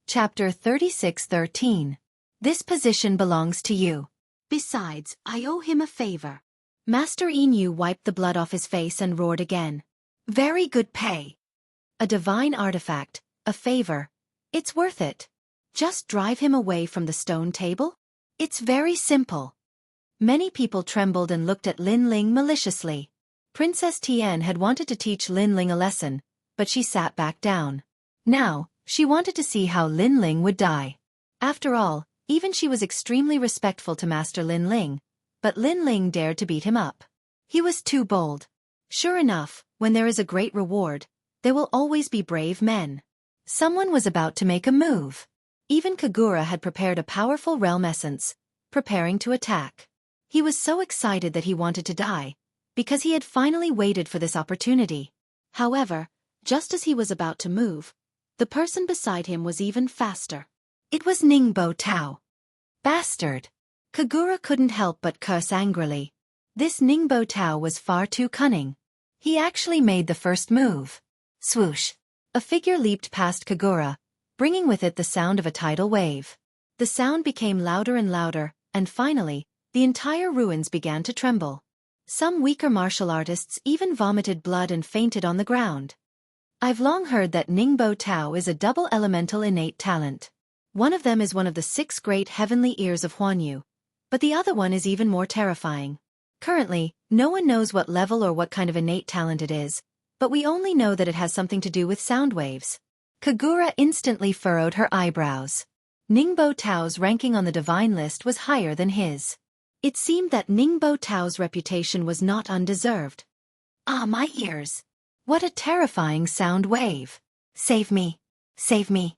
Chapter 36:13. This position belongs to you. Besides, I owe him a favor. Master Inu wiped the blood off his face and roared again. Very good pay. A divine artifact, a favor. It's worth it. Just drive him away from the stone table? It's very simple. Many people trembled and looked at Lin Ling maliciously. Princess Tian had wanted to teach Lin Ling a lesson, but she sat back down. Now, she wanted to see how Lin Ling would die. After all, even she was extremely respectful to Master Lin Ling, but Lin Ling dared to beat him up. He was too bold. Sure enough, when there is a great reward, there will always be brave men. Someone was about to make a move. Even Kagura had prepared a powerful realm essence, preparing to attack. He was so excited that he wanted to die, because he had finally waited for this opportunity. However, just as he was about to move, the person beside him was even faster. It was Ningbo Tao. Bastard! Kagura couldn't help but curse angrily. This Ningbo Tao was far too cunning. He actually made the first move. Swoosh! A figure leaped past Kagura, bringing with it the sound of a tidal wave. The sound became louder and louder, and finally, the entire ruins began to tremble. Some weaker martial artists even vomited blood and fainted on the ground. I've long heard that Ningbo Tao is a double elemental innate talent. One of them is one of the 6 great heavenly ears of Huanyu, but the other one is even more terrifying. Currently, no one knows what level or what kind of innate talent it is, but we only know that it has something to do with sound waves. Kagura instantly furrowed her eyebrows. Ningbo Tao's ranking on the divine list was higher than his. It seemed that Ningbo Tao's reputation was not undeserved. Ah, my ears! What a terrifying sound wave! Save me! Save me!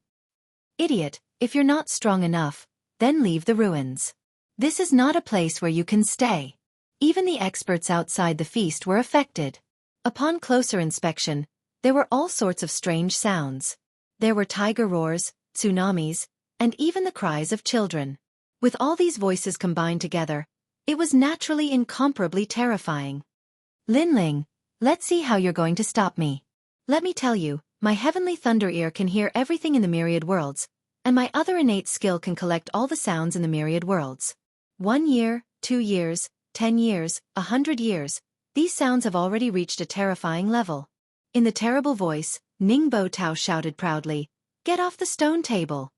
Idiot, if you're not strong enough, then leave the ruins. This is not a place where you can stay. Even the experts outside the feast were affected. Upon closer inspection, there were all sorts of strange sounds. There were tiger roars, tsunamis, and even the cries of children. With all these voices combined together, it was naturally incomparably terrifying. Lin Ling, let's see how you're going to stop me. Let me tell you, my heavenly thunder ear can hear everything in the myriad worlds, and my other innate skill can collect all the sounds in the myriad worlds. 1 year, 2 years, 10 years, 100 years, these sounds have already reached a terrifying level. In the terrible voice, Ningbo Tao shouted proudly, "Get off the stone table!"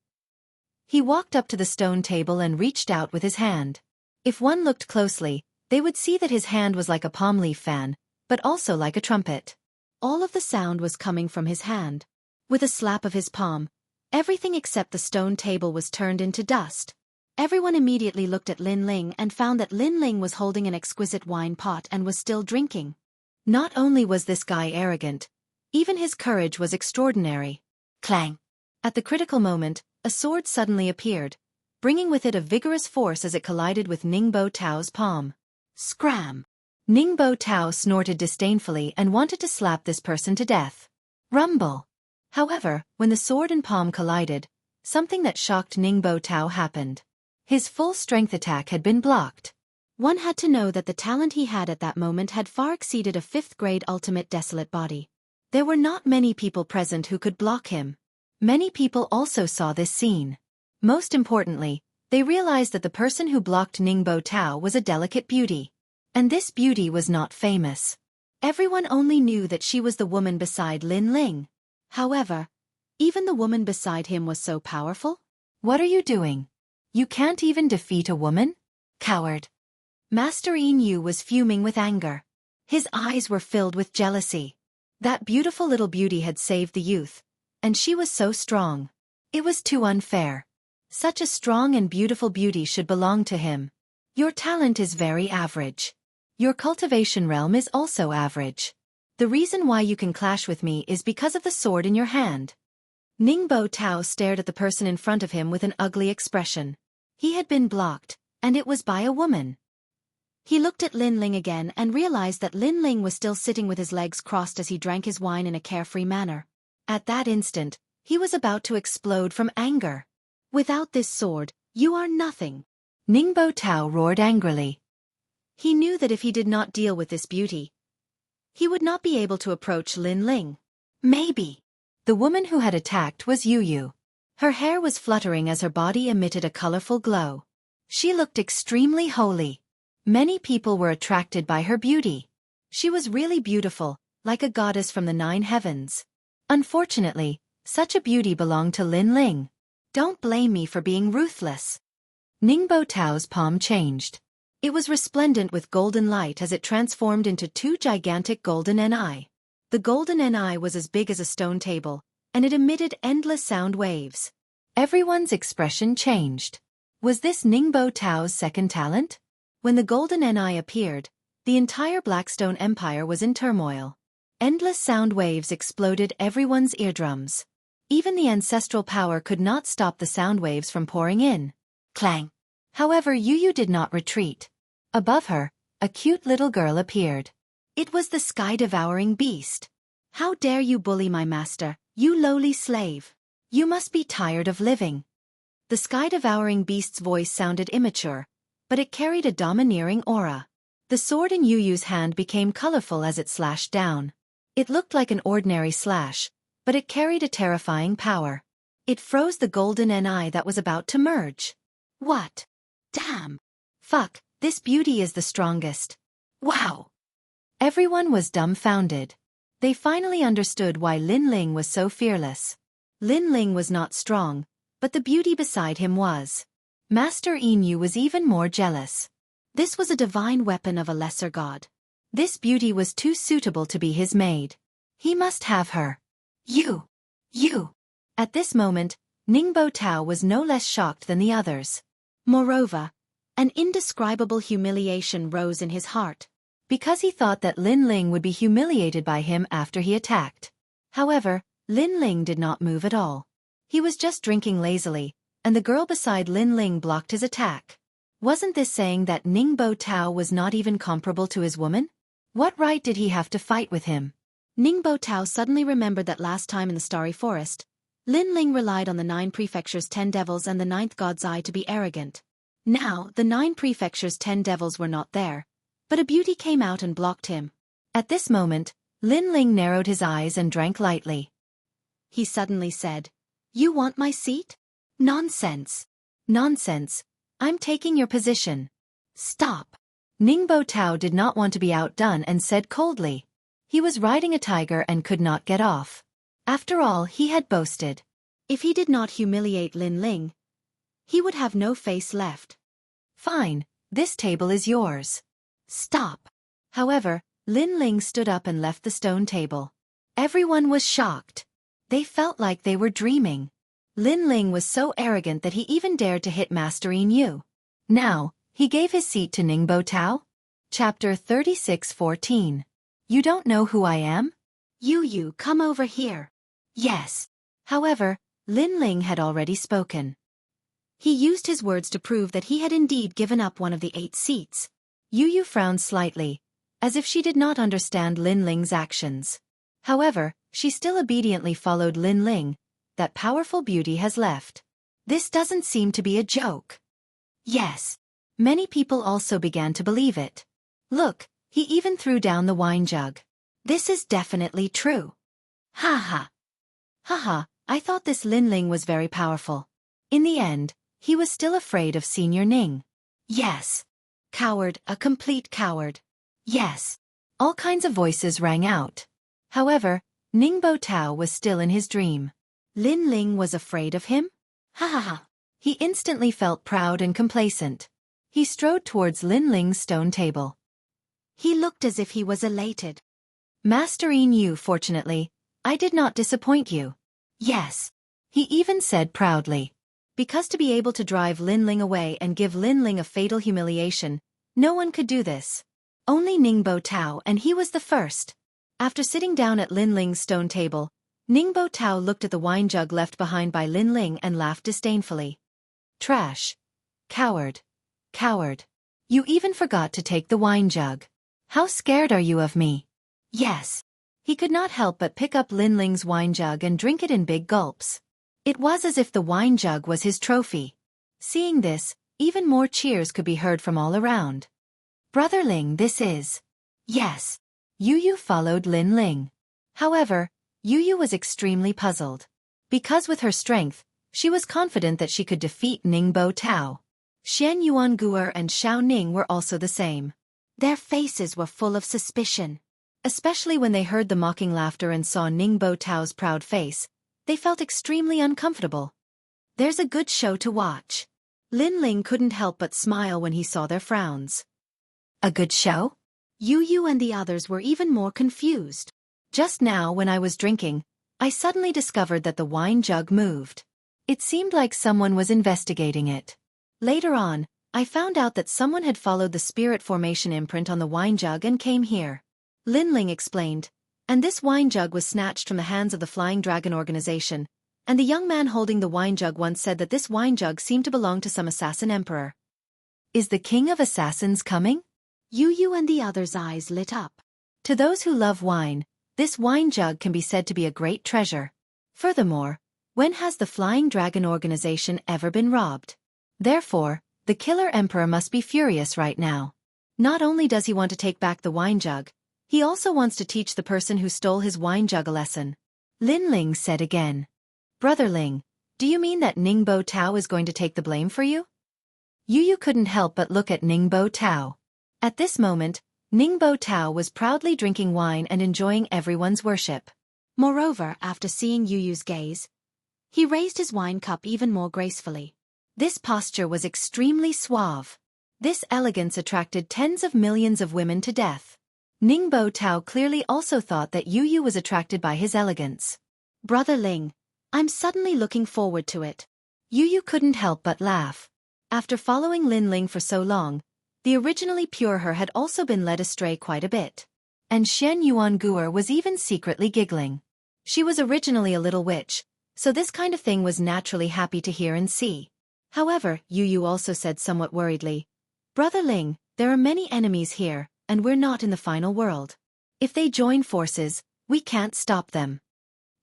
He walked up to the stone table and reached out with his hand. If one looked closely, they would see that his hand was like a palm leaf fan, but also like a trumpet. All of the sound was coming from his hand. With a slap of his palm, everything except the stone table was turned into dust. Everyone immediately looked at Lin Ling and found that Lin Ling was holding an exquisite wine pot and was still drinking. Not only was this guy arrogant, even his courage was extraordinary. Clang! At the critical moment, a sword suddenly appeared, bringing with it a vigorous force as it collided with Ningbo Tao's palm. Scram! Ningbo Tao snorted disdainfully and wanted to slap this person to death. Rumble! However, when the sword and palm collided, something that shocked Ningbo Tao happened. His full-strength attack had been blocked. One had to know that the talent he had at that moment had far exceeded a 5th-grade ultimate desolate body. There were not many people present who could block him. Many people also saw this scene. Most importantly, they realized that the person who blocked Ningbo Tao was a delicate beauty. And this beauty was not famous. Everyone only knew that she was the woman beside Lin Ling. However, even the woman beside him was so powerful. What are you doing? You can't even defeat a woman? Coward! Master Inu was fuming with anger. His eyes were filled with jealousy. That beautiful little beauty had saved the youth, and she was so strong. It was too unfair. Such a strong and beautiful beauty should belong to him. Your talent is very average. Your cultivation realm is also average. The reason why you can clash with me is because of the sword in your hand. Ningbo Tao stared at the person in front of him with an ugly expression. He had been blocked, and it was by a woman. He looked at Lin Ling again and realized that Lin Ling was still sitting with his legs crossed as he drank his wine in a carefree manner. At that instant, he was about to explode from anger. Without this sword, you are nothing. Ningbo Tao roared angrily. He knew that if he did not deal with this beauty, he would not be able to approach Lin Ling. Maybe. The woman who had attacked was Yu Yu. Her hair was fluttering as her body emitted a colorful glow. She looked extremely holy. Many people were attracted by her beauty. She was really beautiful, like a goddess from the 9 heavens. Unfortunately, such a beauty belonged to Lin Ling. Don't blame me for being ruthless. Ningbo Tao's palm changed. It was resplendent with golden light as it transformed into 2 gigantic golden NI. The golden NI was as big as a stone table, and it emitted endless sound waves. Everyone's expression changed. Was this Ningbo Tao's second talent? When the golden NI appeared, the entire Blackstone Empire was in turmoil. Endless sound waves exploded everyone's eardrums. Even the ancestral power could not stop the sound waves from pouring in. Clang! However, Yu did not retreat. Above her, a cute little girl appeared. It was the sky-devouring beast. How dare you bully my master, you lowly slave! You must be tired of living. The sky-devouring beast's voice sounded immature, but it carried a domineering aura. The sword in Yu's hand became colorful as it slashed down. It looked like an ordinary slash, but it carried a terrifying power. It froze the golden NI that was about to merge. What? Damn! Fuck, this beauty is the strongest. Wow! Everyone was dumbfounded. They finally understood why Lin Ling was so fearless. Lin Ling was not strong, but the beauty beside him was. Master Inu was even more jealous. This was a divine weapon of a lesser god. This beauty was too suitable to be his maid. He must have her. You! At this moment, Ningbo Tao was no less shocked than the others. Moreover, an indescribable humiliation rose in his heart, because he thought that Lin Ling would be humiliated by him after he attacked. However, Lin Ling did not move at all. He was just drinking lazily, and the girl beside Lin Ling blocked his attack. Wasn't this saying that Ningbo Tao was not even comparable to his woman? What right did he have to fight with him? Ningbo Tao suddenly remembered that last time in the Starry Forest, Lin Ling relied on the 9 prefectures' 10 devils and the 9th god's eye to be arrogant. Now, the 9 prefectures' 10 devils were not there, but a beauty came out and blocked him. At this moment, Lin Ling narrowed his eyes and drank lightly. He suddenly said, "You want my seat? Nonsense. Nonsense. I'm taking your position." Stop. Ningbo Tao did not want to be outdone and said coldly. He was riding a tiger and could not get off. After all, he had boasted. If he did not humiliate Lin Ling, he would have no face left. Fine, this table is yours. Stop. However, Lin Ling stood up and left the stone table. Everyone was shocked. They felt like they were dreaming. Lin Ling was so arrogant that he even dared to hit Master Inu. Now, he gave his seat to Ningbo Tao. Chapter 36:14. You don't know who I am? Yu, come over here. Yes. However, Lin Ling had already spoken. He used his words to prove that he had indeed given up one of the 8 seats. Yu frowned slightly, as if she did not understand Lin Ling's actions. However, she still obediently followed Lin Ling. That powerful beauty has left. This doesn't seem to be a joke. Yes. Many people also began to believe it. Look, he even threw down the wine jug. This is definitely true. Ha ha. Ha ha, I thought this Lin Ling was very powerful. In the end, he was still afraid of Senior Ning. Yes. Coward, a complete coward. Yes. All kinds of voices rang out. However, Ningbo Tao was still in his dream. Lin Ling was afraid of him? Ha ha ha. He instantly felt proud and complacent. He strode towards Lin Ling's stone table. He looked as if he was elated. Master Inu, fortunately, I did not disappoint you. Yes. He even said proudly. Because to be able to drive Lin Ling away and give Lin Ling a fatal humiliation, no one could do this. Only Ningbo Tao, and he was the first. After sitting down at Lin Ling's stone table, Ningbo Tao looked at the wine jug left behind by Lin Ling and laughed disdainfully. Trash. Coward. Coward. You even forgot to take the wine jug. How scared are you of me? Yes. He could not help but pick up Lin Ling's wine jug and drink it in big gulps. It was as if the wine jug was his trophy. Seeing this, even more cheers could be heard from all around. Brother Ling, this is... Yes. Yu followed Lin Ling. However, Yu was extremely puzzled. Because with her strength, She was confident that she could defeat Ningbo Tao. Xian Yuanguer and Xiao Ning were also the same. Their faces were full of suspicion. Especially when they heard the mocking laughter and saw Ningbo Tao's proud face, they felt extremely uncomfortable. There's a good show to watch. Lin Ling couldn't help but smile when he saw their frowns. A good show? Yu and the others were even more confused. Just now when I was drinking, I suddenly discovered that the wine jug moved. It seemed like someone was investigating it. Later on, I found out that someone had followed the spirit formation imprint on the wine jug and came here. Lin Ling explained, and this wine jug was snatched from the hands of the Flying Dragon organization, and the young man holding the wine jug once said that this wine jug seemed to belong to some assassin emperor. Is the king of assassins coming? Yu and the others' eyes lit up. To those who love wine, this wine jug can be said to be a great treasure. Furthermore, when has the Flying Dragon organization ever been robbed? Therefore, the killer emperor must be furious right now. Not only does he want to take back the wine jug, he also wants to teach the person who stole his wine jug a lesson. Lin Ling said again. Brother Ling, do you mean that Ningbo Tao is going to take the blame for you? Yu couldn't help but look at Ningbo Tao. At this moment, Ningbo Tao was proudly drinking wine and enjoying everyone's worship. Moreover, after seeing Yu's gaze, he raised his wine cup even more gracefully. This posture was extremely suave. This elegance attracted tens of millions of women to death. Ningbo Tao clearly also thought that Yu was attracted by his elegance. Brother Ling, I'm suddenly looking forward to it. Yu couldn't help but laugh. After following Lin Ling for so long, the originally pure her had also been led astray quite a bit. And Shen Yuanguer was even secretly giggling. She was originally a little witch, so this kind of thing was naturally happy to hear and see. However, Yu also said somewhat worriedly, Brother Ling, there are many enemies here, and we're not in the final world. If they join forces, we can't stop them.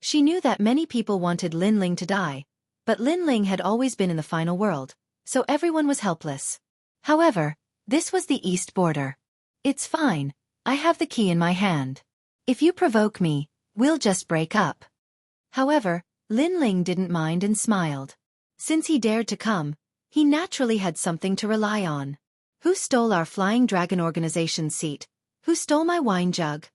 She knew that many people wanted Lin Ling to die, but Lin Ling had always been in the final world, so everyone was helpless. However, this was the east border. It's fine, I have the key in my hand. If you provoke me, we'll just break up. However, Lin Ling didn't mind and smiled. Since he dared to come, he naturally had something to rely on. Who stole our Flying Dragon organization's seat? Who stole my wine jug?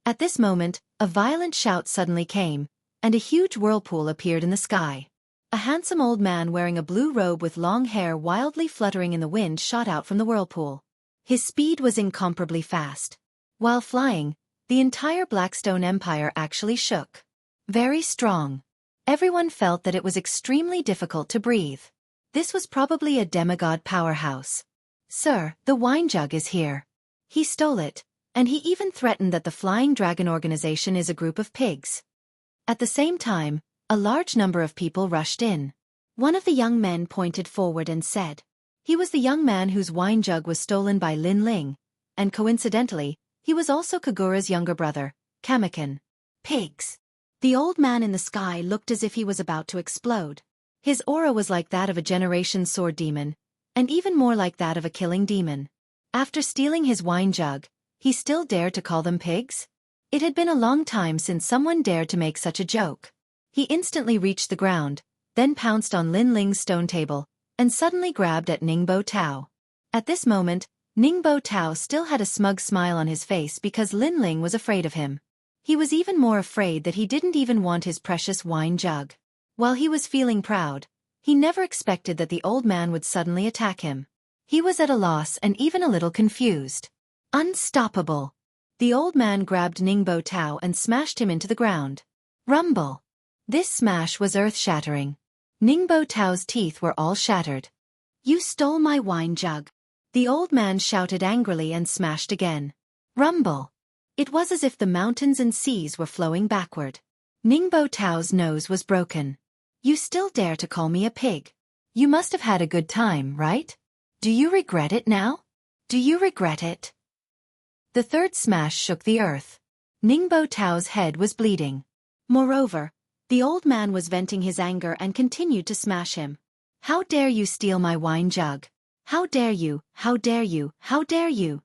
At this moment, a violent shout suddenly came, and a huge whirlpool appeared in the sky. A handsome old man wearing a blue robe with long hair wildly fluttering in the wind shot out from the whirlpool. His speed was incomparably fast. While flying, the entire Blackstone Empire actually shook. Very strong. Everyone felt that it was extremely difficult to breathe. This was probably a demigod powerhouse. Sir, the wine jug is here. He stole it, and he even threatened that the Flying Dragon organization is a group of pigs. At the same time, a large number of people rushed in. One of the young men pointed forward and said, he was the young man whose wine jug was stolen by Lin Ling, and coincidentally, he was also Kagura's younger brother, Kamakan. Pigs. The old man in the sky looked as if he was about to explode. His aura was like that of a generation sword demon, and even more like that of a killing demon. After stealing his wine jug, he still dared to call them pigs? It had been a long time since someone dared to make such a joke. He instantly reached the ground, then pounced on Lin Ling's stone table, and suddenly grabbed at Ningbo Tao. At this moment, Ningbo Tao still had a smug smile on his face because Lin Ling was afraid of him. He was even more afraid that he didn't even want his precious wine jug. While he was feeling proud, he never expected that the old man would suddenly attack him. He was at a loss and even a little confused. Unstoppable. The old man grabbed Ningbo Tao and smashed him into the ground. Rumble. This smash was earth-shattering. Ningbo Tao's teeth were all shattered. You stole my wine jug. The old man shouted angrily and smashed again. Rumble. It was as if the mountains and seas were flowing backward. Ningbo Tao's nose was broken. You still dare to call me a pig? You must have had a good time, right? Do you regret it now? Do you regret it? The third smash shook the earth. Ningbo Tao's head was bleeding. Moreover, the old man was venting his anger and continued to smash him. How dare you steal my wine jug? How dare you, how dare you, how dare you?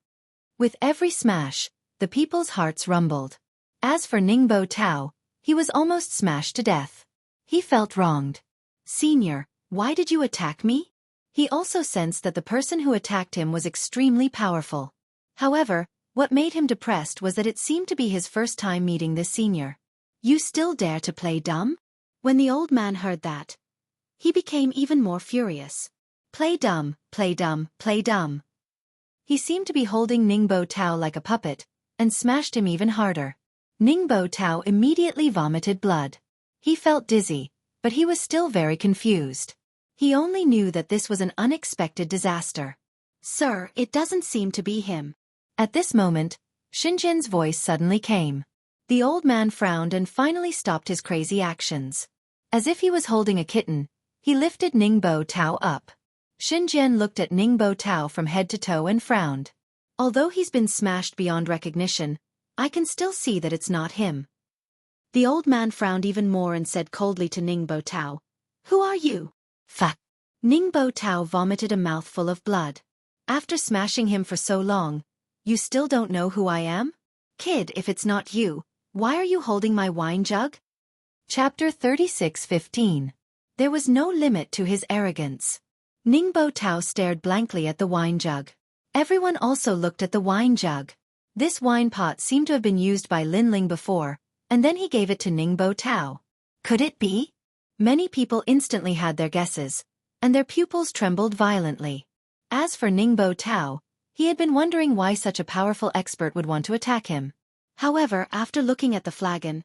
With every smash, the people's hearts rumbled. As for Ningbo Tao, he was almost smashed to death. He felt wronged. "Senior, why did you attack me?" He also sensed that the person who attacked him was extremely powerful. However, what made him depressed was that it seemed to be his first time meeting this senior. "You still dare to play dumb?" When the old man heard that, he became even more furious. "Play dumb, play dumb, play dumb." He seemed to be holding Ningbo Tao like a puppet, and smashed him even harder. Ningbo Tao immediately vomited blood. He felt dizzy, but he was still very confused. He only knew that this was an unexpected disaster. "Sir, it doesn't seem to be him." At this moment, Xinjian's voice suddenly came. The old man frowned and finally stopped his crazy actions. As if he was holding a kitten, he lifted Ningbo Tao up. Xinjian looked at Ningbo Tao from head to toe and frowned. "Although he's been smashed beyond recognition, I can still see that it's not him." The old man frowned even more and said coldly to Ningbo Tao, "Who are you?" "Fuck." Ningbo Tao vomited a mouthful of blood. "After smashing him for so long, you still don't know who I am? Kid, if it's not you, why are you holding my wine jug?" Chapter 36:15. There was no limit to his arrogance. Ningbo Tao stared blankly at the wine jug. Everyone also looked at the wine jug. This wine pot seemed to have been used by Lin Ling before, and then he gave it to Ningbo Tao. Could it be? Many people instantly had their guesses, and their pupils trembled violently. As for Ningbo Tao, he had been wondering why such a powerful expert would want to attack him. However, after looking at the flagon,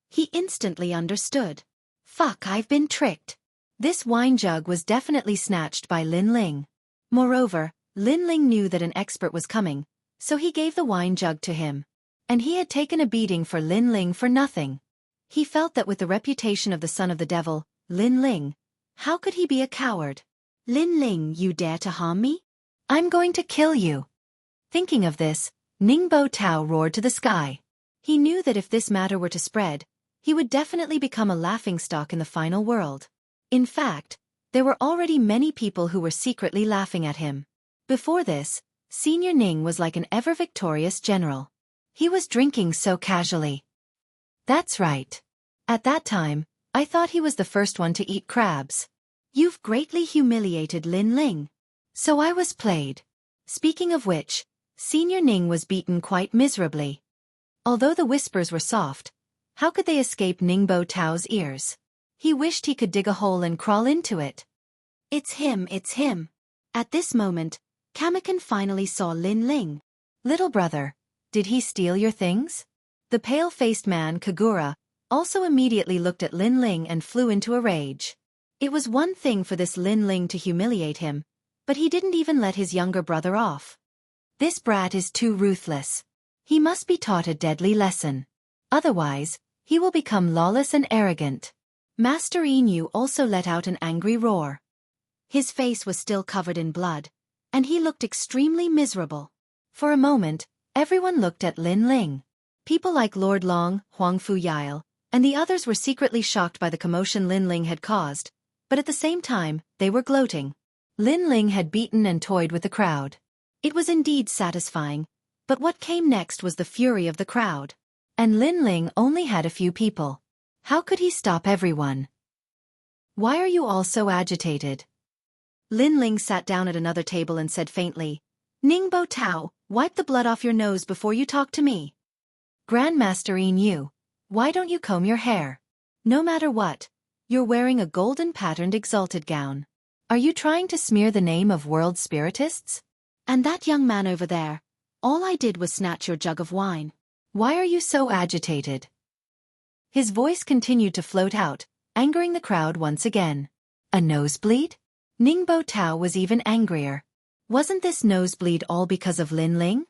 he instantly understood. Fuck, I've been tricked. This wine jug was definitely snatched by Lin Ling. Moreover, Lin Ling knew that an expert was coming, so he gave the wine jug to him. And he had taken a beating for Lin Ling for nothing. He felt that with the reputation of the son of the devil, Lin Ling, how could he be a coward? "Lin Ling, you dare to harm me? I'm going to kill you." Thinking of this, Ningbo Tao roared to the sky. He knew that if this matter were to spread, he would definitely become a laughingstock in the final world. In fact, there were already many people who were secretly laughing at him. Before this, Senior Ning was like an ever-victorious general. He was drinking so casually. That's right. At that time, I thought he was the first one to eat crabs. You've greatly humiliated Lin Ling. So I was played. Speaking of which, Senior Ning was beaten quite miserably. Although the whispers were soft, how could they escape Ningbo Tao's ears? He wished he could dig a hole and crawl into it. It's him, it's him. At this moment, Kamakan finally saw Lin Ling. Little brother, did he steal your things? The pale-faced man, Kagura, also immediately looked at Lin Ling and flew into a rage. It was one thing for this Lin Ling to humiliate him, but he didn't even let his younger brother off. This brat is too ruthless. He must be taught a deadly lesson. Otherwise, he will become lawless and arrogant. Master Inu also let out an angry roar. His face was still covered in blood, and he looked extremely miserable. For a moment, everyone looked at Lin Ling. People like Lord Long, Huang Fuyail, and the others were secretly shocked by the commotion Lin Ling had caused, but at the same time, they were gloating. Lin Ling had beaten and toyed with the crowd. It was indeed satisfying, but what came next was the fury of the crowd. And Lin Ling only had a few people. How could he stop everyone? Why are you all so agitated? Lin Ling sat down at another table and said faintly, Ningbo Tao, wipe the blood off your nose before you talk to me. Grandmaster Inu, why don't you comb your hair? No matter what, you're wearing a golden patterned exalted gown. Are you trying to smear the name of world spiritists? And that young man over there, all I did was snatch your jug of wine. Why are you so agitated? His voice continued to float out, angering the crowd once again. A nosebleed? Ningbo Tao was even angrier. Wasn't this nosebleed all because of Lin Ling?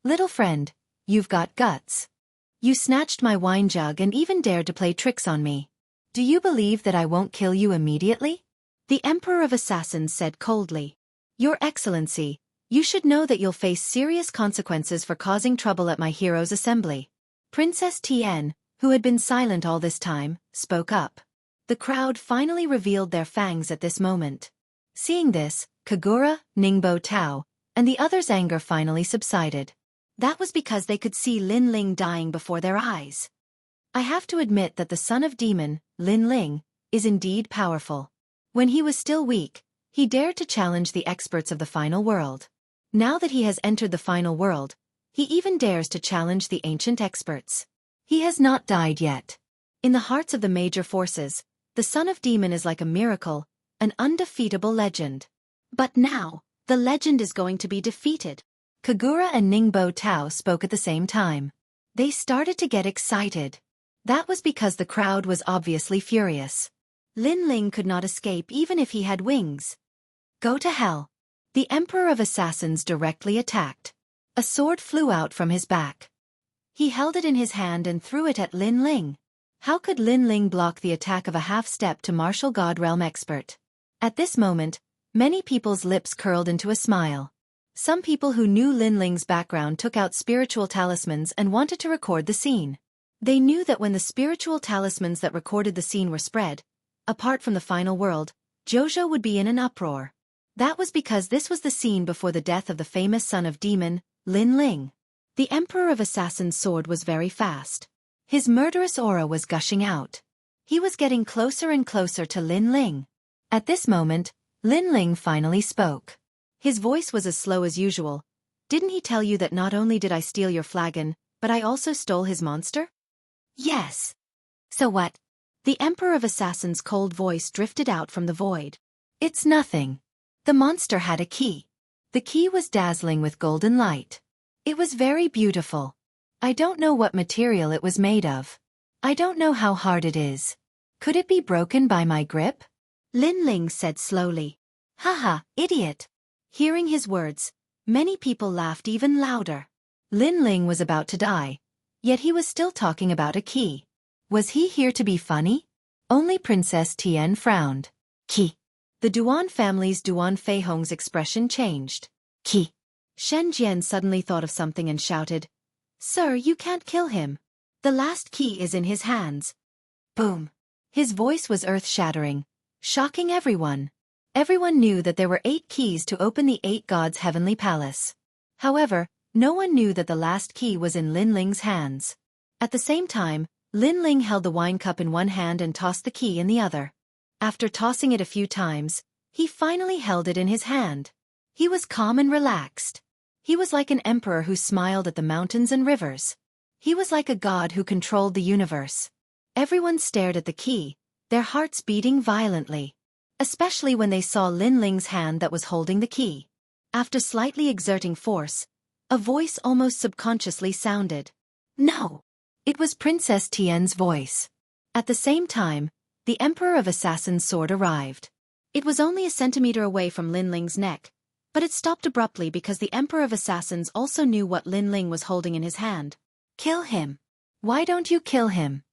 Little friend, you've got guts. You snatched my wine jug and even dared to play tricks on me. Do you believe that I won't kill you immediately? The Emperor of Assassins said coldly. Your Excellency, you should know that you'll face serious consequences for causing trouble at my heroes' assembly. Princess Tien, who had been silent all this time, spoke up. The crowd finally revealed their fangs at this moment. Seeing this, Kagura, Ningbo Tao, and the others' anger finally subsided. That was because they could see Lin Ling dying before their eyes. I have to admit that the son of demon, Lin Ling, is indeed powerful. When he was still weak, he dared to challenge the experts of the final world. Now that he has entered the final world, he even dares to challenge the ancient experts. He has not died yet. In the hearts of the major forces, the son of demon is like a miracle, an undefeatable legend. But now, the legend is going to be defeated. Kagura and Ningbo Tao spoke at the same time. They started to get excited. That was because the crowd was obviously furious. Lin Ling could not escape even if he had wings. Go to hell. The Emperor of Assassins directly attacked. A sword flew out from his back. He held it in his hand and threw it at Lin Ling. How could Lin Ling block the attack of a half-step to martial god realm expert? At this moment, many people's lips curled into a smile. Some people who knew Lin Ling's background took out spiritual talismans and wanted to record the scene. They knew that when the spiritual talismans that recorded the scene were spread, apart from the final world, Jojo would be in an uproar. That was because this was the scene before the death of the famous son of demon, Lin Ling. The Emperor of Assassins' sword was very fast. His murderous aura was gushing out. He was getting closer and closer to Lin Ling. At this moment, Lin Ling finally spoke. His voice was as slow as usual. Didn't he tell you that not only did I steal your flagon, but I also stole his monster? Yes. So what? The Emperor of Assassins' cold voice drifted out from the void. It's nothing. The monster had a key. The key was dazzling with golden light. It was very beautiful. I don't know what material it was made of. I don't know how hard it is. Could it be broken by my grip? Lin Ling said slowly. Haha, idiot. Hearing his words, many people laughed even louder. Lin Ling was about to die, yet he was still talking about a key. Was he here to be funny? Only Princess Tian frowned. Key. The Duan family's Duan Feihong's expression changed. Key. Shen Jian suddenly thought of something and shouted, Sir, you can't kill him. The last key is in his hands. Boom. His voice was earth-shattering, shocking everyone. Everyone knew that there were 8 keys to open the 8 gods' heavenly palace. However, no one knew that the last key was in Lin Ling's hands. At the same time, Lin Ling held the wine cup in one hand and tossed the key in the other. After tossing it a few times, he finally held it in his hand. He was calm and relaxed. He was like an emperor who smiled at the mountains and rivers. He was like a god who controlled the universe. Everyone stared at the key, their hearts beating violently. Especially when they saw Lin Ling's hand that was holding the key. After slightly exerting force, a voice almost subconsciously sounded. No! It was Princess Tian's voice. At the same time, the Emperor of Assassins' sword arrived. It was only a centimeter away from Lin Ling's neck, but it stopped abruptly because the Emperor of Assassins also knew what Lin Ling was holding in his hand. Kill him. Why don't you kill him?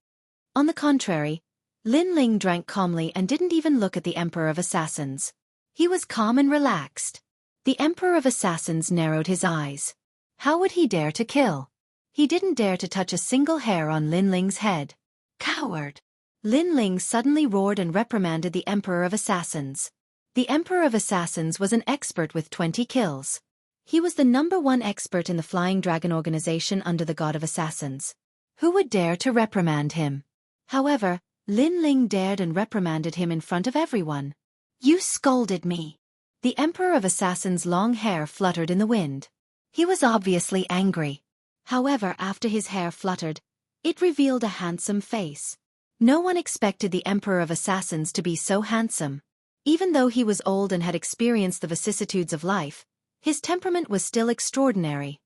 On the contrary, Lin Ling drank calmly and didn't even look at the Emperor of Assassins. He was calm and relaxed. The Emperor of Assassins narrowed his eyes. How would he dare to kill? He didn't dare to touch a single hair on Lin Ling's head. Coward! Lin Ling suddenly roared and reprimanded the Emperor of Assassins. The Emperor of Assassins was an expert with 20 kills. He was the #1 expert in the Flying Dragon organization under the God of Assassins. Who would dare to reprimand him? However, Lin Ling dared and reprimanded him in front of everyone. You scolded me. The Emperor of Assassins' long hair fluttered in the wind. He was obviously angry. However, after his hair fluttered, it revealed a handsome face. No one expected the Emperor of Assassins to be so handsome. Even though he was old and had experienced the vicissitudes of life, his temperament was still extraordinary.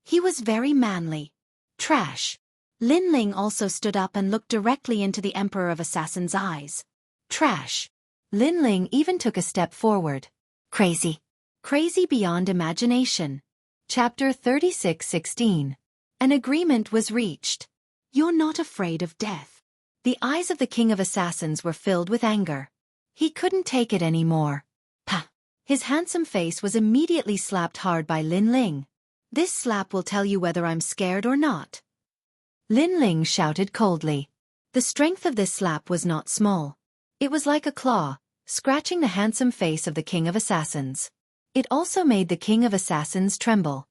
He was very manly. Trash. Lin Ling also stood up and looked directly into the Emperor of Assassins' eyes. Trash. Lin Ling even took a step forward. Crazy. Crazy beyond imagination. Chapter 36:16. An agreement was reached. You're not afraid of death. The eyes of the King of Assassins were filled with anger. He couldn't take it anymore. Pah! His handsome face was immediately slapped hard by Lin Ling. This slap will tell you whether I'm scared or not. Lin Ling shouted coldly. The strength of this slap was not small. It was like a claw, scratching the handsome face of the King of Assassins. It also made the King of Assassins tremble.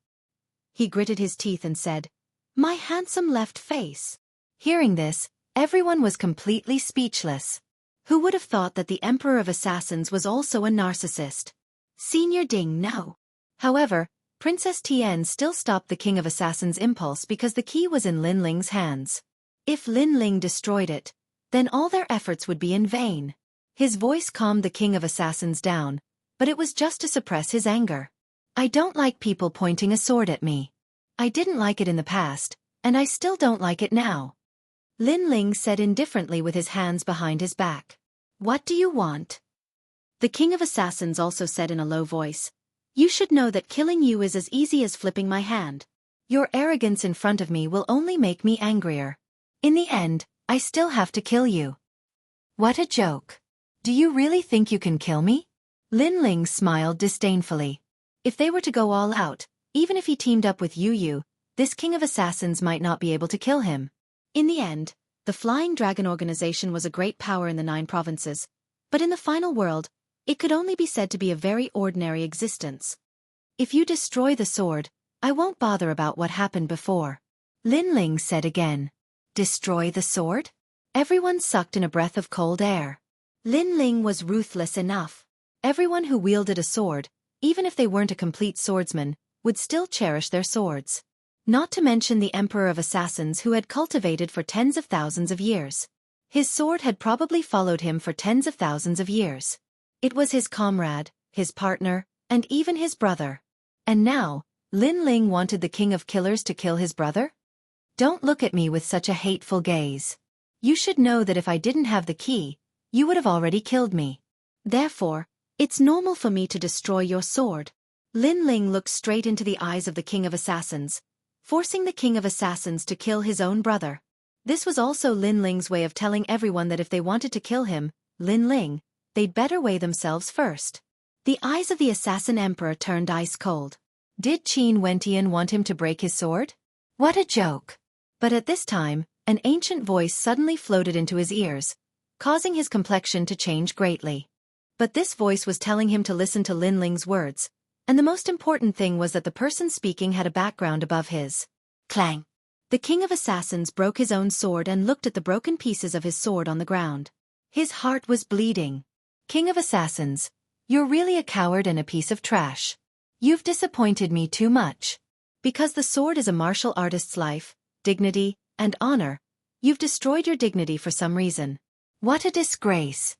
He gritted his teeth and said, My handsome left face. Hearing this, everyone was completely speechless. Who would have thought that the Emperor of Assassins was also a narcissist? Senior Ding, no. However, Princess Tian still stopped the King of Assassins' impulse because the key was in Lin Ling's hands. If Lin Ling destroyed it, then all their efforts would be in vain. His voice calmed the King of Assassins down, but it was just to suppress his anger. I don't like people pointing a sword at me. I didn't like it in the past, and I still don't like it now. Lin Ling said indifferently with his hands behind his back. What do you want? The King of Assassins also said in a low voice. You should know that killing you is as easy as flipping my hand. Your arrogance in front of me will only make me angrier. In the end, I still have to kill you. What a joke. Do you really think you can kill me? Lin Ling smiled disdainfully. If they were to go all out, even if he teamed up with Yu, this King of Assassins might not be able to kill him. In the end, the Flying Dragon organization was a great power in the 9 provinces, but in the final world, it could only be said to be a very ordinary existence. If you destroy the sword, I won't bother about what happened before. Lin Ling said again. Destroy the sword? Everyone sucked in a breath of cold air. Lin Ling was ruthless enough. Everyone who wielded a sword, even if they weren't a complete swordsman, would still cherish their swords. Not to mention the Emperor of Assassins who had cultivated for tens of thousands of years. His sword had probably followed him for tens of thousands of years. It was his comrade, his partner, and even his brother. And now, Lin Ling wanted the King of Killers to kill his brother? Don't look at me with such a hateful gaze. You should know that if I didn't have the key, you would have already killed me. Therefore, it's normal for me to destroy your sword. Lin Ling looked straight into the eyes of the King of Assassins, forcing the King of Assassins to kill his own brother. This was also Lin Ling's way of telling everyone that if they wanted to kill him, Lin Ling, they'd better weigh themselves first. The eyes of the Assassin Emperor turned ice cold. Did Qin Wentian want him to break his sword? What a joke! But at this time, an ancient voice suddenly floated into his ears, causing his complexion to change greatly. But this voice was telling him to listen to Lin Ling's words, and the most important thing was that the person speaking had a background above his. Clang! The King of Assassins broke his own sword and looked at the broken pieces of his sword on the ground. His heart was bleeding. King of Assassins, you're really a coward and a piece of trash. You've disappointed me too much. Because the sword is a martial artist's life, dignity, and honor, you've destroyed your dignity for some reason. What a disgrace!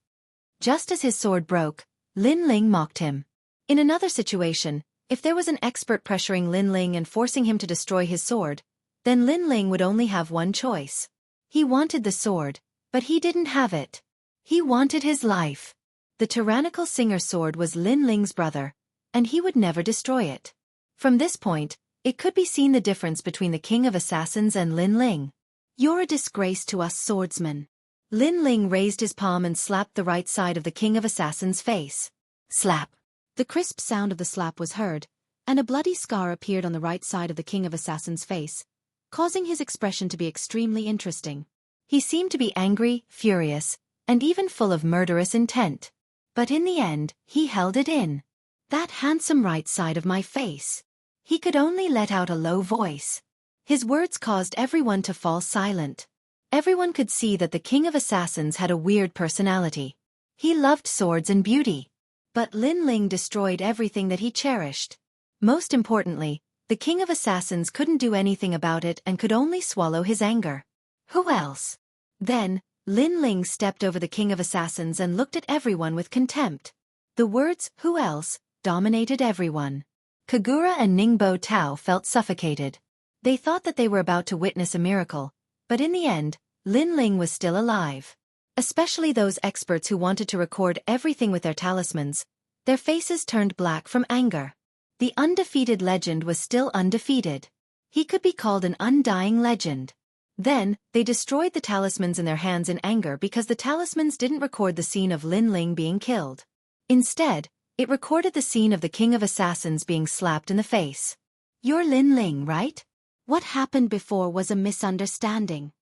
Just as his sword broke, Lin Ling mocked him. In another situation, if there was an expert pressuring Lin Ling and forcing him to destroy his sword, then Lin Ling would only have one choice. He wanted the sword, but he didn't have it. He wanted his life. The tyrannical singer sword was Lin Ling's brother, and he would never destroy it. From this point, it could be seen the difference between the King of Assassins and Lin Ling. You're a disgrace to us swordsmen. Lin Ling raised his palm and slapped the right side of the King of Assassins' face. Slap. The crisp sound of the slap was heard, and a bloody scar appeared on the right side of the King of Assassins' face, causing his expression to be extremely interesting. He seemed to be angry, furious, and even full of murderous intent. But in the end, he held it in. That handsome right side of my face. He could only let out a low voice. His words caused everyone to fall silent. Everyone could see that the King of Assassins had a weird personality. He loved swords and beauty. But Lin Ling destroyed everything that he cherished. Most importantly, the King of Assassins couldn't do anything about it and could only swallow his anger. Who else? Then, Lin Ling stepped over the King of Assassins and looked at everyone with contempt. The words, who else, dominated everyone. Kagura and Ningbo Tao felt suffocated. They thought that they were about to witness a miracle, but in the end, Lin Ling was still alive. Especially those experts who wanted to record everything with their talismans, their faces turned black from anger. The undefeated legend was still undefeated. He could be called an undying legend. Then, they destroyed the talismans in their hands in anger because the talismans didn't record the scene of Lin Ling being killed. Instead, it recorded the scene of the King of Assassins being slapped in the face. You're Lin Ling, right? What happened before was a misunderstanding.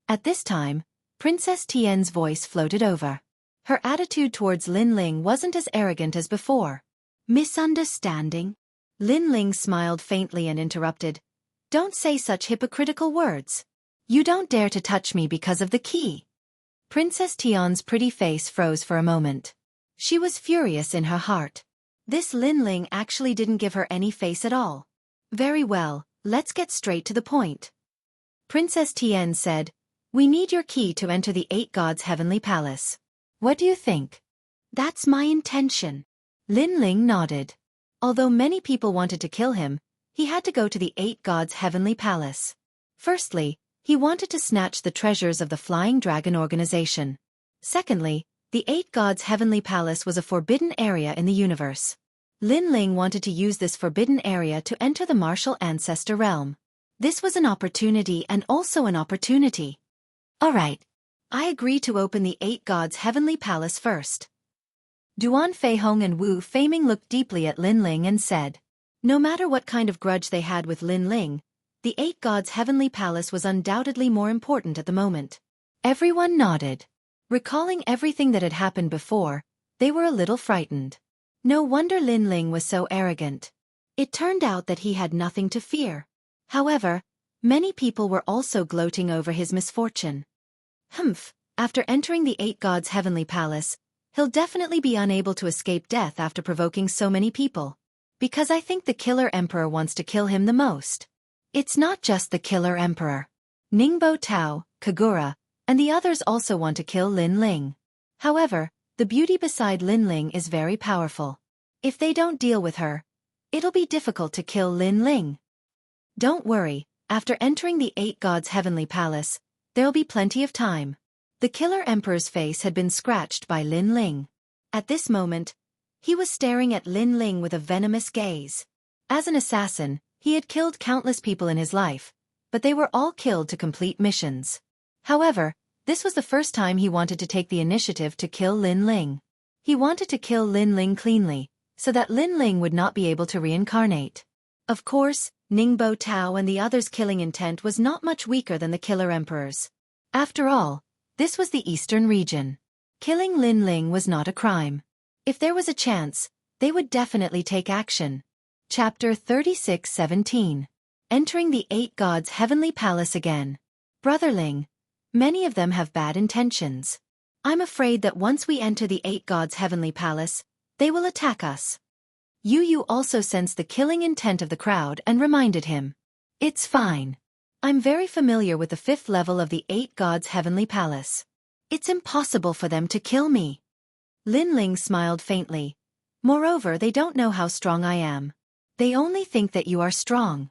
At this time, Princess Tian's voice floated over. Her attitude towards Lin Ling wasn't as arrogant as before. Misunderstanding? Lin Ling smiled faintly and interrupted. Don't say such hypocritical words. You don't dare to touch me because of the key. Princess Tian's pretty face froze for a moment. She was furious in her heart. This Lin Ling actually didn't give her any face at all. Very well, let's get straight to the point. Princess Tian said, "We need your key to enter the 8 gods' heavenly palace. What do you think?" "That's my intention." Lin Ling nodded. Although many people wanted to kill him, he had to go to the 8 gods' heavenly palace. Firstly, he wanted to snatch the treasures of the Flying Dragon organization. Secondly, the 8 gods' heavenly palace was a forbidden area in the universe. Lin Ling wanted to use this forbidden area to enter the martial ancestor realm. This was an opportunity and also an opportunity. Alright. I agree to open the 8 gods' heavenly palace first. Duan Feihong and Wu Feiming looked deeply at Lin Ling and said, no matter what kind of grudge they had with Lin Ling, the 8 gods' heavenly palace was undoubtedly more important at the moment. Everyone nodded. Recalling everything that had happened before, they were a little frightened. No wonder Lin Ling was so arrogant. It turned out that he had nothing to fear. However, many people were also gloating over his misfortune. After entering the 8 gods' heavenly palace, he'll definitely be unable to escape death after provoking so many people. Because I think the Killer Emperor wants to kill him the most. It's not just the Killer Emperor. Ningbo Tao, Kagura, and the others also want to kill Lin Ling. However, the beauty beside Lin Ling is very powerful. If they don't deal with her, it'll be difficult to kill Lin Ling. Don't worry, after entering the 8 gods' heavenly palace, there'll be plenty of time. The Killer Emperor's face had been scratched by Lin Ling. At this moment, he was staring at Lin Ling with a venomous gaze. As an assassin, he had killed countless people in his life, but they were all killed to complete missions. However, this was the first time he wanted to take the initiative to kill Lin Ling. He wanted to kill Lin Ling cleanly, so that Lin Ling would not be able to reincarnate. Of course, Ningbo Tao and the others' killing intent was not much weaker than the Killer Emperor's. After all, this was the Eastern region. Killing Lin Ling was not a crime. If there was a chance, they would definitely take action. Chapter 36:17. Entering the 8 gods' heavenly palace again. Brother Ling, many of them have bad intentions. I'm afraid that once we enter the 8 gods' heavenly palace, they will attack us. Yu Yu also sensed the killing intent of the crowd and reminded him. It's fine. I'm very familiar with the 5th level of the 8 gods' heavenly palace. It's impossible for them to kill me. Lin Ling smiled faintly. Moreover, they don't know how strong I am. They only think that you are strong.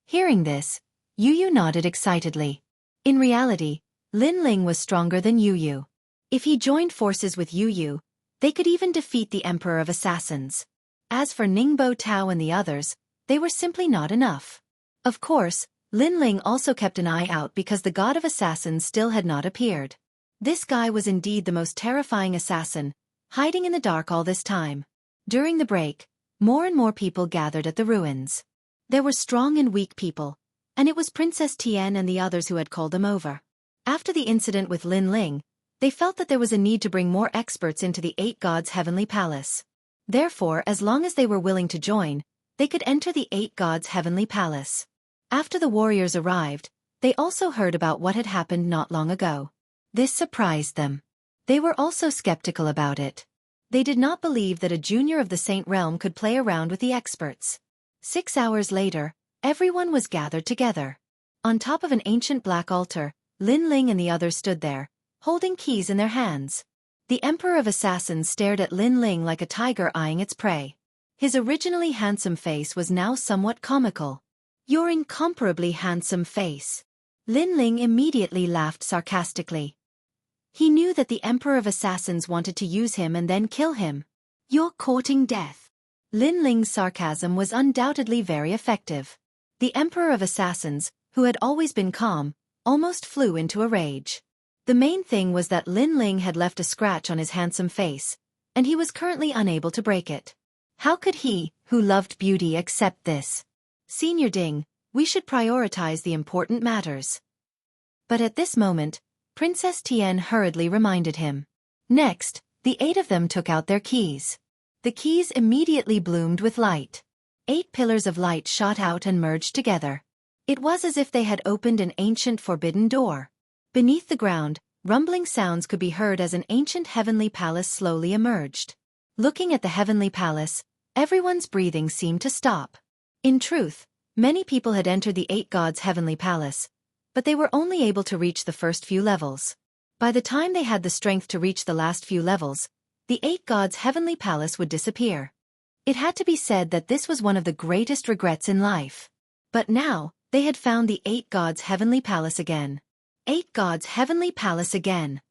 Hearing this, Yu Yu nodded excitedly. In reality, Lin Ling was stronger than Yu Yu. If he joined forces with Yu Yu, they could even defeat the Emperor of Assassins. As for Ningbo Tao and the others, they were simply not enough. Of course, Lin Ling also kept an eye out because the God of Assassins still had not appeared. This guy was indeed the most terrifying assassin, hiding in the dark all this time. During the break, more and more people gathered at the ruins. There were strong and weak people, and it was Princess Tian and the others who had called them over. After the incident with Lin Ling, they felt that there was a need to bring more experts into the 8 gods' heavenly palace. Therefore, as long as they were willing to join, they could enter the 8 gods' heavenly palace. After the warriors arrived, they also heard about what had happened not long ago. This surprised them. They were also skeptical about it. They did not believe that a junior of the Saint Realm could play around with the experts. 6 hours later, everyone was gathered together. On top of an ancient black altar, Lin Ling and the others stood there, holding keys in their hands. The Emperor of Assassins stared at Lin Ling like a tiger eyeing its prey. His originally handsome face was now somewhat comical. Your incomparably handsome face. Lin Ling immediately laughed sarcastically. He knew that the Emperor of Assassins wanted to use him and then kill him. You're courting death. Lin Ling's sarcasm was undoubtedly very effective. The Emperor of Assassins, who had always been calm, almost flew into a rage. The main thing was that Lin Ling had left a scratch on his handsome face, and he was currently unable to break it. How could he, who loved beauty, accept this? Senior Ding, we should prioritize the important matters. But at this moment, Princess Tian hurriedly reminded him. Next, the 8 of them took out their keys. The keys immediately bloomed with light. 8 pillars of light shot out and merged together. It was as if they had opened an ancient forbidden door. Beneath the ground, rumbling sounds could be heard as an ancient heavenly palace slowly emerged. Looking at the heavenly palace, everyone's breathing seemed to stop. In truth, many people had entered the 8 gods' heavenly palace, but they were only able to reach the first few levels. By the time they had the strength to reach the last few levels, the 8 gods' heavenly palace would disappear. It had to be said that this was one of the greatest regrets in life. But now, they had found the 8 gods' heavenly palace again. 8 gods' heavenly palace again.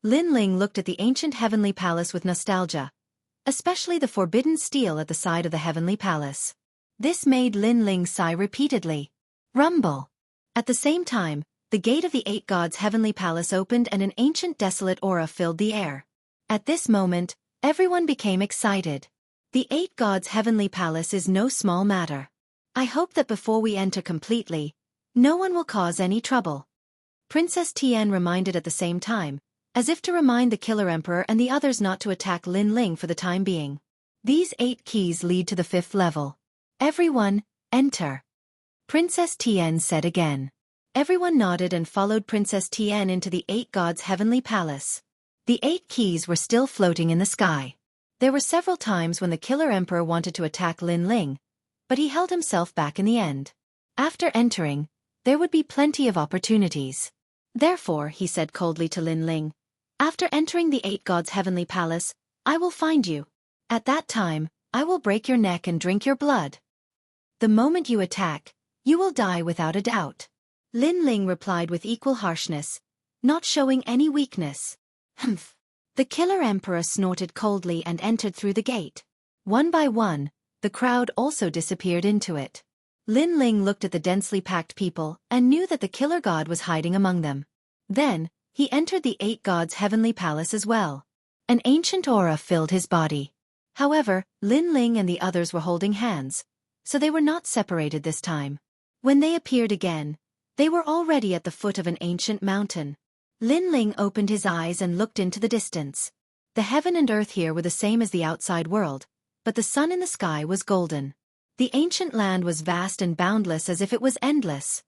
Lin Ling looked at the ancient heavenly palace with nostalgia, especially the forbidden steel at the side of the heavenly palace. This made Lin Ling sigh repeatedly. Rumble. At the same time, the gate of the 8 gods' heavenly palace opened and an ancient desolate aura filled the air. At this moment, everyone became excited. The 8 gods' heavenly palace is no small matter. I hope that before we enter completely, no one will cause any trouble. Princess Tian reminded at the same time, as if to remind the Killer Emperor and the others not to attack Lin Ling for the time being. These 8 keys lead to the 5th level. Everyone, enter. Princess Tian said again. Everyone nodded and followed Princess Tian into the 8 gods' heavenly palace. The 8 keys were still floating in the sky. There were several times when the Killer Emperor wanted to attack Lin Ling, but he held himself back in the end. After entering, there would be plenty of opportunities. Therefore, he said coldly to Lin Ling, after entering the 8 gods' heavenly palace, I will find you. At that time, I will break your neck and drink your blood. The moment you attack, you will die without a doubt. Lin Ling replied with equal harshness, not showing any weakness. Humph. The Killer Emperor snorted coldly and entered through the gate. One by one, the crowd also disappeared into it. Lin Ling looked at the densely packed people and knew that the Killer God was hiding among them. Then, he entered the 8 gods' heavenly palace as well. An ancient aura filled his body. However, Lin Ling and the others were holding hands, so they were not separated this time. When they appeared again, they were already at the foot of an ancient mountain. Lin Ling opened his eyes and looked into the distance. The heaven and earth here were the same as the outside world, but the sun in the sky was golden. The ancient land was vast and boundless as if it was endless.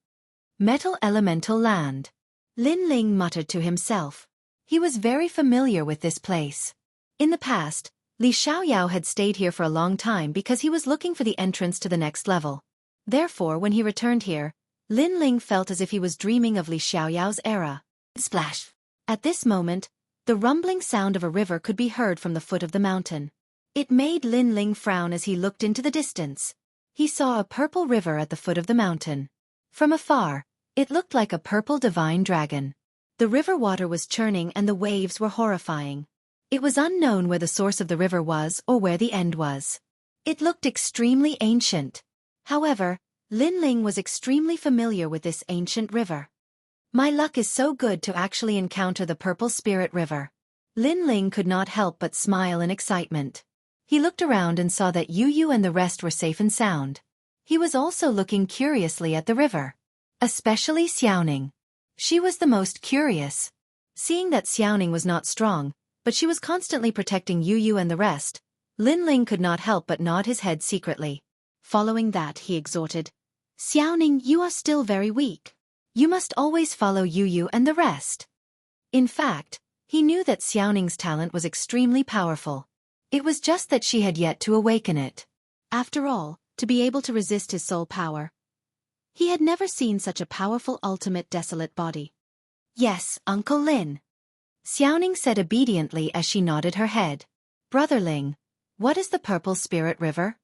Metal elemental land. Lin Ling muttered to himself. He was very familiar with this place. In the past, Li Xiaoyao had stayed here for a long time because he was looking for the entrance to the next level. Therefore, when he returned here, Lin Ling felt as if he was dreaming of Li Xiaoyao's era. Splash! At this moment, the rumbling sound of a river could be heard from the foot of the mountain. It made Lin Ling frown as he looked into the distance. He saw a purple river at the foot of the mountain. From afar, it looked like a purple divine dragon. The river water was churning and the waves were horrifying. It was unknown where the source of the river was or where the end was. It looked extremely ancient. However, Lin Ling was extremely familiar with this ancient river. My luck is so good to actually encounter the Purple Spirit River. Lin Ling could not help but smile in excitement. He looked around and saw that Yu Yu and the rest were safe and sound. He was also looking curiously at the river. Especially Xiaoning. She was the most curious. Seeing that Xiaoning was not strong, but she was constantly protecting Yu Yu and the rest, Lin Ling could not help but nod his head secretly. Following that, he exhorted, Xiaoning, you are still very weak. You must always follow Yu Yu and the rest. In fact, he knew that Xiaoning's talent was extremely powerful. It was just that she had yet to awaken it. After all, to be able to resist his soul power, he had never seen such a powerful ultimate desolate body. Yes, Uncle Lin. Xiaoning said obediently as she nodded her head. Brother Ling, what is the Purple Spirit River?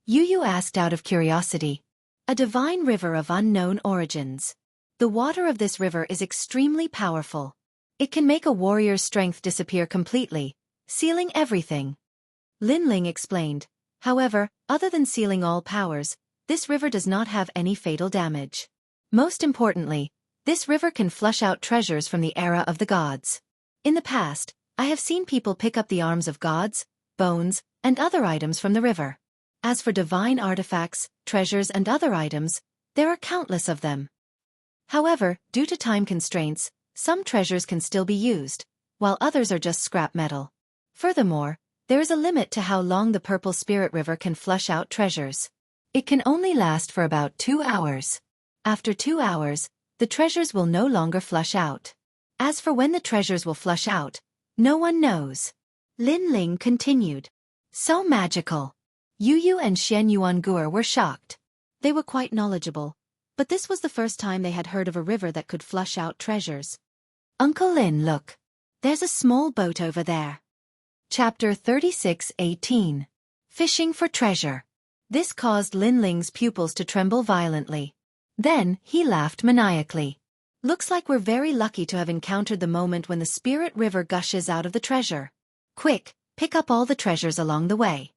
Yu Yu asked out of curiosity. A divine river of unknown origins. The water of this river is extremely powerful. It can make a warrior's strength disappear completely, sealing everything. Lin Ling explained. However, other than sealing all powers, this river does not have any fatal damage. Most importantly, this river can flush out treasures from the era of the gods. In the past, I have seen people pick up the arms of gods, bones, and other items from the river. As for divine artifacts, treasures and other items, there are countless of them. However, due to time constraints, some treasures can still be used, while others are just scrap metal. Furthermore, there is a limit to how long the Purple Spirit River can flush out treasures. It can only last for about 2 hours. After 2 hours, the treasures will no longer flush out. As for when the treasures will flush out, no one knows. Lin Ling continued. So magical. Yu Yu and Xian Yuanguer were shocked. They were quite knowledgeable, but this was the first time they had heard of a river that could flush out treasures. Uncle Lin, look. There's a small boat over there. Chapter 36:18. Fishing for treasure. This caused Lin Ling's pupils to tremble violently. Then, he laughed maniacally. Looks like we're very lucky to have encountered the moment when the spirit river gushes out of the treasure. Quick, pick up all the treasures along the way.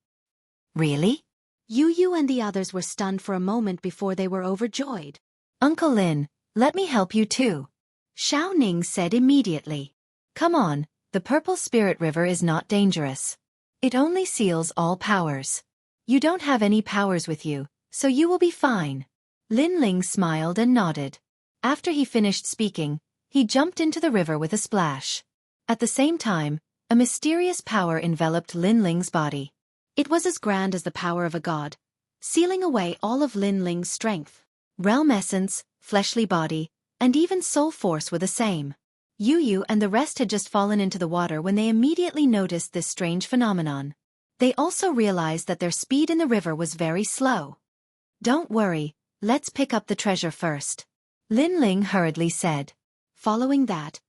Really? Yu Yu and the others were stunned for a moment before they were overjoyed. Uncle Lin, let me help you too. Xiao Ning said immediately. Come on, the purple spirit river is not dangerous. It only seals all powers. You don't have any powers with you, so you will be fine. Lin Ling smiled and nodded. After he finished speaking, he jumped into the river with a splash. At the same time, a mysterious power enveloped Lin Ling's body. It was as grand as the power of a god, sealing away all of Lin Ling's strength. Realm essence, fleshly body, and even soul force were the same. Yu Yu and the rest had just fallen into the water when they immediately noticed this strange phenomenon. They also realized that their speed in the river was very slow. Don't worry, let's pick up the treasure first. Lin Ling hurriedly said. Following that,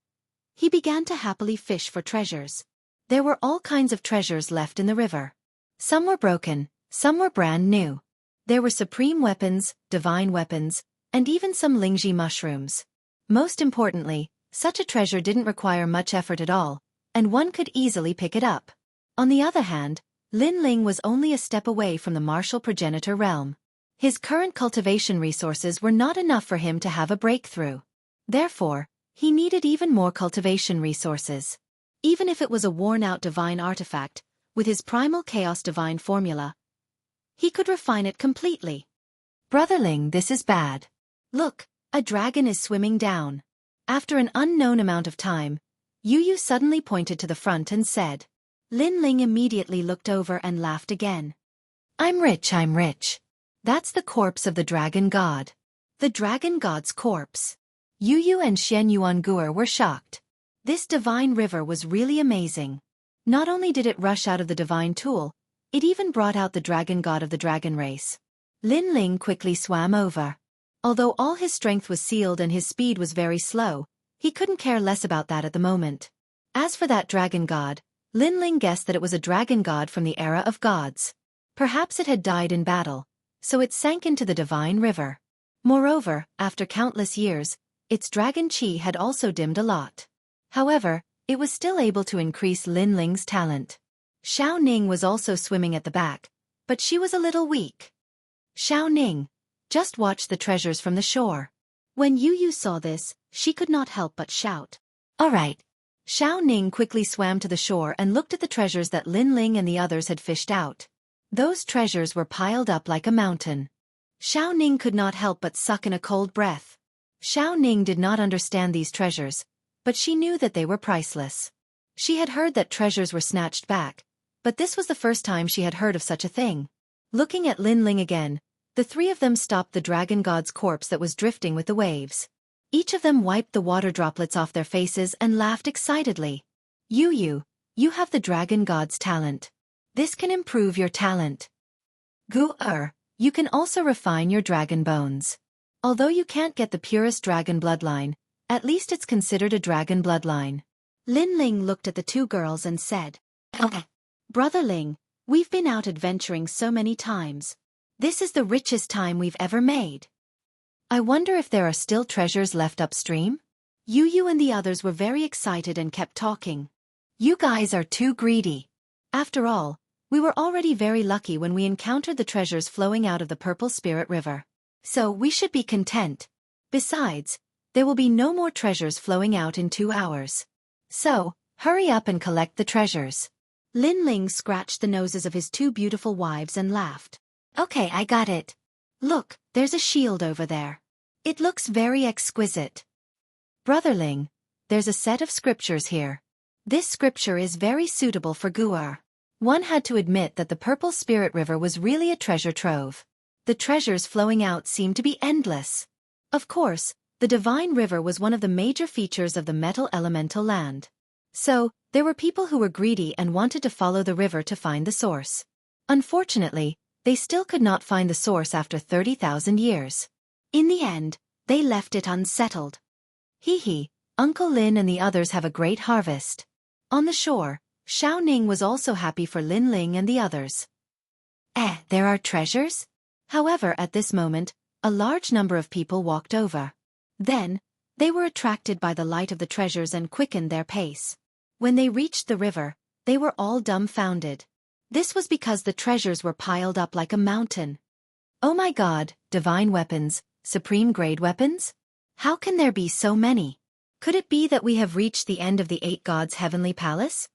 he began to happily fish for treasures. There were all kinds of treasures left in the river. Some were broken, some were brand new. There were supreme weapons, divine weapons, and even some Lingji mushrooms. Most importantly, such a treasure didn't require much effort at all, and one could easily pick it up. On the other hand, Lin Ling was only a step away from the martial progenitor realm. His current cultivation resources were not enough for him to have a breakthrough. Therefore, he needed even more cultivation resources. Even if it was a worn-out divine artifact, with his primal chaos divine formula, he could refine it completely. Brotherling, this is bad. Look, a dragon is swimming down. After an unknown amount of time, Yu Yu suddenly pointed to the front and said. Lin Ling immediately looked over and laughed again. I'm rich, I'm rich. That's the corpse of the dragon god. The dragon god's corpse. Yu Yu and Xian Yuanguer were shocked. This divine river was really amazing. Not only did it rush out of the divine tool, it even brought out the dragon god of the dragon race. Lin Ling quickly swam over. Although all his strength was sealed and his speed was very slow, he couldn't care less about that at the moment. As for that dragon god, Lin Ling guessed that it was a dragon god from the era of gods. Perhaps it had died in battle, so it sank into the divine river. Moreover, after countless years, its dragon chi had also dimmed a lot. However, it was still able to increase Lin Ling's talent. Xiao Ning was also swimming at the back, but she was a little weak. Xiao Ning, just watch the treasures from the shore. When Yu Yu saw this, she could not help but shout. All right. Xiao Ning quickly swam to the shore and looked at the treasures that Lin Ling and the others had fished out. Those treasures were piled up like a mountain. Xiao Ning could not help but suck in a cold breath. Xiao Ning did not understand these treasures, but she knew that they were priceless. She had heard that treasures were snatched back, but this was the first time she had heard of such a thing. Looking at Lin Ling again, the three of them stopped the dragon god's corpse that was drifting with the waves. Each of them wiped the water droplets off their faces and laughed excitedly. Yu Yu, you have the dragon god's talent. This can improve your talent. Gu-er, you can also refine your dragon bones. Although you can't get the purest dragon bloodline, at least it's considered a dragon bloodline. Lin Ling looked at the two girls and said, Brother Ling, we've been out adventuring so many times. This is the richest time we've ever made. I wonder if there are still treasures left upstream? Yu Yu and the others were very excited and kept talking. You guys are too greedy. After all, we were already very lucky when we encountered the treasures flowing out of the Purple Spirit River. So we should be content. Besides, there will be no more treasures flowing out in 2 hours. So, hurry up and collect the treasures. Lin Ling scratched the noses of his two beautiful wives and laughed. Okay, I got it. Look, there's a shield over there. It looks very exquisite. Brother Ling, there's a set of scriptures here. This scripture is very suitable for Gu'er. One had to admit that the Purple Spirit River was really a treasure trove. The treasures flowing out seemed to be endless. Of course, The divine river was one of the major features of the metal elemental land. So, there were people who were greedy and wanted to follow the river to find the source. Unfortunately, they still could not find the source after 30,000 years. In the end, they left it unsettled. Hee, Uncle Lin and the others have a great harvest. On the shore, Xiao Ning was also happy for Lin Ling and the others. There are treasures? However, at this moment, a large number of people walked over. Then, they were attracted by the light of the treasures and quickened their pace. When they reached the river, they were all dumbfounded. This was because the treasures were piled up like a mountain. Oh my God, divine weapons, supreme grade weapons? How can there be so many? Could it be that we have reached the end of the 8 gods' heavenly palace?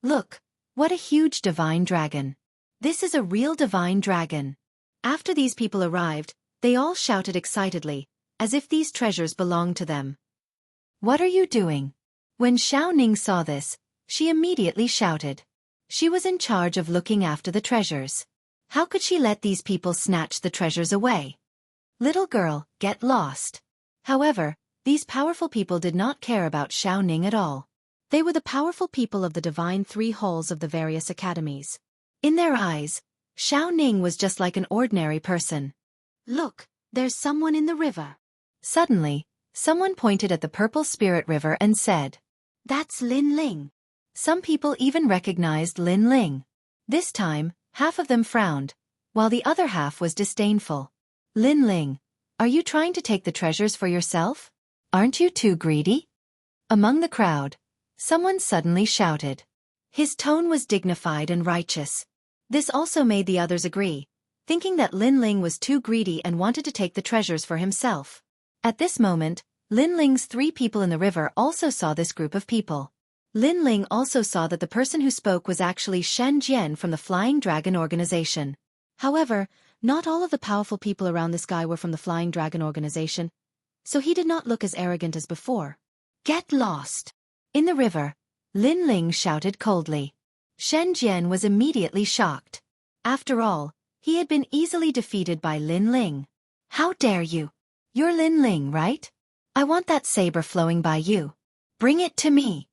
Look, what a huge divine dragon. This is a real divine dragon. After these people arrived, they all shouted excitedly, as if these treasures belonged to them. What are you doing? When Xiao Ning saw this, she immediately shouted. She was in charge of looking after the treasures. How could she let these people snatch the treasures away? Little girl, get lost. However, these powerful people did not care about Xiao Ning at all. They were the powerful people of the divine 3 halls of the various academies. In their eyes, Xiao Ning was just like an ordinary person. Look, there's someone in the river. Suddenly, someone pointed at the purple spirit river and said, "That's Lin Ling." Some people even recognized Lin Ling. This time, half of them frowned, while the other half was disdainful. Lin Ling, are you trying to take the treasures for yourself? Aren't you too greedy? Among the crowd, someone suddenly shouted. His tone was dignified and righteous. This also made the others agree, thinking that Lin Ling was too greedy and wanted to take the treasures for himself. At this moment, Lin Ling's 3 people in the river also saw this group of people. Lin Ling also saw that the person who spoke was actually Shen Jian from the Flying Dragon Organization. However, not all of the powerful people around this guy were from the Flying Dragon Organization, so he did not look as arrogant as before. Get lost! In the river, Lin Ling shouted coldly. Shen Jian was immediately shocked. After all, he had been easily defeated by Lin Ling. How dare you? You're Lin Ling, right? I want that saber flowing by you. Bring it to me.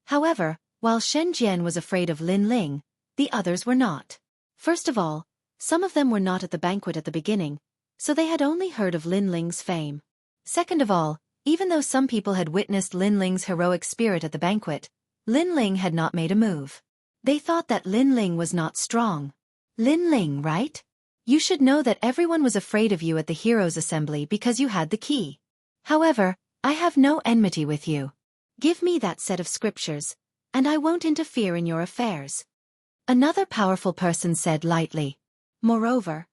However, while Shen Jian was afraid of Lin Ling, the others were not. First of all, some of them were not at the banquet at the beginning, so they had only heard of Lin Ling's fame. Second of all, even though some people had witnessed Lin Ling's heroic spirit at the banquet, Lin Ling had not made a move. They thought that Lin Ling was not strong. Lin Ling, right? You should know that everyone was afraid of you at the Heroes' Assembly because you had the key. However, I have no enmity with you. Give me that set of scriptures, and I won't interfere in your affairs. Another powerful person said lightly. Moreover,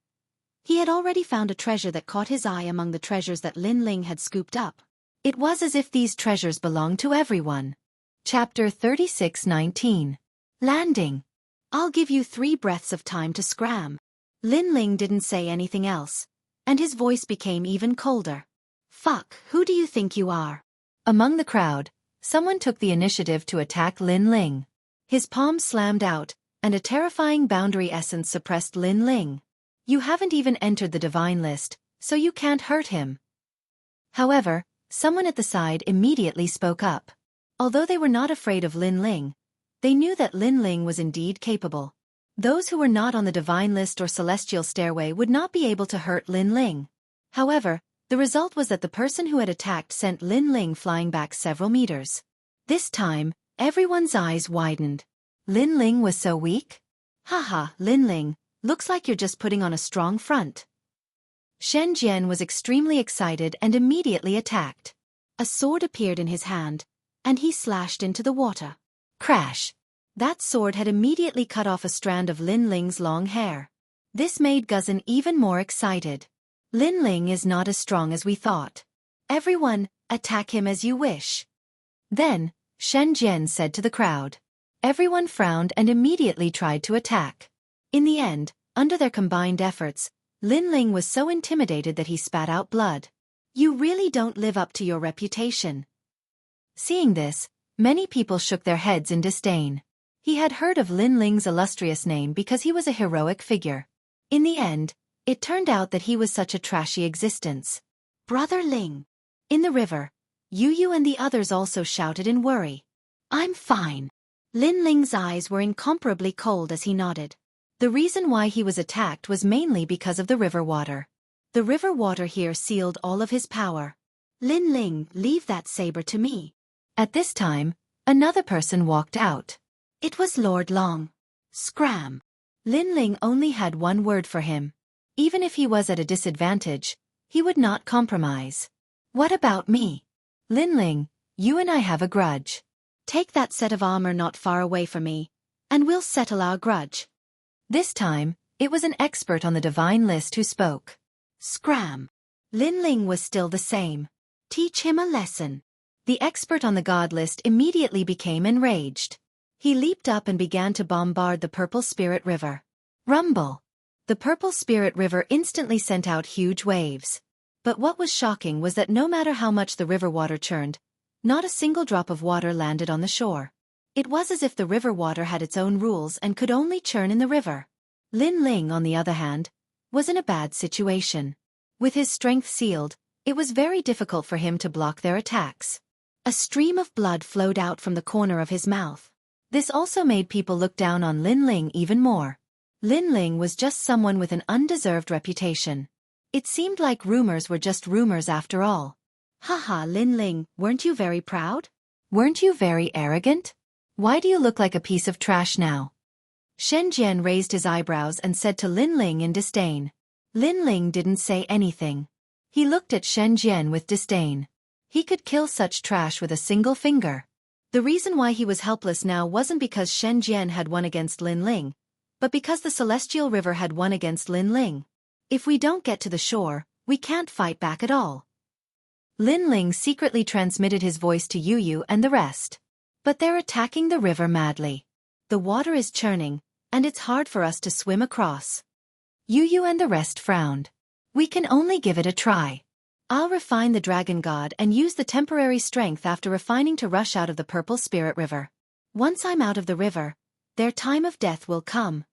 he had already found a treasure that caught his eye among the treasures that Lin Ling had scooped up. It was as if these treasures belonged to everyone. Chapter 36:19. Landing. I'll give you 3 breaths of time to scram. Lin Ling didn't say anything else, and his voice became even colder. Fuck, who do you think you are? Among the crowd, someone took the initiative to attack Lin Ling. His palm slammed out, and a terrifying boundary essence suppressed Lin Ling. You haven't even entered the divine list, so you can't hurt him. However, someone at the side immediately spoke up. Although they were not afraid of Lin Ling, they knew that Lin Ling was indeed capable. Those who were not on the divine list or celestial stairway would not be able to hurt Lin Ling. However, the result was that the person who had attacked sent Lin Ling flying back several meters. This time, everyone's eyes widened. Lin Ling was so weak? Haha, Lin Ling, looks like you're just putting on a strong front. Shen Jian was extremely excited and immediately attacked. A sword appeared in his hand, and he slashed into the water. Crash! That sword had immediately cut off a strand of Lin Ling's long hair. This made Guzan even more excited. Lin Ling is not as strong as we thought. Everyone, attack him as you wish. Then, Shen Jian said to the crowd. Everyone frowned and immediately tried to attack. In the end, under their combined efforts, Lin Ling was so intimidated that he spat out blood. You really don't live up to your reputation. Seeing this, many people shook their heads in disdain. He had heard of Lin Ling's illustrious name because he was a heroic figure. In the end, it turned out that he was such a trashy existence. Brother Ling. In the river, Yu and the others also shouted in worry. I'm fine. Lin Ling's eyes were incomparably cold as he nodded. The reason why he was attacked was mainly because of the river water. The river water here sealed all of his power. Lin Ling, leave that saber to me. At this time, another person walked out. It was Lord Long. Scram. Lin Ling only had one word for him. Even if he was at a disadvantage, he would not compromise. What about me? Lin Ling, you and I have a grudge. Take that set of armor not far away from me, and we'll settle our grudge. This time, it was an expert on the divine list who spoke. Scram. Lin Ling was still the same. Teach him a lesson. The expert on the god list immediately became enraged. He leaped up and began to bombard the Purple Spirit River. Rumble. The Purple Spirit River instantly sent out huge waves. But what was shocking was that no matter how much the river water churned, not a single drop of water landed on the shore. It was as if the river water had its own rules and could only churn in the river. Lin Ling, on the other hand, was in a bad situation. With his strength sealed, it was very difficult for him to block their attacks. A stream of blood flowed out from the corner of his mouth. This also made people look down on Lin Ling even more. Lin Ling was just someone with an undeserved reputation. It seemed like rumors were just rumors after all. Haha, Lin Ling, weren't you very proud? Weren't you very arrogant? Why do you look like a piece of trash now? Shen Jian raised his eyebrows and said to Lin Ling in disdain. Lin Ling didn't say anything. He looked at Shen Jian with disdain. He could kill such trash with a single finger. The reason why he was helpless now wasn't because Shen Jian had won against Lin Ling, but because the Celestial River had won against Lin Ling. If we don't get to the shore, we can't fight back at all. Lin Ling secretly transmitted his voice to Yu and the rest. But they're attacking the river madly. The water is churning, and it's hard for us to swim across. Yu and the rest frowned. We can only give it a try. I'll refine the dragon god and use the temporary strength after refining to rush out of the Purple Spirit River. Once I'm out of the river, their time of death will come.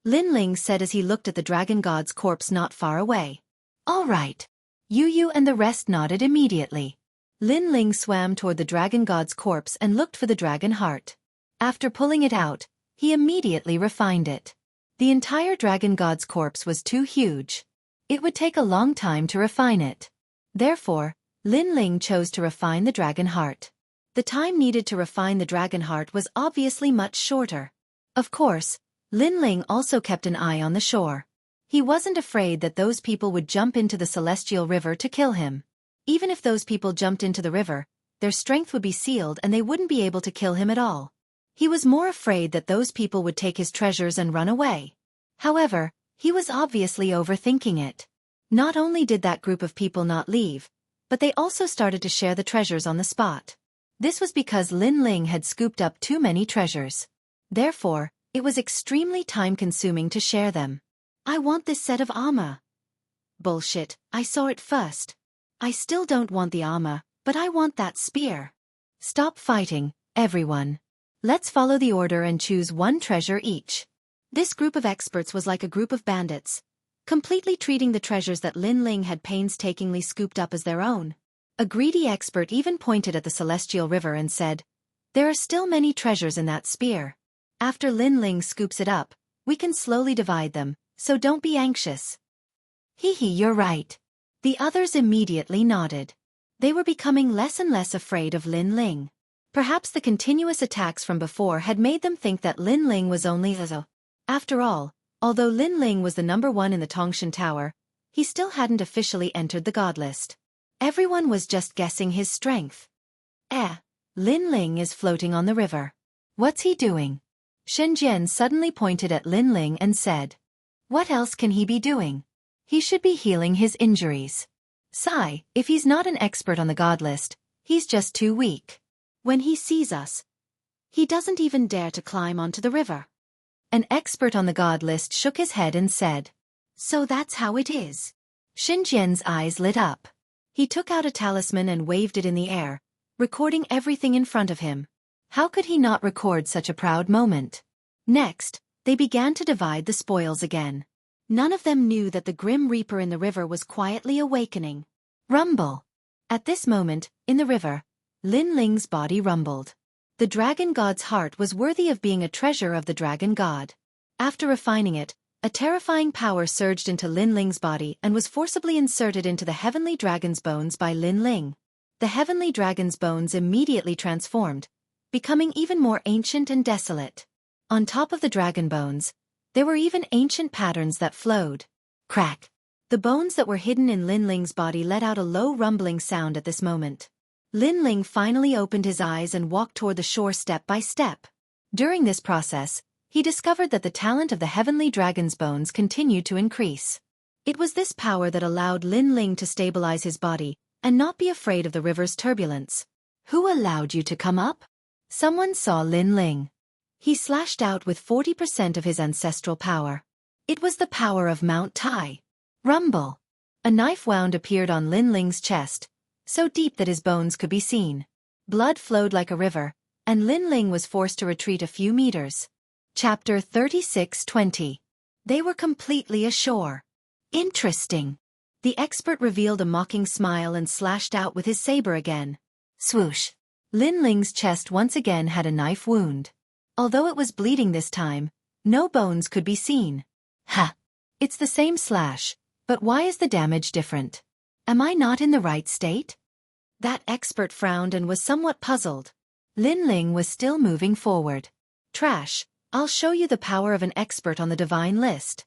Lin Ling said as he looked at the dragon god's corpse not far away. All right. Yu and the rest nodded immediately. Lin Ling swam toward the dragon god's corpse and looked for the dragon heart. After pulling it out, he immediately refined it. The entire dragon god's corpse was too huge. It would take a long time to refine it. Therefore, Lin Ling chose to refine the dragon heart. The time needed to refine the dragon heart was obviously much shorter. Of course, Lin Ling also kept an eye on the shore. He wasn't afraid that those people would jump into the Celestial River to kill him. Even if those people jumped into the river, their strength would be sealed and they wouldn't be able to kill him at all. He was more afraid that those people would take his treasures and run away. However, he was obviously overthinking it. Not only did that group of people not leave, but they also started to share the treasures on the spot. This was because Lin Ling had scooped up too many treasures. Therefore, it was extremely time-consuming to share them. I want this set of armor. Bullshit, I saw it first. I still don't want the armor, but I want that spear. Stop fighting, everyone. Let's follow the order and choose one treasure each. This group of experts was like a group of bandits, completely treating the treasures that Lin Ling had painstakingly scooped up as their own. A greedy expert even pointed at the Celestial River and said, "There are still many treasures in that spear. After Lin Ling scoops it up, we can slowly divide them, so don't be anxious." Hee, you're right. The others immediately nodded. They were becoming less and less afraid of Lin Ling. Perhaps the continuous attacks from before had made them think that Lin Ling was only a... After all, although Lin Ling was the #1 in the Tongshan Tower, he still hadn't officially entered the god list. Everyone was just guessing his strength. Lin Ling is floating on the river. What's he doing? Shen Jian suddenly pointed at Lin Ling and said, "What else can he be doing? He should be healing his injuries. Sigh, if he's not an expert on the god list, he's just too weak. When he sees us, he doesn't even dare to climb onto the river." An expert on the god list shook his head and said, "So that's how it is." Shen Jian's eyes lit up. He took out a talisman and waved it in the air, recording everything in front of him. How could he not record such a proud moment? Next, they began to divide the spoils again. None of them knew that the Grim Reaper in the river was quietly awakening. Rumble. At this moment, in the river, Lin Ling's body rumbled. The dragon god's heart was worthy of being a treasure of the dragon god. After refining it, a terrifying power surged into Lin Ling's body and was forcibly inserted into the heavenly dragon's bones by Lin Ling. The heavenly dragon's bones immediately transformed, becoming even more ancient and desolate. On top of the dragon bones, there were even ancient patterns that flowed. Crack! The bones that were hidden in Lin Ling's body let out a low rumbling sound at this moment. Lin Ling finally opened his eyes and walked toward the shore step by step. During this process, he discovered that the talent of the heavenly dragon's bones continued to increase. It was this power that allowed Lin Ling to stabilize his body and not be afraid of the river's turbulence. Who allowed you to come up? Someone saw Lin Ling. He slashed out with 40% of his ancestral power. It was the power of Mount Tai. Rumble! A knife wound appeared on Lin Ling's chest, so deep that his bones could be seen. Blood flowed like a river, and Lin Ling was forced to retreat a few meters. Chapter 36:20. They were completely ashore. Interesting. The expert revealed a mocking smile and slashed out with his saber again. Swoosh. Lin Ling's chest once again had a knife wound. Although it was bleeding this time, no bones could be seen. Ha! It's the same slash, but why is the damage different? Am I not in the right state? That expert frowned and was somewhat puzzled. Lin Ling was still moving forward. Trash, I'll show you the power of an expert on the divine list.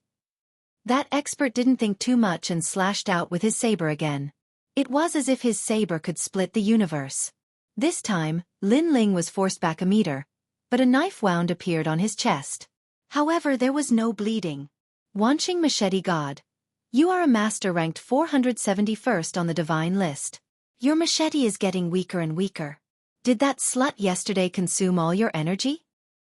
That expert didn't think too much and slashed out with his saber again. It was as if his saber could split the universe. This time, Lin Ling was forced back a meter, but a knife wound appeared on his chest. However, there was no bleeding. Wanqing Machete God. You are a master ranked 471st on the divine list. Your machete is getting weaker and weaker. Did that slut yesterday consume all your energy?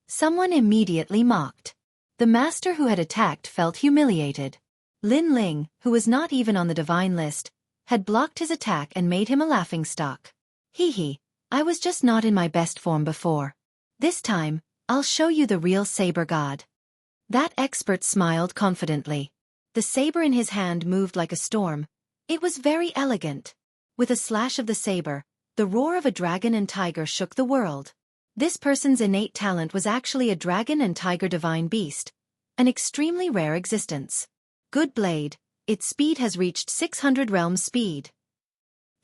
Someone immediately mocked. The master who had attacked felt humiliated. Lin Ling, who was not even on the divine list, had blocked his attack and made him a laughingstock. Hee, I was just not in my best form before. This time, I'll show you the real saber god. That expert smiled confidently. The saber in his hand moved like a storm. It was very elegant. With a slash of the saber, the roar of a dragon and tiger shook the world. This person's innate talent was actually a dragon and tiger divine beast, an extremely rare existence. Good blade, its speed has reached 600 realms speed.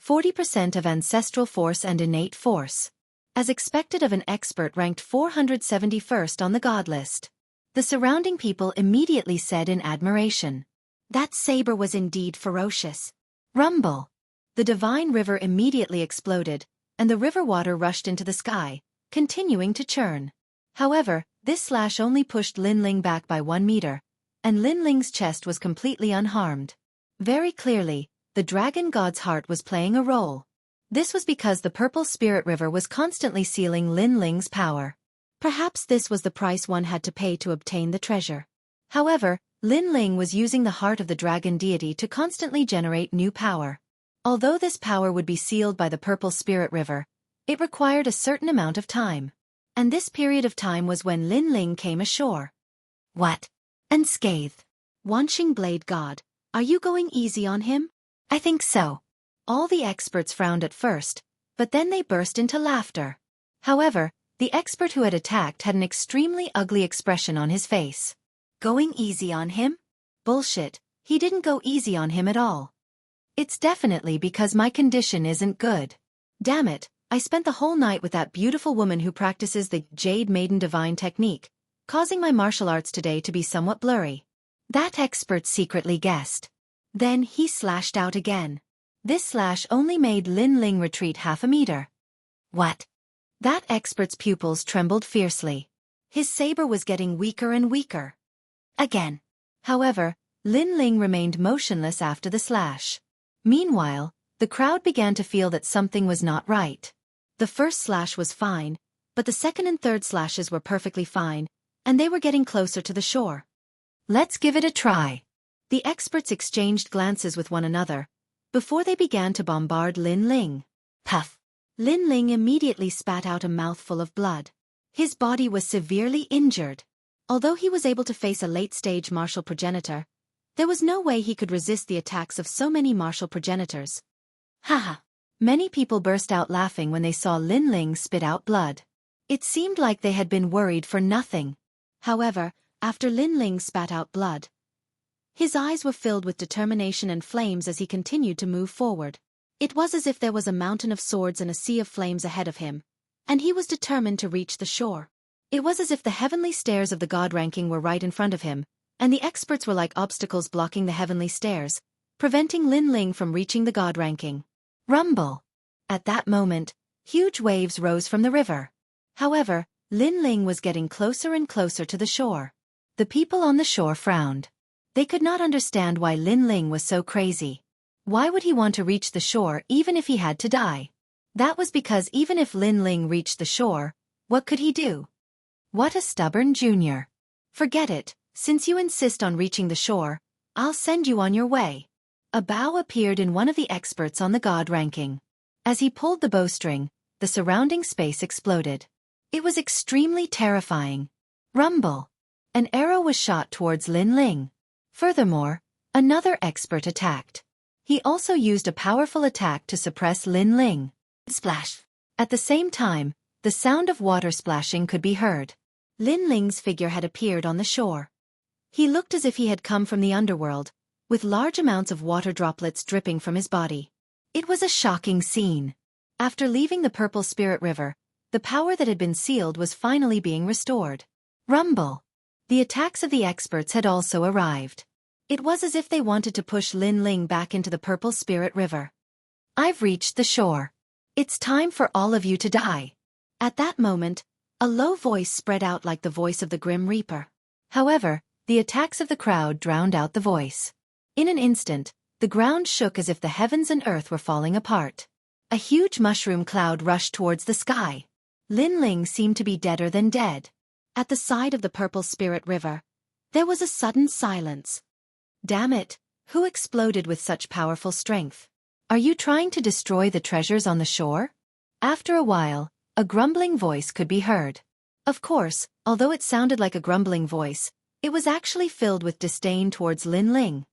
40% of ancestral force and innate force. As expected of an expert ranked 471st on the god list. The surrounding people immediately said in admiration. That saber was indeed ferocious. Rumble! The divine river immediately exploded, and the river water rushed into the sky, continuing to churn. However, this slash only pushed Lin Ling back by 1 meter, and Lin Ling's chest was completely unharmed. Very clearly, the dragon god's heart was playing a role. This was because the purple spirit river was constantly sealing Lin Ling's power. Perhaps this was the price one had to pay to obtain the treasure. However, Lin Ling was using the heart of the dragon deity to constantly generate new power. Although this power would be sealed by the purple spirit river, it required a certain amount of time. And this period of time was when Lin Ling came ashore. What? Unscathed. Wanqing Blade God, are you going easy on him? I think so. All the experts frowned at first, but then they burst into laughter. However, the expert who had attacked had an extremely ugly expression on his face. Going easy on him? Bullshit, he didn't go easy on him at all. It's definitely because my condition isn't good. Damn it, I spent the whole night with that beautiful woman who practices the Jade Maiden Divine technique, causing my martial arts today to be somewhat blurry. That expert secretly guessed. Then he slashed out again. This slash only made Lin Ling retreat half a meter. What? That expert's pupils trembled fiercely. His saber was getting weaker and weaker. Again. However, Lin Ling remained motionless after the slash. Meanwhile, the crowd began to feel that something was not right. The first slash was fine, but the second and third slashes were perfectly fine, and they were getting closer to the shore. Let's give it a try. The experts exchanged glances with one another, before they began to bombard Lin Ling. Puff! Lin Ling immediately spat out a mouthful of blood. His body was severely injured. Although he was able to face a late-stage martial progenitor, there was no way he could resist the attacks of so many martial progenitors. Haha! Many people burst out laughing when they saw Lin Ling spit out blood. It seemed like they had been worried for nothing. However, after Lin Ling spat out blood, his eyes were filled with determination and flames as he continued to move forward. It was as if there was a mountain of swords and a sea of flames ahead of him, and he was determined to reach the shore. It was as if the heavenly stairs of the god ranking were right in front of him, and the experts were like obstacles blocking the heavenly stairs, preventing Lin Ling from reaching the god ranking. Rumble! At that moment, huge waves rose from the river. However, Lin Ling was getting closer and closer to the shore. The people on the shore frowned. They could not understand why Lin Ling was so crazy. Why would he want to reach the shore even if he had to die? That was because even if Lin Ling reached the shore, what could he do? What a stubborn junior. Forget it, since you insist on reaching the shore, I'll send you on your way. A bow appeared in one of the experts on the god ranking. As he pulled the bowstring, the surrounding space exploded. It was extremely terrifying. Rumble! An arrow was shot towards Lin Ling. Furthermore, another expert attacked. He also used a powerful attack to suppress Lin Ling. Splash! At the same time, the sound of water splashing could be heard. Lin Ling's figure had appeared on the shore. He looked as if he had come from the underworld, with large amounts of water droplets dripping from his body. It was a shocking scene. After leaving the Purple Spirit River, the power that had been sealed was finally being restored. Rumble! The attacks of the experts had also arrived. It was as if they wanted to push Lin Ling back into the Purple Spirit River. I've reached the shore. It's time for all of you to die. At that moment, a low voice spread out like the voice of the Grim Reaper. However, the attacks of the crowd drowned out the voice. In an instant, the ground shook as if the heavens and earth were falling apart. A huge mushroom cloud rushed towards the sky. Lin Ling seemed to be deader than dead. At the side of the Purple Spirit River, there was a sudden silence. Damn it, who exploded with such powerful strength? Are you trying to destroy the treasures on the shore? After a while, a grumbling voice could be heard. Of course, although it sounded like a grumbling voice, it was actually filled with disdain towards Lin Ling.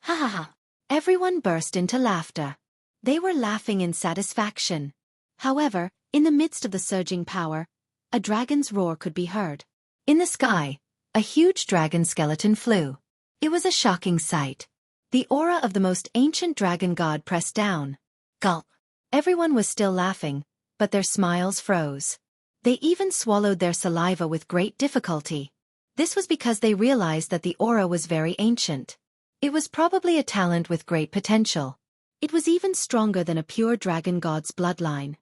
Ha ha ha! Everyone burst into laughter. They were laughing in satisfaction. However, in the midst of the surging power, a dragon's roar could be heard. In the sky, a huge dragon skeleton flew. It was a shocking sight. The aura of the most ancient dragon god pressed down. Gulp! Everyone was still laughing, but their smiles froze. They even swallowed their saliva with great difficulty. This was because they realized that the aura was very ancient. It was probably a talent with great potential. It was even stronger than a pure dragon god's bloodline.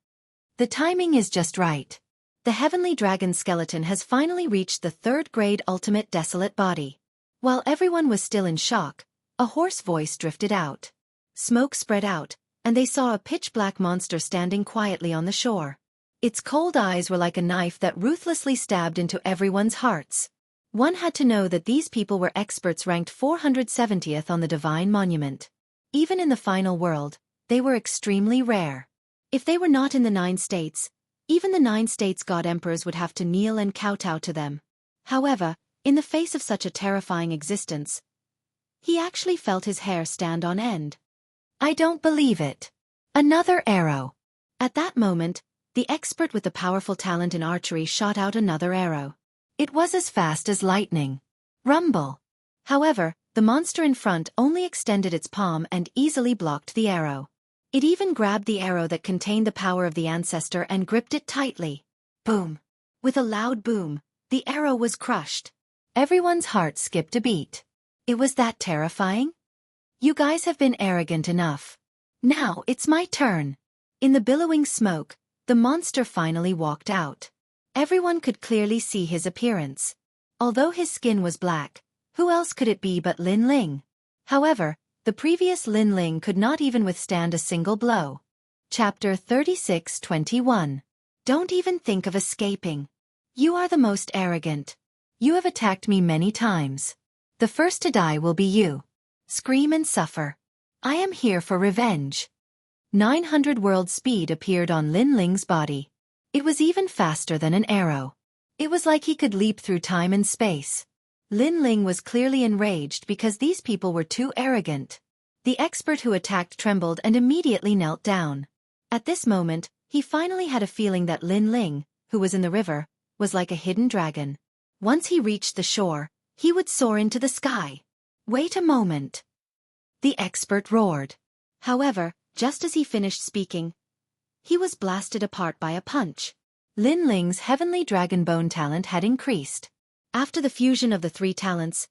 The timing is just right. The heavenly dragon skeleton has finally reached the third-grade ultimate desolate body. While everyone was still in shock, a hoarse voice drifted out. Smoke spread out, and they saw a pitch-black monster standing quietly on the shore. Its cold eyes were like a knife that ruthlessly stabbed into everyone's hearts. One had to know that these people were experts ranked 470th on the Divine Monument. Even in the final world, they were extremely rare. If they were not in the 9 states, even the 9 states' god emperors would have to kneel and kowtow to them. However, in the face of such a terrifying existence, he actually felt his hair stand on end. I don't believe it. Another arrow. At that moment, the expert with the powerful talent in archery shot out another arrow. It was as fast as lightning. Rumble. However, the monster in front only extended its palm and easily blocked the arrow. It even grabbed the arrow that contained the power of the ancestor and gripped it tightly. Boom! With a loud boom, the arrow was crushed. Everyone's heart skipped a beat. It was that terrifying? You guys have been arrogant enough. Now it's my turn. In the billowing smoke, the monster finally walked out. Everyone could clearly see his appearance. Although his skin was black, who else could it be but Lin Ling? However, the previous Lin Ling could not even withstand a single blow. Chapter 36:21. Don't even think of escaping. You are the most arrogant. You have attacked me many times. The first to die will be you. Scream and suffer. I am here for revenge. 900 world speed appeared on Lin Ling's body. It was even faster than an arrow. It was like he could leap through time and space. Lin Ling was clearly enraged because these people were too arrogant. The expert who attacked trembled and immediately knelt down. At this moment, he finally had a feeling that Lin Ling, who was in the river, was like a hidden dragon. Once he reached the shore, he would soar into the sky. Wait a moment. The expert roared. However, just as he finished speaking, he was blasted apart by a punch. Lin Ling's heavenly dragon bone talent had increased. After the fusion of the 3 talents,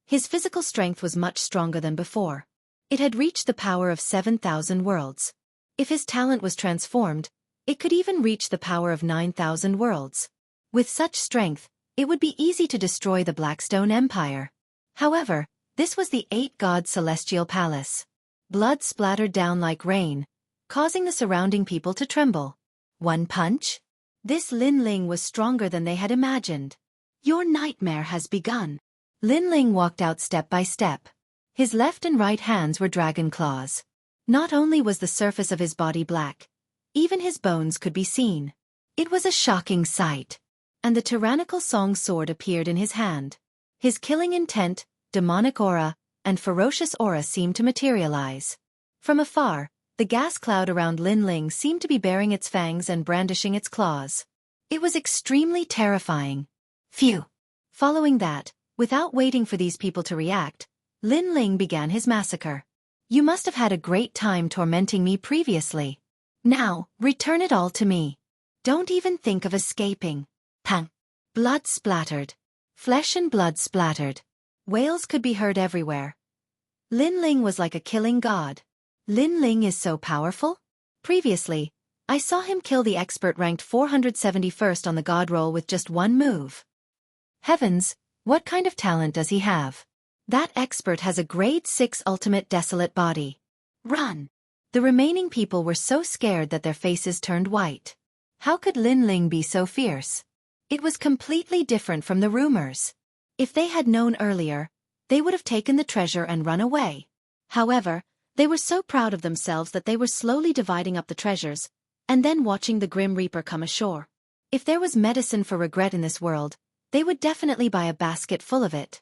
his physical strength was much stronger than before. It had reached the power of 7,000 worlds. If his talent was transformed, it could even reach the power of 9,000 worlds. With such strength, it would be easy to destroy the Blackstone Empire. However, this was the 8-god celestial palace. Blood splattered down like rain, causing the surrounding people to tremble. One punch? This Lin Ling was stronger than they had imagined. Your nightmare has begun. Lin Ling walked out step by step. His left and right hands were dragon claws. Not only was the surface of his body black, even his bones could be seen. It was a shocking sight. And the tyrannical song sword appeared in his hand. His killing intent, demonic aura, and ferocious aura seemed to materialize. From afar, the gas cloud around Lin Ling seemed to be baring its fangs and brandishing its claws. It was extremely terrifying. Phew! Following that, without waiting for these people to react, Lin Ling began his massacre. You must have had a great time tormenting me previously. Now, return it all to me. Don't even think of escaping. Pang! Blood splattered. Flesh and blood splattered. Wails could be heard everywhere. Lin Ling was like a killing god. Lin Ling is so powerful? Previously, I saw him kill the expert ranked 471st on the god roll with just one move. Heavens, what kind of talent does he have? That expert has a grade 6 ultimate desolate body. Run! The remaining people were so scared that their faces turned white. How could Lin Ling be so fierce? It was completely different from the rumors. If they had known earlier, they would have taken the treasure and run away. However, they were so proud of themselves that they were slowly dividing up the treasures, and then watching the Grim Reaper come ashore. If there was medicine for regret in this world, they would definitely buy a basket full of it.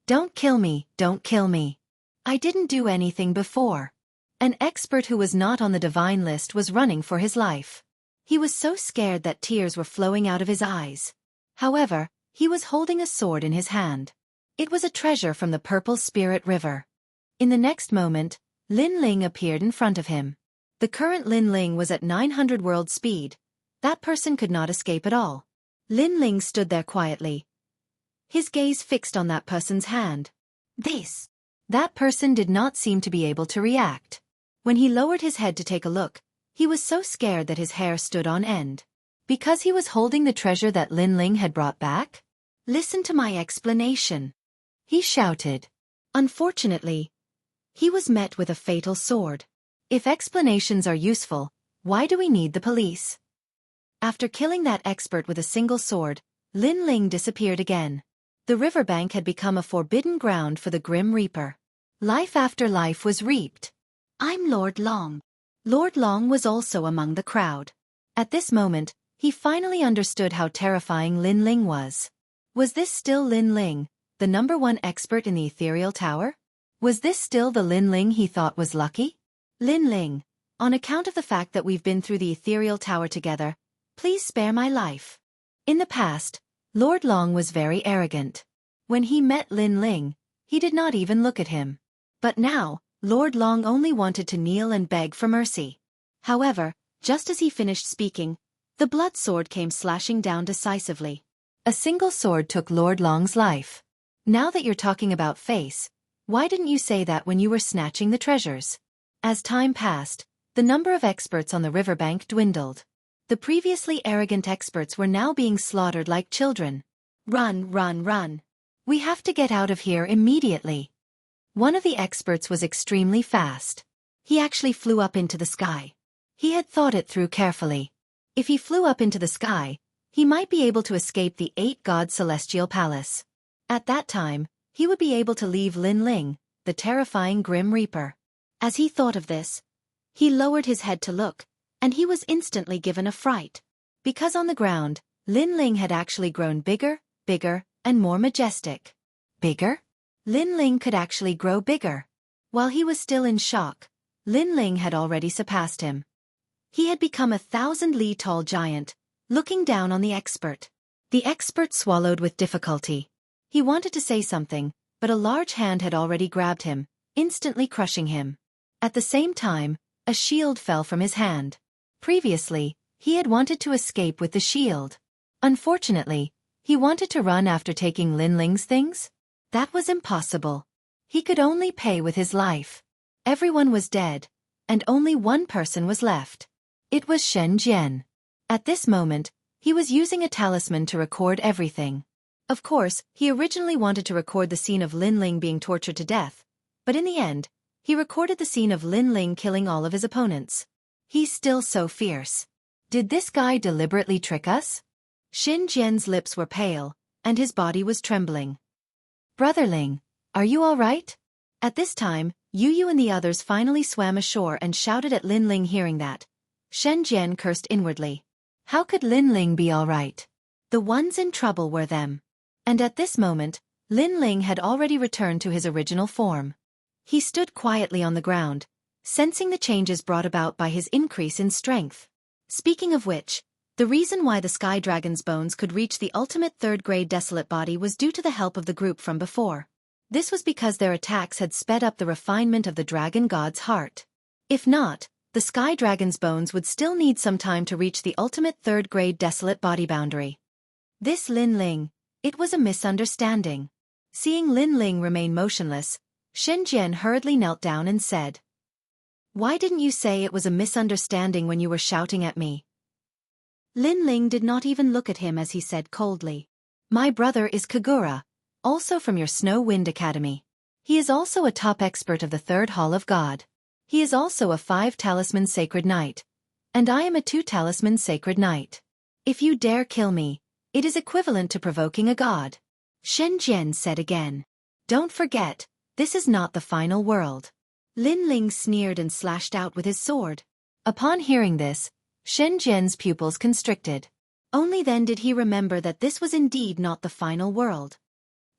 Don't kill me, don't kill me. I didn't do anything before. An expert who was not on the divine list was running for his life. He was so scared that tears were flowing out of his eyes. However, he was holding a sword in his hand. It was a treasure from the Purple Spirit River. In the next moment, Lin Ling appeared in front of him. The current Lin Ling was at 900 world speed. That person could not escape at all. Lin Ling stood there quietly, his gaze fixed on that person's hand. That person did not seem to be able to react. When he lowered his head to take a look, he was so scared that his hair stood on end. Because he was holding the treasure that Lin Ling had brought back? Listen to my explanation, he shouted. Unfortunately, he was met with a fatal sword. If explanations are useful, why do we need the police? After killing that expert with a single sword, Lin Ling disappeared again. The riverbank had become a forbidden ground for the Grim Reaper. Life after life was reaped. I'm Lord Long. Lord Long was also among the crowd. At this moment, he finally understood how terrifying Lin Ling was. Was this still Lin Ling, the #1 expert in the ethereal tower? Was this still the Lin Ling he thought was lucky? Lin Ling, on account of the fact that we've been through the ethereal tower together, please spare my life. In the past, Lord Long was very arrogant. When he met Lin Ling, he did not even look at him. But now, Lord Long only wanted to kneel and beg for mercy. However, just as he finished speaking, the blood sword came slashing down decisively. A single sword took Lord Long's life. Now that you're talking about face, why didn't you say that when you were snatching the treasures? As time passed, the number of experts on the riverbank dwindled. The previously arrogant experts were now being slaughtered like children. Run, run, run. We have to get out of here immediately. One of the experts was extremely fast. He actually flew up into the sky. He had thought it through carefully. If he flew up into the sky, he might be able to escape the 8-god celestial palace. At that time, he would be able to leave Lin Ling, the terrifying Grim Reaper. As he thought of this, he lowered his head to look, and he was instantly given a fright. Because on the ground, Lin Ling had actually grown bigger, and more majestic. Bigger? Lin Ling could actually grow bigger. While he was still in shock, Lin Ling had already surpassed him. He had become a 1,000 li tall giant, looking down on the expert. The expert swallowed with difficulty. He wanted to say something, but a large hand had already grabbed him, instantly crushing him. At the same time, a shield fell from his hand. Previously, he had wanted to escape with the shield. Unfortunately, he wanted to run after taking Lin Ling's things? That was impossible. He could only pay with his life. Everyone was dead, and only one person was left. It was Xianxia. At this moment, he was using a talisman to record everything. Of course, he originally wanted to record the scene of Lin Ling being tortured to death, but in the end, he recorded the scene of Lin Ling killing all of his opponents. He's still so fierce. Did this guy deliberately trick us? Xianxia's lips were pale, and his body was trembling. Brother Ling, are you all right? At this time, Yu and the others finally swam ashore and shouted at Lin Ling. Hearing that, Xianxia cursed inwardly. How could Lin Ling be all right? The ones in trouble were them. And at this moment, Lin Ling had already returned to his original form. He stood quietly on the ground, sensing the changes brought about by his increase in strength. Speaking of which, the reason why the Sky Dragon's bones could reach the ultimate third-grade desolate body was due to the help of the group from before. This was because their attacks had sped up the refinement of the dragon god's heart. If not, the Sky Dragon's bones would still need some time to reach the ultimate third-grade desolate body boundary. This Lin Ling, it was a misunderstanding. Seeing Lin Ling remain motionless, Xianxia hurriedly knelt down and said, "Why didn't you say it was a misunderstanding when you were shouting at me?" Lin Ling did not even look at him as he said coldly, "My brother is Kagura, also from your Snow Wind Academy. He is also a top expert of the Third Hall of God. He is also a 5-talisman sacred knight, and I am a 2-talisman sacred knight. If you dare kill me, it is equivalent to provoking a god." Xianxia said again, "Don't forget, this is not the final world." Lin Ling sneered and slashed out with his sword. Upon hearing this, Xianxia's pupils constricted. Only then did he remember that this was indeed not the final world.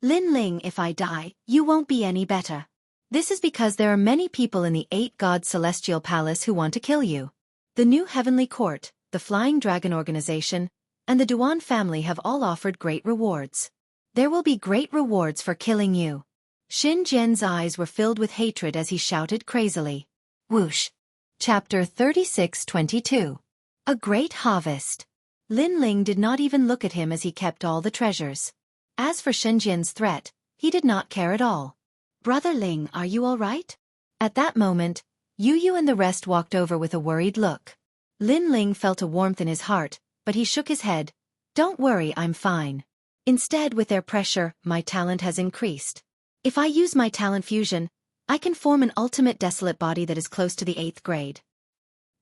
"Lin Ling, if I die, you won't be any better. This is because there are many people in the 8-god celestial palace who want to kill you. The new heavenly court, the Flying Dragon organization, and the Duan family have all offered great rewards. There will be great rewards for killing you." Xianxia's eyes were filled with hatred as he shouted crazily. Whoosh! Chapter 36:22. A Great Harvest. Lin Ling did not even look at him as he kept all the treasures. As for Xianxia's threat, he did not care at all. "Brother Ling, are you all right?" At that moment, Yu and the rest walked over with a worried look. Lin Ling felt a warmth in his heart, but he shook his head. "Don't worry, I'm fine. Instead, with their pressure, my talent has increased. If I use my talent fusion, I can form an ultimate desolate body that is close to the 8th grade.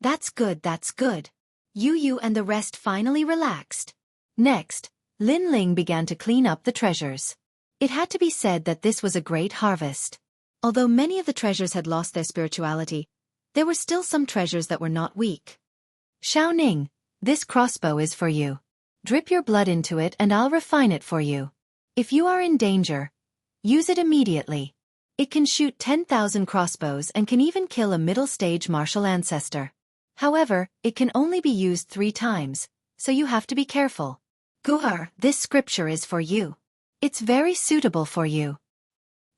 That's good, that's good." Yu and the rest finally relaxed. Next, Lin Ling began to clean up the treasures. It had to be said that this was a great harvest. Although many of the treasures had lost their spirituality, there were still some treasures that were not weak. "Xiaoning, this crossbow is for you. Drip your blood into it and I'll refine it for you. If you are in danger, use it immediately. It can shoot 10,000 crossbows and can even kill a middle-stage martial ancestor. However, it can only be used 3 times, so you have to be careful. Guhar, this scripture is for you. It's very suitable for you."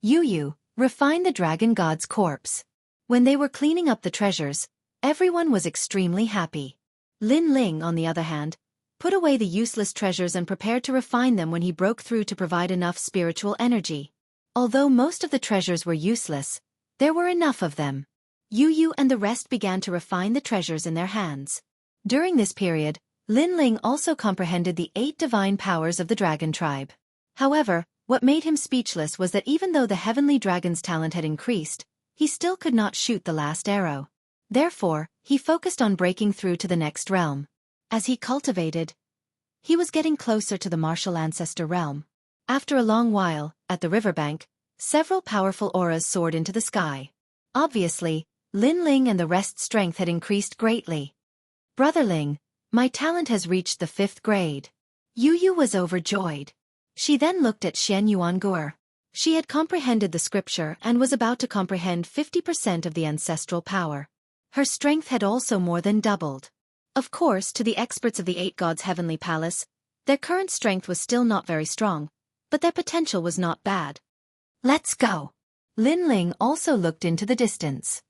Yu refined the dragon god's corpse. When they were cleaning up the treasures, everyone was extremely happy. Lin Ling, on the other hand, put away the useless treasures and prepared to refine them when he broke through to provide enough spiritual energy. Although most of the treasures were useless, there were enough of them. Yu and the rest began to refine the treasures in their hands. During this period, Lin Ling also comprehended the 8 divine powers of the dragon tribe. However, what made him speechless was that even though the heavenly dragon's talent had increased, he still could not shoot the last arrow. Therefore, he focused on breaking through to the next realm. As he cultivated, he was getting closer to the martial ancestor realm. After a long while, at the riverbank, several powerful auras soared into the sky. Obviously, Lin Ling and the rest's strength had increased greatly. "Brother Ling, my talent has reached the 5th grade." Yu was overjoyed. She then looked at Xianxia. She had comprehended the scripture and was about to comprehend 50% of the ancestral power. Her strength had also more than doubled. Of course, to the experts of the 8 gods' heavenly palace, their current strength was still not very strong, but their potential was not bad. Let's go. Lin Ling also looked into the distance.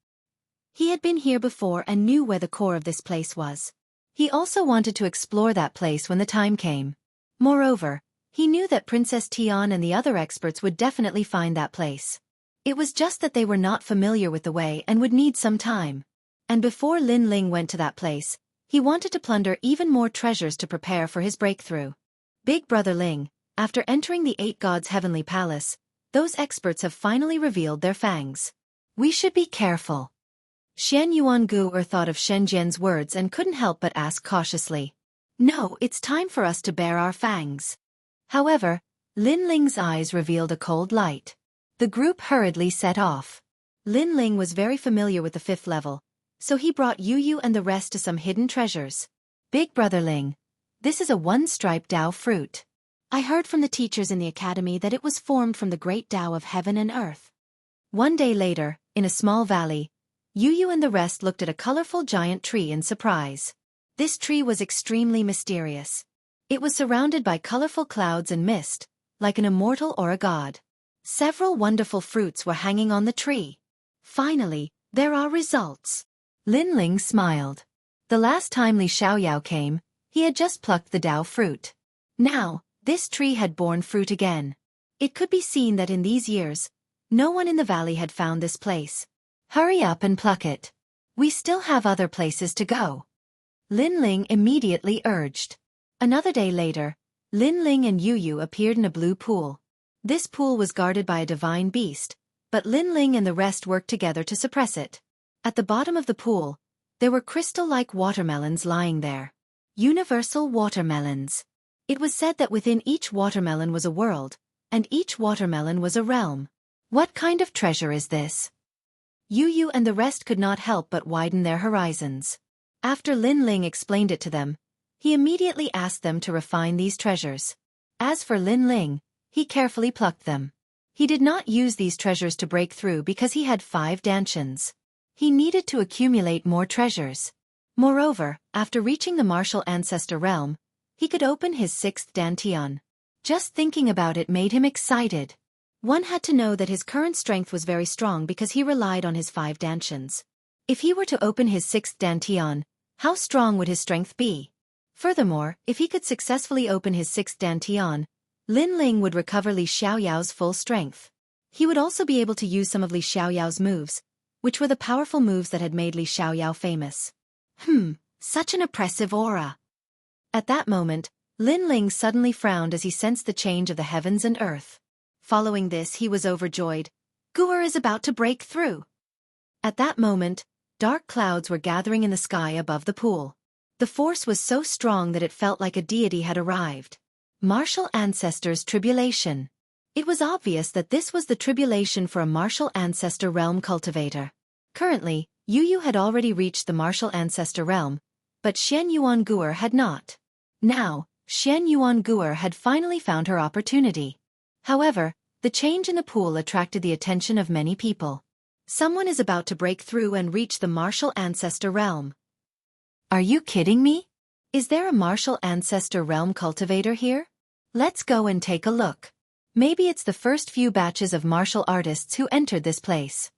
He had been here before and knew where the core of this place was. He also wanted to explore that place when the time came. Moreover, he knew that Princess Tian and the other experts would definitely find that place. It was just that they were not familiar with the way and would need some time. And before Lin Ling went to that place, he wanted to plunder even more treasures to prepare for his breakthrough. Big Brother Ling, after entering the 8 gods' heavenly palace, those experts have finally revealed their fangs. We should be careful. Xianxia thought of Shen Jian's words and couldn't help but ask cautiously. No, it's time for us to bare our fangs. However, Lin Ling's eyes revealed a cold light. The group hurriedly set off. Lin Ling was very familiar with the 5th level, so he brought Yu and the rest to some hidden treasures. Big Brother Ling, this is a one-striped Dao fruit. I heard from the teachers in the academy that it was formed from the great Dao of heaven and earth. One day later, in a small valley, Yu and the rest looked at a colorful giant tree in surprise. This tree was extremely mysterious. It was surrounded by colorful clouds and mist, like an immortal or a god. Several wonderful fruits were hanging on the tree. Finally, there are results. Lin Ling smiled. The last time Li Xiaoyao came, he had just plucked the Dao fruit. Now, this tree had borne fruit again. It could be seen that in these years, no one in the valley had found this place. Hurry up and pluck it. We still have other places to go. Lin Ling immediately urged. Another day later, Lin Ling and Yu appeared in a blue pool. This pool was guarded by a divine beast, but Lin Ling and the rest worked together to suppress it. At the bottom of the pool, there were crystal-like watermelons lying there. Universal watermelons. It was said that within each watermelon was a world, and each watermelon was a realm. What kind of treasure is this? Yu and the rest could not help but widen their horizons. After Lin Ling explained it to them, he immediately asked them to refine these treasures. As for Lin Ling, he carefully plucked them. He did not use these treasures to break through because he had 5 dantians. He needed to accumulate more treasures. Moreover, after reaching the martial ancestor realm, he could open his 6th dantian. Just thinking about it made him excited. One had to know that his current strength was very strong because he relied on his 5 dantians. If he were to open his 6th dantian, how strong would his strength be? Furthermore, if he could successfully open his 6th dantian, Lin Ling would recover Li Xiaoyao's full strength. He would also be able to use some of Li Xiaoyao's moves, which were the powerful moves that had made Li Xiaoyao famous. Such an oppressive aura. At that moment, Lin Ling suddenly frowned as he sensed the change of the heavens and earth. Following this, he was overjoyed. Guer is about to break through. At that moment, dark clouds were gathering in the sky above the pool. The force was so strong that it felt like a deity had arrived. Martial Ancestors Tribulation. It was obvious that this was the tribulation for a martial ancestor realm cultivator. Currently, Yu had already reached the martial ancestor realm, but Xianxia had not. Now, Xianxia had finally found her opportunity. However, the change in the pool attracted the attention of many people. Someone is about to break through and reach the martial ancestor realm. Are you kidding me? Is there a martial ancestor realm cultivator here? Let's go and take a look. Maybe it's the first few batches of martial artists who entered this place.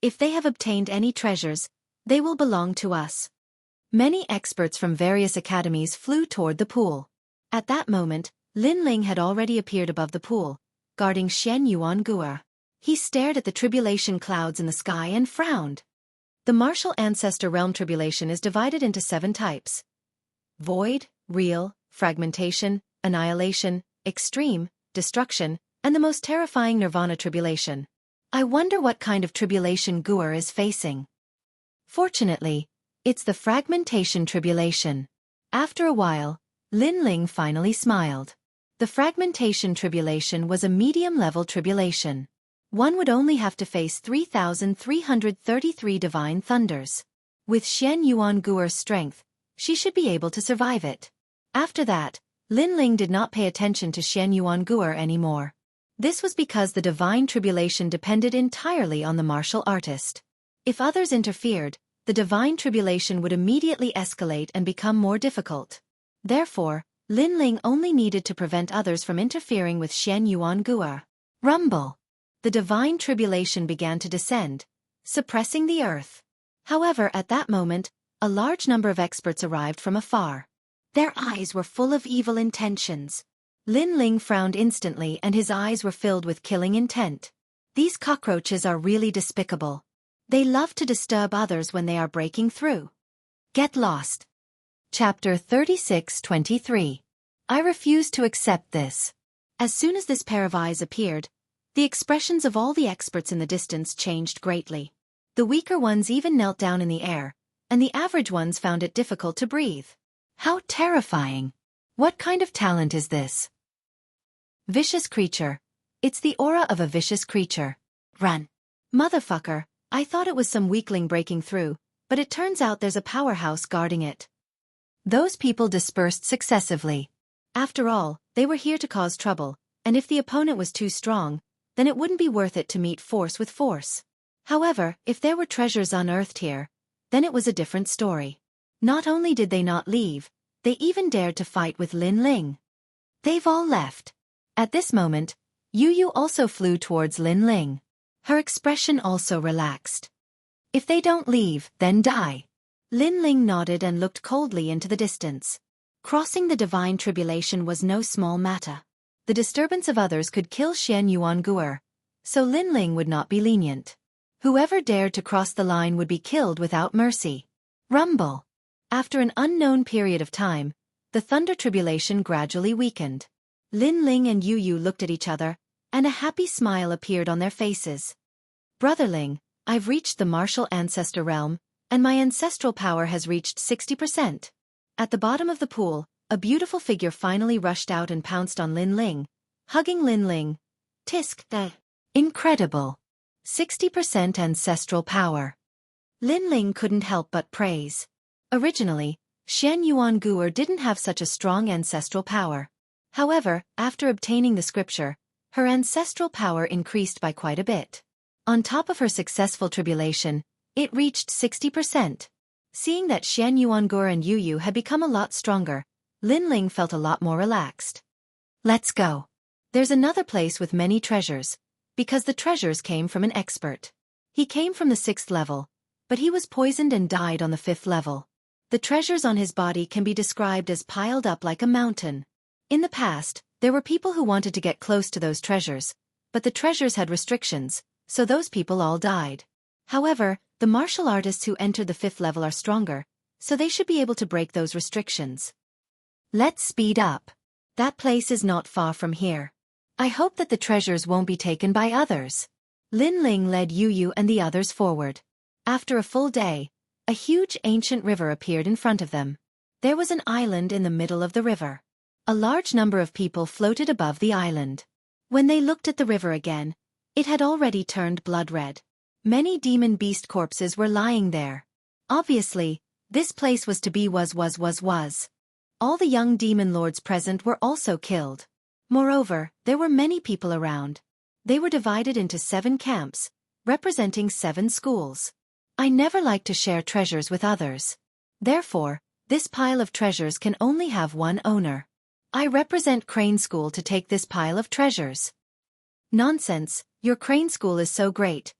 If they have obtained any treasures, they will belong to us. Many experts from various academies flew toward the pool. At that moment, Lin Ling had already appeared above the pool, guarding Xianxia. He stared at the tribulation clouds in the sky and frowned. The martial ancestor realm tribulation is divided into 7 types: void, real, fragmentation, annihilation, extreme, destruction, and the most terrifying nirvana tribulation. I wonder what kind of tribulation Guer is facing. Fortunately, it's the fragmentation tribulation. After a while, Lin Ling finally smiled. The fragmentation tribulation was a medium-level tribulation. One would only have to face 3,333 divine thunders. With Xianxuan's strength, she should be able to survive it. After that, Lin Ling did not pay attention to Xianxuan anymore. This was because the divine tribulation depended entirely on the martial artist. If others interfered, the divine tribulation would immediately escalate and become more difficult. Therefore, Lin Ling only needed to prevent others from interfering with Shen Yuangu'er. Rumble. The divine tribulation began to descend, suppressing the earth. However, at that moment, a large number of experts arrived from afar. Their eyes were full of evil intentions. Lin Ling frowned instantly and his eyes were filled with killing intent. These cockroaches are really despicable. They love to disturb others when they are breaking through. Get lost. Chapter 36-23. I refuse to accept this. As soon as this pair of eyes appeared, the expressions of all the experts in the distance changed greatly. The weaker ones even knelt down in the air, and the average ones found it difficult to breathe. How terrifying! What kind of talent is this? Vicious creature. It's the aura of a vicious creature. Run. Motherfucker, I thought it was some weakling breaking through, but it turns out there's a powerhouse guarding it. Those people dispersed successively. After all, they were here to cause trouble, and if the opponent was too strong, then it wouldn't be worth it to meet force with force. However, if there were treasures unearthed here, then it was a different story. Not only did they not leave, they even dared to fight with Lin Ling. They've all left. At this moment, Yu Yu also flew towards Lin Ling. Her expression also relaxed. If they don't leave, then die. Lin Ling nodded and looked coldly into the distance. Crossing the divine tribulation was no small matter. The disturbance of others could kill Shen Yuangu'er, so Lin Ling would not be lenient. Whoever dared to cross the line would be killed without mercy. Rumble. After an unknown period of time, the thunder tribulation gradually weakened. Lin Ling and Yu Yu looked at each other, and a happy smile appeared on their faces. Brotherling, I've reached the martial ancestor realm, and my ancestral power has reached 60%. At the bottom of the pool, a beautiful figure finally rushed out and pounced on Lin Ling, hugging Lin Ling. Tisk, incredible. 60% ancestral power. Lin Ling couldn't help but praise. Originally, Shen Yuangu'er didn't have such a strong ancestral power. However, after obtaining the scripture, her ancestral power increased by quite a bit. On top of her successful tribulation, it reached 60%. Seeing that Shen Yuangu'er and Yu Yu had become a lot stronger, Lin Ling felt a lot more relaxed. Let's go. There's another place with many treasures, because the treasures came from an expert. He came from the 6th level, but he was poisoned and died on the 5th level. The treasures on his body can be described as piled up like a mountain. In the past, there were people who wanted to get close to those treasures, but the treasures had restrictions, so those people all died. However, the martial artists who entered the 5th level are stronger, so they should be able to break those restrictions. Let's speed up. That place is not far from here. I hope that the treasures won't be taken by others. Lin Ling led Yu Yu and the others forward. After a full day, a huge ancient river appeared in front of them. There was an island in the middle of the river. A large number of people floated above the island. When they looked at the river again, it had already turned blood red. Many demon beast corpses were lying there. Obviously, this place was to be was. All the young demon lords present were also killed. Moreover, there were many people around. They were divided into 7 camps, representing 7 schools. I never like to share treasures with others. Therefore, this pile of treasures can only have one owner. I represent Crane School to take this pile of treasures. Nonsense, your Crane School is so great.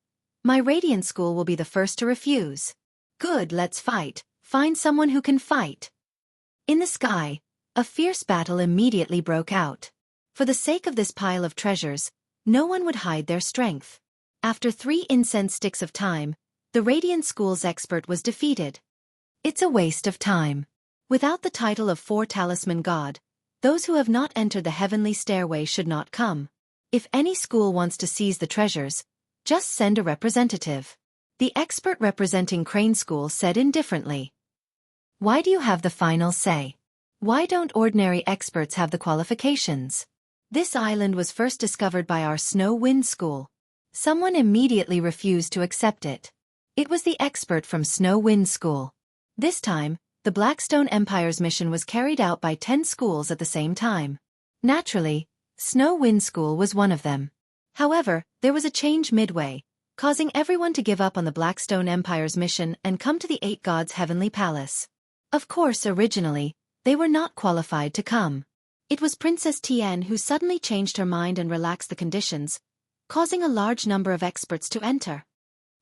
My Radiant School will be the first to refuse. Good, let's fight. Find someone who can fight. In the sky, a fierce battle immediately broke out. For the sake of this pile of treasures, no one would hide their strength. After 3 incense sticks of time, the Radiant School's expert was defeated. It's a waste of time. Without the title of 4 Talisman God, those who have not entered the heavenly stairway should not come. If any school wants to seize the treasures, just send a representative. The expert representing Crane School said indifferently. Why do you have the final say? Why don't ordinary experts have the qualifications? This island was first discovered by our Snow Wind School. Someone immediately refused to accept it. It was the expert from Snow Wind School. This time, the Blackstone Empire's mission was carried out by 10 schools at the same time. Naturally, Snow Wind School was one of them. However, there was a change midway. causing everyone to give up on the Blackstone Empire's mission and come to the Eight Gods' heavenly palace. Of course, originally, they were not qualified to come. It was Princess Tian who suddenly changed her mind and relaxed the conditions, causing a large number of experts to enter.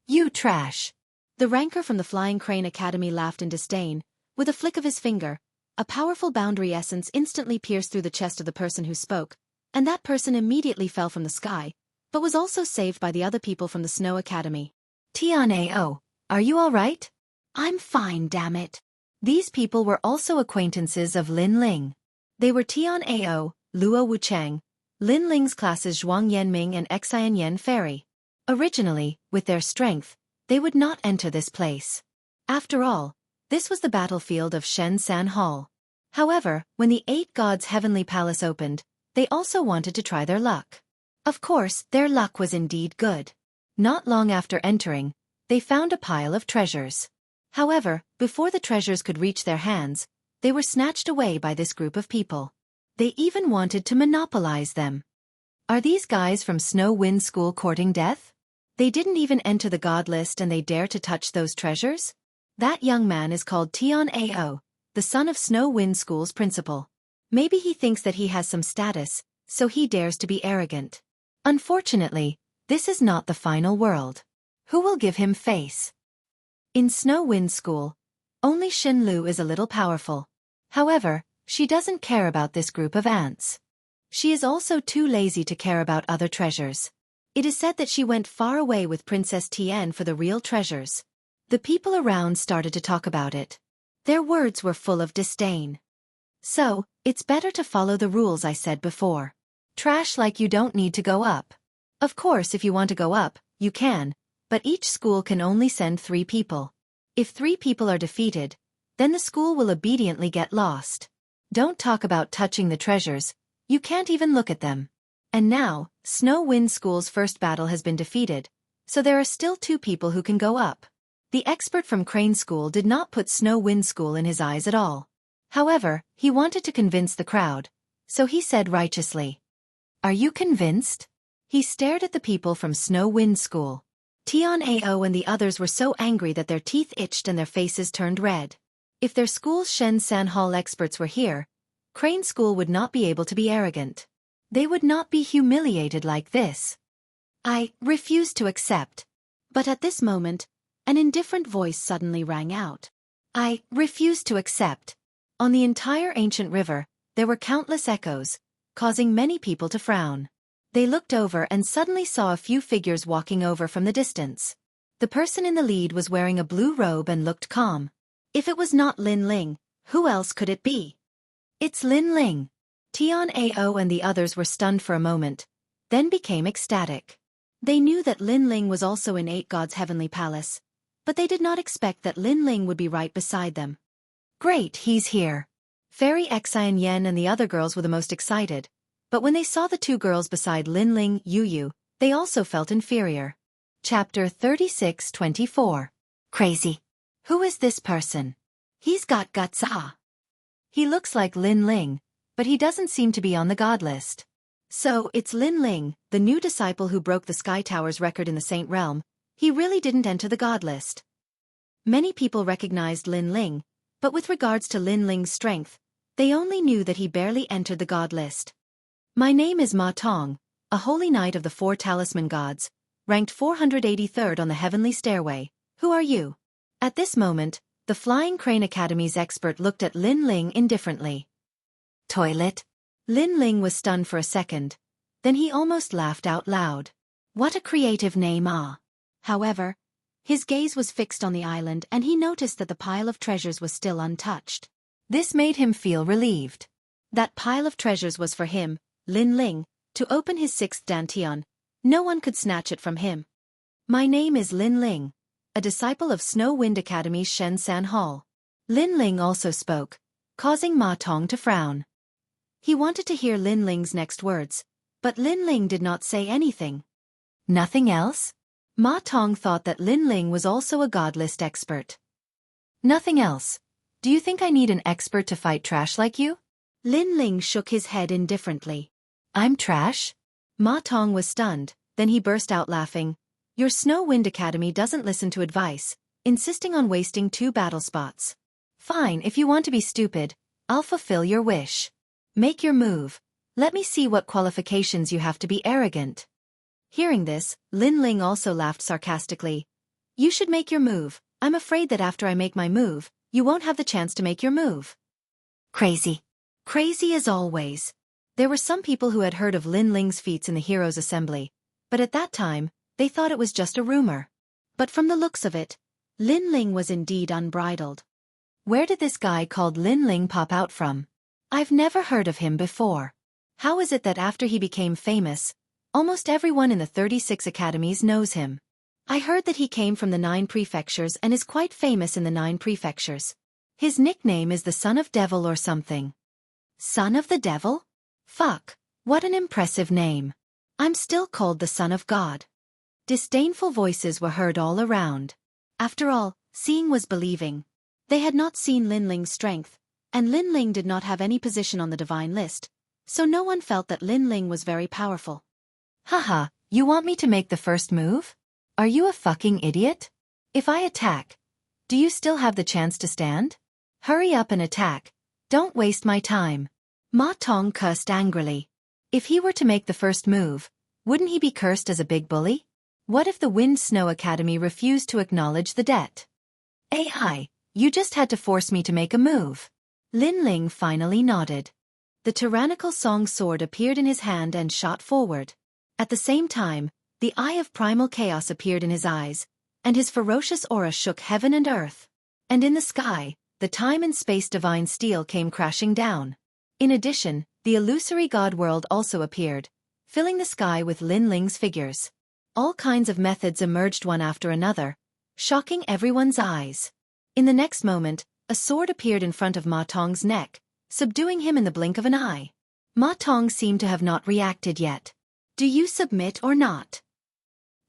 You trash! The ranker from the Flying Crane Academy laughed in disdain. With a flick of his finger, a powerful boundary essence instantly pierced through the chest of the person who spoke, and that person immediately fell from the sky, but was also saved by the other people from the Snow Academy. Tian-Ao, are you all right? I'm fine, damn it. These people were also acquaintances of Lin Ling. They were Tian-Ao, Luo Wuchang, Lin Ling's classes Zhuang Yanming and Xianxia Fairy. Originally, with their strength, they would not enter this place. After all, this was the battlefield of Shen-San Hall. However, when the Eight Gods' heavenly palace opened, they also wanted to try their luck. Of course, their luck was indeed good. Not long after entering, they found a pile of treasures. However, before the treasures could reach their hands, they were snatched away by this group of people. They even wanted to monopolize them. Are these guys from Snow Wind School courting death? They didn't even enter the god list and they dare to touch those treasures? That young man is called Tian-Ao, the son of Snow Wind School's principal. Maybe he thinks that he has some status, so he dares to be arrogant. Unfortunately, this is not the final world. Who will give him face? In Snow Wind School, only Xin Lu is a little powerful. However, she doesn't care about this group of ants. She is also too lazy to care about other treasures. It is said that she went far away with Princess Tian for the real treasures. The people around started to talk about it. Their words were full of disdain. So, it's better to follow the rules I said before. Trash like you don't need to go up. Of course, if you want to go up, you can, but each school can only send 3 people. If 3 people are defeated, then the school will obediently get lost. Don't talk about touching the treasures, you can't even look at them. And now, Snow Wind School's first battle has been defeated, so there are still 2 people who can go up. The expert from Crane School did not put Snow Wind School in his eyes at all. However, he wanted to convince the crowd, so he said righteously. Are you convinced? He stared at the people from Snow Wind School. Tian-Ao and the others were so angry that their teeth itched and their faces turned red. If their school's Shen-San Hall experts were here, Crane School would not be able to be arrogant. They would not be humiliated like this. I refuse to accept. But at this moment, an indifferent voice suddenly rang out. I refuse to accept. On the entire ancient river, there were countless echoes, causing many people to frown. They looked over and suddenly saw a few figures walking over from the distance. The person in the lead was wearing a blue robe and looked calm. If it was not Lin Ling, who else could it be? It's Lin Ling. Tian-Ao and the others were stunned for a moment, then became ecstatic. They knew that Lin Ling was also in Eight Gods' heavenly palace, but they did not expect that Lin Ling would be right beside them. Great, he's here. Fairy Xianxia and the other girls were the most excited, but when they saw the 2 girls beside Lin Ling Yu, they also felt inferior. Chapter 36-24. Crazy. Who is this person? He's got guts, ah. He looks like Lin Ling, but he doesn't seem to be on the god list. So, it's Lin Ling, the new disciple who broke the Sky Tower's record in the Saint Realm. He really didn't enter the god list. Many people recognized Lin Ling, but with regards to Lin Ling's strength, they only knew that he barely entered the god list. My name is Ma Tong, a holy knight of the 4 talisman gods, ranked 483rd on the heavenly stairway. Who are you? At this moment, the Flying Crane Academy's expert looked at Lin Ling indifferently. Toilet? Lin Ling was stunned for a second, then he almost laughed out loud. What a creative name, ah. However, his gaze was fixed on the island and he noticed that the pile of treasures was still untouched. This made him feel relieved. That pile of treasures was for him, Lin Ling, to open his 6th dantian. No one could snatch it from him. My name is Lin Ling, a disciple of Snow Wind Academy's Shen-San Hall. Lin Ling also spoke, causing Ma Tong to frown. He wanted to hear Lin Ling's next words, but Lin Ling did not say anything. Nothing else? Ma Tong thought that Lin Ling was also a god list expert. Nothing else. Do you think I need an expert to fight trash like you? Lin Ling shook his head indifferently. I'm trash? Ma Tong was stunned, then he burst out laughing. Your Snow Wind Academy doesn't listen to advice, insisting on wasting 2 battle spots. Fine, if you want to be stupid, I'll fulfill your wish. Make your move. Let me see what qualifications you have to be arrogant. Hearing this, Lin Ling also laughed sarcastically. You should make your move. I'm afraid that after I make my move, you won't have the chance to make your move. Crazy. Crazy as always. There were some people who had heard of Lin Ling's feats in the Heroes' Assembly, but at that time, they thought it was just a rumor. But from the looks of it, Lin Ling was indeed unbridled. Where did this guy called Lin Ling pop out from? I've never heard of him before. How is it that after he became famous, almost everyone in the 36 academies knows him? I heard that he came from the 9 prefectures and is quite famous in the 9 prefectures. His nickname is the Son of Devil or something. Son of the Devil? Fuck, what an impressive name. I'm still called the Son of God. Disdainful voices were heard all around. After all, seeing was believing. They had not seen Lin Ling's strength, and Lin Ling did not have any position on the divine list, so no one felt that Lin Ling was very powerful. Haha, you want me to make the first move? Are you a fucking idiot? If I attack, do you still have the chance to stand? Hurry up and attack. Don't waste my time. Ma Tong cursed angrily. If he were to make the first move, wouldn't he be cursed as a big bully? What if the Wind Snow Academy refused to acknowledge the debt? Hi, you just had to force me to make a move. Lin Ling finally nodded. The tyrannical song sword appeared in his hand and shot forward. At the same time, the eye of primal chaos appeared in his eyes, and his ferocious aura shook heaven and earth. And in the sky, the time and space divine steel came crashing down. In addition, the illusory god world also appeared, filling the sky with Lin Ling's figures. All kinds of methods emerged one after another, shocking everyone's eyes. In the next moment, a sword appeared in front of Ma Tong's neck, subduing him in the blink of an eye. Ma Tong seemed to have not reacted yet. Do you submit or not?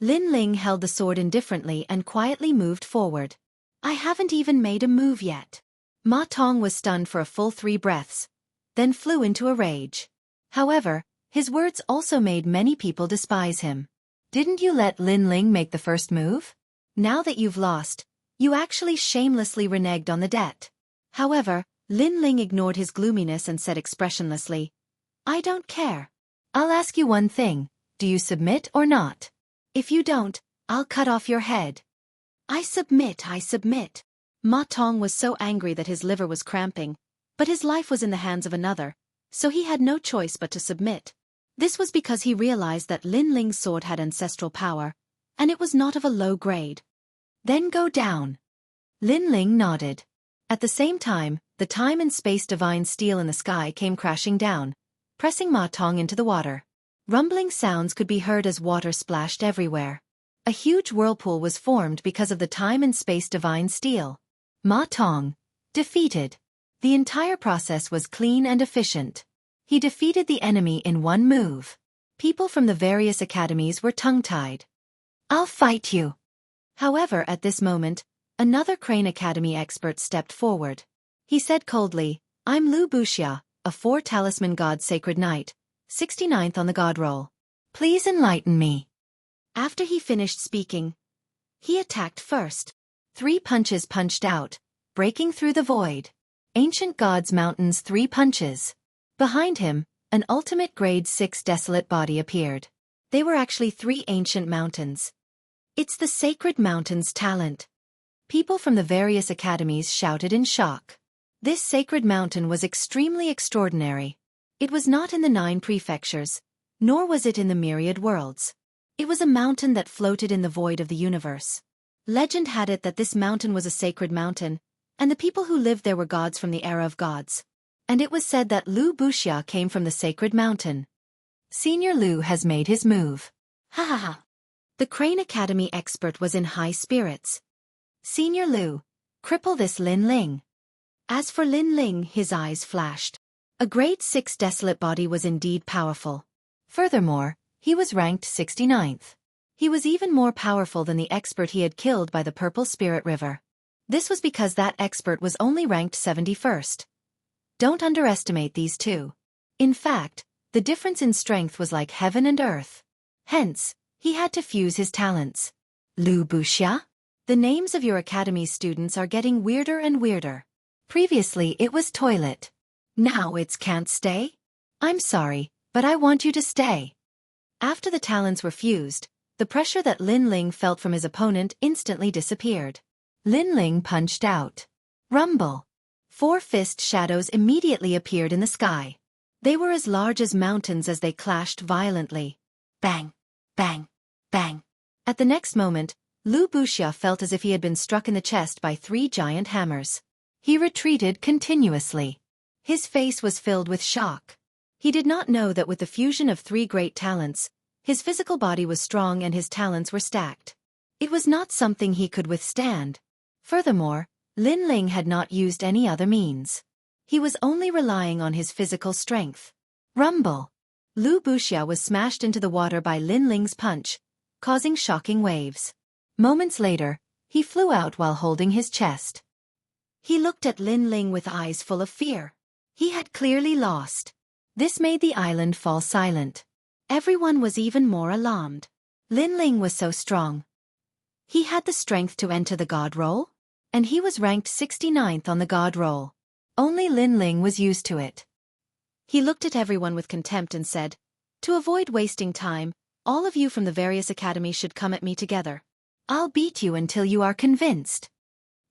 Lin Ling held the sword indifferently and quietly moved forward. I haven't even made a move yet. Ma Tong was stunned for a full 3 breaths, then flew into a rage. However, his words also made many people despise him. Didn't you let Lin Ling make the first move? Now that you've lost, you actually shamelessly reneged on the debt. However, Lin Ling ignored his gloominess and said expressionlessly, I don't care. I'll ask you one thing, do you submit or not? If you don't, I'll cut off your head. I submit, I submit. Ma Tong was so angry that his liver was cramping, but his life was in the hands of another, so he had no choice but to submit. This was because he realized that Lin Ling's sword had ancestral power, and it was not of a low grade. Then go down. Lin Ling nodded. At the same time, the time and space divine steel in the sky came crashing down, pressing Ma Tong into the water. Rumbling sounds could be heard as water splashed everywhere. A huge whirlpool was formed because of the time and space divine steel. Ma Tong, defeated. The entire process was clean and efficient. He defeated the enemy in one move. People from the various academies were tongue-tied. I'll fight you. However, at this moment, another Crane Academy expert stepped forward. He said coldly, I'm Lu Wuxia, a 4-talisman god sacred knight, 69th on the god roll. Please enlighten me. After he finished speaking, he attacked first. 3 punches punched out, breaking through the void. Ancient Gods Mountain's 3 punches. Behind him, an ultimate grade 6 desolate body appeared. They were actually 3 ancient mountains. It's the Sacred Mountain's talent. People from the various academies shouted in shock. This sacred mountain was extremely extraordinary. It was not in the 9 prefectures, nor was it in the myriad worlds. It was a mountain that floated in the void of the universe. Legend had it that this mountain was a sacred mountain, and the people who lived there were gods from the era of gods. And it was said that Lu Wuxia came from the sacred mountain. Senior Lu has made his move. Ha ha ha. The Crane Academy expert was in high spirits. Senior Lu, cripple this Lin Ling. As for Lin Ling, his eyes flashed. A grade 6 desolate body was indeed powerful. Furthermore, he was ranked 69th. He was even more powerful than the expert he had killed by the Purple Spirit River. This was because that expert was only ranked 71st. Don't underestimate these two. In fact, the difference in strength was like heaven and earth. Hence, He had to fuse his talents. Wuxia? The names of your academy's students are getting weirder and weirder. Previously it was toilet. Now it's can't stay? I'm sorry, but I want you to stay. After the talents were fused, the pressure that Lin Ling felt from his opponent instantly disappeared. Lin Ling punched out. Rumble. 4 fist shadows immediately appeared in the sky. They were as large as mountains as they clashed violently. Bang, bang, bang. At the next moment, Wuxia felt as if he had been struck in the chest by 3 giant hammers. He retreated continuously. His face was filled with shock. He did not know that with the fusion of 3 great talents, his physical body was strong and his talents were stacked. It was not something he could withstand. Furthermore, Lin Ling had not used any other means. He was only relying on his physical strength. Rumble. Wuxia was smashed into the water by Lin Ling's punch, causing shocking waves. Moments later, he flew out while holding his chest. He looked at Lin Ling with eyes full of fear. He had clearly lost. This made the island fall silent. Everyone was even more alarmed. Lin Ling was so strong. He had the strength to enter the god roll? And he was ranked 69th on the god roll. Only Lin Ling was used to it. He looked at everyone with contempt and said, "To avoid wasting time, all of you from the various academies should come at me together. I'll beat you until you are convinced."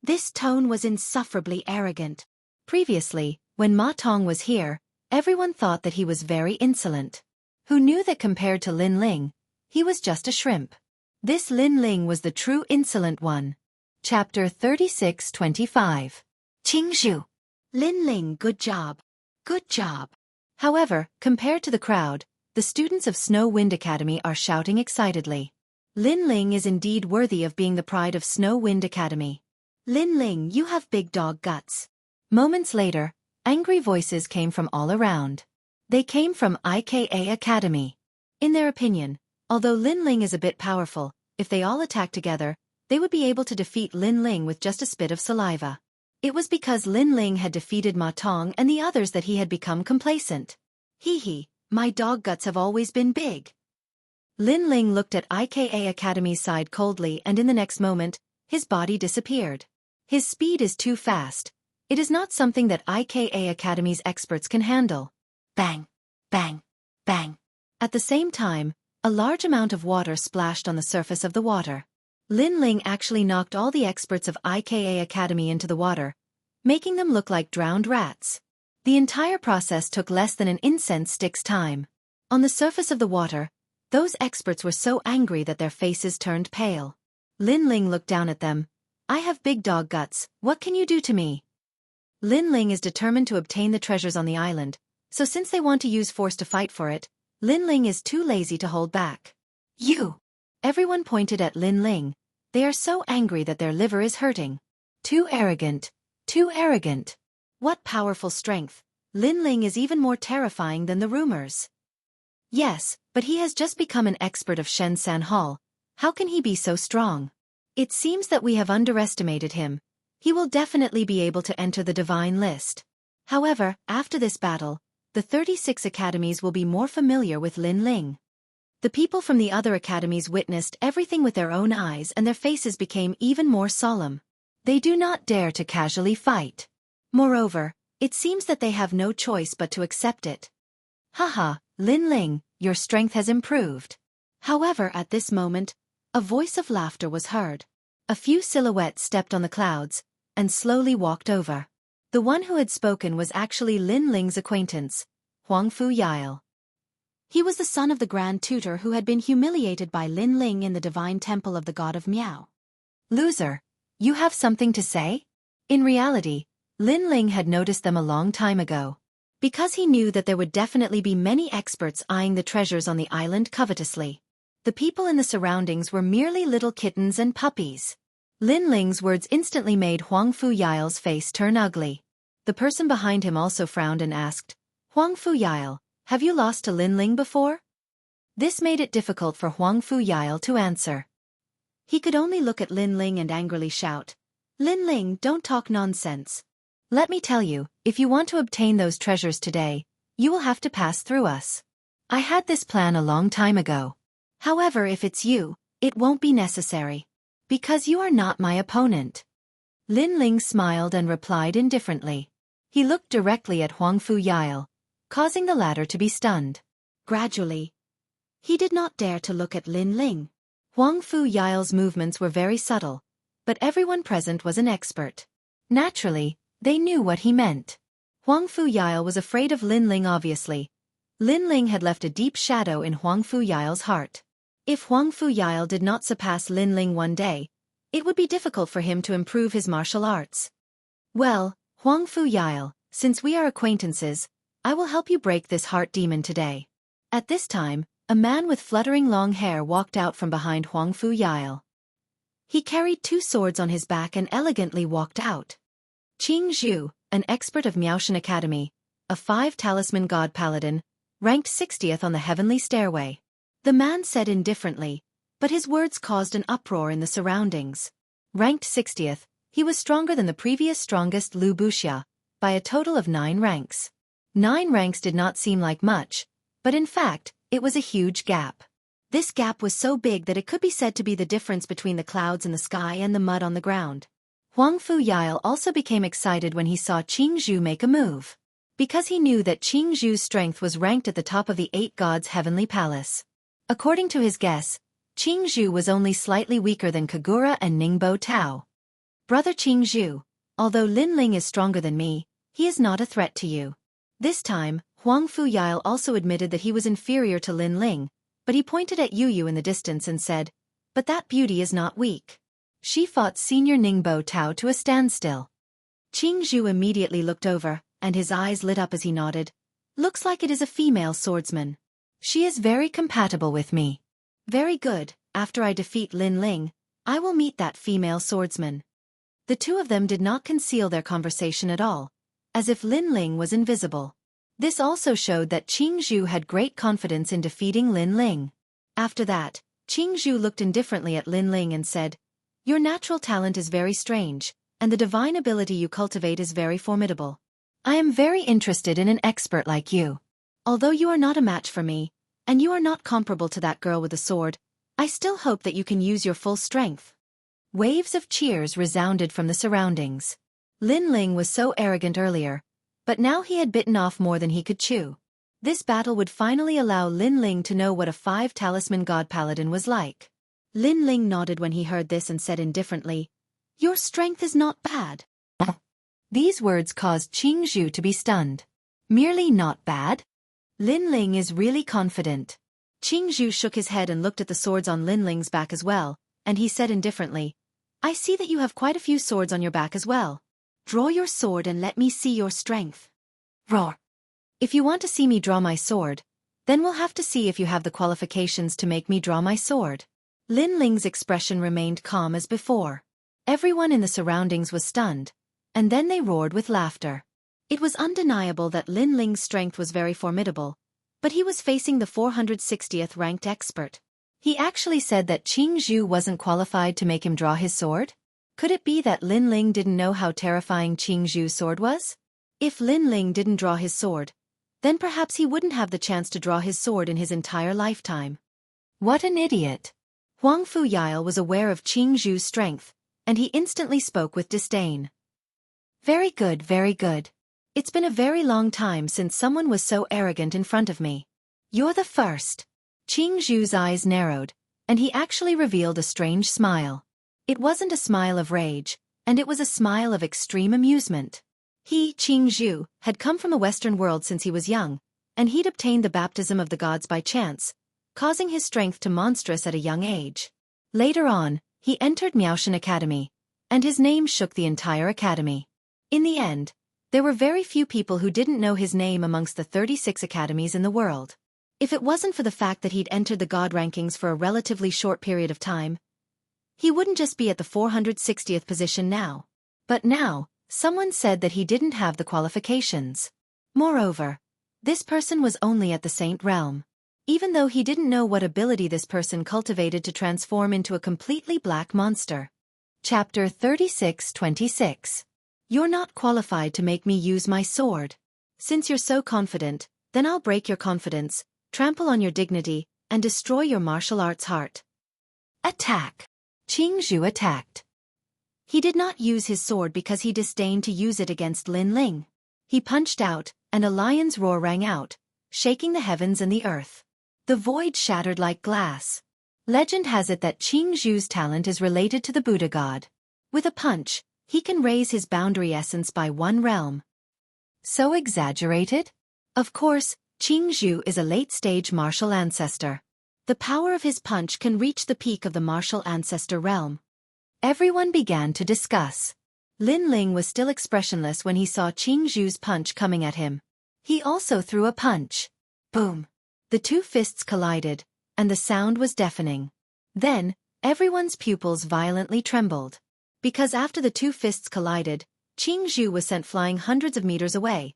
This tone was insufferably arrogant. Previously, when Ma Tong was here, everyone thought that he was very insolent. Who knew that compared to Lin Ling, he was just a shrimp. This Lin Ling was the true insolent one. Chapter 36-25. Jianghu. Lin Ling, good job. Good job. However, compared to the crowd, the students of Snow Wind Academy are shouting excitedly. Lin Ling is indeed worthy of being the pride of Snow Wind Academy. Lin Ling, you have big dog guts. Moments later, angry voices came from all around. They came from IKA Academy. In their opinion, although Lin Ling is a bit powerful, if they all attack together, they would be able to defeat Lin Ling with just a spit of saliva. It was because Lin Ling had defeated Ma Tong and the others that he had become complacent. Hee, my dog guts have always been big. Lin Ling looked at IKA Academy's side coldly, and in the next moment, his body disappeared. His speed is too fast. It is not something that IKA Academy's experts can handle. Bang, bang, bang. At the same time, a large amount of water splashed on the surface of the water. Lin Ling actually knocked all the experts of IKA Academy into the water, making them look like drowned rats. The entire process took less than an incense stick's time. On the surface of the water, those experts were so angry that their faces turned pale. Lin Ling looked down at them. "I have big dog guts, what can you do to me?" Lin Ling is determined to obtain the treasures on the island, so since they want to use force to fight for it, Lin Ling is too lazy to hold back. "You!" Everyone pointed at Lin Ling. They are so angry that their liver is hurting. Too arrogant. Too arrogant. What powerful strength. Lin Ling is even more terrifying than the rumors. Yes, but he has just become an expert of Shensan Hall. How can he be so strong? It seems that we have underestimated him. He will definitely be able to enter the divine list. However, after this battle, the 36 academies will be more familiar with Lin Ling. The people from the other academies witnessed everything with their own eyes, and their faces became even more solemn. They do not dare to casually fight. Moreover, it seems that they have no choice but to accept it. Haha, Lin Ling, your strength has improved. However, at this moment, a voice of laughter was heard. A few silhouettes stepped on the clouds, and slowly walked over. The one who had spoken was actually Lin Ling's acquaintance, Huangfu. He was the son of the Grand Tutor who had been humiliated by Lin Ling in the divine temple of the god of Miao. "Loser, you have something to say?" In reality, Lin Ling had noticed them a long time ago. Because he knew that there would definitely be many experts eyeing the treasures on the island covetously. The people in the surroundings were merely little kittens and puppies. Lin Ling's words instantly made Huangfu face turn ugly. The person behind him also frowned and asked, "Huangfu, have you lost to Lin Ling before?" This made it difficult for Huangfu to answer. He could only look at Lin Ling and angrily shout, "Lin Ling, don't talk nonsense. Let me tell you, if you want to obtain those treasures today, you will have to pass through us. I had this plan a long time ago. However, if it's you, it won't be necessary. Because you are not my opponent. Lin Ling smiled and replied indifferently. He looked directly at Huang Fu Yile, causing the latter to be stunned. Gradually, he did not dare to look at Lin Ling. Huang Fu Yile's movements were very subtle, but everyone present was an expert. Naturally, they knew what he meant. Huang Fu Yile was afraid of Lin Ling obviously. Lin Ling had left a deep shadow in Huang Fu Yile's heart. If Huang Fu Yile did not surpass Lin Ling one day, it would be difficult for him to improve his martial arts. Well, Huang Fu Yile, since we are acquaintances, I will help you break this heart demon today. At this time, a man with fluttering long hair walked out from behind Huang Fu Yile. He carried 2 swords on his back and elegantly walked out. Jianghu, an expert of Miaoshan Academy, a 5-talisman god paladin, ranked 60th on the heavenly stairway. The man said indifferently, but his words caused an uproar in the surroundings. Ranked 60th, he was stronger than the previous strongest Lu Wuxia, by a total of 9 ranks. 9 ranks did not seem like much, but in fact, it was a huge gap. This gap was so big that it could be said to be the difference between the clouds in the sky and the mud on the ground. Huang Fu Yile also became excited when he saw Jianghu make a move. Because he knew that Jianghu's strength was ranked at the top of the 8 gods' heavenly palace. According to his guess, Jianghu was only slightly weaker than Kagura and Ningbo Tao. Brother Jianghu, although Lin Ling is stronger than me, he is not a threat to you. This time, Huang Fu Yile also admitted that he was inferior to Lin Ling, but he pointed at Yu in the distance and said, "But that beauty is not weak. She fought Senior Ningbo Tao to a standstill." Jianghu immediately looked over, and his eyes lit up as he nodded. "Looks like it is a female swordsman. She is very compatible with me. Very good, after I defeat Lin Ling, I will meet that female swordsman." The 2 of them did not conceal their conversation at all, as if Lin Ling was invisible. This also showed that Jianghu had great confidence in defeating Lin Ling. After that, Jianghu looked indifferently at Lin Ling and said, "Your natural talent is very strange, and the divine ability you cultivate is very formidable. I am very interested in an expert like you. Although you are not a match for me, and you are not comparable to that girl with the sword, I still hope that you can use your full strength." Waves of cheers resounded from the surroundings. Lin Ling was so arrogant earlier, but now he had bitten off more than he could chew. This battle would finally allow Lin Ling to know what a 5-talisman god paladin was like. Lin Ling nodded when he heard this and said indifferently, "Your strength is not bad." These words caused Jianghu to be stunned. Merely not bad? Lin Ling is really confident. Jianghu shook his head and looked at the swords on Lin Ling's back as well, and he said indifferently, "I see that you have quite a few swords on your back as well. Draw your sword and let me see your strength." Roar. "If you want to see me draw my sword, then we'll have to see if you have the qualifications to make me draw my sword." Lin Ling's expression remained calm as before. Everyone in the surroundings was stunned, and then they roared with laughter. It was undeniable that Lin Ling's strength was very formidable, but he was facing the 460th ranked expert. He actually said that Jianghu wasn't qualified to make him draw his sword? Could it be that Lin Ling didn't know how terrifying Jianghu's sword was? If Lin Ling didn't draw his sword, then perhaps he wouldn't have the chance to draw his sword in his entire lifetime. What an idiot! Huang Fu Yile was aware of Jianghu's strength, and he instantly spoke with disdain. "Very good, very good. It's been a very long time since someone was so arrogant in front of me. You're the first." Jianghu's eyes narrowed, and he actually revealed a strange smile. It wasn't a smile of rage, and it was a smile of extreme amusement. He, Jianghu, had come from the Western world since he was young, and he'd obtained the baptism of the gods by chance, causing his strength to monstrous at a young age. Later on, he entered Miaoshan Academy, and his name shook the entire academy. In the end, there were very few people who didn't know his name amongst the 36 academies in the world. If it wasn't for the fact that he'd entered the god rankings for a relatively short period of time, he wouldn't just be at the 460th position now. But now, someone said that he didn't have the qualifications. Moreover, this person was only at the Saint realm. Even though he didn't know what ability this person cultivated to transform into a completely black monster. Chapter 36-26. You're not qualified to make me use my sword. Since you're so confident, then I'll break your confidence, trample on your dignity, and destroy your martial arts heart. Attack! Xianxia attacked. He did not use his sword because he disdained to use it against Lin Ling. He punched out, and a lion's roar rang out, shaking the heavens and the earth. The void shattered like glass. Legend has it that Xianxia's talent is related to the Buddha god. With a punch, he can raise his boundary essence by one realm. So exaggerated? Of course, Xianxia is a late-stage martial ancestor. The power of his punch can reach the peak of the martial ancestor realm. Everyone began to discuss. Lin Ling was still expressionless when he saw Xianxia's punch coming at him. He also threw a punch. Boom! The two fists collided, and the sound was deafening. Then, everyone's pupils violently trembled. Because after the two fists collided, Xianxia was sent flying hundreds of meters away,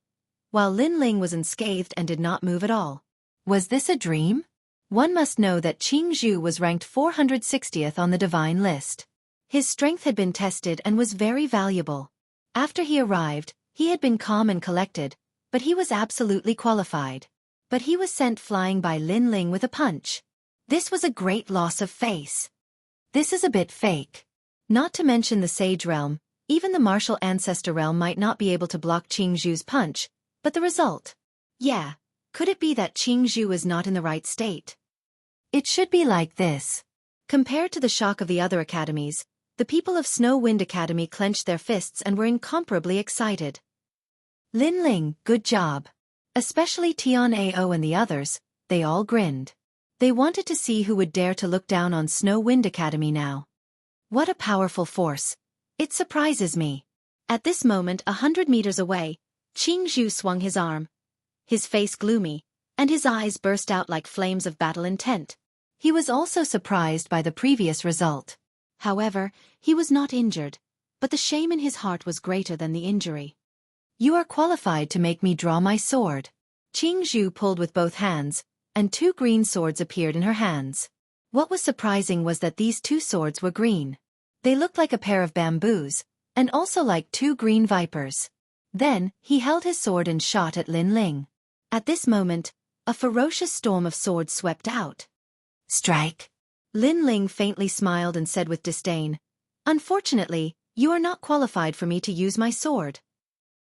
while Lin Ling was unscathed and did not move at all. Was this a dream? One must know that Xianxia was ranked 460th on the divine list. His strength had been tested and was very valuable. After he arrived, he had been calm and collected, but he was absolutely qualified. But he was sent flying by Lin Ling with a punch. This was a great loss of face. This is a bit fake. Not to mention the Sage realm, even the martial ancestor realm might not be able to block Xianxia's punch, but the result? Yeah, could it be that Xianxia was not in the right state? It should be like this. Compared to the shock of the other academies, the people of Snow Wind Academy clenched their fists and were incomparably excited. Lin Ling, good job. Especially Tian'ao and the others, they all grinned. They wanted to see who would dare to look down on Snow Wind Academy now. What a powerful force. It surprises me. At this moment 100 meters away, Xianxia swung his arm. His face gloomy, and his eyes burst out like flames of battle intent. He was also surprised by the previous result. However, he was not injured, but the shame in his heart was greater than the injury. You are qualified to make me draw my sword. Xianxia pulled with both hands, and two green swords appeared in her hands. What was surprising was that these two swords were green. They looked like a pair of bamboos, and also like two green vipers. Then, he held his sword and shot at Lin Ling. At this moment, a ferocious storm of swords swept out. Strike! Lin Ling faintly smiled and said with disdain, "Unfortunately, you are not qualified for me to use my sword."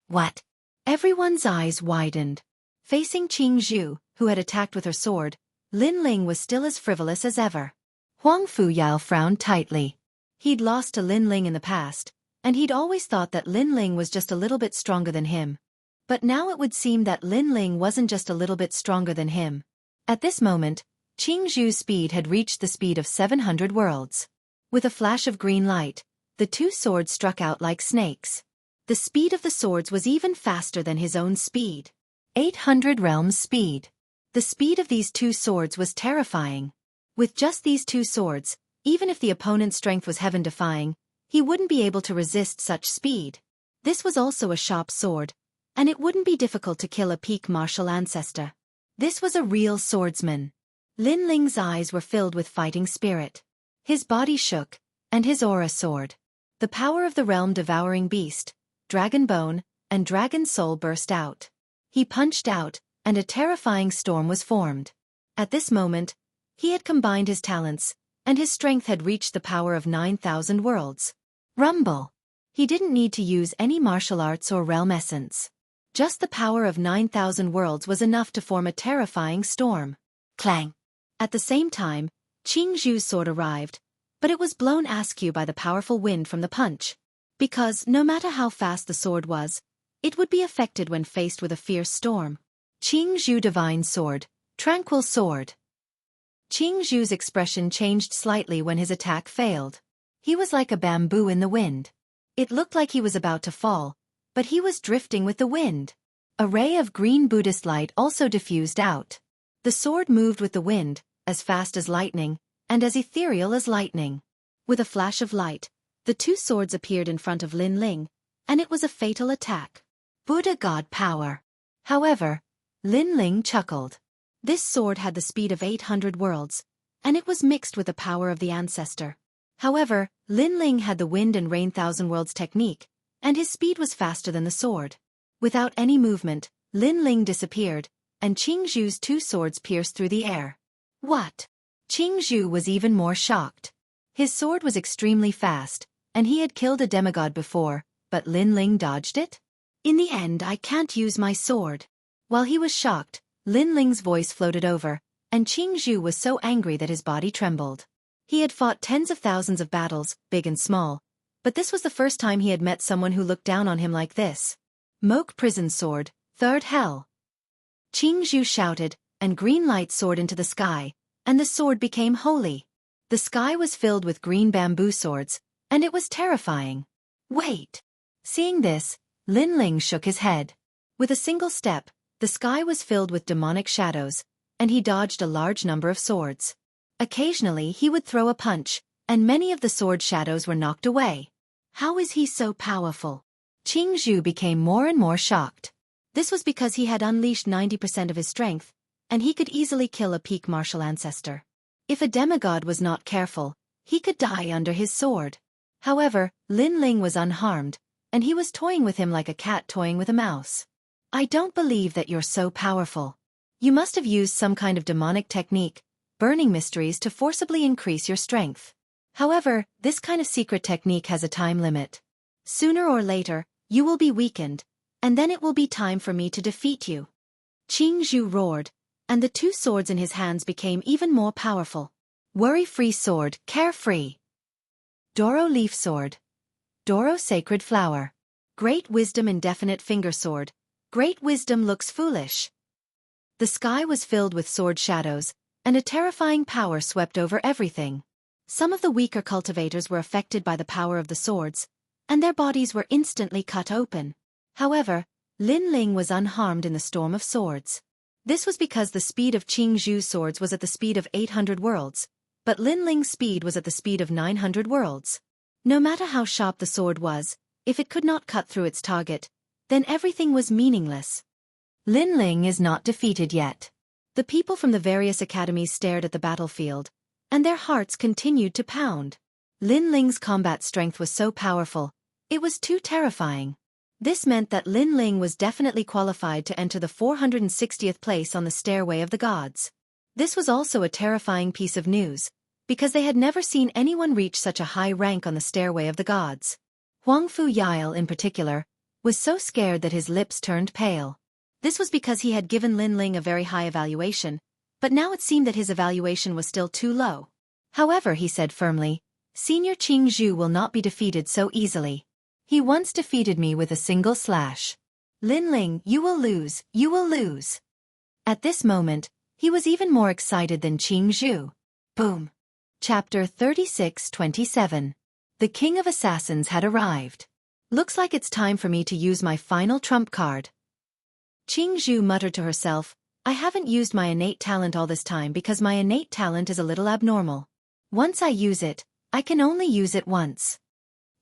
What? Everyone's eyes widened. Facing Xianxia, who had attacked with her sword, Lin Ling was still as frivolous as ever. Huang Fuyao frowned tightly. He'd lost to Lin Ling in the past, and he'd always thought that Lin Ling was just a little bit stronger than him. But now it would seem that Lin Ling wasn't just a little bit stronger than him. At this moment, Xianxia's speed had reached the speed of 700 worlds. With a flash of green light, the two swords struck out like snakes. The speed of the swords was even faster than his own speed. 800 realms speed. The speed of these two swords was terrifying. With just these two swords, even if the opponent's strength was heaven-defying, he wouldn't be able to resist such speed. This was also a sharp sword, and it wouldn't be difficult to kill a peak martial ancestor. This was a real swordsman. Lin Ling's eyes were filled with fighting spirit. His body shook, and his aura soared. The power of the realm-devouring beast, Dragon Bone, and Dragon Soul burst out. He punched out, and a terrifying storm was formed. At this moment, he had combined his talents, and his strength had reached the power of 9,000 worlds. Rumble! He didn't need to use any martial arts or realm essence. Just the power of 9,000 worlds was enough to form a terrifying storm. Clang! At the same time, Xianxia's sword arrived, but it was blown askew by the powerful wind from the punch. Because, no matter how fast the sword was, it would be affected when faced with a fierce storm. Xianxia Divine Sword, Tranquil Sword. Xianxia's expression changed slightly when his attack failed. He was like a bamboo in the wind. It looked like he was about to fall, but he was drifting with the wind. A ray of green Buddhist light also diffused out. The sword moved with the wind, as fast as lightning, and as ethereal as lightning. With a flash of light, the two swords appeared in front of Lin Ling, and it was a fatal attack. Buddha God power. However, Lin Ling chuckled. This sword had the speed of 800 worlds, and it was mixed with the power of the ancestor. However, Lin Ling had the wind and rain thousand worlds technique, and his speed was faster than the sword. Without any movement, Lin Ling disappeared, and Xianxia's two swords pierced through the air. What? Jianghu was even more shocked. His sword was extremely fast, and he had killed a demigod before, but Lin Ling dodged it? In the end, I can't use my sword. While he was shocked, Lin Ling's voice floated over, and Jianghu was so angry that his body trembled. He had fought tens of thousands of battles, big and small, but this was the first time he had met someone who looked down on him like this. Moke prison sword, third hell. Jianghu shouted, and green light soared into the sky, and the sword became holy. The sky was filled with green bamboo swords, and it was terrifying. Wait! Seeing this, Lin Ling shook his head. With a single step, the sky was filled with demonic shadows, and he dodged a large number of swords. Occasionally he would throw a punch, and many of the sword shadows were knocked away. How is he so powerful? Jianghu became more and more shocked. This was because he had unleashed 90% of his strength, and he could easily kill a peak martial ancestor. If a demigod was not careful, he could die under his sword. However, Lin Ling was unharmed, and he was toying with him like a cat toying with a mouse. I don't believe that you're so powerful. You must have used some kind of demonic technique, burning mysteries to forcibly increase your strength. However, this kind of secret technique has a time limit. Sooner or later, you will be weakened, and then it will be time for me to defeat you. Jianghu roared, and the two swords in his hands became even more powerful. Worry-free sword, carefree. Doro leaf sword. Doro sacred flower. Great wisdom indefinite finger sword. Great wisdom looks foolish. The sky was filled with sword shadows, and a terrifying power swept over everything. Some of the weaker cultivators were affected by the power of the swords, and their bodies were instantly cut open. However, Lin Ling was unharmed in the storm of swords. This was because the speed of Jianghu's swords was at the speed of 800 worlds, but Lin Ling's speed was at the speed of 900 worlds. No matter how sharp the sword was, if it could not cut through its target, then everything was meaningless. Lin Ling is not defeated yet. The people from the various academies stared at the battlefield, and their hearts continued to pound. Lin Ling's combat strength was so powerful, it was too terrifying. This meant that Lin Ling was definitely qualified to enter the 460th place on the Stairway of the Gods. This was also a terrifying piece of news, because they had never seen anyone reach such a high rank on the Stairway of the Gods. Huang Fu Yael in particular, was so scared that his lips turned pale. This was because he had given Lin Ling a very high evaluation, but now it seemed that his evaluation was still too low. However, he said firmly, Senior Jianghu will not be defeated so easily. He once defeated me with a single slash. Lin Ling, you will lose, you will lose. At this moment, he was even more excited than Jianghu. Boom. Chapter 36-27. The King of Assassins had arrived. Looks like it's time for me to use my final trump card. Jianghu muttered to herself, I haven't used my innate talent all this time because my innate talent is a little abnormal. Once I use it, I can only use it once.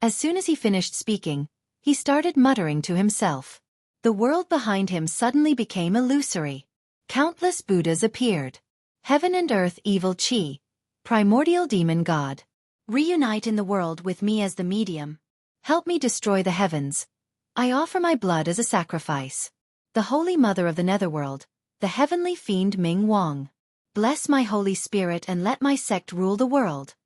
As soon as he finished speaking, he started muttering to himself. The world behind him suddenly became illusory. Countless Buddhas appeared. Heaven and earth evil chi, primordial demon god. Reunite in the world with me as the medium. Help me destroy the heavens. I offer my blood as a sacrifice. The Holy Mother of the Netherworld, the heavenly fiend Ming Wang. Bless my Holy Spirit and let my sect rule the world.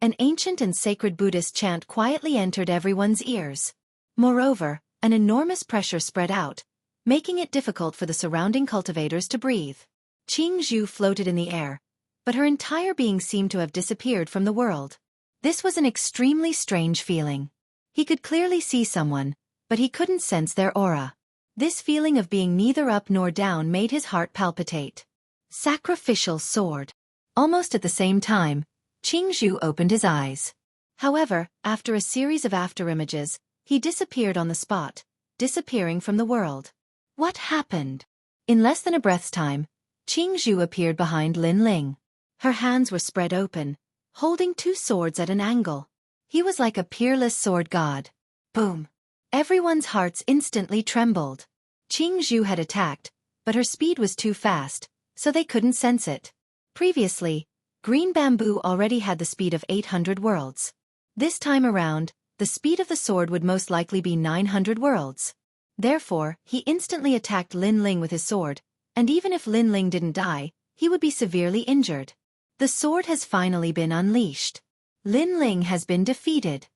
An ancient and sacred Buddhist chant quietly entered everyone's ears. Moreover, an enormous pressure spread out, making it difficult for the surrounding cultivators to breathe. Jianghu floated in the air, but her entire being seemed to have disappeared from the world. This was an extremely strange feeling. He could clearly see someone, but he couldn't sense their aura. This feeling of being neither up nor down made his heart palpitate. Sacrificial sword. Almost at the same time, Jianghu opened his eyes. However, after a series of afterimages, he disappeared on the spot, disappearing from the world. What happened? In less than a breath's time, Jianghu appeared behind Lin Ling. Her hands were spread open, holding two swords at an angle. He was like a peerless sword god. Boom! Everyone's hearts instantly trembled. Jianghu had attacked, but her speed was too fast, so they couldn't sense it. Previously, green bamboo already had the speed of 800 worlds. This time around, the speed of the sword would most likely be 900 worlds. Therefore, he instantly attacked Lin Ling with his sword, and even if Lin Ling didn't die, he would be severely injured. The sword has finally been unleashed. Lin Ling has been defeated,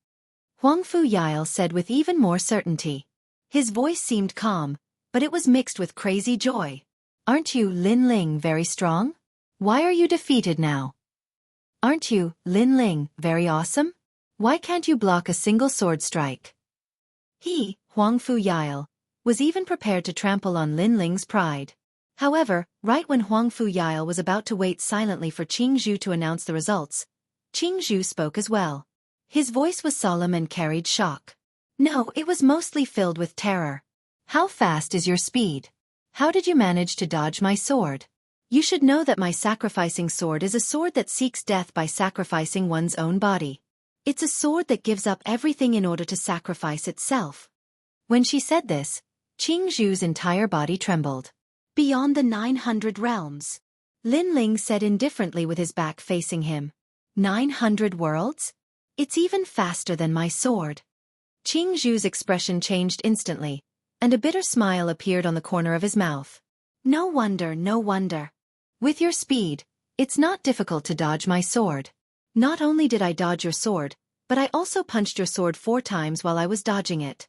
Huang Fu Yile said with even more certainty. His voice seemed calm, but it was mixed with crazy joy. Aren't you, Lin Ling, very strong? Why are you defeated now? Aren't you, Lin Ling, very awesome? Why can't you block a single sword strike? He, Huang Fu Yile, was even prepared to trample on Lin Ling's pride. However, right when Huang Fu Yile was about to wait silently for Jianghu to announce the results, Jianghu spoke as well. His voice was solemn and carried shock. No, it was mostly filled with terror. How fast is your speed? How did you manage to dodge my sword? You should know that my sacrificing sword is a sword that seeks death by sacrificing one's own body. It's a sword that gives up everything in order to sacrifice itself. When she said this, Jianghu's entire body trembled. Beyond the 900 realms, Lin Ling said indifferently with his back facing him. 900 worlds? It's even faster than my sword. Jianghu's expression changed instantly, and a bitter smile appeared on the corner of his mouth. No wonder, no wonder. With your speed, it's not difficult to dodge my sword. Not only did I dodge your sword, but I also punched your sword 4 times while I was dodging it.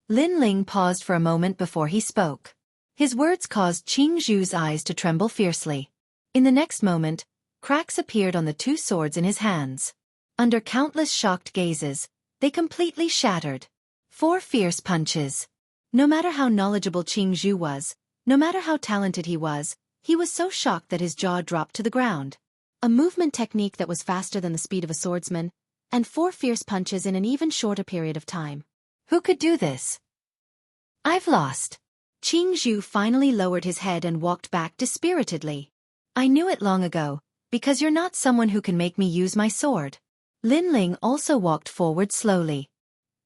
Lin Ling paused for a moment before he spoke. His words caused Jianghu's eyes to tremble fiercely. In the next moment, cracks appeared on the 2 swords in his hands. Under countless shocked gazes, they completely shattered. 4 fierce punches. No matter how knowledgeable Jianghu was, no matter how talented he was so shocked that his jaw dropped to the ground. A movement technique that was faster than the speed of a swordsman, and 4 fierce punches in an even shorter period of time. Who could do this? I've lost. Jianghu finally lowered his head and walked back dispiritedly. I knew it long ago, because you're not someone who can make me use my sword. Lin Ling also walked forward slowly.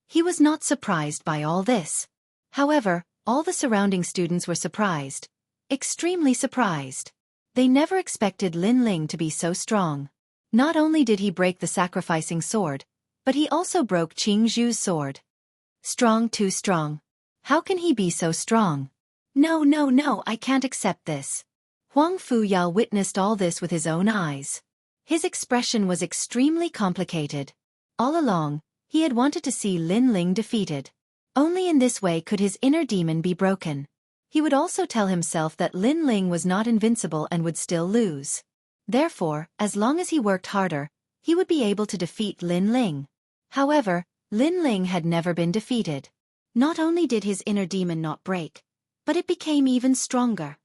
He was not surprised by all this. However, all the surrounding students were surprised. Extremely surprised. They never expected Lin Ling to be so strong. Not only did he break the sacrificing sword, but he also broke Jianghu's sword. Strong, too strong. How can he be so strong? No, I can't accept this. Huang Fu Yao witnessed all this with his own eyes. His expression was extremely complicated. All along, he had wanted to see Lin Ling defeated. Only in this way could his inner demon be broken. He would also tell himself that Lin Ling was not invincible and would still lose. Therefore, as long as he worked harder, he would be able to defeat Lin Ling. However, Lin Ling had never been defeated. Not only did his inner demon not break, but it became even stronger.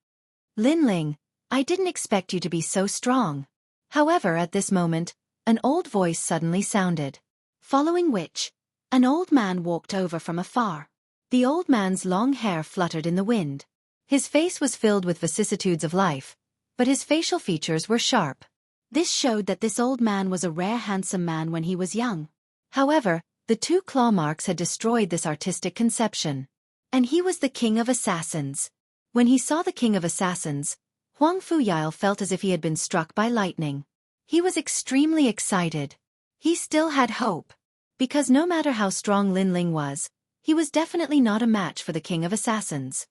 Lin Ling, I didn't expect you to be so strong. However, at this moment, an old voice suddenly sounded. Following which, an old man walked over from afar. The old man's long hair fluttered in the wind. His face was filled with vicissitudes of life, but his facial features were sharp. This showed that this old man was a rare handsome man when he was young. However, the 2 claw marks had destroyed this artistic conception. And he was the king of assassins. When he saw the king of assassins, Huang Fu Yile felt as if he had been struck by lightning. He was extremely excited. He still had hope. Because no matter how strong Lin Ling was, he was definitely not a match for the king of assassins.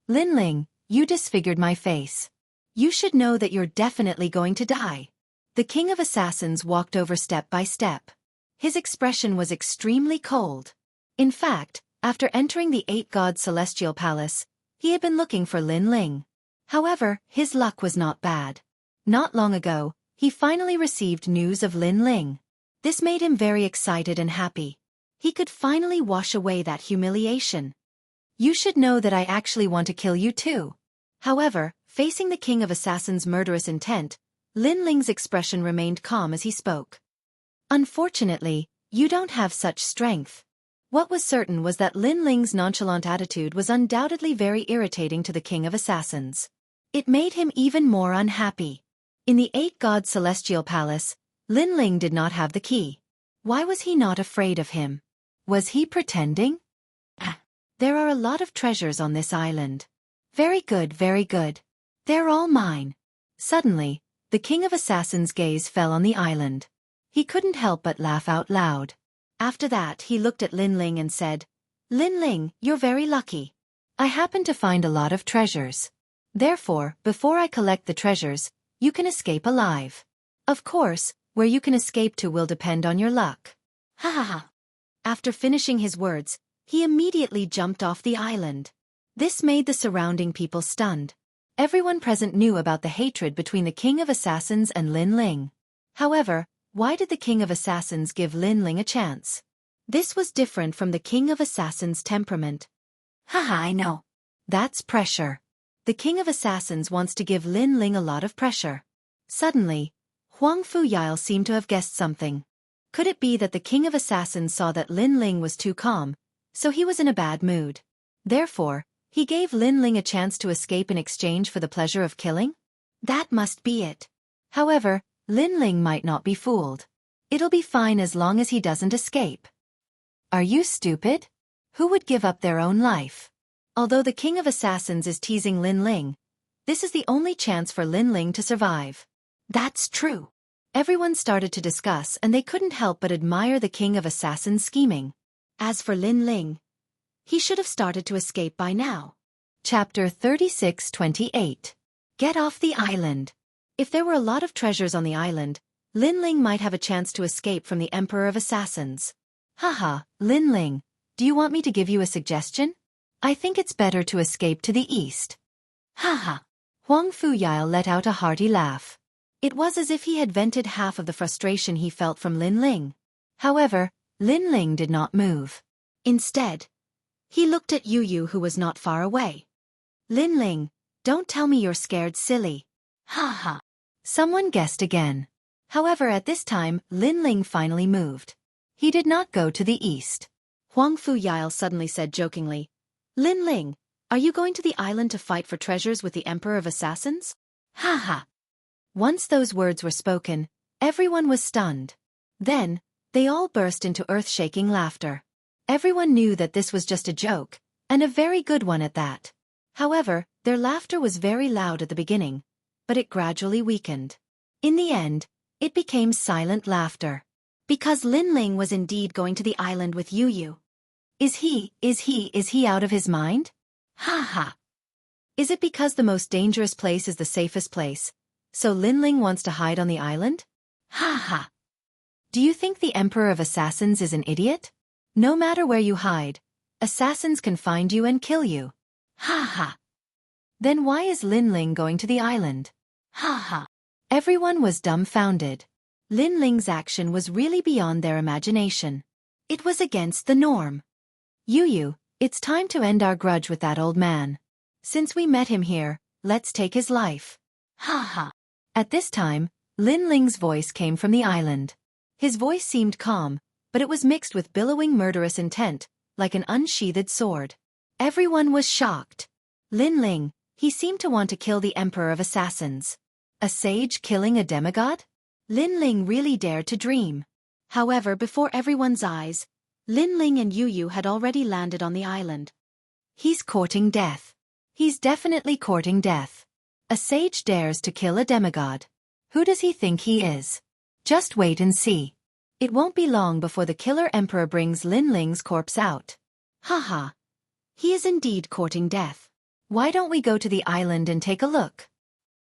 Lin Ling, you disfigured my face. You should know that you're definitely going to die. The king of assassins walked over step by step. His expression was extremely cold. In fact, after entering the 8-god celestial palace, he had been looking for Lin Ling. However, his luck was not bad. Not long ago, he finally received news of Lin Ling. This made him very excited and happy. He could finally wash away that humiliation. You should know that I actually want to kill you too. However, facing the king of assassins' murderous intent, Lin Ling's expression remained calm as he spoke. Unfortunately, you don't have such strength. What was certain was that Lin Ling's nonchalant attitude was undoubtedly very irritating to the king of assassins. It made him even more unhappy. In the 8-god celestial palace, Lin Ling did not have the key. Why was he not afraid of him? Was he pretending? There are a lot of treasures on this island. Very good, very good. They're all mine. Suddenly, the king of assassins' gaze fell on the island. He couldn't help but laugh out loud. After that, he looked at Lin Ling and said, Lin Ling, you're very lucky. I happen to find a lot of treasures. Therefore, before I collect the treasures, you can escape alive. Of course, where you can escape to will depend on your luck. Ha ha ha. After finishing his words, he immediately jumped off the island. This made the surrounding people stunned. Everyone present knew about the hatred between the King of Assassins and Lin Ling. However, why did the King of Assassins give Lin Ling a chance? This was different from the King of Assassins' temperament. Haha, I know. That's pressure. The King of Assassins wants to give Lin Ling a lot of pressure. Suddenly, Huang Fuyao seemed to have guessed something. Could it be that the King of Assassins saw that Lin Ling was too calm, so he was in a bad mood? Therefore, he gave Lin Ling a chance to escape in exchange for the pleasure of killing? That must be it. However, Lin Ling might not be fooled. It'll be fine as long as he doesn't escape. Are you stupid? Who would give up their own life? Although the King of Assassins is teasing Lin Ling, this is the only chance for Lin Ling to survive. That's true. Everyone started to discuss and they couldn't help but admire the King of Assassins' scheming. As for Lin Ling, he should have started to escape by now. Chapter 36-28. Get off the island. If there were a lot of treasures on the island, Lin Ling might have a chance to escape from the Emperor of Assassins. Haha, Lin Ling, do you want me to give you a suggestion? I think it's better to escape to the east. Haha. Huang Fuyao let out a hearty laugh. It was as if he had vented half of the frustration he felt from Lin Ling. However, Lin Ling did not move. Instead, he looked at Yu, who was not far away. Lin Ling, don't tell me you're scared, silly. Ha ha. Someone guessed again. However, at this time, Lin Ling finally moved. He did not go to the east. Huang Fuyao suddenly said jokingly, Lin Ling, are you going to the island to fight for treasures with the Emperor of Assassins? Ha ha. Once those words were spoken, everyone was stunned. Then, they all burst into earth-shaking laughter. Everyone knew that this was just a joke, and a very good one at that. However, their laughter was very loud at the beginning, but it gradually weakened. In the end, it became silent laughter. Because Lin Ling was indeed going to the island with Yu. Is he out of his mind? Ha ha. Is it because the most dangerous place is the safest place, so Lin Ling wants to hide on the island? Ha ha. Do you think the Emperor of Assassins is an idiot? No matter where you hide, assassins can find you and kill you. Ha ha. Then why is Lin Ling going to the island? Ha ha. Everyone was dumbfounded. Lin Ling's action was really beyond their imagination. It was against the norm. Yu, it's time to end our grudge with that old man. Since we met him here, let's take his life. Ha ha. At this time, Lin Ling's voice came from the island. His voice seemed calm, but it was mixed with billowing murderous intent, like an unsheathed sword. Everyone was shocked. Lin Ling, he seemed to want to kill the Emperor of Assassins. A sage killing a demigod? Lin Ling really dared to dream. However, before everyone's eyes, Lin Ling and Yu had already landed on the island. He's courting death. He's definitely courting death. A sage dares to kill a demigod. Who does he think he is? Just wait and see. It won't be long before the killer emperor brings Lin Ling's corpse out. Haha. He is indeed courting death. Why don't we go to the island and take a look?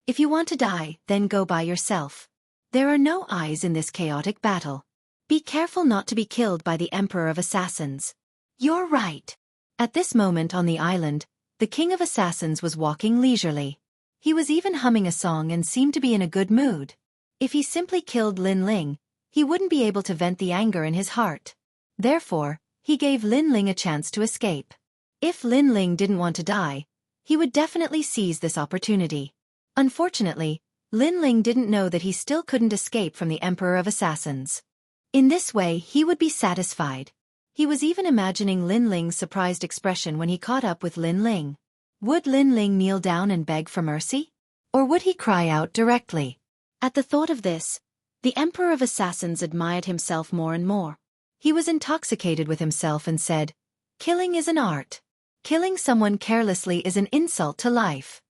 If you want to die, then go by yourself. There are no eyes in this chaotic battle. Be careful not to be killed by the Emperor of Assassins. You're right. At this moment on the island, the King of Assassins was walking leisurely. He was even humming a song and seemed to be in a good mood. If he simply killed Lin Ling, he wouldn't be able to vent the anger in his heart. Therefore, he gave Lin Ling a chance to escape. If Lin Ling didn't want to die, he would definitely seize this opportunity. Unfortunately, Lin Ling didn't know that he still couldn't escape from the Emperor of Assassins. In this way, he would be satisfied. He was even imagining Lin Ling's surprised expression when he caught up with Lin Ling. Would Lin Ling kneel down and beg for mercy? Or would he cry out directly? At the thought of this, the Emperor of Assassins admired himself more and more. He was intoxicated with himself and said, "Killing is an art. Killing someone carelessly is an insult to life."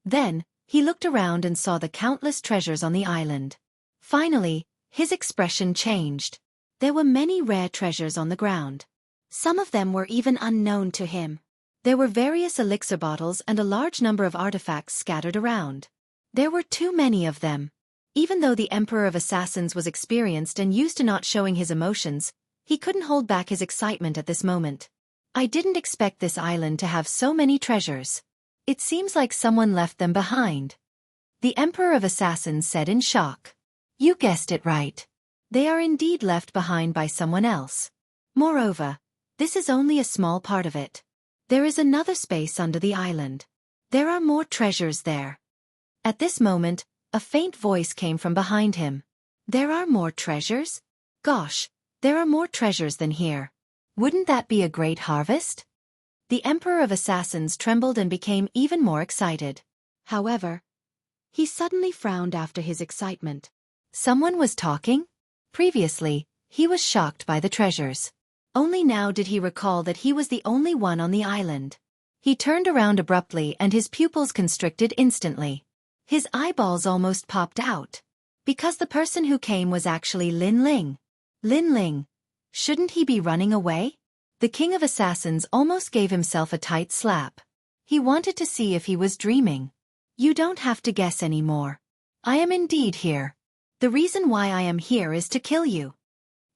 Then, he looked around and saw the countless treasures on the island. Finally, his expression changed. There were many rare treasures on the ground. Some of them were even unknown to him. There were various elixir bottles and a large number of artifacts scattered around. There were too many of them. Even though the Emperor of Assassins was experienced and used to not showing his emotions, he couldn't hold back his excitement at this moment. I didn't expect this island to have so many treasures. It seems like someone left them behind. The Emperor of Assassins said in shock. You guessed it right. They are indeed left behind by someone else. Moreover, this is only a small part of it. There is another space under the island. There are more treasures there. At this moment, a faint voice came from behind him. There are more treasures? Gosh, there are more treasures than here. Wouldn't that be a great harvest? The Emperor of Assassins trembled and became even more excited. However, he suddenly frowned after his excitement. Someone was talking? Previously, he was shocked by the treasures. Only now did he recall that he was the only one on the island. He turned around abruptly and his pupils constricted instantly. His eyeballs almost popped out. Because the person who came was actually Lin Ling. Lin Ling. Shouldn't he be running away? The King of Assassins almost gave himself a tight slap. He wanted to see if he was dreaming. You don't have to guess anymore. I am indeed here. The reason why I am here is to kill you.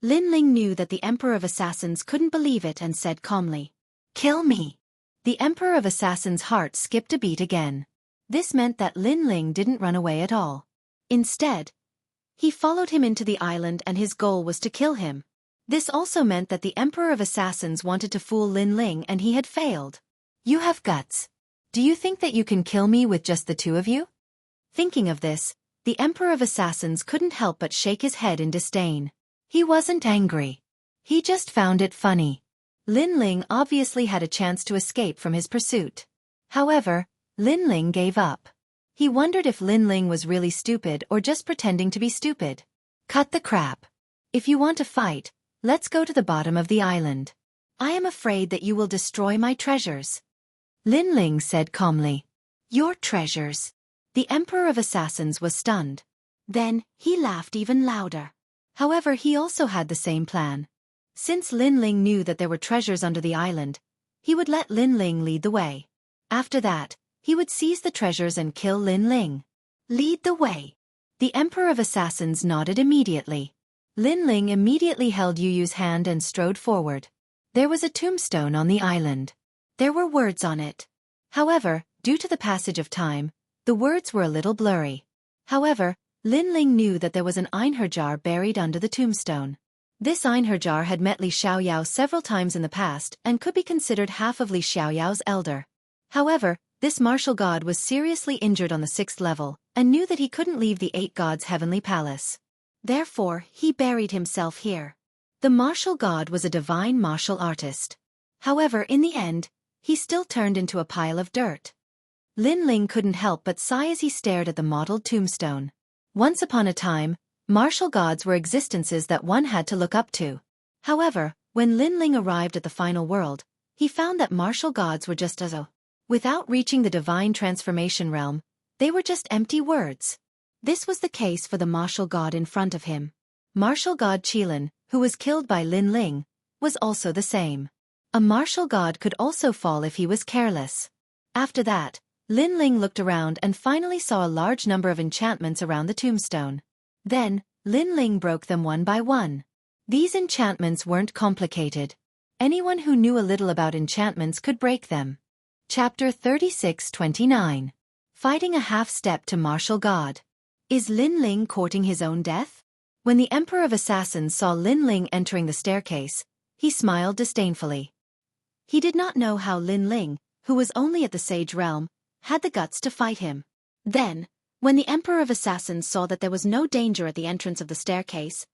Lin Ling knew that the Emperor of Assassins couldn't believe it and said calmly, Kill me. The Emperor of Assassins' heart skipped a beat again. This meant that Lin Ling didn't run away at all. Instead, he followed him into the island and his goal was to kill him. This also meant that the Emperor of Assassins wanted to fool Lin Ling and he had failed. You have guts. Do you think that you can kill me with just the two of you? Thinking of this, the Emperor of Assassins couldn't help but shake his head in disdain. He wasn't angry. He just found it funny. Lin Ling obviously had a chance to escape from his pursuit. However, Lin Ling gave up. He wondered if Lin Ling was really stupid or just pretending to be stupid. Cut the crap. If you want to fight, let's go to the bottom of the island. I am afraid that you will destroy my treasures. Lin Ling said calmly. Your treasures. The Emperor of Assassins was stunned. Then, he laughed even louder. However, he also had the same plan. Since Lin Ling knew that there were treasures under the island, he would let Lin Ling lead the way. After that, he would seize the treasures and kill Lin Ling. Lead the way. The Emperor of Assassins nodded immediately. Lin Ling immediately held Yu Yu's hand and strode forward. There was a tombstone on the island. There were words on it. However, due to the passage of time, the words were a little blurry. However, Lin Ling knew that there was an Einherjar buried under the tombstone. This Einherjar had met Li Xiaoyao several times in the past and could be considered half of Li Xiaoyao's elder. However, this martial god was seriously injured on the 6th level and knew that he couldn't leave the 8 gods' heavenly palace. Therefore, he buried himself here. The martial god was a divine martial artist. However, in the end, he still turned into a pile of dirt. Lin Ling couldn't help but sigh as he stared at the mottled tombstone. Once upon a time, martial gods were existences that one had to look up to. However, when Lin Ling arrived at the final world, he found that martial gods were just as without reaching the divine transformation realm, they were just empty words. This was the case for the martial god in front of him. Martial god Qilin, who was killed by Lin Ling, was also the same. A martial god could also fall if he was careless. After that, Lin Ling looked around and finally saw a large number of enchantments around the tombstone. Then, Lin Ling broke them one by one. These enchantments weren't complicated. Anyone who knew a little about enchantments could break them. Chapter 36-29. Fighting a half-step to martial god. Is Lin Ling courting his own death? When the Emperor of Assassins saw Lin Ling entering the staircase, he smiled disdainfully. He did not know how Lin Ling, who was only at the Sage Realm, had the guts to fight him. Then, when the Emperor of Assassins saw that there was no danger at the entrance of the staircase,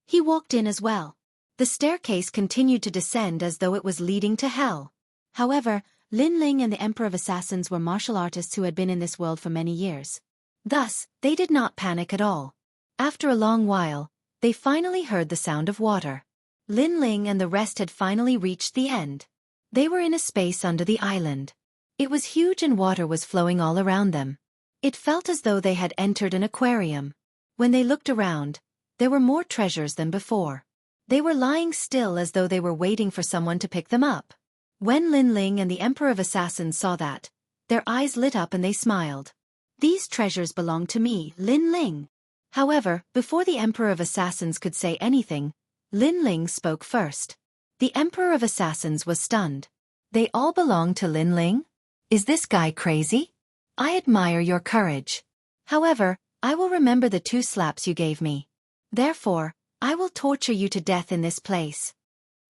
he walked in as well. The staircase continued to descend as though it was leading to hell. However, Lin Ling and the Emperor of Assassins were martial artists who had been in this world for many years. Thus, they did not panic at all. After a long while, they finally heard the sound of water. Lin Ling and the rest had finally reached the end. They were in a space under the island. It was huge and water was flowing all around them. It felt as though they had entered an aquarium. When they looked around, there were more treasures than before. They were lying still as though they were waiting for someone to pick them up. When Lin Ling and the Emperor of Assassins saw that, their eyes lit up and they smiled. These treasures belong to me, Lin Ling. However, before the Emperor of Assassins could say anything, Lin Ling spoke first. The Emperor of Assassins was stunned. They all belong to Lin Ling? Is this guy crazy? I admire your courage. However, I will remember the 2 slaps you gave me. Therefore, I will torture you to death in this place.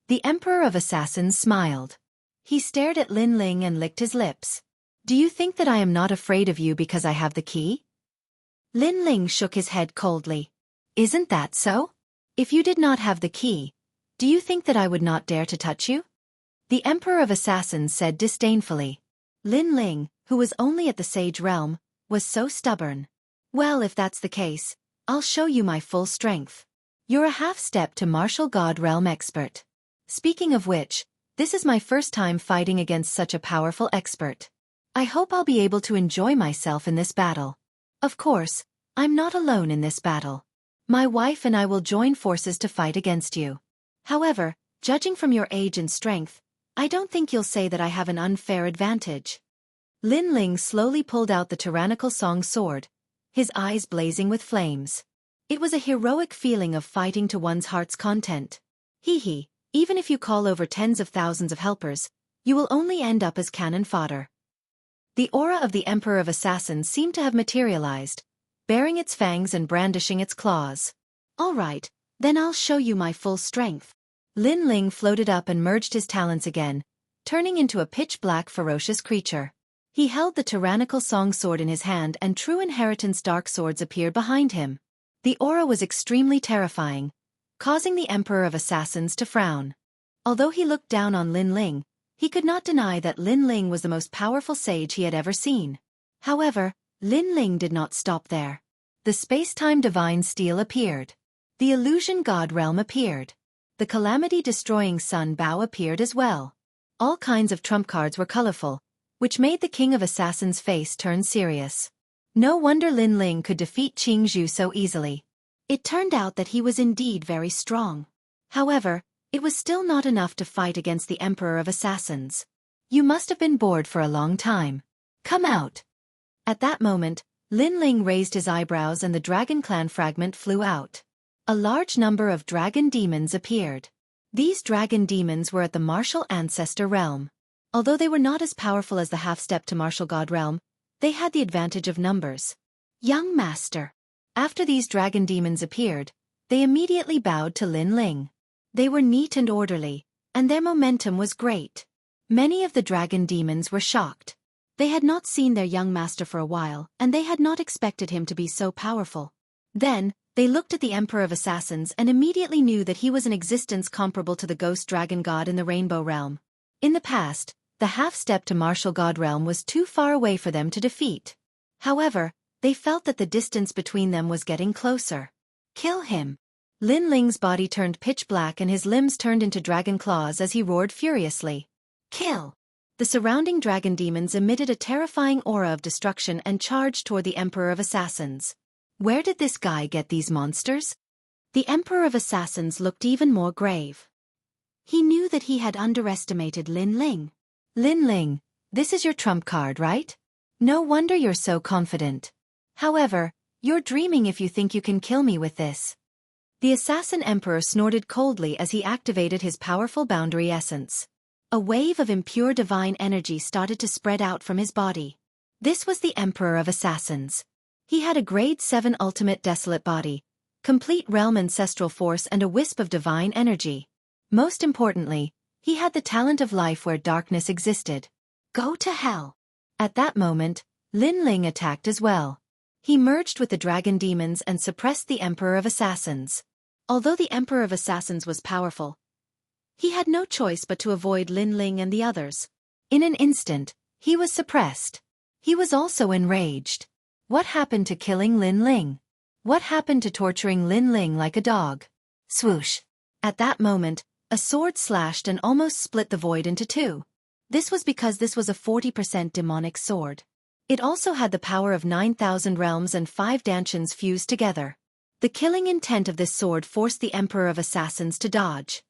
The Emperor of Assassins smiled. He stared at Lin Ling and licked his lips. Do you think that I am not afraid of you because I have the key? Lin Ling shook his head coldly. Isn't that so? If you did not have the key, do you think that I would not dare to touch you? The Emperor of Assassins said disdainfully. Lin Ling, who was only at the Sage Realm, was so stubborn. Well, if that's the case, I'll show you my full strength. You're a half-step to Martial God Realm expert. Speaking of which, this is my first time fighting against such a powerful expert. I hope I'll be able to enjoy myself in this battle. Of course, I'm not alone in this battle. My wife and I will join forces to fight against you. However, judging from your age and strength, I don't think you'll say that I have an unfair advantage. Lin Ling slowly pulled out the tyrannical song sword, his eyes blazing with flames. It was a heroic feeling of fighting to one's heart's content. Hee, even if you call over tens of thousands of helpers, you will only end up as cannon fodder. The aura of the Emperor of Assassins seemed to have materialized, baring its fangs and brandishing its claws. All right, then I'll show you my full strength. Lin Ling floated up and merged his talents again, turning into a pitch-black ferocious creature. He held the tyrannical song sword in his hand and True Inheritance dark swords appeared behind him. The aura was extremely terrifying, causing the Emperor of Assassins to frown. Although he looked down on Lin Ling, he could not deny that Lin Ling was the most powerful sage he had ever seen. However, Lin Ling did not stop there. The space-time divine steel appeared. The illusion god realm appeared. The calamity-destroying sun bow appeared as well. All kinds of trump cards were colorful, which made the King of Assassins' face turn serious. No wonder Lin Ling could defeat Jianghu so easily. It turned out that he was indeed very strong. However, it was still not enough to fight against the Emperor of Assassins. You must have been bored for a long time. Come out. At that moment, Lin Ling raised his eyebrows and the Dragon Clan fragment flew out. A large number of dragon demons appeared. These dragon demons were at the Martial Ancestor Realm. Although they were not as powerful as the half-step to Martial God Realm, they had the advantage of numbers. Young Master. After these dragon demons appeared, they immediately bowed to Lin Ling. They were neat and orderly, and their momentum was great. Many of the dragon demons were shocked. They had not seen their young master for a while, and they had not expected him to be so powerful. Then, they looked at the Emperor of Assassins and immediately knew that he was an existence comparable to the ghost dragon god in the Rainbow Realm. In the past, the half-step to Martial God Realm was too far away for them to defeat. However, they felt that the distance between them was getting closer. Kill him. Lin Ling's body turned pitch black and his limbs turned into dragon claws as he roared furiously. Kill! The surrounding dragon demons emitted a terrifying aura of destruction and charged toward the Emperor of Assassins. Where did this guy get these monsters? The Emperor of Assassins looked even more grave. He knew that he had underestimated Lin Ling. Lin Ling, this is your trump card, right? No wonder you're so confident. However, you're dreaming if you think you can kill me with this. The Assassin Emperor snorted coldly as he activated his powerful boundary essence. A wave of impure divine energy started to spread out from his body. This was the Emperor of Assassins. He had a grade 7 ultimate desolate body, complete realm ancestral force and a wisp of divine energy. Most importantly, he had the talent of life where darkness existed. Go to hell. At that moment, Lin Ling attacked as well. He merged with the dragon demons and suppressed the Emperor of Assassins. Although the Emperor of Assassins was powerful, he had no choice but to avoid Lin Ling and the others. In an instant, he was suppressed. He was also enraged. What happened to killing Lin Ling? What happened to torturing Lin Ling like a dog? Swoosh. At that moment, a sword slashed and almost split the void into two. This was because this was a 40% demonic sword. It also had the power of 9,000 realms and 5 dantians fused together. The killing intent of this sword forced the Emperor of Assassins to dodge.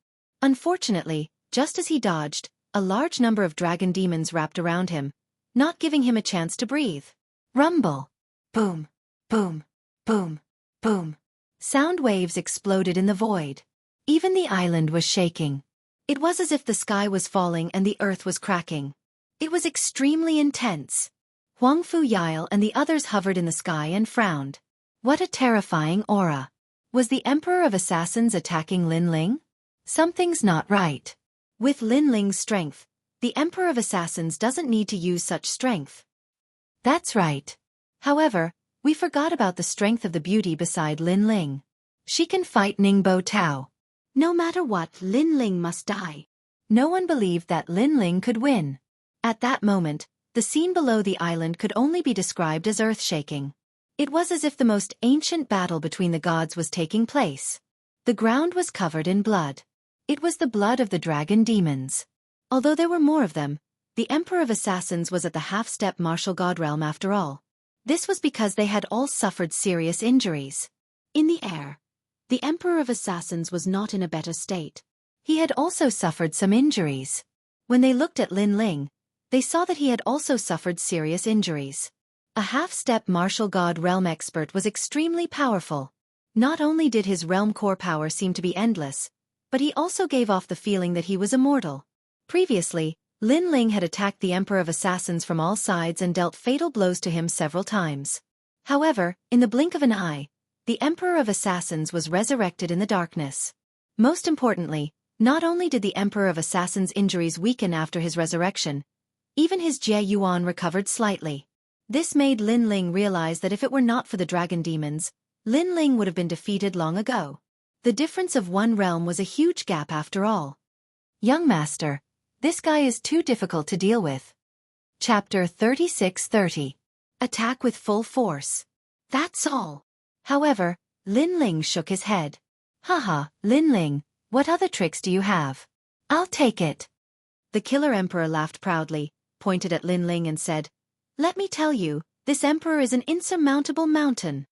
Unfortunately, just as he dodged, a large number of dragon demons wrapped around him, not giving him a chance to breathe. Rumble. Boom. Boom. Boom. Boom. Sound waves exploded in the void. Even the island was shaking. It was as if the sky was falling and the earth was cracking. It was extremely intense. Huang Fu Yile and the others hovered in the sky and frowned. What a terrifying aura. Was the Emperor of Assassins attacking Lin Ling? Something's not right. With Lin Ling's strength, the Emperor of Assassins doesn't need to use such strength. That's right. However, we forgot about the strength of the beauty beside Lin Ling. She can fight Ningbo Tao. No matter what, Lin Ling must die. No one believed that Lin Ling could win. At that moment, the scene below the island could only be described as earth-shaking. It was as if the most ancient battle between the gods was taking place. The ground was covered in blood. It was the blood of the dragon demons. Although there were more of them, the Emperor of Assassins was at the half-step martial god realm after all. This was because they had all suffered serious injuries. In the air, the Emperor of Assassins was not in a better state. He had also suffered some injuries. When they looked at Lin Ling, they saw that he had also suffered serious injuries. A half-step martial god realm expert was extremely powerful. Not only did his realm core power seem to be endless, but he also gave off the feeling that he was immortal. Previously, Lin Ling had attacked the Emperor of Assassins from all sides and dealt fatal blows to him several times. However, in the blink of an eye, the Emperor of Assassins was resurrected in the darkness. Most importantly, not only did the Emperor of Assassins' injuries weaken after his resurrection, even his Jie Yuan recovered slightly. This made Lin Ling realize that if it were not for the dragon demons, Lin Ling would have been defeated long ago. The difference of one realm was a huge gap after all. Young master, this guy is too difficult to deal with. Chapter 36:30. Attack with full force. That's all. However, Lin Ling shook his head. Haha, Lin Ling, what other tricks do you have? I'll take it. The killer emperor laughed proudly, pointed at Lin Ling and said, Let me tell you, this emperor is an insurmountable mountain.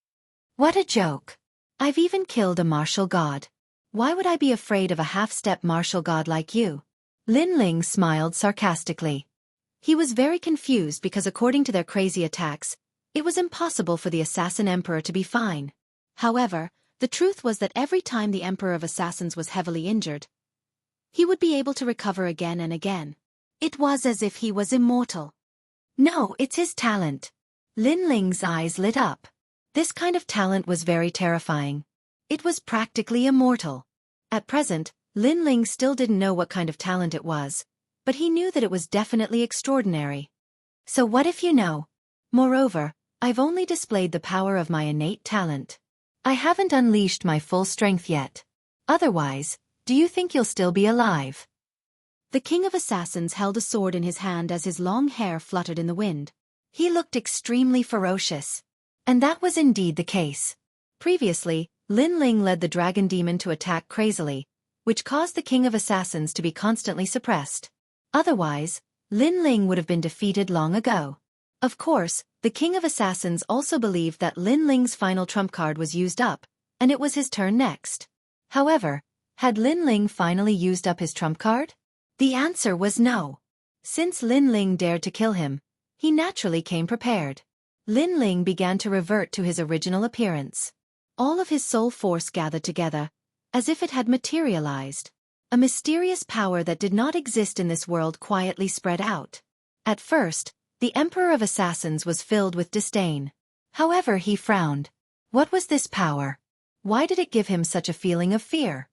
What a joke. I've even killed a martial god. Why would I be afraid of a half-step martial god like you? Lin Ling smiled sarcastically. He was very confused because according to their crazy attacks, it was impossible for the assassin emperor to be fine. However, the truth was that every time the Emperor of Assassins was heavily injured, he would be able to recover again and again. It was as if he was immortal. No, it's his talent. Lin Ling's eyes lit up. This kind of talent was very terrifying. It was practically immortal. At present, Lin Ling still didn't know what kind of talent it was, but he knew that it was definitely extraordinary. So what if you know? Moreover, I've only displayed the power of my innate talent. I haven't unleashed my full strength yet. Otherwise, do you think you'll still be alive? The King of Assassins held a sword in his hand as his long hair fluttered in the wind. He looked extremely ferocious. And that was indeed the case. Previously, Lin Ling led the dragon demon to attack crazily, which caused the King of Assassins to be constantly suppressed. Otherwise, Lin Ling would have been defeated long ago. Of course, the King of Assassins also believed that Lin Ling's final trump card was used up, and it was his turn next. However, had Lin Ling finally used up his trump card? The answer was no. Since Lin Ling dared to kill him, he naturally came prepared. Lin Ling began to revert to his original appearance. All of his soul force gathered together, as if it had materialized. A mysterious power that did not exist in this world quietly spread out. At first, the Emperor of Assassins was filled with disdain. However, he frowned. What was this power? Why did it give him such a feeling of fear?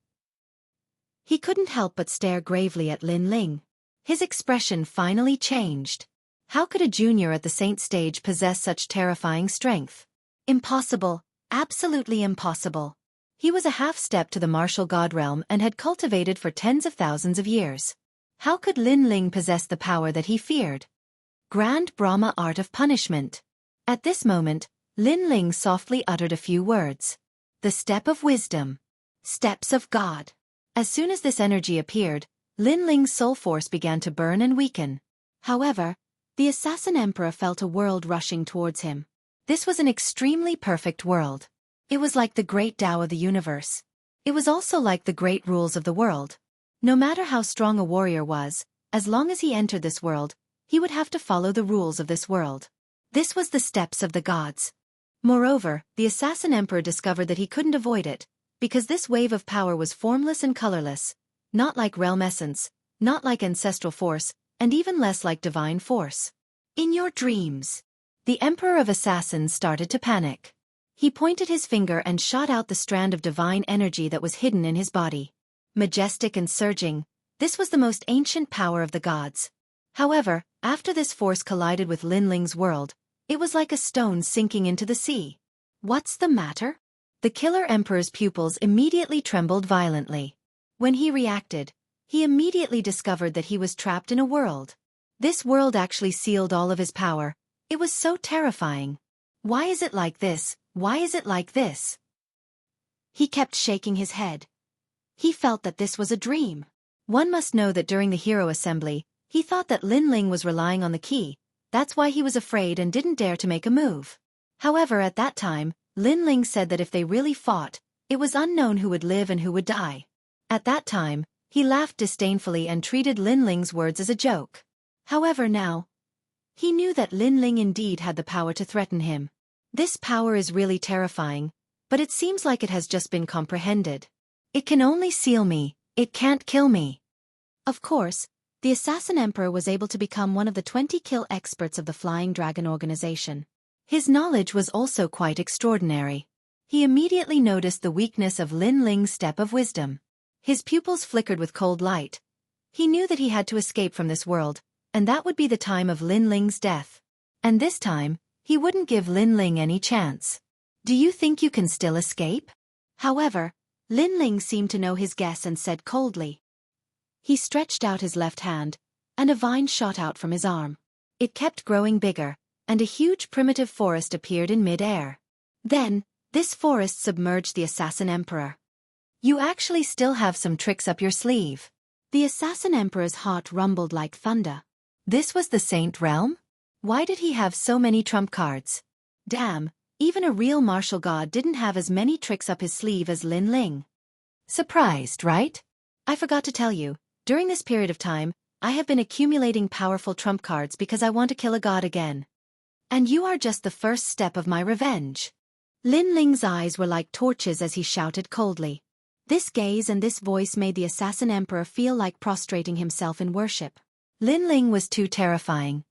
He couldn't help but stare gravely at Lin Ling. His expression finally changed. How could a junior at the Saint stage possess such terrifying strength? Impossible, absolutely impossible. He was a half-step to the martial god realm and had cultivated for tens of thousands of years. How could Lin Ling possess the power that he feared? Grand Brahma Art of Punishment. At this moment, Lin Ling softly uttered a few words. The Step of Wisdom. Steps of God. As soon as this energy appeared, Lin Ling's soul force began to burn and weaken. However, the Assassin Emperor felt a world rushing towards him. This was an extremely perfect world. It was like the great Tao of the universe. It was also like the great rules of the world. No matter how strong a warrior was, as long as he entered this world, he would have to follow the rules of this world. This was the steps of the gods. Moreover, the assassin emperor discovered that he couldn't avoid it, because this wave of power was formless and colorless, not like realm essence, not like ancestral force, and even less like divine force. In your dreams, the Emperor of Assassins started to panic. He pointed his finger and shot out the strand of divine energy that was hidden in his body. Majestic and surging, this was the most ancient power of the gods. However, after this force collided with Lin Ling's world, it was like a stone sinking into the sea. What's the matter? The killer emperor's pupils immediately trembled violently. When he reacted, he immediately discovered that he was trapped in a world. This world actually sealed all of his power. It was so terrifying. Why is it like this? Why is it like this? He kept shaking his head. He felt that this was a dream. One must know that during the hero assembly, he thought that Lin Ling was relying on the key. That's why he was afraid and didn't dare to make a move. However, at that time, Lin Ling said that if they really fought, it was unknown who would live and who would die. At that time, he laughed disdainfully and treated Lin Ling's words as a joke. However, now, he knew that Lin Ling indeed had the power to threaten him. This power is really terrifying, but it seems like it has just been comprehended. It can only seal me, it can't kill me. Of course, the Assassin Emperor was able to become one of the 20 kill experts of the Flying Dragon organization. His knowledge was also quite extraordinary. He immediately noticed the weakness of Lin Ling's step of wisdom. His pupils flickered with cold light. He knew that he had to escape from this world, and that would be the time of Lin Ling's death. And this time, he wouldn't give Lin Ling any chance. Do you think you can still escape? However, Lin Ling seemed to know his guess and said coldly. He stretched out his left hand, and a vine shot out from his arm. It kept growing bigger, and a huge primitive forest appeared in mid-air. Then, this forest submerged the Assassin Emperor. You actually still have some tricks up your sleeve. The Assassin Emperor's heart rumbled like thunder. This was the Saint Realm? Why did he have so many trump cards? Damn, even a real martial god didn't have as many tricks up his sleeve as Lin Ling. Surprised, right? I forgot to tell you, during this period of time, I have been accumulating powerful trump cards because I want to kill a god again. And you are just the first step of my revenge. Lin Ling's eyes were like torches as he shouted coldly. This gaze and this voice made the Assassin Emperor feel like prostrating himself in worship. Lin Ling was too terrifying.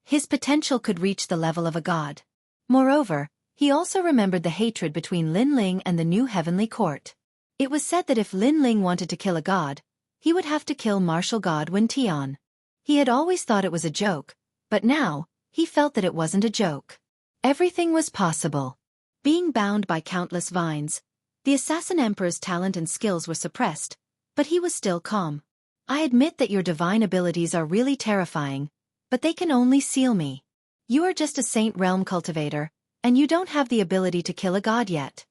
His potential could reach the level of a god. Moreover, he also remembered the hatred between Lin Ling and the new heavenly court. It was said that if Lin Ling wanted to kill a god, he would have to kill martial god Wen Tian. He had always thought it was a joke, but now, he felt that it wasn't a joke. Everything was possible. Being bound by countless vines, the Assassin Emperor's talent and skills were suppressed, but he was still calm. I admit that your divine abilities are really terrifying, but they can only seal me. You are just a Saint Realm cultivator, and you don't have the ability to kill a god yet.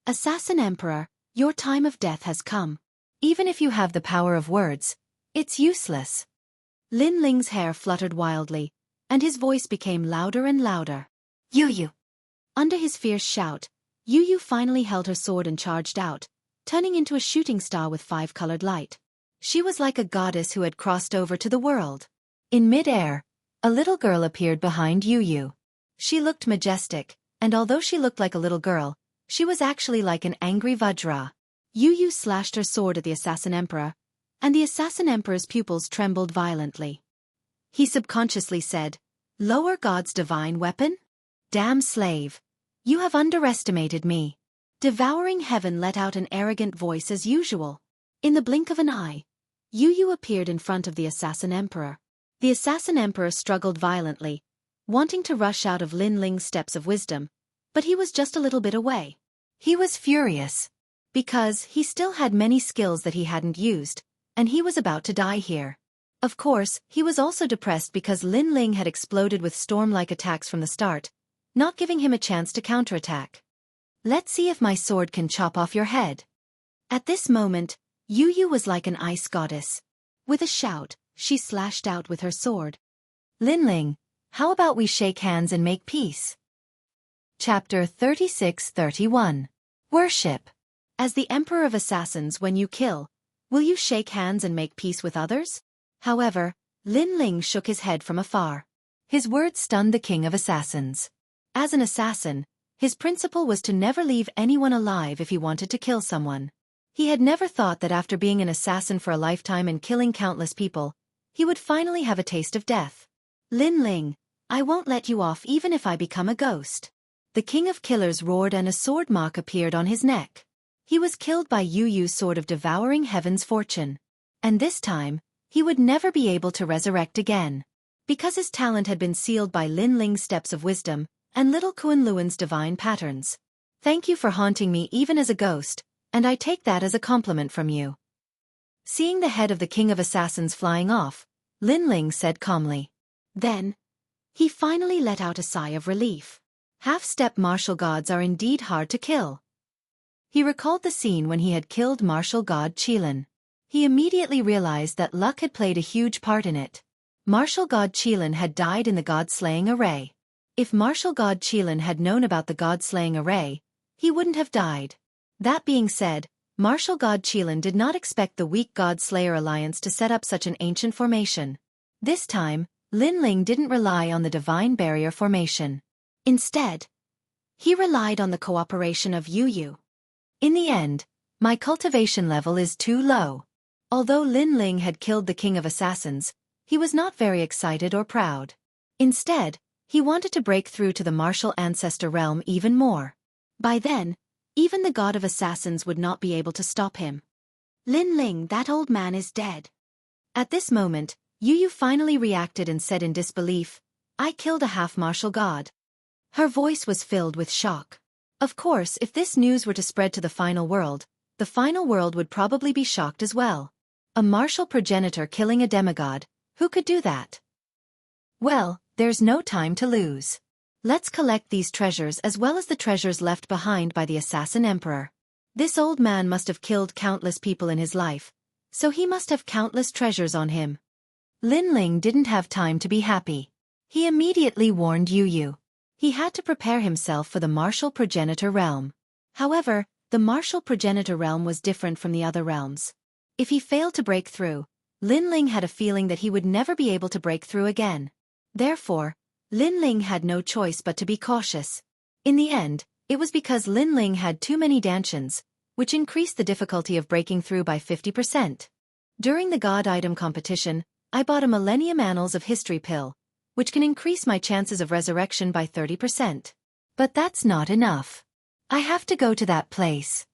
Assassin Emperor, your time of death has come. Even if you have the power of words, it's useless. Lin Ling's hair fluttered wildly, and his voice became louder and louder. Yu. Under his fierce shout, Yu finally held her sword and charged out, turning into a shooting star with 5-colored light. She was like a goddess who had crossed over to the world. In mid-air, a little girl appeared behind Yu. She looked majestic, and although she looked like a little girl, she was actually like an angry Vajra. Yu slashed her sword at the Assassin Emperor, and the Assassin Emperor's pupils trembled violently. He subconsciously said, "Lower God's divine weapon? Damn slave! You have underestimated me." Devouring Heaven let out an arrogant voice as usual. In the blink of an eye, Yu appeared in front of the Assassin Emperor. The Assassin Emperor struggled violently, wanting to rush out of Lin Ling's steps of wisdom, but he was just a little bit away. He was furious, because he still had many skills that he hadn't used, and he was about to die here. Of course, he was also depressed because Lin Ling had exploded with storm-like attacks from the start, not giving him a chance to counterattack. Let's see if my sword can chop off your head. At this moment, Yu was like an ice goddess. With a shout, she slashed out with her sword. Lin Ling, how about we shake hands and make peace? Chapter 36-31. Worship. As the Emperor of Assassins, when you kill, will you shake hands and make peace with others? However, Lin Ling shook his head from afar. His words stunned the king of assassins. As an assassin, his principle was to never leave anyone alive if he wanted to kill someone. He had never thought that after being an assassin for a lifetime and killing countless people, he would finally have a taste of death. Lin Ling, I won't let you off even if I become a ghost. The king of killers roared and a sword mark appeared on his neck. He was killed by Yu Yu's sword of devouring heaven's fortune. And this time, he would never be able to resurrect again. Because his talent had been sealed by Lin Ling's steps of wisdom, and little Kun Luan's divine patterns. Thank you for haunting me even as a ghost, and I take that as a compliment from you. Seeing the head of the king of assassins flying off, Lin Ling said calmly. Then, he finally let out a sigh of relief. Half-step martial gods are indeed hard to kill. He recalled the scene when he had killed martial god Qilin. He immediately realized that luck had played a huge part in it. Martial god Qilin had died in the god-slaying array. If martial god Qilin had known about the god-slaying array, he wouldn't have died. That being said, martial god Qilin did not expect the weak god-slayer alliance to set up such an ancient formation. This time, Lin Ling didn't rely on the divine barrier formation. Instead, he relied on the cooperation of Yu Yu. In the end, my cultivation level is too low. Although Lin Ling had killed the king of assassins, he was not very excited or proud. Instead, he wanted to break through to the martial ancestor realm even more. By then, even the god of assassins would not be able to stop him. Lin Ling, that old man is dead. At this moment, Yu Yu finally reacted and said in disbelief, I killed a half-martial god. Her voice was filled with shock. Of course, if this news were to spread to the final world would probably be shocked as well. A martial progenitor killing a demigod, who could do that? Well, there's no time to lose. Let's collect these treasures as well as the treasures left behind by the assassin emperor. This old man must have killed countless people in his life, so he must have countless treasures on him. Lin Ling didn't have time to be happy. He immediately warned Yu Yu. He had to prepare himself for the martial progenitor realm. However, the martial progenitor realm was different from the other realms. If he failed to break through, Lin Ling had a feeling that he would never be able to break through again. Therefore, Lin Ling had no choice but to be cautious. In the end, it was because Lin Ling had too many dantians, which increased the difficulty of breaking through by 50%. During the God Item competition, I bought a Millennium Annals of History pill, which can increase my chances of resurrection by 30%. But that's not enough. I have to go to that place.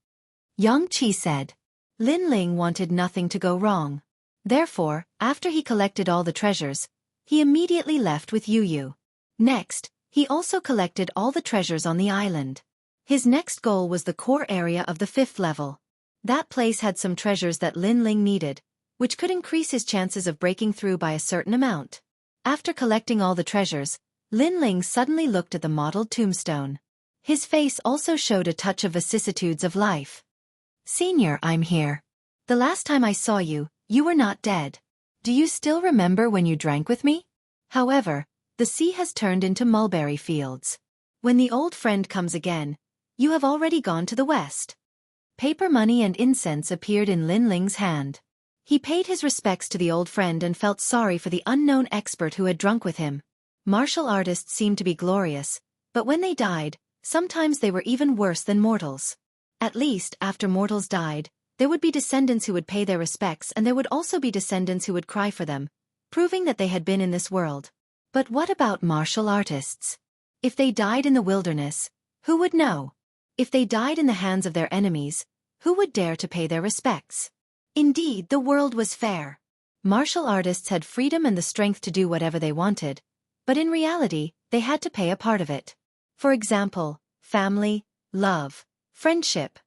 Xianxia said. Lin Ling wanted nothing to go wrong. Therefore, after he collected all the treasures, he immediately left with Yu Yu. Next, he also collected all the treasures on the island. His next goal was the core area of the 5th level. That place had some treasures that Lin Ling needed, which could increase his chances of breaking through by a certain amount. After collecting all the treasures, Lin Ling suddenly looked at the mottled tombstone. His face also showed a touch of vicissitudes of life. Senior, I'm here. The last time I saw you, you were not dead. Do you still remember when you drank with me? However, the sea has turned into mulberry fields. When the old friend comes again, you have already gone to the west. Paper money and incense appeared in Lin Ling's hand. He paid his respects to the old friend and felt sorry for the unknown expert who had drunk with him. Martial artists seemed to be glorious, but when they died, sometimes they were even worse than mortals. At least, after mortals died, there would be descendants who would pay their respects, and there would also be descendants who would cry for them, proving that they had been in this world. But what about martial artists? If they died in the wilderness, who would know? If they died in the hands of their enemies, who would dare to pay their respects? Indeed, the world was fair. Martial artists had freedom and the strength to do whatever they wanted, but in reality, they had to pay a part of it. For example, family, love, friendship.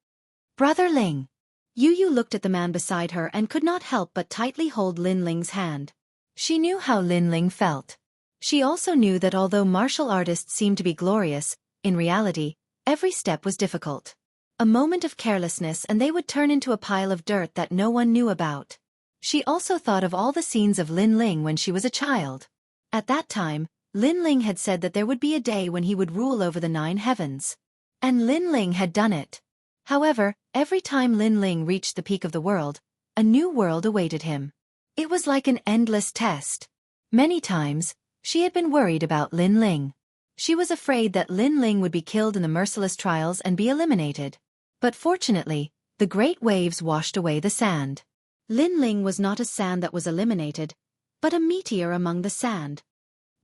Brother Ling. Yu Yu looked at the man beside her and could not help but tightly hold Lin Ling's hand. She knew how Lin Ling felt. She also knew that although martial artists seemed to be glorious, in reality, every step was difficult. A moment of carelessness and they would turn into a pile of dirt that no one knew about. She also thought of all the scenes of Lin Ling when she was a child. At that time, Lin Ling had said that there would be a day when he would rule over the 9 heavens. And Lin Ling had done it. However, every time Lin Ling reached the peak of the world, a new world awaited him. It was like an endless test. Many times, she had been worried about Lin Ling. She was afraid that Lin Ling would be killed in the merciless trials and be eliminated. But fortunately, the great waves washed away the sand. Lin Ling was not a sand that was eliminated, but a meteor among the sand.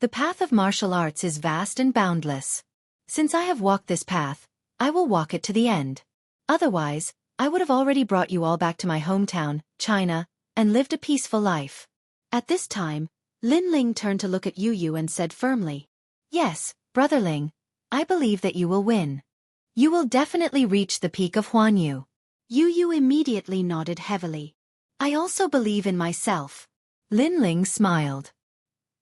The path of martial arts is vast and boundless. Since I have walked this path, I will walk it to the end. Otherwise, I would have already brought you all back to my hometown, China, and lived a peaceful life. At this time, Lin Ling turned to look at Yu Yu and said firmly, "Yes, Brother Ling, I believe that you will win. You will definitely reach the peak of Huanyu." Yu Yu immediately nodded heavily. "I also believe in myself." Lin Ling smiled.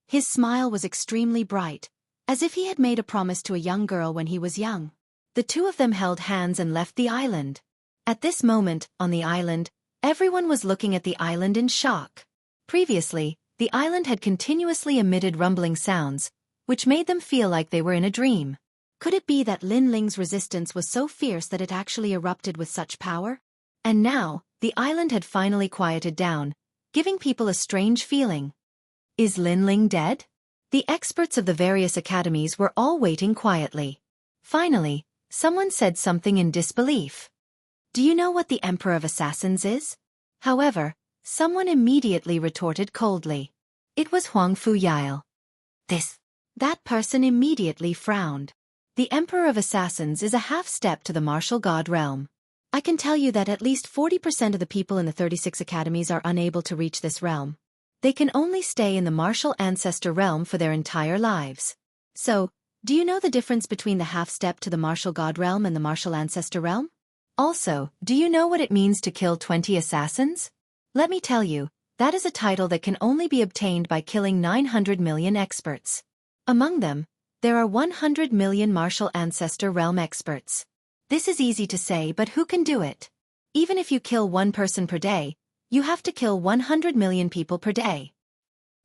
His smile was extremely bright, as if he had made a promise to a young girl when he was young. The two of them held hands and left the island. At this moment, on the island, everyone was looking at the island in shock. Previously, the island had continuously emitted rumbling sounds, which made them feel like they were in a dream. Could it be that Lin Ling's resistance was so fierce that it actually erupted with such power? And now, the island had finally quieted down, giving people a strange feeling. Is Lin Ling dead? The experts of the various academies were all waiting quietly. Finally, someone said something in disbelief. "Do you know what the Emperor of Assassins is?" However, someone immediately retorted coldly. It was Huang Fuyail. That person immediately frowned. The Emperor of Assassins is a half-step to the martial god realm. I can tell you that at least 40% of the people in the 36 academies are unable to reach this realm. They can only stay in the martial ancestor realm for their entire lives. So, do you know the difference between the half-step to the martial god realm and the martial ancestor realm? Also, do you know what it means to kill 20 assassins? Let me tell you, that is a title that can only be obtained by killing 900 million experts. Among them, there are 100 million martial ancestor realm experts. This is easy to say, but who can do it? Even if you kill one person per day, you have to kill 100 million people per day.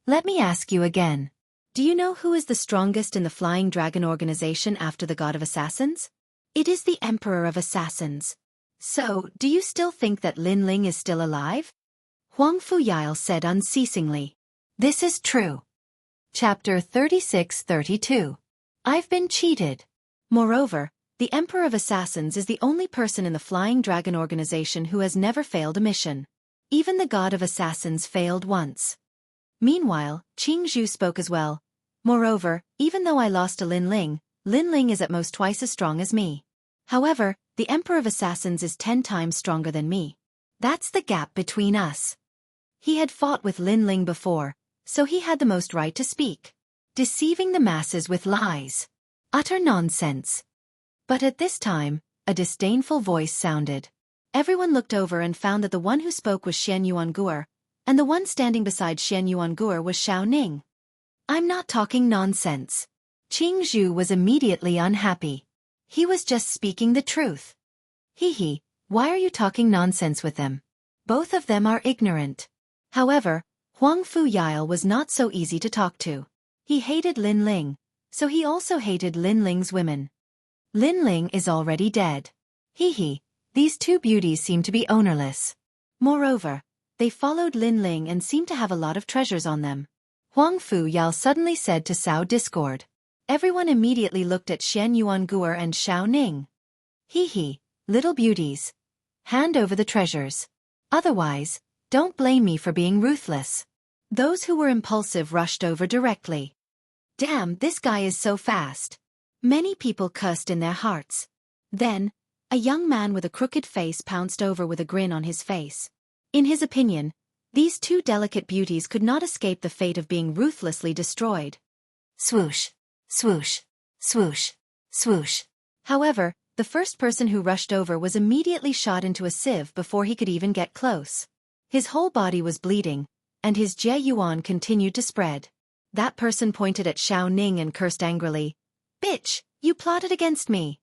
Let me ask you again. Do you know who is the strongest in the Flying Dragon organization after the God of Assassins? It is the Emperor of Assassins. So, do you still think that Lin Ling is still alive? Huang Fuyail said unceasingly. This is true. Chapter 36-32. I've been cheated. Moreover, the Emperor of Assassins is the only person in the Flying Dragon organization who has never failed a mission. Even the God of Assassins failed once. Meanwhile, Jianghu spoke as well. Moreover, even though I lost to Lin Ling is at most twice as strong as me. However, the Emperor of Assassins is 10 times stronger than me. That's the gap between us. He had fought with Lin Ling before, so he had the most right to speak. Deceiving the masses with lies. Utter nonsense. But at this time, a disdainful voice sounded. Everyone looked over and found that the one who spoke was Xian Yuanguer, and the one standing beside Xian Yuanguer was Xiao Ning. I'm not talking nonsense. Jianghu was immediately unhappy. He was just speaking the truth. Hee, why are you talking nonsense with them? Both of them are ignorant. However, Huang Fuyail was not so easy to talk to. He hated Lin Ling, so he also hated Lin Ling's women. Lin Ling is already dead. Hee, these two beauties seem to be ownerless. Moreover, they followed Lin Ling and seemed to have a lot of treasures on them. Huang Fuyail suddenly said to sow discord. Everyone immediately looked at Xian Yuanguer and Xiao Ning. Hee, little beauties. Hand over the treasures. Otherwise, don't blame me for being ruthless. Those who were impulsive rushed over directly. Damn, this guy is so fast. Many people cursed in their hearts. Then, a young man with a crooked face pounced over with a grin on his face. In his opinion, these two delicate beauties could not escape the fate of being ruthlessly destroyed. Swoosh, swoosh, swoosh, swoosh. However, the first person who rushed over was immediately shot into a sieve before he could even get close. His whole body was bleeding, and his Jie Yuan continued to spread. That person pointed at Xiao Ning and cursed angrily. Bitch, you plotted against me.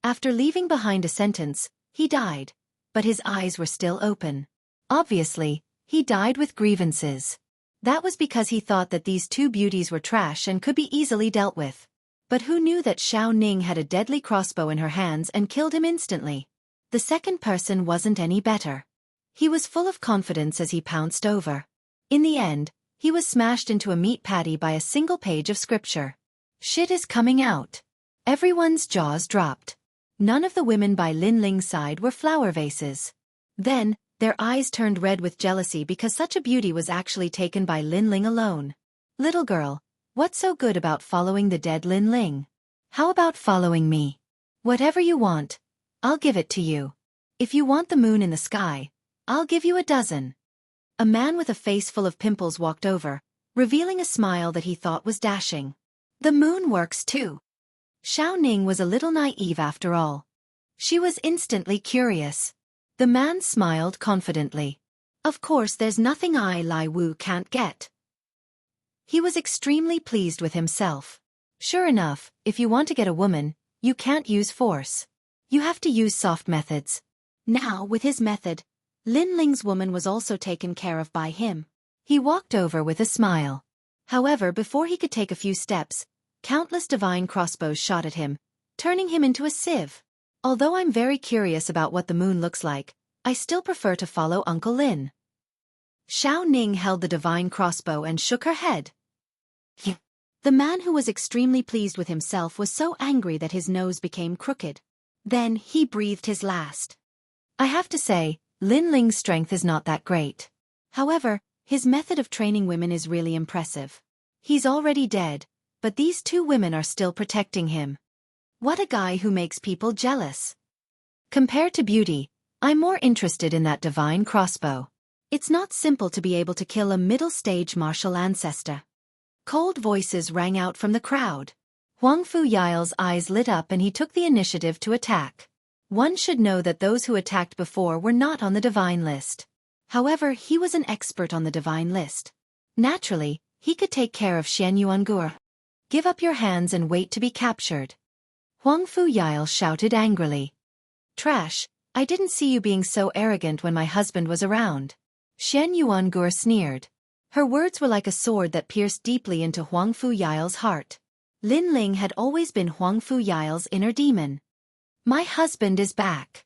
After leaving behind a sentence, he died, but his eyes were still open. Obviously, he died with grievances. That was because he thought that these two beauties were trash and could be easily dealt with. But who knew that Xiao Ning had a deadly crossbow in her hands and killed him instantly? The second person wasn't any better. He was full of confidence as he pounced over. In the end, he was smashed into a meat patty by a single page of scripture. Shit is coming out. Everyone's jaws dropped. None of the women by Lin Ling's side were flower vases. Then, their eyes turned red with jealousy because such a beauty was actually taken by Lin Ling alone. Little girl, what's so good about following the dead Lin Ling? How about following me? Whatever you want, I'll give it to you. If you want the moon in the sky, I'll give you a dozen. A man with a face full of pimples walked over, revealing a smile that he thought was dashing. The moon works too. Xiao Ning was a little naive after all. She was instantly curious. The man smiled confidently. Of course there's nothing I Lai Wu can't get. He was extremely pleased with himself. Sure enough, if you want to get a woman, you can't use force. You have to use soft methods. Now, with his method, Lin Ling's woman was also taken care of by him. He walked over with a smile. However, before he could take a few steps, countless divine crossbows shot at him, turning him into a sieve. Although I'm very curious about what the moon looks like, I still prefer to follow Uncle Lin. Xiao Ning held the divine crossbow and shook her head. The man who was extremely pleased with himself was so angry that his nose became crooked. Then he breathed his last. I have to say, Lin Ling's strength is not that great. However, his method of training women is really impressive. He's already dead, but these two women are still protecting him. What a guy who makes people jealous. Compared to beauty, I'm more interested in that divine crossbow. It's not simple to be able to kill a middle-stage martial ancestor. Cold voices rang out from the crowd. Huang Fuyao's eyes lit up and he took the initiative to attack. One should know that those who attacked before were not on the divine list. However, he was an expert on the divine list. Naturally, he could take care of Xianxia. Give up your hands and wait to be captured. Huang Fuyao shouted angrily. Trash, I didn't see you being so arrogant when my husband was around. Xianxia sneered. Her words were like a sword that pierced deeply into Huang Fuyao's heart. Lin Ling had always been Huang Fuyao's inner demon. My husband is back.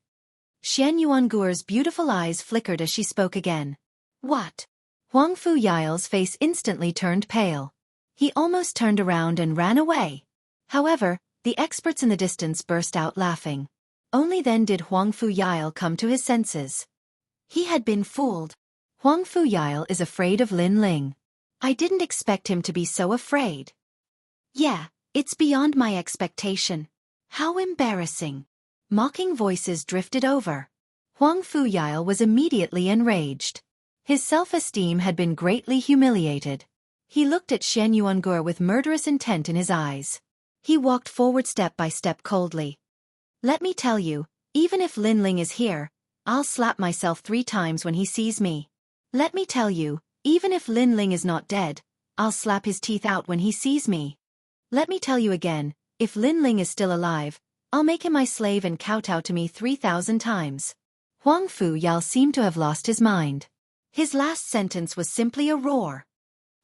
Xianxuan's beautiful eyes flickered as she spoke again. What? Huang Fuyao's face instantly turned pale. He almost turned around and ran away. However, the experts in the distance burst out laughing. Only then did Huang Fuyao come to his senses. He had been fooled. Huang Fuyao is afraid of Lin Ling. I didn't expect him to be so afraid. Yeah, it's beyond my expectation. How embarrassing. Mocking voices drifted over. Huang Fuyao was immediately enraged. His self-esteem had been greatly humiliated. He looked at Xianxuan with murderous intent in his eyes. He walked forward step by step coldly. Let me tell you, even if Lin Ling is here, I'll slap myself 3 times when he sees me. Let me tell you, even if Lin Ling is not dead, I'll slap his teeth out when he sees me. Let me tell you again, if Lin Ling is still alive, I'll make him my slave and kowtow to me 3,000 times. Huang Fuyao seemed to have lost his mind. His last sentence was simply a roar.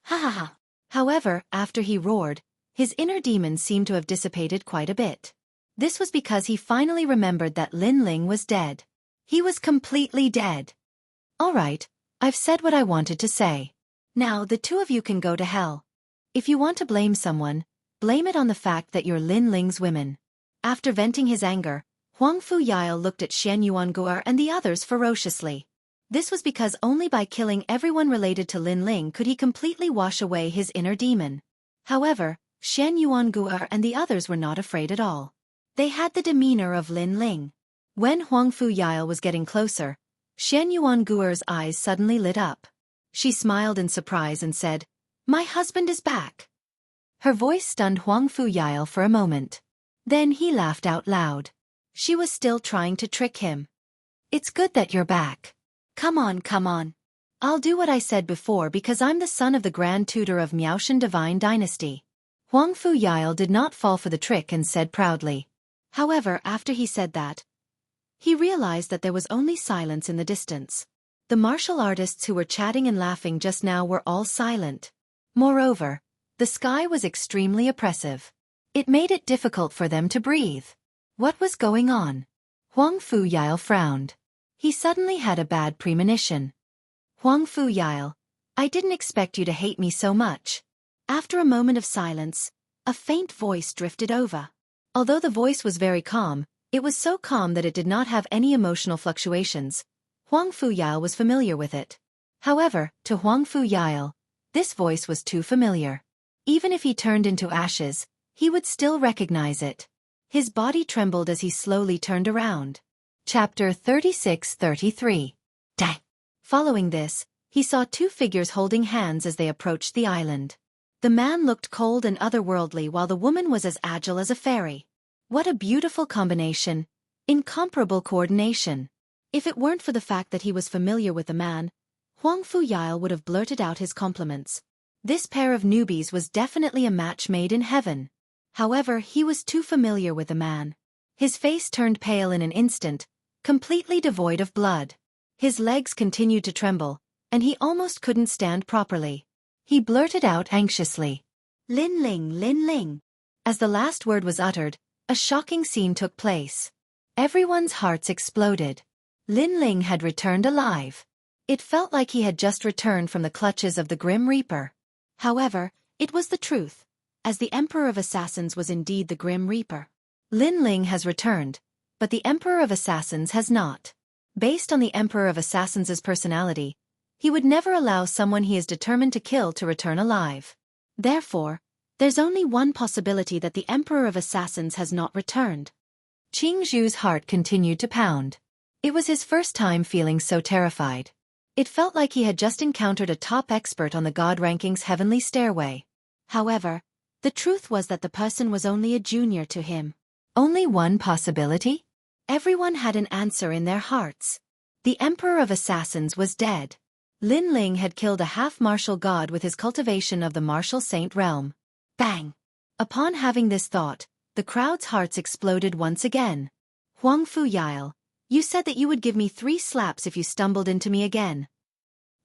Ha ha ha. However, after he roared, his inner demon seemed to have dissipated quite a bit. This was because he finally remembered that Lin Ling was dead. He was completely dead. All right, I've said what I wanted to say. Now the two of you can go to hell. If you want to blame someone, blame it on the fact that you're Lin Ling's women. After venting his anger, Huang Fuyao looked at Xianxuan and the others ferociously. This was because only by killing everyone related to Lin Ling could he completely wash away his inner demon. However, Xianxuan and the others were not afraid at all. They had the demeanor of Lin Ling. When Huang Fuyao was getting closer, Xianxuan's eyes suddenly lit up. She smiled in surprise and said, My husband is back. Her voice stunned Huang Fuyao for a moment. Then he laughed out loud. She was still trying to trick him. It's good that you're back. Come on, come on. I'll do what I said before because I'm the son of the Grand Tutor of Miaoshan Divine Dynasty. Huang Fuyao did not fall for the trick and said proudly. However, after he said that, he realized that there was only silence in the distance. The martial artists who were chatting and laughing just now were all silent. Moreover, the sky was extremely oppressive. It made it difficult for them to breathe. What was going on? Huang Fuyao frowned. He suddenly had a bad premonition. Huang Fuyao, I didn't expect you to hate me so much. After a moment of silence, a faint voice drifted over. Although the voice was very calm, it was so calm that it did not have any emotional fluctuations. Huang Fuyao was familiar with it. However, to Huang Fuyao, this voice was too familiar. Even if he turned into ashes, he would still recognize it. His body trembled as he slowly turned around. Chapter 36-33. Dang. Following this, he saw two figures holding hands as they approached the island. The man looked cold and otherworldly while the woman was as agile as a fairy. What a beautiful combination. Incomparable coordination. If it weren't for the fact that he was familiar with the man, Huang Fuyao would have blurted out his compliments. This pair of newbies was definitely a match made in heaven. However, he was too familiar with the man. His face turned pale in an instant, completely devoid of blood. His legs continued to tremble, and he almost couldn't stand properly. He blurted out anxiously, "Lin Ling, Lin Ling." As the last word was uttered, a shocking scene took place. Everyone's hearts exploded. Lin Ling had returned alive. It felt like he had just returned from the clutches of the Grim Reaper. However, it was the truth, as the Emperor of Assassins was indeed the Grim Reaper. Lin Ling has returned, but the Emperor of Assassins has not. Based on the Emperor of Assassins' personality, he would never allow someone he is determined to kill to return alive. Therefore, there's only one possibility that the Emperor of Assassins has not returned. Qingzhu's heart continued to pound. It was his first time feeling so terrified. It felt like he had just encountered a top expert on the God ranking's heavenly stairway. However, the truth was that the person was only a junior to him. Only one possibility? Everyone had an answer in their hearts. The Emperor of Assassins was dead. Lin Ling had killed a half-martial god with his cultivation of the martial saint realm. Bang! Upon having this thought, the crowd's hearts exploded once again. Huang Fuyao, you said that you would give me 3 slaps if you stumbled into me again.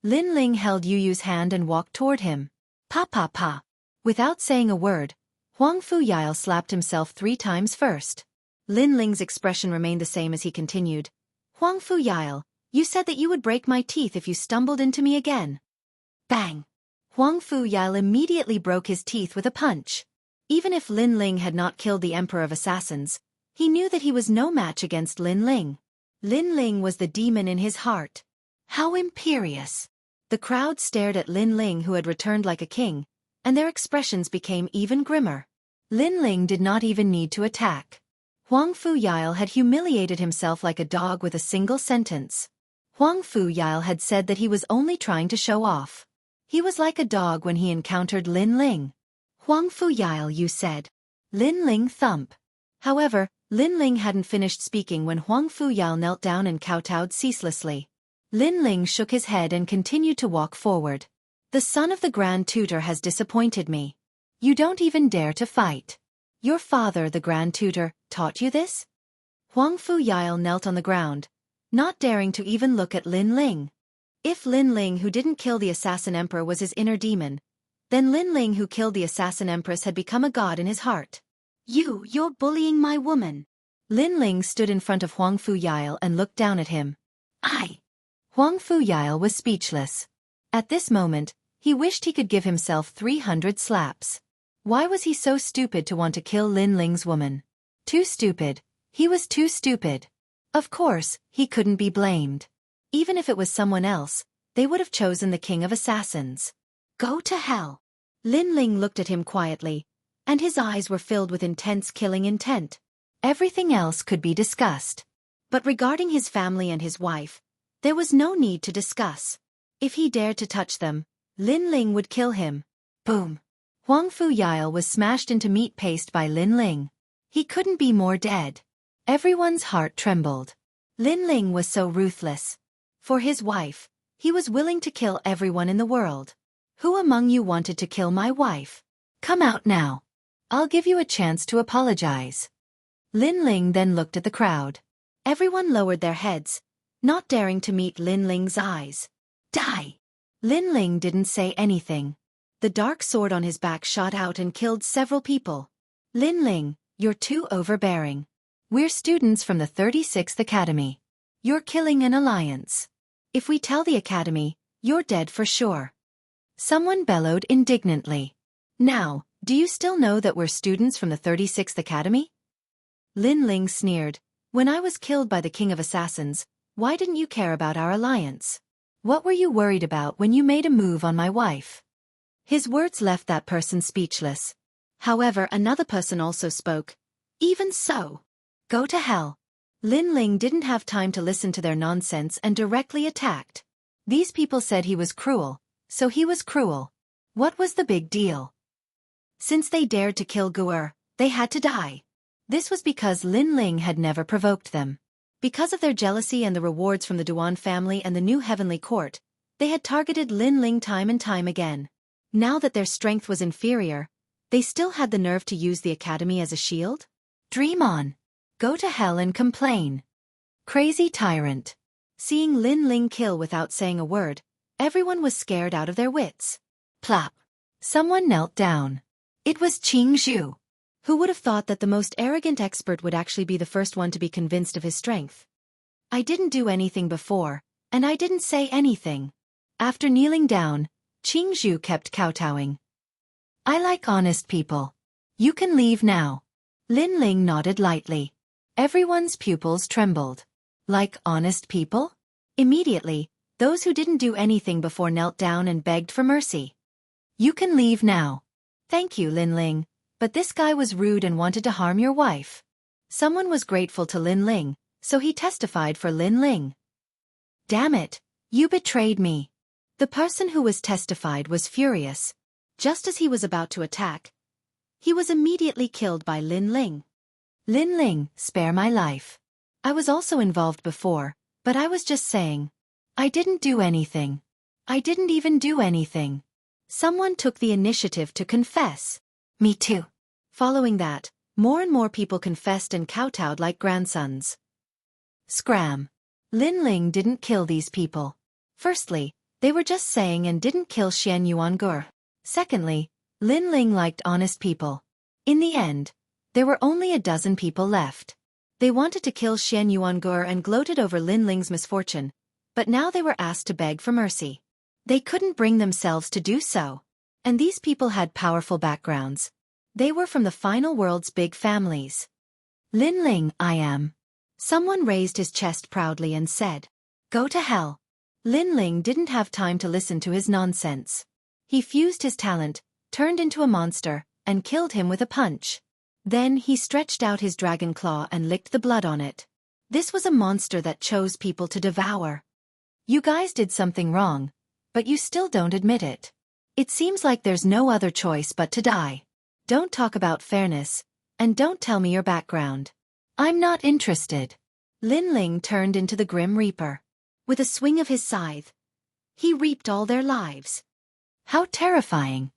Lin Ling held Yu Yu's hand and walked toward him. Pa pa pa. Without saying a word, Huang Fuyao slapped himself 3 times first. Lin Ling's expression remained the same as he continued. Huang Fuyao, you said that you would break my teeth if you stumbled into me again. Bang! Huang Fuyao immediately broke his teeth with a punch. Even if Lin Ling had not killed the Emperor of Assassins, he knew that he was no match against Lin Ling. Lin Ling was the demon in his heart. How imperious! The crowd stared at Lin Ling, who had returned like a king, and their expressions became even grimmer. Lin Ling did not even need to attack. Huang Fuyao had humiliated himself like a dog with a single sentence. Huang Fuyao had said that he was only trying to show off. He was like a dog when he encountered Lin Ling. Huang Fuyao, you said. Lin Ling thump. However, Lin Ling hadn't finished speaking when Huang Fuyao knelt down and kowtowed ceaselessly. Lin Ling shook his head and continued to walk forward. The son of the Grand Tutor has disappointed me. You don't even dare to fight. Your father, the Grand Tutor, taught you this? Huang Fuyao knelt on the ground, not daring to even look at Lin Ling. If Lin Ling, who didn't kill the assassin emperor, was his inner demon, then Lin Ling, who killed the assassin empress, had become a god in his heart. You're bullying my woman. Lin Ling stood in front of Huang Fuyao and looked down at him. Huang Fuyao was speechless. At this moment, he wished he could give himself 300 slaps. Why was he so stupid to want to kill Lin Ling's woman? Too stupid. He was too stupid. Of course, he couldn't be blamed. Even if it was someone else, they would have chosen the king of assassins. Go to hell. Lin Ling looked at him quietly, and his eyes were filled with intense killing intent. Everything else could be discussed. But regarding his family and his wife, there was no need to discuss. If he dared to touch them, Lin Ling would kill him. Boom. Huang Fuyao was smashed into meat paste by Lin Ling. He couldn't be more dead. Everyone's heart trembled. Lin Ling was so ruthless. For his wife, he was willing to kill everyone in the world. Who among you wanted to kill my wife? Come out now. I'll give you a chance to apologize. Lin Ling then looked at the crowd. Everyone lowered their heads, not daring to meet Lin Ling's eyes. Die! Lin Ling didn't say anything. The dark sword on his back shot out and killed several people. Lin Ling, you're too overbearing. We're students from the 36th Academy. You're killing an alliance. If we tell the Academy, you're dead for sure. Someone bellowed indignantly. Now, do you still know that we're students from the 36th Academy? Lin Ling sneered. When I was killed by the King of Assassins, why didn't you care about our alliance? What were you worried about when you made a move on my wife? His words left that person speechless. However, another person also spoke. Even so. Go to hell. Lin Ling didn't have time to listen to their nonsense and directly attacked. These people said he was cruel, so he was cruel. What was the big deal? Since they dared to kill Guer, they had to die. This was because Lin Ling had never provoked them. Because of their jealousy and the rewards from the Duan family and the new heavenly court, they had targeted Lin Ling time and time again. Now that their strength was inferior, they still had the nerve to use the academy as a shield? Dream on. Go to hell and complain. Crazy tyrant. Seeing Lin Ling kill without saying a word, everyone was scared out of their wits. Plop. Someone knelt down. It was Xianxia. Who would have thought that the most arrogant expert would actually be the first one to be convinced of his strength? I didn't do anything before, and I didn't say anything. After kneeling down, Xianxia kept kowtowing. I like honest people. You can leave now. Lin Ling nodded lightly. Everyone's pupils trembled. Like honest people? Immediately, those who didn't do anything before knelt down and begged for mercy. You can leave now. Thank you, Lin Ling, but this guy was rude and wanted to harm your wife. Someone was grateful to Lin Ling, so he testified for Lin Ling. Damn it, you betrayed me. The person who was testified was furious. Just as he was about to attack, he was immediately killed by Lin Ling. Lin Ling, spare my life. I was also involved before, but I was just saying. I didn't do anything. I didn't even do anything. Someone took the initiative to confess. Me too. Following that, more and more people confessed and kowtowed like grandsons. Scram. Lin Ling didn't kill these people. Firstly, they were just saying and didn't kill Xian Yuangur. Secondly, Lin Ling liked honest people. In the end, there were only a dozen people left. They wanted to kill Xian Yuangur and gloated over Lin Ling's misfortune, but now they were asked to beg for mercy. They couldn't bring themselves to do so. And these people had powerful backgrounds. They were from the final world's big families. Lin Ling, I am. Someone raised his chest proudly and said, Go to hell. Lin Ling didn't have time to listen to his nonsense. He fused his talent, turned into a monster, and killed him with a punch. Then he stretched out his dragon claw and licked the blood on it. This was a monster that chose people to devour. You guys did something wrong, but you still don't admit it. It seems like there's no other choice but to die. Don't talk about fairness, and don't tell me your background. I'm not interested. Lin Ling turned into the Grim Reaper. With a swing of his scythe, he reaped all their lives. How terrifying.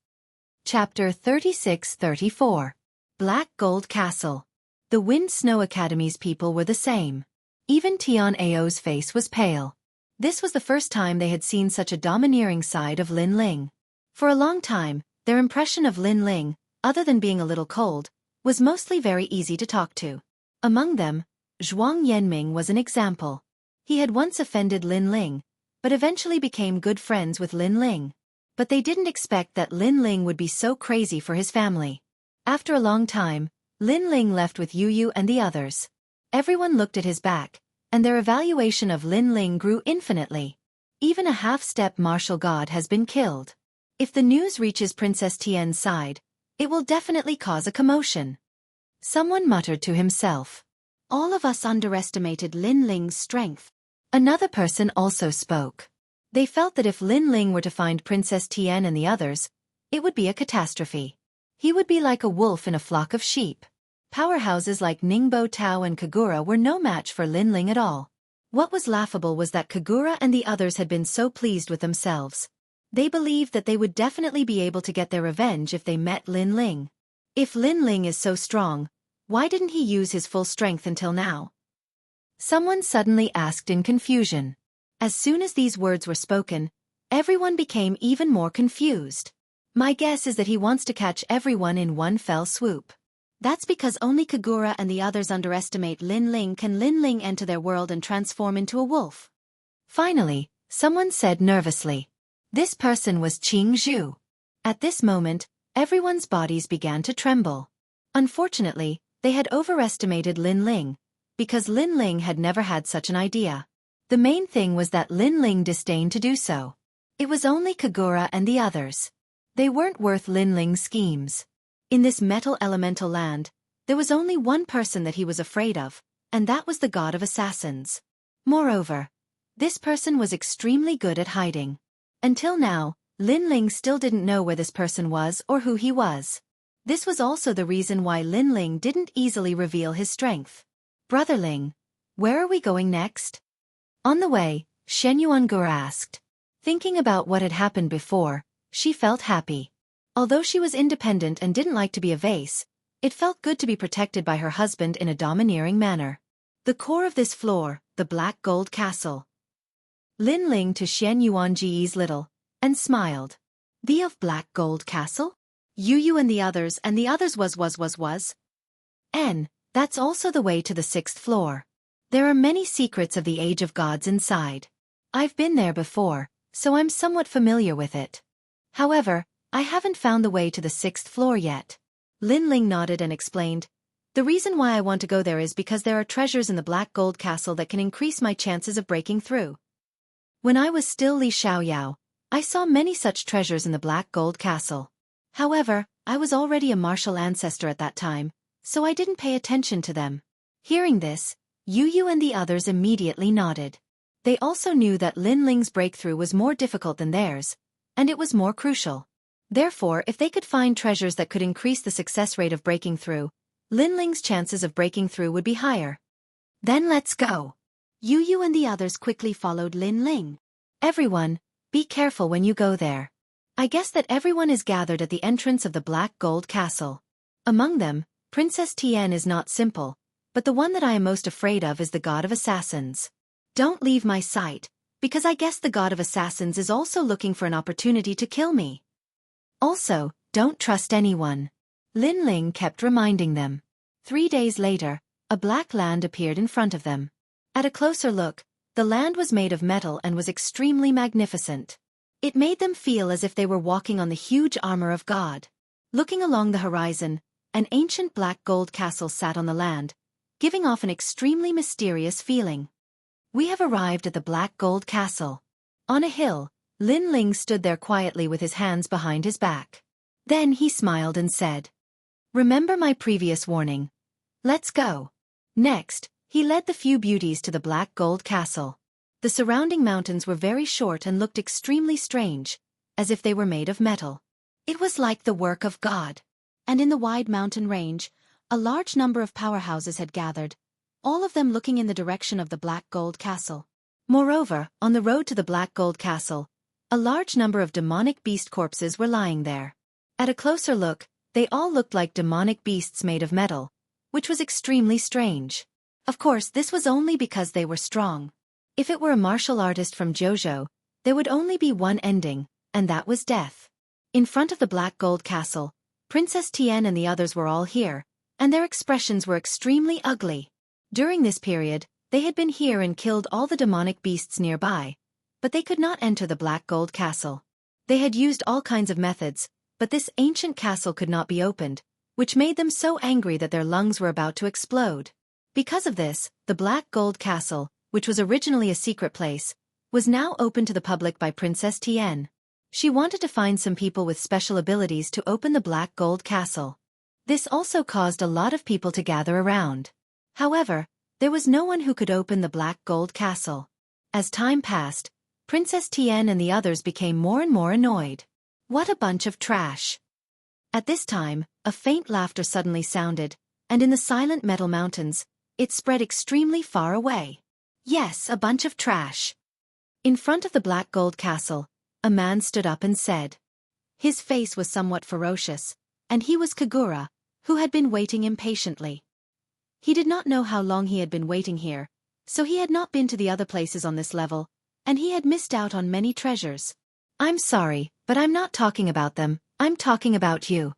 Chapter 36-34. Black Gold Castle. The Wind Snow Academy's people were the same. Even Tian Ao's face was pale. This was the first time they had seen such a domineering side of Lin Ling. For a long time, their impression of Lin Ling, other than being a little cold, was mostly very easy to talk to. Among them, Zhuang Yanming was an example. He had once offended Lin Ling, but eventually became good friends with Lin Ling. But they didn't expect that Lin Ling would be so crazy for his family. After a long time, Lin Ling left with Yu Yu and the others. Everyone looked at his back, and their evaluation of Lin Ling grew infinitely. Even a half-step martial god has been killed. If the news reaches Princess Tian's side, it will definitely cause a commotion. Someone muttered to himself. All of us underestimated Lin Ling's strength. Another person also spoke. They felt that if Lin Ling were to find Princess Tian and the others, it would be a catastrophe. He would be like a wolf in a flock of sheep. Powerhouses like Ningbo Tao and Kagura were no match for Lin Ling at all. What was laughable was that Kagura and the others had been so pleased with themselves. They believed that they would definitely be able to get their revenge if they met Lin Ling. If Lin Ling is so strong, why didn't he use his full strength until now? Someone suddenly asked in confusion. As soon as these words were spoken, everyone became even more confused. My guess is that he wants to catch everyone in one fell swoop. That's because only Kagura and the others underestimate Lin Ling. Can Lin Ling enter their world and transform into a wolf? Finally, someone said nervously. This person was Jianghu. At this moment, everyone's bodies began to tremble. Unfortunately, they had overestimated Lin Ling, because Lin Ling had never had such an idea. The main thing was that Lin Ling disdained to do so. It was only Kagura and the others. They weren't worth Lin Ling's schemes. In this metal elemental land, there was only one person that he was afraid of, and that was the god of assassins. Moreover, this person was extremely good at hiding. Until now, Lin Ling still didn't know where this person was or who he was. This was also the reason why Lin Ling didn't easily reveal his strength. Brother Ling, where are we going next? On the way, Xianxia asked. Thinking about what had happened before, she felt happy. Although she was independent and didn't like to be a vase, it felt good to be protected by her husband in a domineering manner. The core of this floor, the Black Gold Castle. Lin Ling to Xianxuanji's little, and smiled. The of Black Gold Castle? Yu and the others was. That's also the way to the 6th floor. There are many secrets of the Age of Gods inside. I've been there before, so I'm somewhat familiar with it. However, I haven't found the way to the 6th floor yet. Lin Ling nodded and explained, the reason why I want to go there is because there are treasures in the Black Gold Castle that can increase my chances of breaking through. When I was still Li Xiaoyao, I saw many such treasures in the Black Gold Castle. However, I was already a martial ancestor at that time, so I didn't pay attention to them. Hearing this, Yu and the others immediately nodded. They also knew that Lin Ling's breakthrough was more difficult than theirs, and it was more crucial. Therefore, if they could find treasures that could increase the success rate of breaking through, Lin Ling's chances of breaking through would be higher. Then let's go. Yu and the others quickly followed Lin Ling. Everyone, be careful when you go there. I guess that everyone is gathered at the entrance of the Black Gold Castle. Among them, Princess Tian is not simple, but the one that I am most afraid of is the god of assassins. Don't leave my sight, because I guess the god of assassins is also looking for an opportunity to kill me. Also, don't trust anyone. Lin Ling kept reminding them. 3 days later, a black land appeared in front of them. At a closer look, the land was made of metal and was extremely magnificent. It made them feel as if they were walking on the huge armor of God. Looking along the horizon, an ancient black gold castle sat on the land, giving off an extremely mysterious feeling. We have arrived at the Black Gold Castle. On a hill, Lin Ling stood there quietly with his hands behind his back. Then he smiled and said, "Remember my previous warning. Let's go." Next, he led the few beauties to the Black Gold Castle. The surrounding mountains were very short and looked extremely strange, as if they were made of metal. It was like the work of God. And in the wide mountain range, a large number of powerhouses had gathered, all of them looking in the direction of the Black Gold Castle. Moreover, on the road to the Black Gold Castle, a large number of demonic beast corpses were lying there. At a closer look, they all looked like demonic beasts made of metal, which was extremely strange. Of course, this was only because they were strong. If it were a martial artist from JoJo, there would only be one ending, and that was death. In front of the Black Gold Castle, Princess Tian and the others were all here, and their expressions were extremely ugly. During this period, they had been here and killed all the demonic beasts nearby, but they could not enter the Black Gold Castle. They had used all kinds of methods, but this ancient castle could not be opened, which made them so angry that their lungs were about to explode. Because of this, the Black Gold Castle, which was originally a secret place, was now open to the public by Princess Tian. She wanted to find some people with special abilities to open the Black Gold Castle. This also caused a lot of people to gather around. However, there was no one who could open the Black Gold Castle. As time passed, Princess Tian and the others became more and more annoyed. What a bunch of trash. At this time, a faint laughter suddenly sounded, and in the silent metal mountains, it spread extremely far away. Yes, a bunch of trash. In front of the Black Gold Castle, a man stood up and said. His face was somewhat ferocious, and he was Kagura, who had been waiting impatiently. He did not know how long he had been waiting here, so he had not been to the other places on this level, and he had missed out on many treasures. I'm sorry, but I'm not talking about them, I'm talking about you.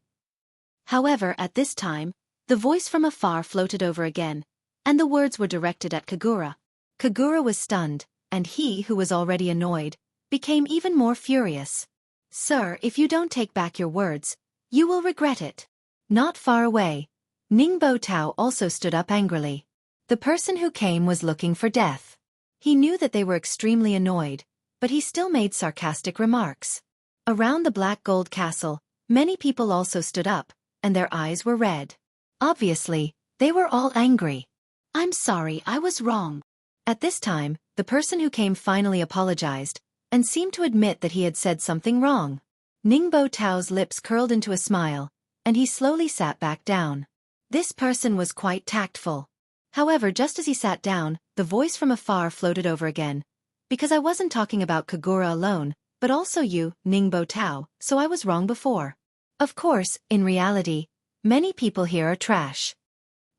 However, at this time, the voice from afar floated over again, and the words were directed at Kagura. Kagura was stunned, and he, who was already annoyed, became even more furious. Sir, if you don't take back your words, you will regret it. Not far away, Ningbo Tao also stood up angrily. The person who came was looking for death. He knew that they were extremely annoyed, but he still made sarcastic remarks. Around the Black Gold Castle, many people also stood up, and their eyes were red. Obviously, they were all angry. I'm sorry, I was wrong. At this time, the person who came finally apologized, and seemed to admit that he had said something wrong. Ningbo Tao's lips curled into a smile, and he slowly sat back down. This person was quite tactful. However, just as he sat down, the voice from afar floated over again. Because I wasn't talking about Kagura alone, but also you, Ningbo Tao, so I was wrong before. Of course, in reality, many people here are trash.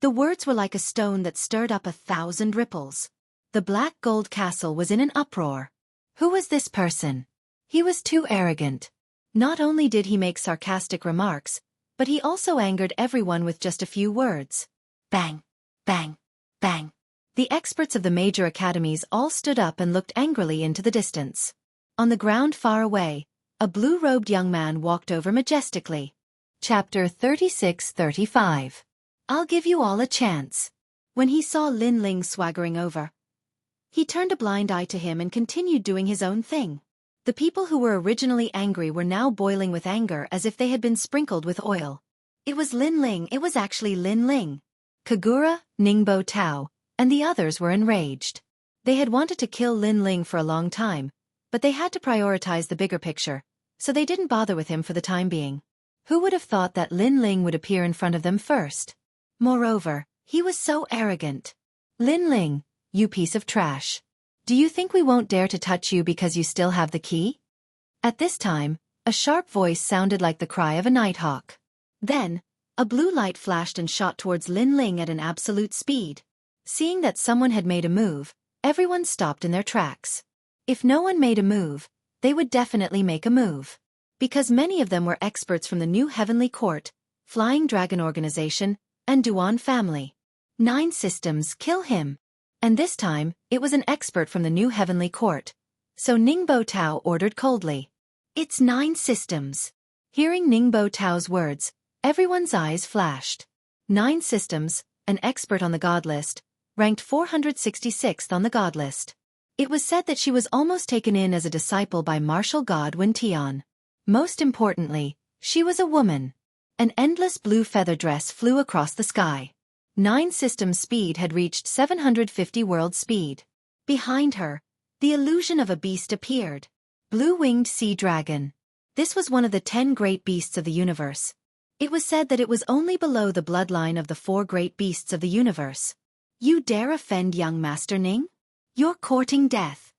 The words were like a stone that stirred up 1,000 ripples. The Black Gold Castle was in an uproar. Who was this person? He was too arrogant. Not only did he make sarcastic remarks, but he also angered everyone with just a few words. Bang! Bang! Bang! The experts of the major academies all stood up and looked angrily into the distance. On the ground far away, a blue-robed young man walked over majestically. Chapter 36-35. I'll give you all a chance. When he saw Lin Ling swaggering over, he turned a blind eye to him and continued doing his own thing. The people who were originally angry were now boiling with anger as if they had been sprinkled with oil. It was Lin Ling, it was actually Lin Ling. Kagura, Ningbo Tao, and the others were enraged. They had wanted to kill Lin Ling for a long time, but they had to prioritize the bigger picture, so they didn't bother with him for the time being. Who would have thought that Lin Ling would appear in front of them first? Moreover, he was so arrogant. Lin Ling, you piece of trash. Do you think we won't dare to touch you because you still have the key? At this time, a sharp voice sounded like the cry of a nighthawk. Then, a blue light flashed and shot towards Lin Ling at an absolute speed. Seeing that someone had made a move, everyone stopped in their tracks. If no one made a move, they would definitely make a move. Because many of them were experts from the New Heavenly Court, Flying Dragon Organization, and Duan family. 9 systems, kill him. And this time, it was an expert from the New Heavenly Court. So Ningbo Tao ordered coldly. It's 9 systems. Hearing Ningbo Tao's words, everyone's eyes flashed. 9 systems, an expert on the god list, ranked 466th on the god list. It was said that she was almost taken in as a disciple by martial god Wen Tian. Most importantly, she was a woman. An endless blue feather dress flew across the sky. 9 systems speed had reached 750 world speed. Behind her, the illusion of a beast appeared. Blue-winged sea dragon. This was one of the 10 great beasts of the universe. It was said that it was only below the bloodline of the 4 great beasts of the universe. You dare offend young Master Ning? You're courting death.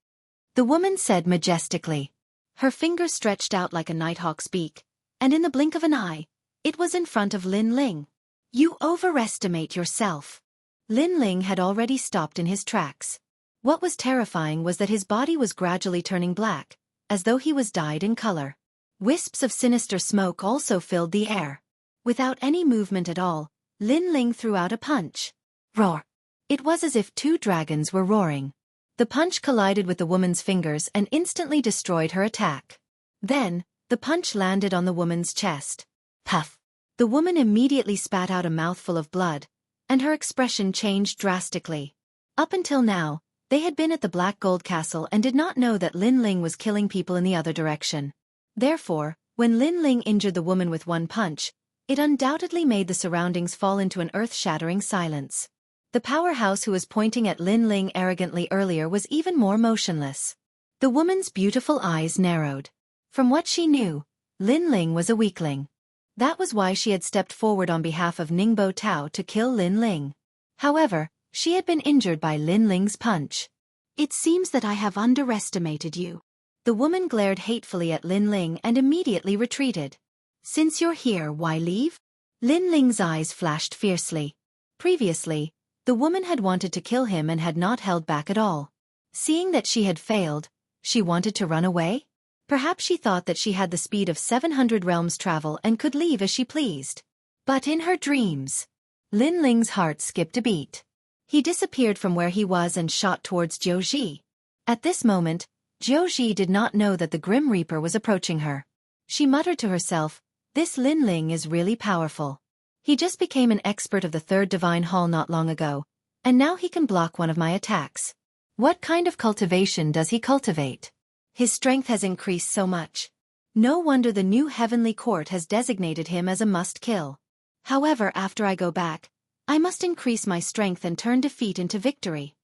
The woman said majestically. Her fingers stretched out like a nighthawk's beak, and in the blink of an eye, it was in front of Lin Ling. You overestimate yourself. Lin Ling had already stopped in his tracks. What was terrifying was that his body was gradually turning black, as though he was dyed in color. Wisps of sinister smoke also filled the air. Without any movement at all, Lin Ling threw out a punch. Roar! It was as if 2 dragons were roaring. The punch collided with the woman's fingers and instantly destroyed her attack. Then, the punch landed on the woman's chest. Puff! The woman immediately spat out a mouthful of blood, and her expression changed drastically. Up until now, they had been at the Black Gold Castle and did not know that Lin Ling was killing people in the other direction. Therefore, when Lin Ling injured the woman with one punch, it undoubtedly made the surroundings fall into an earth-shattering silence. The powerhouse who was pointing at Lin Ling arrogantly earlier was even more motionless. The woman's beautiful eyes narrowed. From what she knew, Lin Ling was a weakling. That was why she had stepped forward on behalf of Ningbo Tao to kill Lin Ling. However, she had been injured by Lin Ling's punch. It seems that I have underestimated you. The woman glared hatefully at Lin Ling and immediately retreated. Since you're here, why leave? Lin Ling's eyes flashed fiercely. Previously, the woman had wanted to kill him and had not held back at all. Seeing that she had failed, she wanted to run away? Perhaps she thought that she had the speed of 700 realms travel and could leave as she pleased. But in her dreams, Lin Ling's heart skipped a beat. He disappeared from where he was and shot towards Jiuji. At this moment, Jiu did not know that the Grim Reaper was approaching her. She muttered to herself, "This Lin Ling is really powerful. He just became an expert of the Third Divine Hall not long ago, and now he can block one of my attacks. What kind of cultivation does he cultivate? His strength has increased so much. No wonder the new Heavenly Court has designated him as a must-kill. However, after I go back, I must increase my strength and turn defeat into victory.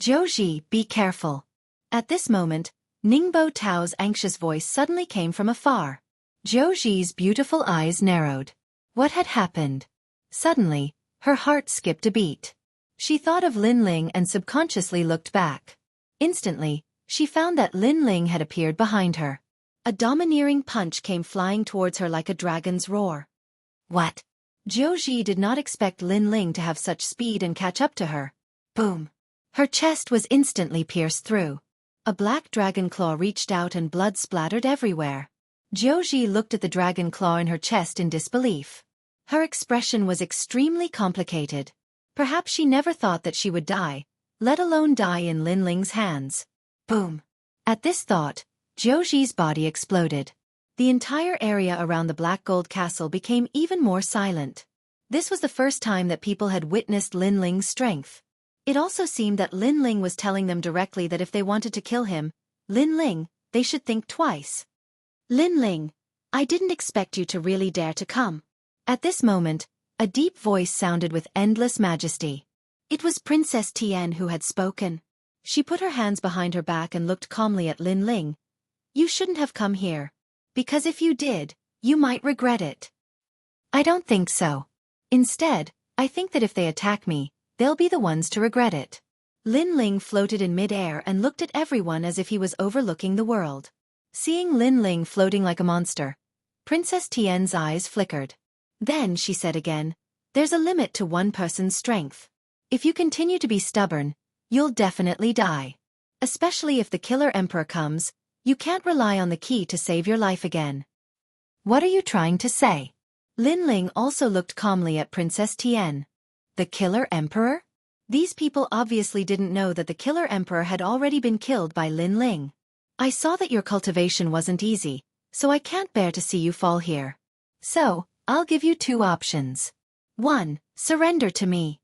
Jiu, be careful." At this moment, Ningbo Tao's anxious voice suddenly came from afar. Jiu's beautiful eyes narrowed. What had happened? Suddenly, her heart skipped a beat. She thought of Lin Ling and subconsciously looked back. Instantly, she found that Lin Ling had appeared behind her. A domineering punch came flying towards her like a dragon's roar. What? Jiu did not expect Lin Ling to have such speed and catch up to her. Boom! Her chest was instantly pierced through. A black dragon claw reached out and blood splattered everywhere. Jiu looked at the dragon claw in her chest in disbelief. Her expression was extremely complicated. Perhaps she never thought that she would die, let alone die in Lin Ling's hands. Boom! At this thought, Jiu's body exploded. The entire area around the Black Gold Castle became even more silent. This was the first time that people had witnessed Lin Ling's strength. It also seemed that Lin Ling was telling them directly that if they wanted to kill him, Lin Ling, they should think twice. Lin Ling, I didn't expect you to really dare to come. At this moment, a deep voice sounded with endless majesty. It was Princess Tian who had spoken. She put her hands behind her back and looked calmly at Lin Ling. You shouldn't have come here. Because if you did, you might regret it. I don't think so. Instead, I think that if they attack me, they'll be the ones to regret it. Lin Ling floated in mid-air and looked at everyone as if he was overlooking the world. Seeing Lin Ling floating like a monster, Princess Tian's eyes flickered. Then she said again, there's a limit to one person's strength. If you continue to be stubborn, you'll definitely die. Especially if the killer emperor comes, you can't rely on the key to save your life again. What are you trying to say? Lin Ling also looked calmly at Princess Tian. The killer emperor? These people obviously didn't know that the killer emperor had already been killed by Lin Ling. I saw that your cultivation wasn't easy, so I can't bear to see you fall here. So, I'll give you two options. 1. Surrender to me.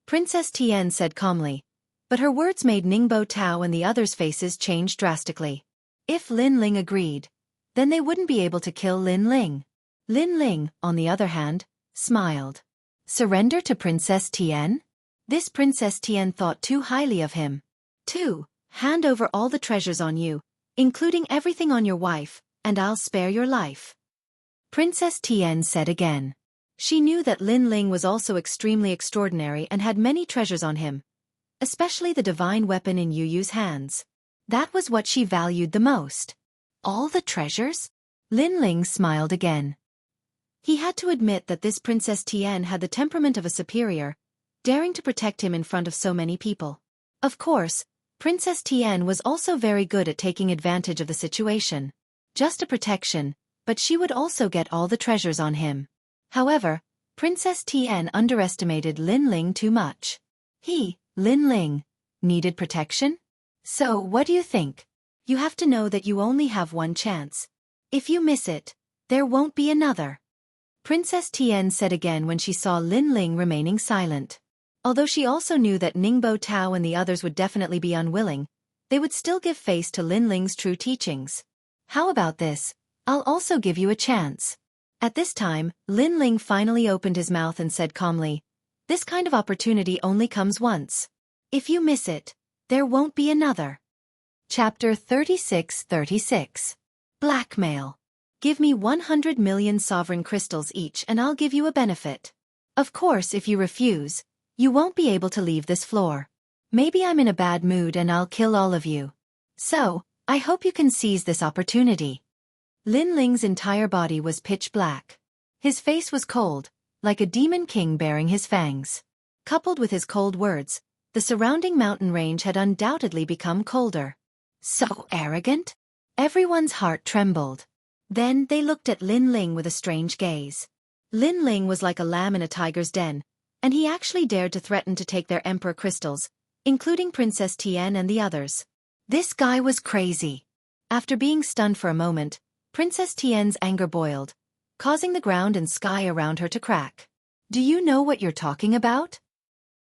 Princess Tian said calmly, but her words made Ningbo Tao and the others' faces change drastically. If Lin Ling agreed, then they wouldn't be able to kill Lin Ling. Lin Ling, on the other hand, smiled. Surrender to Princess Tian? This Princess Tian thought too highly of him. 2. Hand over all the treasures on you, including everything on your wife, and I'll spare your life. Princess Tian said again. She knew that Lin Ling was also extremely extraordinary and had many treasures on him, especially the divine weapon in Yu Yu's hands. That was what she valued the most. All the treasures? Lin Ling smiled again. He had to admit that this Princess Tian had the temperament of a superior, daring to protect him in front of so many people. Of course, Princess Tian was also very good at taking advantage of the situation. Just a protection, but she would also get all the treasures on him. However, Princess Tian underestimated Lin Ling too much. He, Lin Ling, needed protection? So, what do you think? You have to know that you only have one chance. If you miss it, there won't be another. Princess Tian said again when she saw Lin Ling remaining silent. Although she also knew that Ningbo Tao and the others would definitely be unwilling, they would still give face to Lin Ling's true teachings. How about this? I'll also give you a chance. At this time, Lin Ling finally opened his mouth and said calmly, this kind of opportunity only comes once. If you miss it, there won't be another. Chapter 36:36. Blackmail. Give me 100 million sovereign crystals each and I'll give you a benefit. Of course, if you refuse, you won't be able to leave this floor. Maybe I'm in a bad mood and I'll kill all of you. So, I hope you can seize this opportunity. Lin Ling's entire body was pitch black. His face was cold, like a demon king bearing his fangs. Coupled with his cold words, the surrounding mountain range had undoubtedly become colder. So arrogant? Everyone's heart trembled. Then they looked at Lin Ling with a strange gaze. Lin Ling was like a lamb in a tiger's den, and he actually dared to threaten to take their emperor crystals, including Princess Tian and the others. This guy was crazy. After being stunned for a moment, Princess Tian's anger boiled, causing the ground and sky around her to crack. Do you know what you're talking about?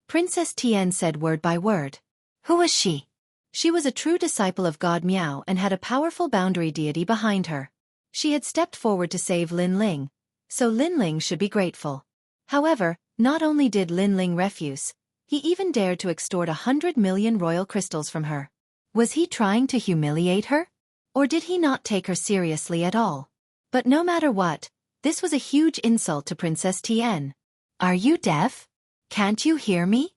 Princess Tian said word by word. Who was she? She was a true disciple of God Miao and had a powerful boundary deity behind her. She had stepped forward to save Lin Ling, so Lin Ling should be grateful. However, not only did Lin Ling refuse, he even dared to extort 100 million royal crystals from her. Was he trying to humiliate her? Or did he not take her seriously at all? But no matter what, this was a huge insult to Princess Tian. Are you deaf? Can't you hear me?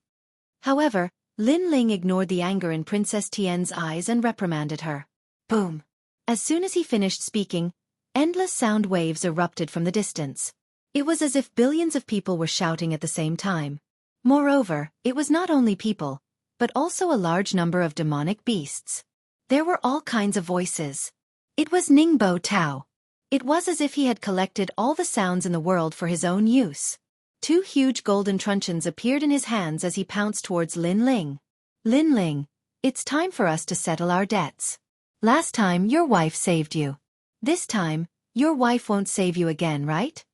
However, Lin Ling ignored the anger in Princess Tian's eyes and reprimanded her. Boom! As soon as he finished speaking, endless sound waves erupted from the distance. It was as if billions of people were shouting at the same time. Moreover, it was not only people, but also a large number of demonic beasts. There were all kinds of voices. It was Ningbo Tao. It was as if he had collected all the sounds in the world for his own use. Two huge golden truncheons appeared in his hands as he pounced towards Lin Ling. Lin Ling, it's time for us to settle our debts. Last time your wife saved you. This time, your wife won't save you again, right?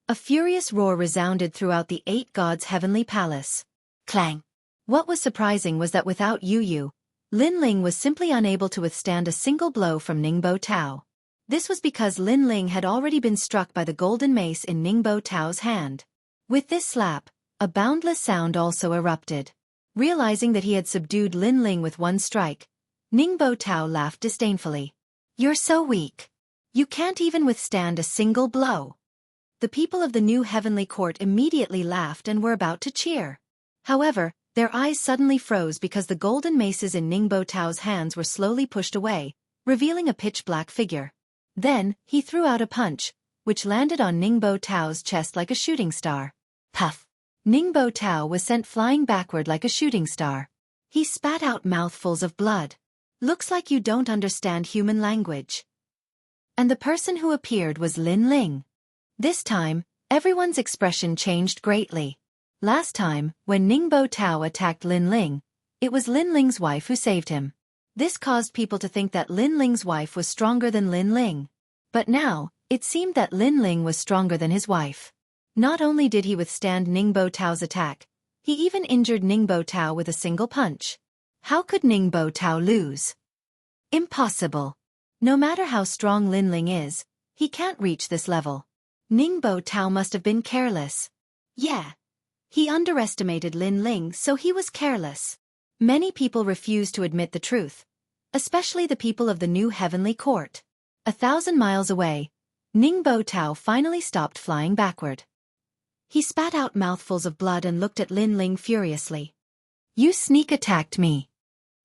A furious roar resounded throughout the 8 gods' heavenly palace. Clang! What was surprising was that without Yu, Lin Ling was simply unable to withstand a single blow from Ningbo Tao. This was because Lin Ling had already been struck by the golden mace in Ningbo Tao's hand. With this slap, a boundless sound also erupted. Realizing that he had subdued Lin Ling with one strike, Ningbo Tao laughed disdainfully. You're so weak. You can't even withstand a single blow. The people of the new heavenly court immediately laughed and were about to cheer. However, their eyes suddenly froze because the golden maces in Ningbo Tao's hands were slowly pushed away, revealing a pitch-black figure. Then, he threw out a punch, which landed on Ningbo Tao's chest like a shooting star. Puff! Ningbo Tao was sent flying backward like a shooting star. He spat out mouthfuls of blood. Looks like you don't understand human language. And the person who appeared was Lin Ling. This time, everyone's expression changed greatly. Last time, when Ningbo Tao attacked Lin Ling, it was Lin Ling's wife who saved him. This caused people to think that Lin Ling's wife was stronger than Lin Ling. But now, it seemed that Lin Ling was stronger than his wife. Not only did he withstand Ningbo Tao's attack, he even injured Ningbo Tao with a single punch. How could Ningbo Tao lose? Impossible. No matter how strong Lin Ling is, he can't reach this level. Ningbo Tao must have been careless. Yeah. He underestimated Lin Ling, so he was careless. Many people refused to admit the truth, especially the people of the new heavenly court. 1,000 miles away, Ningbo Tao finally stopped flying backward. He spat out mouthfuls of blood and looked at Lin Ling furiously. You sneak attacked me.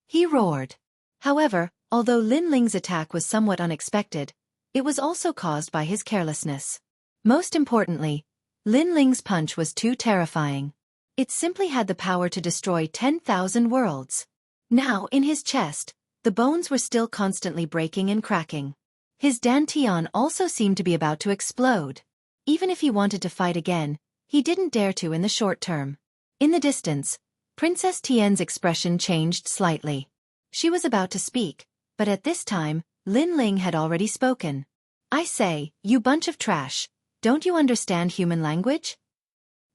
He roared. However, although Lin Ling's attack was somewhat unexpected, it was also caused by his carelessness. Most importantly, Lin Ling's punch was too terrifying. It simply had the power to destroy 10,000 worlds. Now, in his chest, the bones were still constantly breaking and cracking. His dantian also seemed to be about to explode. Even if he wanted to fight again, he didn't dare to in the short term. In the distance, Princess Tian's expression changed slightly. She was about to speak, but at this time, Lin Ling had already spoken. I say, you bunch of trash, don't you understand human language?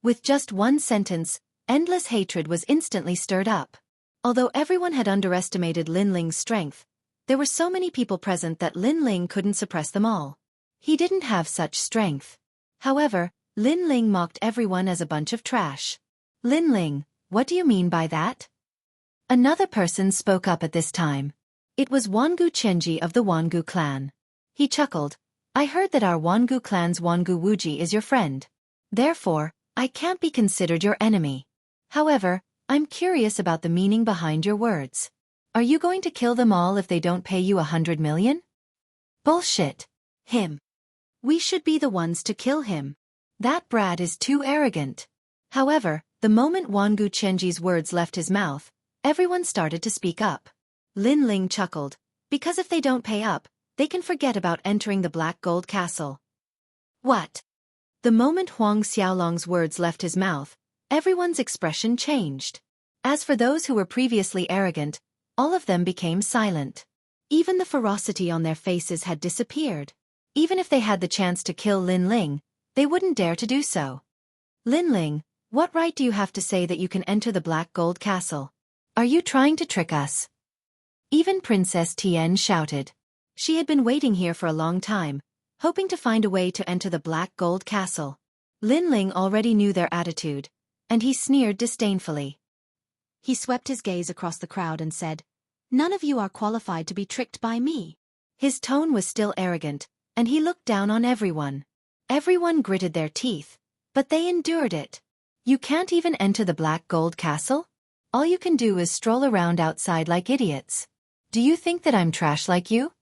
With just one sentence, endless hatred was instantly stirred up. Although everyone had underestimated Lin Ling's strength, there were so many people present that Lin Ling couldn't suppress them all. He didn't have such strength. However, Lin Ling mocked everyone as a bunch of trash. Lin Ling, what do you mean by that? Another person spoke up at this time. It was Wangu Chenji of the Wangu clan. He chuckled. I heard that our Wangu clan's Wangu Wuji is your friend. Therefore, I can't be considered your enemy. However, I'm curious about the meaning behind your words. Are you going to kill them all if they don't pay you 100 million? Bullshit. Him. We should be the ones to kill him. That brat is too arrogant. However, the moment Wangu Chenji's words left his mouth, everyone started to speak up. Lin Ling chuckled, because if they don't pay up, they can forget about entering the Black Gold Castle. What? The moment Huang Xiaolong's words left his mouth, everyone's expression changed. As for those who were previously arrogant, All of them became silent. Even the ferocity on their faces had disappeared. Even if they had the chance to kill Lin Ling, they wouldn't dare to do so. Lin Ling, what right do you have to say that you can enter the Black Gold Castle? Are you trying to trick us? Even Princess Tian shouted. She had been waiting here for a long time, hoping to find a way to enter the Black Gold Castle. Lin Ling already knew their attitude, and he sneered disdainfully. He swept his gaze across the crowd and said, "None of you are qualified to be tricked by me." His tone was still arrogant, and he looked down on everyone. Everyone gritted their teeth, but they endured it. You can't even enter the Black Gold Castle? All you can do is stroll around outside like idiots. Do you think that I'm trash like you?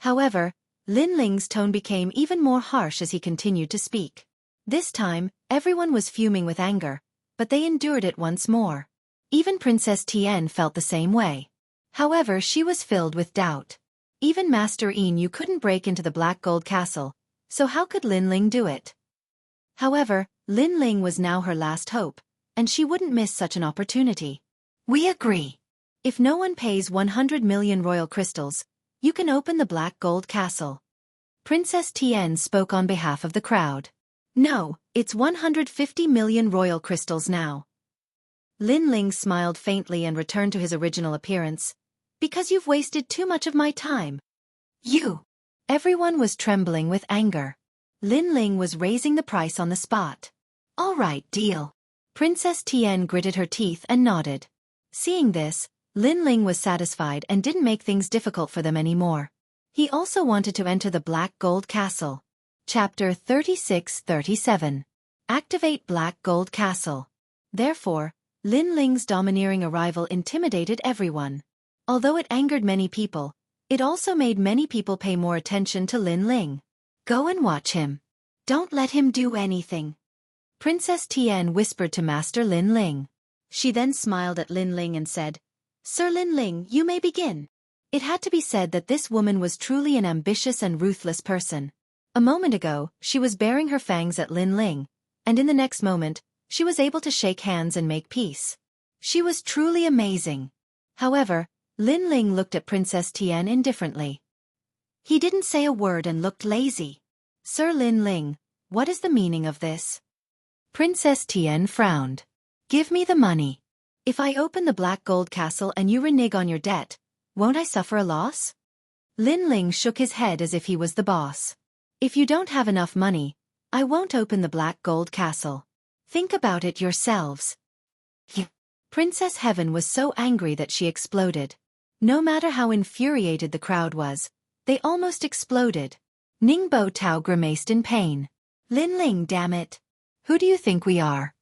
However, Lin Ling's tone became even more harsh as he continued to speak. This time, everyone was fuming with anger, but they endured it once more. Even Princess Tian felt the same way. However, she was filled with doubt. Even Master Yin couldn't break into the Black Gold Castle, so how could Lin Ling do it? However, Lin Ling was now her last hope, and she wouldn't miss such an opportunity. We agree. If no one pays 100 million royal crystals, you can open the Black Gold Castle. Princess Tian spoke on behalf of the crowd. No, it's 150 million royal crystals now. Lin Ling smiled faintly and returned to his original appearance. Because you've wasted too much of my time. You! Everyone was trembling with anger. Lin Ling was raising the price on the spot. All right, deal. Princess Tian gritted her teeth and nodded. Seeing this, Lin Ling was satisfied and didn't make things difficult for them anymore. He also wanted to enter the Black Gold Castle. Chapter 36-37. Activate Black Gold Castle. Therefore, Lin Ling's domineering arrival intimidated everyone. Although it angered many people, it also made many people pay more attention to Lin Ling. Go and watch him. Don't let him do anything. Princess Tian whispered to Master Lin Ling. She then smiled at Lin Ling and said, Sir Lin Ling, you may begin. It had to be said that this woman was truly an ambitious and ruthless person. A moment ago, she was baring her fangs at Lin Ling, and in the next moment, she was able to shake hands and make peace. She was truly amazing. However, Lin Ling looked at Princess Tian indifferently. He didn't say a word and looked lazy. Sir Lin Ling, what is the meaning of this? Princess Tian frowned. Give me the money. If I open the Black Gold Castle and you renege on your debt, won't I suffer a loss? Lin Ling shook his head as if he was the boss. If you don't have enough money, I won't open the Black Gold Castle. Think about it yourselves. Princess Heaven was so angry that she exploded. No matter how infuriated the crowd was, they almost exploded. Ningbo Tao grimaced in pain. Lin Ling, damn it. Who do you think we are?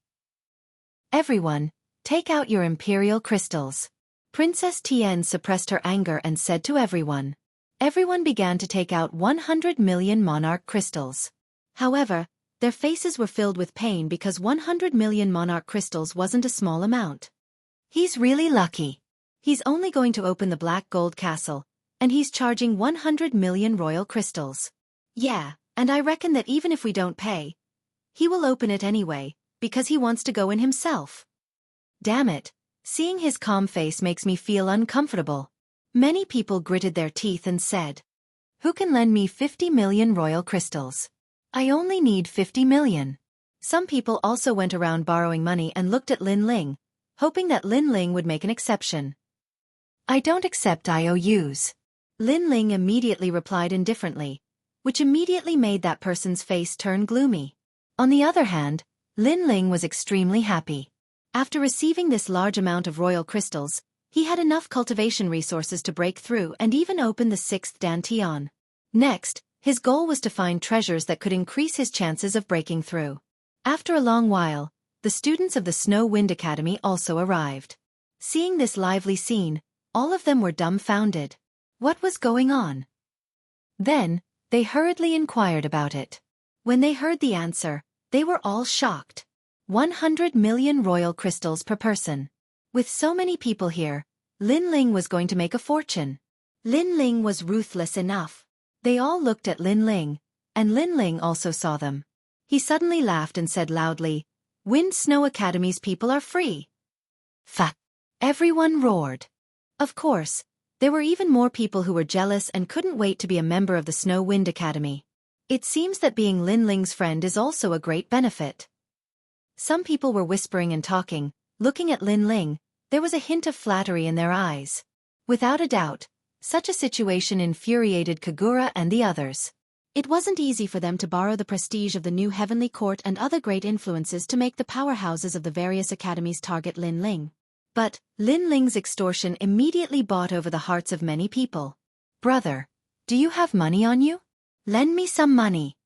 Everyone, take out your imperial crystals. Princess Tian suppressed her anger and said to everyone. Everyone began to take out 100 million monarch crystals. However, their faces were filled with pain because 100 million monarch crystals wasn't a small amount. He's really lucky. He's only going to open the Black Gold Castle, and he's charging 100 million royal crystals. Yeah, and I reckon that even if we don't pay, he will open it anyway, because he wants to go in himself. Damn it, seeing his calm face makes me feel uncomfortable. Many people gritted their teeth and said, Who can lend me 50 million royal crystals? I only need 50 million. Some people also went around borrowing money and looked at Lin Ling, hoping that Lin Ling would make an exception. I don't accept IOUs. Lin Ling immediately replied indifferently, which immediately made that person's face turn gloomy. On the other hand, Lin Ling was extremely happy. After receiving this large amount of royal crystals, he had enough cultivation resources to break through and even open the 6th Dantian. Next, his goal was to find treasures that could increase his chances of breaking through. After a long while, the students of the Snow Wind Academy also arrived. Seeing this lively scene, all of them were dumbfounded. What was going on? Then, they hurriedly inquired about it. When they heard the answer, they were all shocked. 100 million royal crystals per person. With so many people here, Lin Ling was going to make a fortune. Lin Ling was ruthless enough. They all looked at Lin Ling, and Lin Ling also saw them. He suddenly laughed and said loudly, Wind Snow Academy's people are free. Fuck! Everyone roared. Of course, there were even more people who were jealous and couldn't wait to be a member of the Snow Wind Academy. It seems that being Lin Ling's friend is also a great benefit. Some people were whispering and talking, looking at Lin Ling. There was a hint of flattery in their eyes. Without a doubt, such a situation infuriated Kagura and the others. It wasn't easy for them to borrow the prestige of the new Heavenly Court and other great influences to make the powerhouses of the various academies target Lin Ling. But Lin Ling's extortion immediately bought over the hearts of many people. "Brother, do you have money on you? Lend me some money."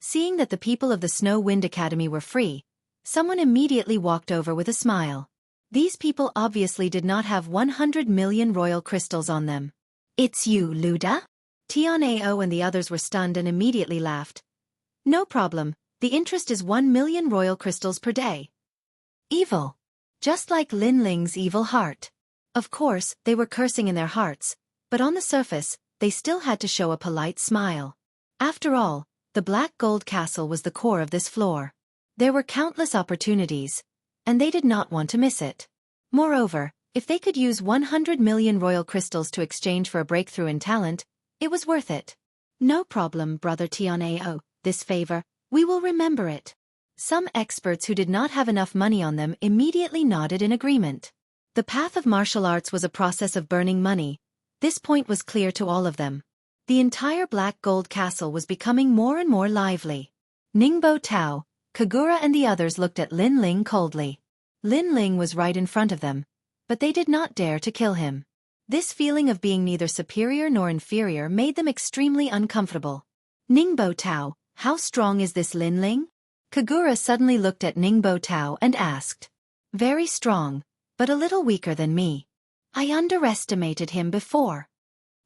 Seeing that the people of the Snow Wind Academy were free, someone immediately walked over with a smile. These people obviously did not have 100 million royal crystals on them. "It's you, Luda?" Tianao and the others were stunned and immediately laughed. "No problem, the interest is 1 million royal crystals per day." Evil. Just like Lin Ling's evil heart. Of course, they were cursing in their hearts, but on the surface, they still had to show a polite smile. After all, the Black Gold Castle was the core of this floor. There were countless opportunities, and they did not want to miss it. Moreover, if they could use 100 million royal crystals to exchange for a breakthrough in talent, it was worth it. "No problem, Brother Tianao, this favor, we will remember it." Some experts who did not have enough money on them immediately nodded in agreement. The path of martial arts was a process of burning money. This point was clear to all of them. The entire Black Gold Castle was becoming more and more lively. Ningbo Tao, Kagura and the others looked at Lin Ling coldly. Lin Ling was right in front of them, but they did not dare to kill him. This feeling of being neither superior nor inferior made them extremely uncomfortable. "Ningbo Tao, how strong is this Lin Ling?" Kagura suddenly looked at Ningbo Tao and asked. "Very strong, but a little weaker than me. I underestimated him before."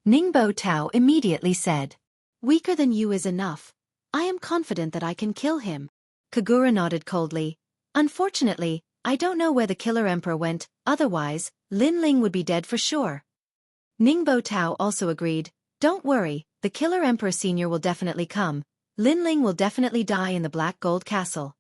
Ningbo Tao immediately said. "Weaker than you is enough. I am confident that I can kill him." Kagura nodded coldly. "Unfortunately, I don't know where the Killer Emperor went, otherwise, Lin Ling would be dead for sure." Ningbo Tao also agreed. "Don't worry, the Killer Emperor Senior will definitely come. Lin Ling will definitely die in the Black Gold Castle."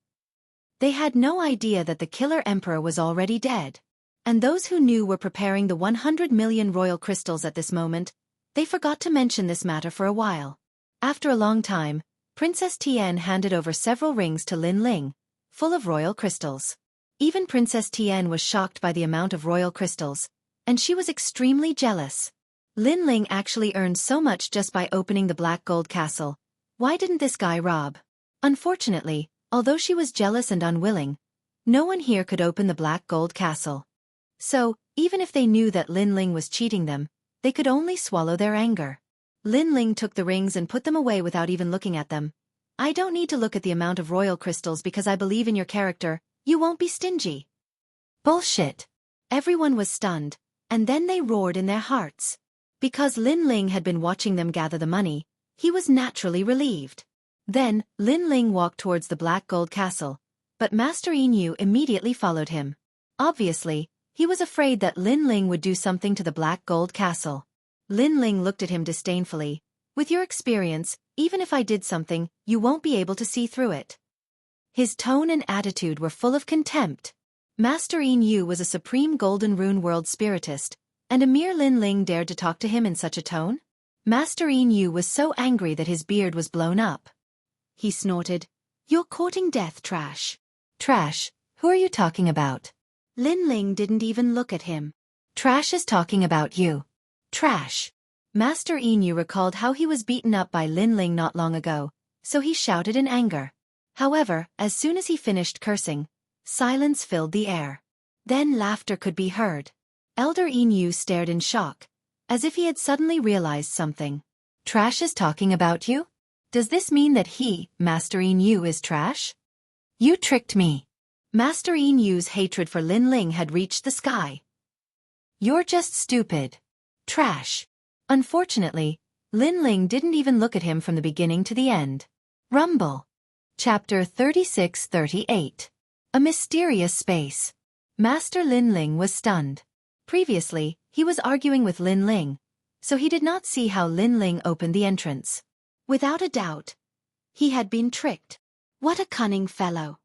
They had no idea that the Killer Emperor was already dead. And those who knew were preparing the 100 million royal crystals at this moment. They forgot to mention this matter for a while. After a long time, Princess Tian handed over several rings to Lin Ling, full of royal crystals. Even Princess Tian was shocked by the amount of royal crystals, and she was extremely jealous. Lin Ling actually earned so much just by opening the Black Gold Castle. Why didn't this guy rob? Unfortunately, although she was jealous and unwilling, no one here could open the Black Gold Castle. So, even if they knew that Lin Ling was cheating them, they could only swallow their anger. Lin Ling took the rings and put them away without even looking at them. "I don't need to look at the amount of royal crystals because I believe in your character. You won't be stingy." Bullshit. Everyone was stunned, and then they roared in their hearts. Because Lin Ling had been watching them gather the money, he was naturally relieved. Then, Lin Ling walked towards the Black Gold Castle, but Master Inu immediately followed him. Obviously, he was afraid that Lin Ling would do something to the Black Gold Castle. Lin Ling looked at him disdainfully. "With your experience, even if I did something, you won't be able to see through it." His tone and attitude were full of contempt. Master Inu was a supreme Golden Rune World spiritist, and a mere Lin Ling dared to talk to him in such a tone? Master Inu was so angry that his beard was blown up. He snorted, "You're courting death, Trash." "Trash? Who are you talking about?" Lin Ling didn't even look at him. "Trash is talking about you." "Trash." Master Inu recalled how he was beaten up by Lin Ling not long ago, so he shouted in anger. However, as soon as he finished cursing, silence filled the air. Then laughter could be heard. Elder Inu stared in shock, as if he had suddenly realized something. "Trash is talking about you? Does this mean that he, Master Inu, is Trash? You tricked me." Master Inu's hatred for Lin Ling had reached the sky. "You're just stupid. Trash." Unfortunately, Lin Ling didn't even look at him from the beginning to the end. Rumble. Chapter 36-38. A mysterious space. Master Lin Ling was stunned. Previously, he was arguing with Lin Ling, so he did not see how Lin Ling opened the entrance. Without a doubt, he had been tricked. What a cunning fellow.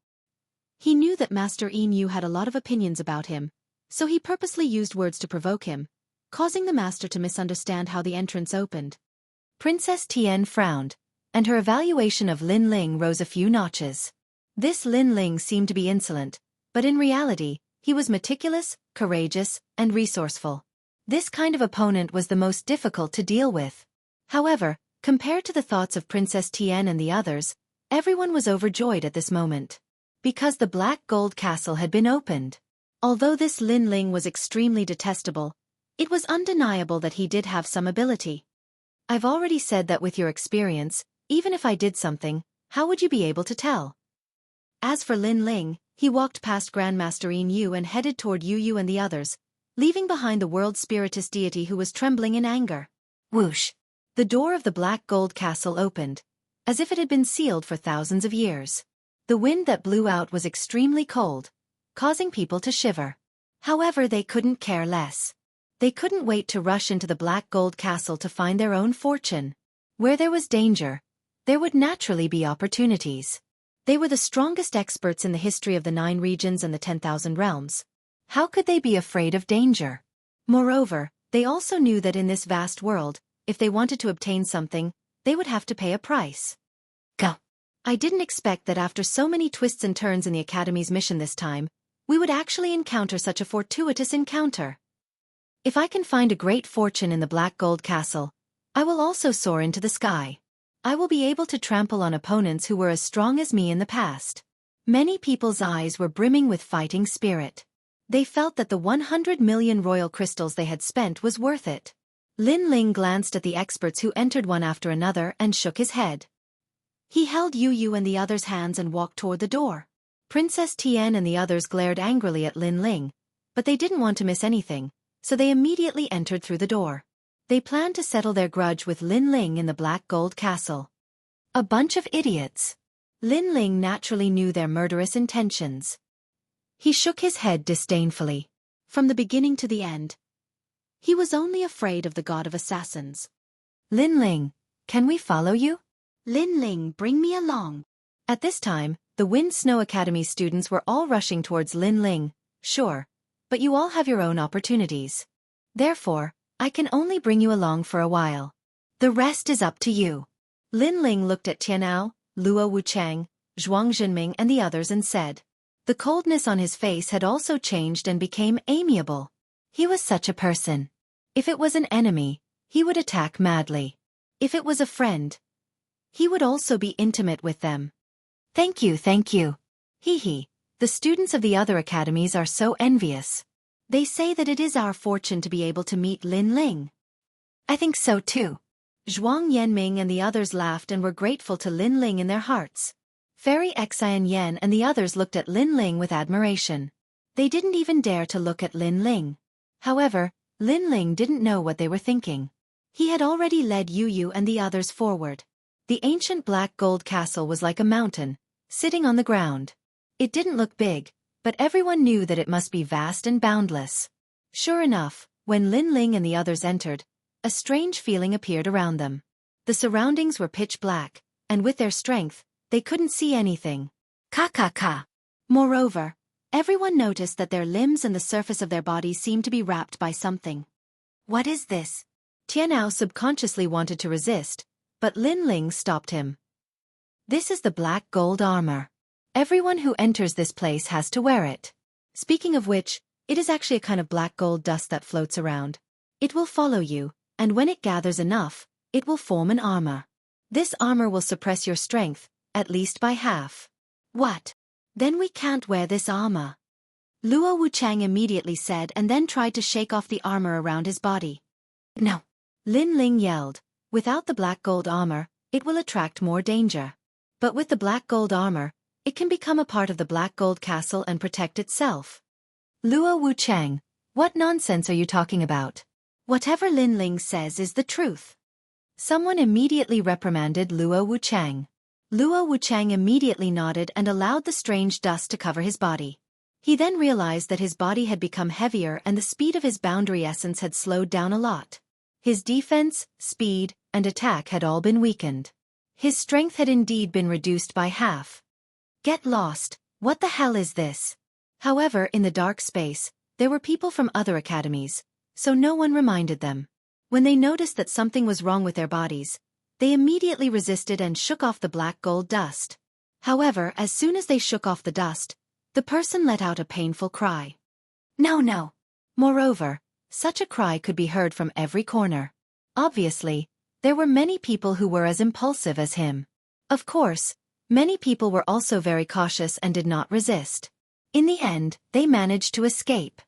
He knew that Master Inu had a lot of opinions about him, so he purposely used words to provoke him, causing the master to misunderstand how the entrance opened. Princess Tian frowned, and her evaluation of Lin Ling rose a few notches. This Lin Ling seemed to be insolent, but in reality, he was meticulous, courageous, and resourceful. This kind of opponent was the most difficult to deal with. However, compared to the thoughts of Princess Tian and the others, everyone was overjoyed at this moment. Because the black gold castle had been opened. Although this Lin Ling was extremely detestable, it was undeniable that he did have some ability. I've already said that with your experience, even if I did something, how would you be able to tell? As for Lin Ling, he walked past Grandmaster Yin Yu and headed toward Yu Yu and the others, leaving behind the world spiritist deity who was trembling in anger. Whoosh! The door of the black gold castle opened, as if it had been sealed for thousands of years. The wind that blew out was extremely cold, causing people to shiver. However, they couldn't care less. They couldn't wait to rush into the black gold castle to find their own fortune. Where there was danger, there would naturally be opportunities. They were the strongest experts in the history of the 9 regions and the 10,000 realms. How could they be afraid of danger? Moreover, they also knew that in this vast world, if they wanted to obtain something, they would have to pay a price. Go. I didn't expect that after so many twists and turns in the Academy's mission this time, we would actually encounter such a fortuitous encounter. If I can find a great fortune in the Black Gold Castle, I will also soar into the sky. I will be able to trample on opponents who were as strong as me in the past. Many people's eyes were brimming with fighting spirit. They felt that the 100 million royal crystals they had spent was worth it. Lin Ling glanced at the experts who entered one after another and shook his head. He held Yu Yu and the others' hands and walked toward the door. Princess Tian and the others glared angrily at Lin Ling, but they didn't want to miss anything, so they immediately entered through the door. They planned to settle their grudge with Lin Ling in the Black Gold Castle. A bunch of idiots. Lin Ling naturally knew their murderous intentions. He shook his head disdainfully. From the beginning to the end, he was only afraid of the god of assassins. Lin Ling, can we follow you? Lin Ling, bring me along. At this time, the Wind Snow Academy students were all rushing towards Lin Ling. Sure, but you all have your own opportunities. Therefore, I can only bring you along for a while. The rest is up to you. Lin Ling looked at Tianao, Luo Wuchang, Zhuang Zhenming and the others and said. The coldness on his face had also changed and became amiable. He was such a person. If it was an enemy, he would attack madly. If it was a friend, he would also be intimate with them. Thank you, thank you. Hee hee, the students of the other academies are so envious. They say that it is our fortune to be able to meet Lin Ling. I think so too. Zhuang Yanming and the others laughed and were grateful to Lin Ling in their hearts. Fairy Xian Yan and the others looked at Lin Ling with admiration. They didn't even dare to look at Lin Ling. However, Lin Ling didn't know what they were thinking. He had already led Yu Yu and the others forward. The ancient black gold castle was like a mountain, sitting on the ground. It didn't look big, but everyone knew that it must be vast and boundless. Sure enough, when Lin Ling and the others entered, a strange feeling appeared around them. The surroundings were pitch black, and with their strength, they couldn't see anything. Ka. Moreover, everyone noticed that their limbs and the surface of their bodies seemed to be wrapped by something. What is this? Tianao subconsciously wanted to resist, but Lin Ling stopped him. This is the black gold armor. Everyone who enters this place has to wear it. Speaking of which, it is actually a kind of black gold dust that floats around. It will follow you, and when it gathers enough, it will form an armor. This armor will suppress your strength, at least by half. What? Then we can't wear this armor. Luo Wuchang immediately said and then tried to shake off the armor around his body. No. Lin Ling yelled, without the black gold armor, it will attract more danger. But with the black gold armor, it can become a part of the black gold castle and protect itself. Luo Wuchang, what nonsense are you talking about? Whatever Lin Ling says is the truth. Someone immediately reprimanded Luo Wuchang. Luo Wuchang immediately nodded and allowed the strange dust to cover his body. He then realized that his body had become heavier and the speed of his boundary essence had slowed down a lot. His defense, speed, and attack had all been weakened. His strength had indeed been reduced by half. Get lost, what the hell is this? However, in the dark space, there were people from other academies, so no one reminded them. When they noticed that something was wrong with their bodies, they immediately resisted and shook off the black gold dust. However, as soon as they shook off the dust, the person let out a painful cry. No, no. Moreover, such a cry could be heard from every corner. Obviously, there were many people who were as impulsive as him. Of course, many people were also very cautious and did not resist. In the end, they managed to escape.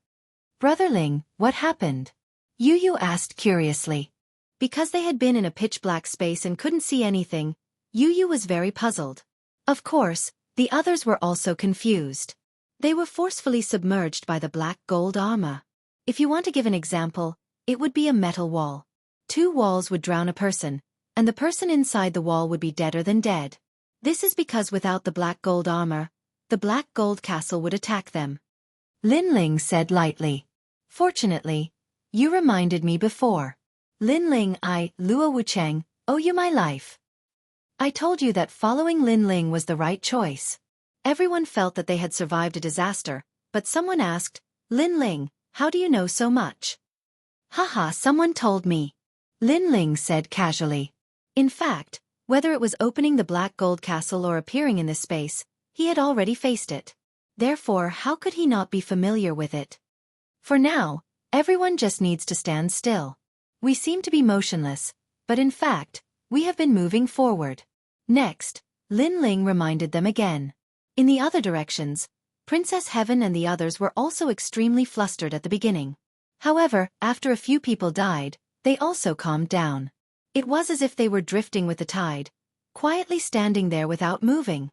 Brother Ling, what happened? Yu Yu asked curiously. Because they had been in a pitch-black space and couldn't see anything, Yu Yu was very puzzled. Of course, the others were also confused. They were forcefully submerged by the black gold armor. If you want to give an example, it would be a metal wall. 2 walls would drown a person, and the person inside the wall would be deader than dead. This is because without the black gold armor, the black gold castle would attack them. Lin Ling said lightly. Fortunately, you reminded me before. Lin Ling, Luo Wucheng, owe you my life. I told you that following Lin Ling was the right choice. Everyone felt that they had survived a disaster, but someone asked, Lin Ling, how do you know so much? Haha, someone told me. Lin Ling said casually. In fact, whether it was opening the black gold castle or appearing in this space, he had already faced it. Therefore, how could he not be familiar with it? For now, everyone just needs to stand still. We seem to be motionless, but in fact, we have been moving forward. Next, Lin Ling reminded them again. In the other directions, Princess Heaven and the others were also extremely flustered at the beginning. However, after a few people died, they also calmed down. It was as if they were drifting with the tide, quietly standing there without moving.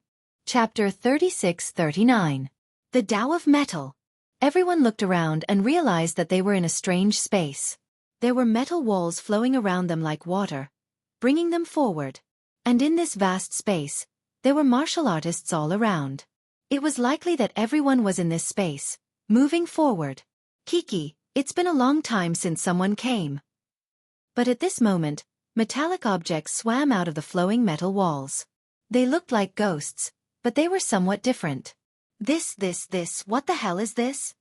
Chapter 36-39. The Tao of Metal. Everyone looked around and realized that they were in a strange space. There were metal walls flowing around them like water, bringing them forward. And in this vast space, there were martial artists all around. It was likely that everyone was in this space, moving forward. Kiki, it's been a long time since someone came. But at this moment, metallic objects swam out of the flowing metal walls. They looked like ghosts, but they were somewhat different. This, what the hell is this?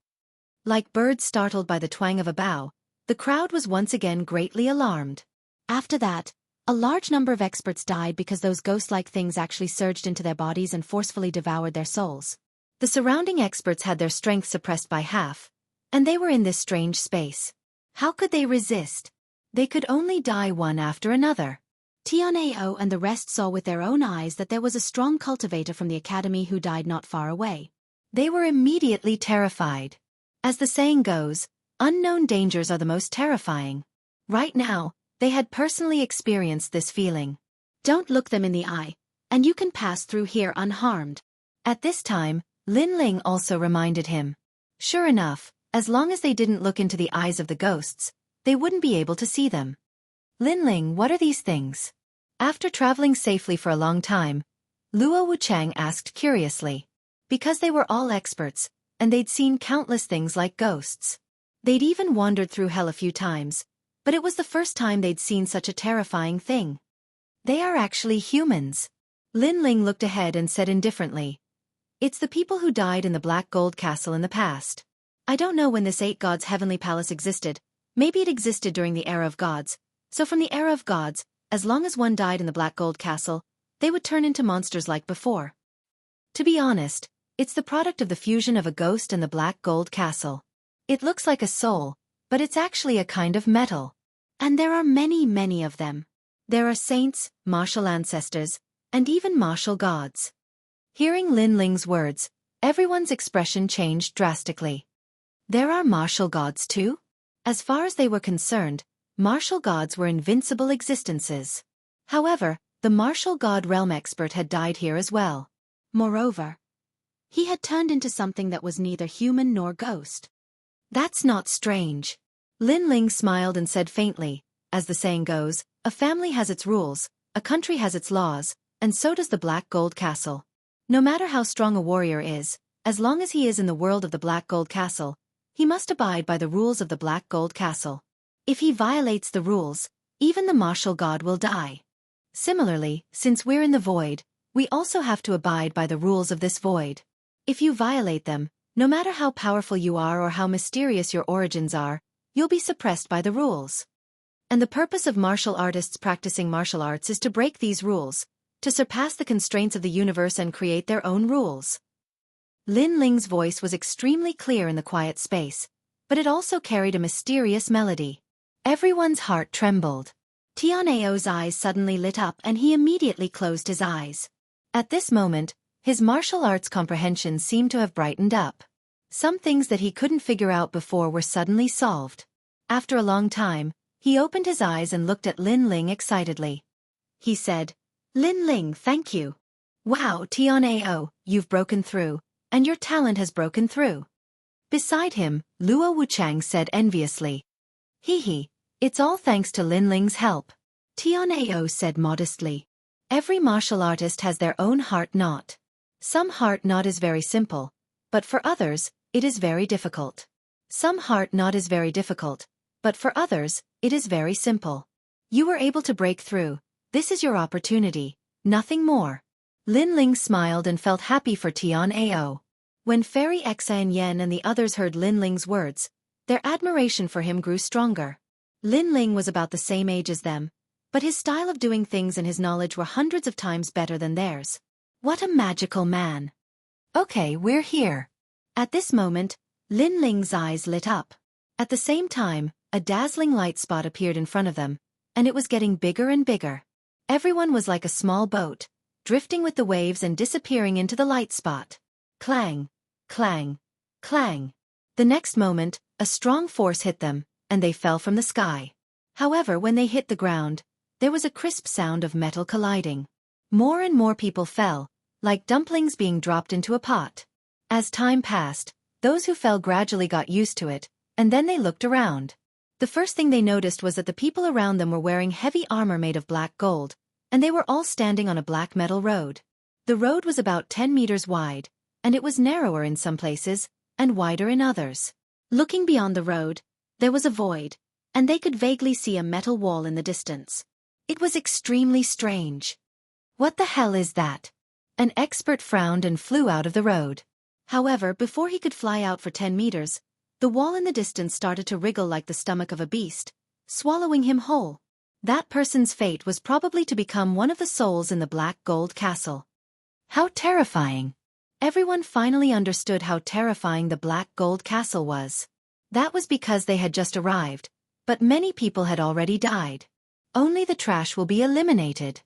Like birds startled by the twang of a bow, the crowd was once again greatly alarmed. After that, a large number of experts died because those ghost-like things actually surged into their bodies and forcefully devoured their souls. The surrounding experts had their strength suppressed by half, and they were in this strange space. How could they resist? They could only die one after another. Tianao and the rest saw with their own eyes that there was a strong cultivator from the academy who died not far away. They were immediately terrified. As the saying goes, unknown dangers are the most terrifying. Right now, they had personally experienced this feeling. Don't look them in the eye, and you can pass through here unharmed. At this time, Lin Ling also reminded him. Sure enough, as long as they didn't look into the eyes of the ghosts, they wouldn't be able to see them. Lin Ling, what are these things? After traveling safely for a long time, Luo Wucheng asked curiously. Because they were all experts, and they'd seen countless things like ghosts. They'd even wandered through hell a few times, but it was the first time they'd seen such a terrifying thing. They are actually humans. Lin Ling looked ahead and said indifferently. It's the people who died in the Black Gold Castle in the past. I don't know when this 8 gods' heavenly palace existed. Maybe it existed during the era of gods. So from the era of gods, as long as one died in the Black Gold Castle, they would turn into monsters like before. To be honest, it's the product of the fusion of a ghost and the Black Gold Castle. It looks like a soul, but it's actually a kind of metal. And there are many of them. There are saints, martial ancestors, and even martial gods. Hearing Lin Ling's words, everyone's expression changed drastically. There are martial gods too? As far as they were concerned, martial gods were invincible existences. However, the martial god realm expert had died here as well. Moreover, he had turned into something that was neither human nor ghost. That's not strange. Lin Ling smiled and said faintly, as the saying goes, a family has its rules, a country has its laws, and so does the Black Gold Castle. No matter how strong a warrior is, as long as he is in the world of the Black Gold Castle, he must abide by the rules of the Black Gold Castle. If he violates the rules, even the martial god will die. Similarly, since we're in the void, we also have to abide by the rules of this void. If you violate them, no matter how powerful you are or how mysterious your origins are, you'll be suppressed by the rules. And the purpose of martial artists practicing martial arts is to break these rules, to surpass the constraints of the universe and create their own rules. Lin Ling's voice was extremely clear in the quiet space, but it also carried a mysterious melody. Everyone's heart trembled. Tianao's eyes suddenly lit up and he immediately closed his eyes. At this moment, his martial arts comprehension seemed to have brightened up. Some things that he couldn't figure out before were suddenly solved. After a long time, he opened his eyes and looked at Lin Ling excitedly. He said, "Lin Ling, thank you. Wow, Tianao, you've broken through, and your talent has broken through." Beside him, Luo Wuchang said enviously, "Hee, it's all thanks to Lin Ling's help." Tianao said modestly, "Every martial artist has their own heart knot. Some heart knot is very simple, but for others, it is very difficult. Some heart knot is very difficult, but for others, it is very simple. You were able to break through. This is your opportunity, nothing more." Lin Ling smiled and felt happy for Tianao. When Fairy Xan Yen and the others heard Lin Ling's words, their admiration for him grew stronger. Lin Ling was about the same age as them, but his style of doing things and his knowledge were hundreds of times better than theirs. What a magical man! "Okay, we're here." At this moment, Lin Ling's eyes lit up. At the same time, a dazzling light spot appeared in front of them, and it was getting bigger and bigger. Everyone was like a small boat, drifting with the waves and disappearing into the light spot. Clang, clang, clang. The next moment, a strong force hit them, and they fell from the sky. However, when they hit the ground, there was a crisp sound of metal colliding. More and more people fell, like dumplings being dropped into a pot. As time passed, those who fell gradually got used to it, and then they looked around. The first thing they noticed was that the people around them were wearing heavy armor made of black gold, and they were all standing on a black metal road. The road was about 10 meters wide, and it was narrower in some places, and wider in others. Looking beyond the road, there was a void, and they could vaguely see a metal wall in the distance. It was extremely strange. "What the hell is that?" An expert frowned and flew out of the road. However, before he could fly out for 10 meters, the wall in the distance started to wriggle like the stomach of a beast, swallowing him whole. That person's fate was probably to become one of the souls in the Black Gold Castle. How terrifying! Everyone finally understood how terrifying the Black Gold Castle was. That was because they had just arrived, but many people had already died. Only the trash will be eliminated.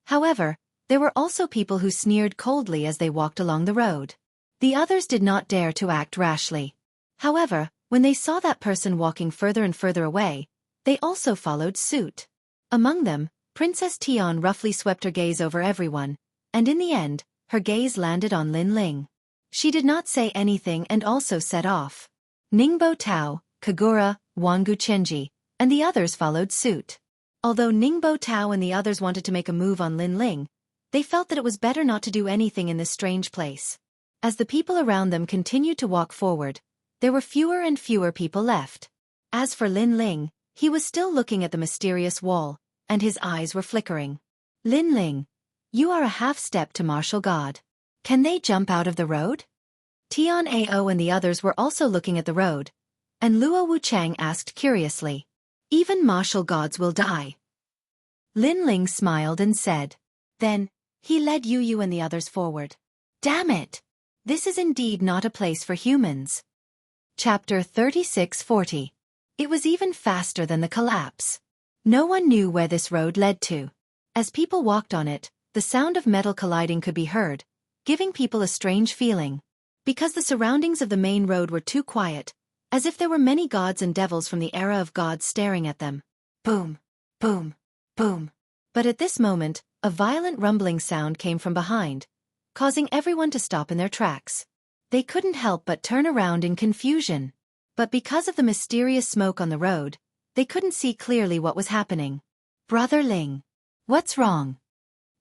However, there were also people who sneered coldly as they walked along the road. The others did not dare to act rashly. However, when they saw that person walking further and further away, they also followed suit. Among them, Princess Tian roughly swept her gaze over everyone, and in the end, her gaze landed on Lin Ling. She did not say anything and also set off. Ningbo Tao, Kagura, Wangu Chenji, and the others followed suit. Although Ningbo Tao and the others wanted to make a move on Lin Ling, they felt that it was better not to do anything in this strange place. As the people around them continued to walk forward, there were fewer and fewer people left. As for Lin Ling, he was still looking at the mysterious wall, and his eyes were flickering. "Lin Ling, you are a half-step to martial god. Can they jump out of the road?" Tian Ao and the others were also looking at the road, and Luo Wuchang asked curiously, "Even martial gods will die." Lin Ling smiled and said, "Then, he led Yu and the others forward. Damn it! This is indeed not a place for humans." Chapter 3640. It was even faster than the collapse. No one knew where this road led to. As people walked on it, the sound of metal colliding could be heard, giving people a strange feeling. Because the surroundings of the main road were too quiet, as if there were many gods and devils from the era of gods staring at them. Boom, boom, boom. But at this moment, a violent rumbling sound came from behind, causing everyone to stop in their tracks. They couldn't help but turn around in confusion. But because of the mysterious smoke on the road, they couldn't see clearly what was happening. "Brother Ling, what's wrong?"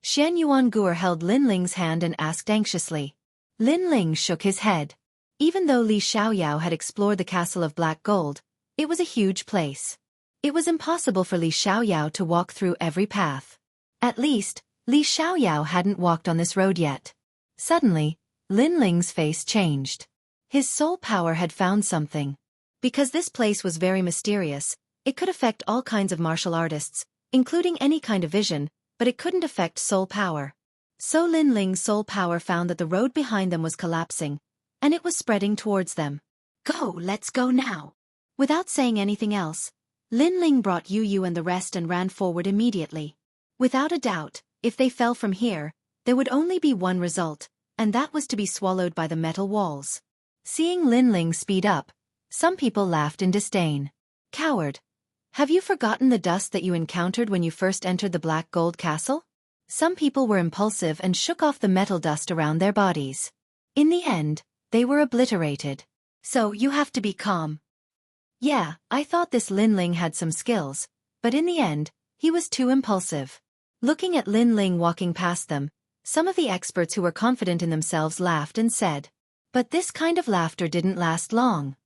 Shen Yuanguer held Lin Ling's hand and asked anxiously. Lin Ling shook his head. Even though Li Xiaoyao had explored the castle of black gold, it was a huge place. It was impossible for Li Xiaoyao to walk through every path. At least, Li Xiaoyao hadn't walked on this road yet. Suddenly, Lin Ling's face changed. His soul power had found something. Because this place was very mysterious, it could affect all kinds of martial artists, including any kind of vision, but it couldn't affect soul power. So Lin Ling's soul power found that the road behind them was collapsing, and it was spreading towards them. Go, let's go now. Without saying anything else, Lin Ling brought Yu Yu and the rest and ran forward immediately. Without a doubt, if they fell from here, there would only be one result, and that was to be swallowed by the metal walls. Seeing Lin Ling speed up, some people laughed in disdain. Coward! Have you forgotten the dust that you encountered when you first entered the Black Gold Castle? Some people were impulsive and shook off the metal dust around their bodies. In the end, they were obliterated. So you have to be calm. Yeah, I thought this Lin Ling had some skills, but in the end, he was too impulsive. Looking at Lin Ling walking past them, some of the experts who were confident in themselves laughed and said. But this kind of laughter didn't last long.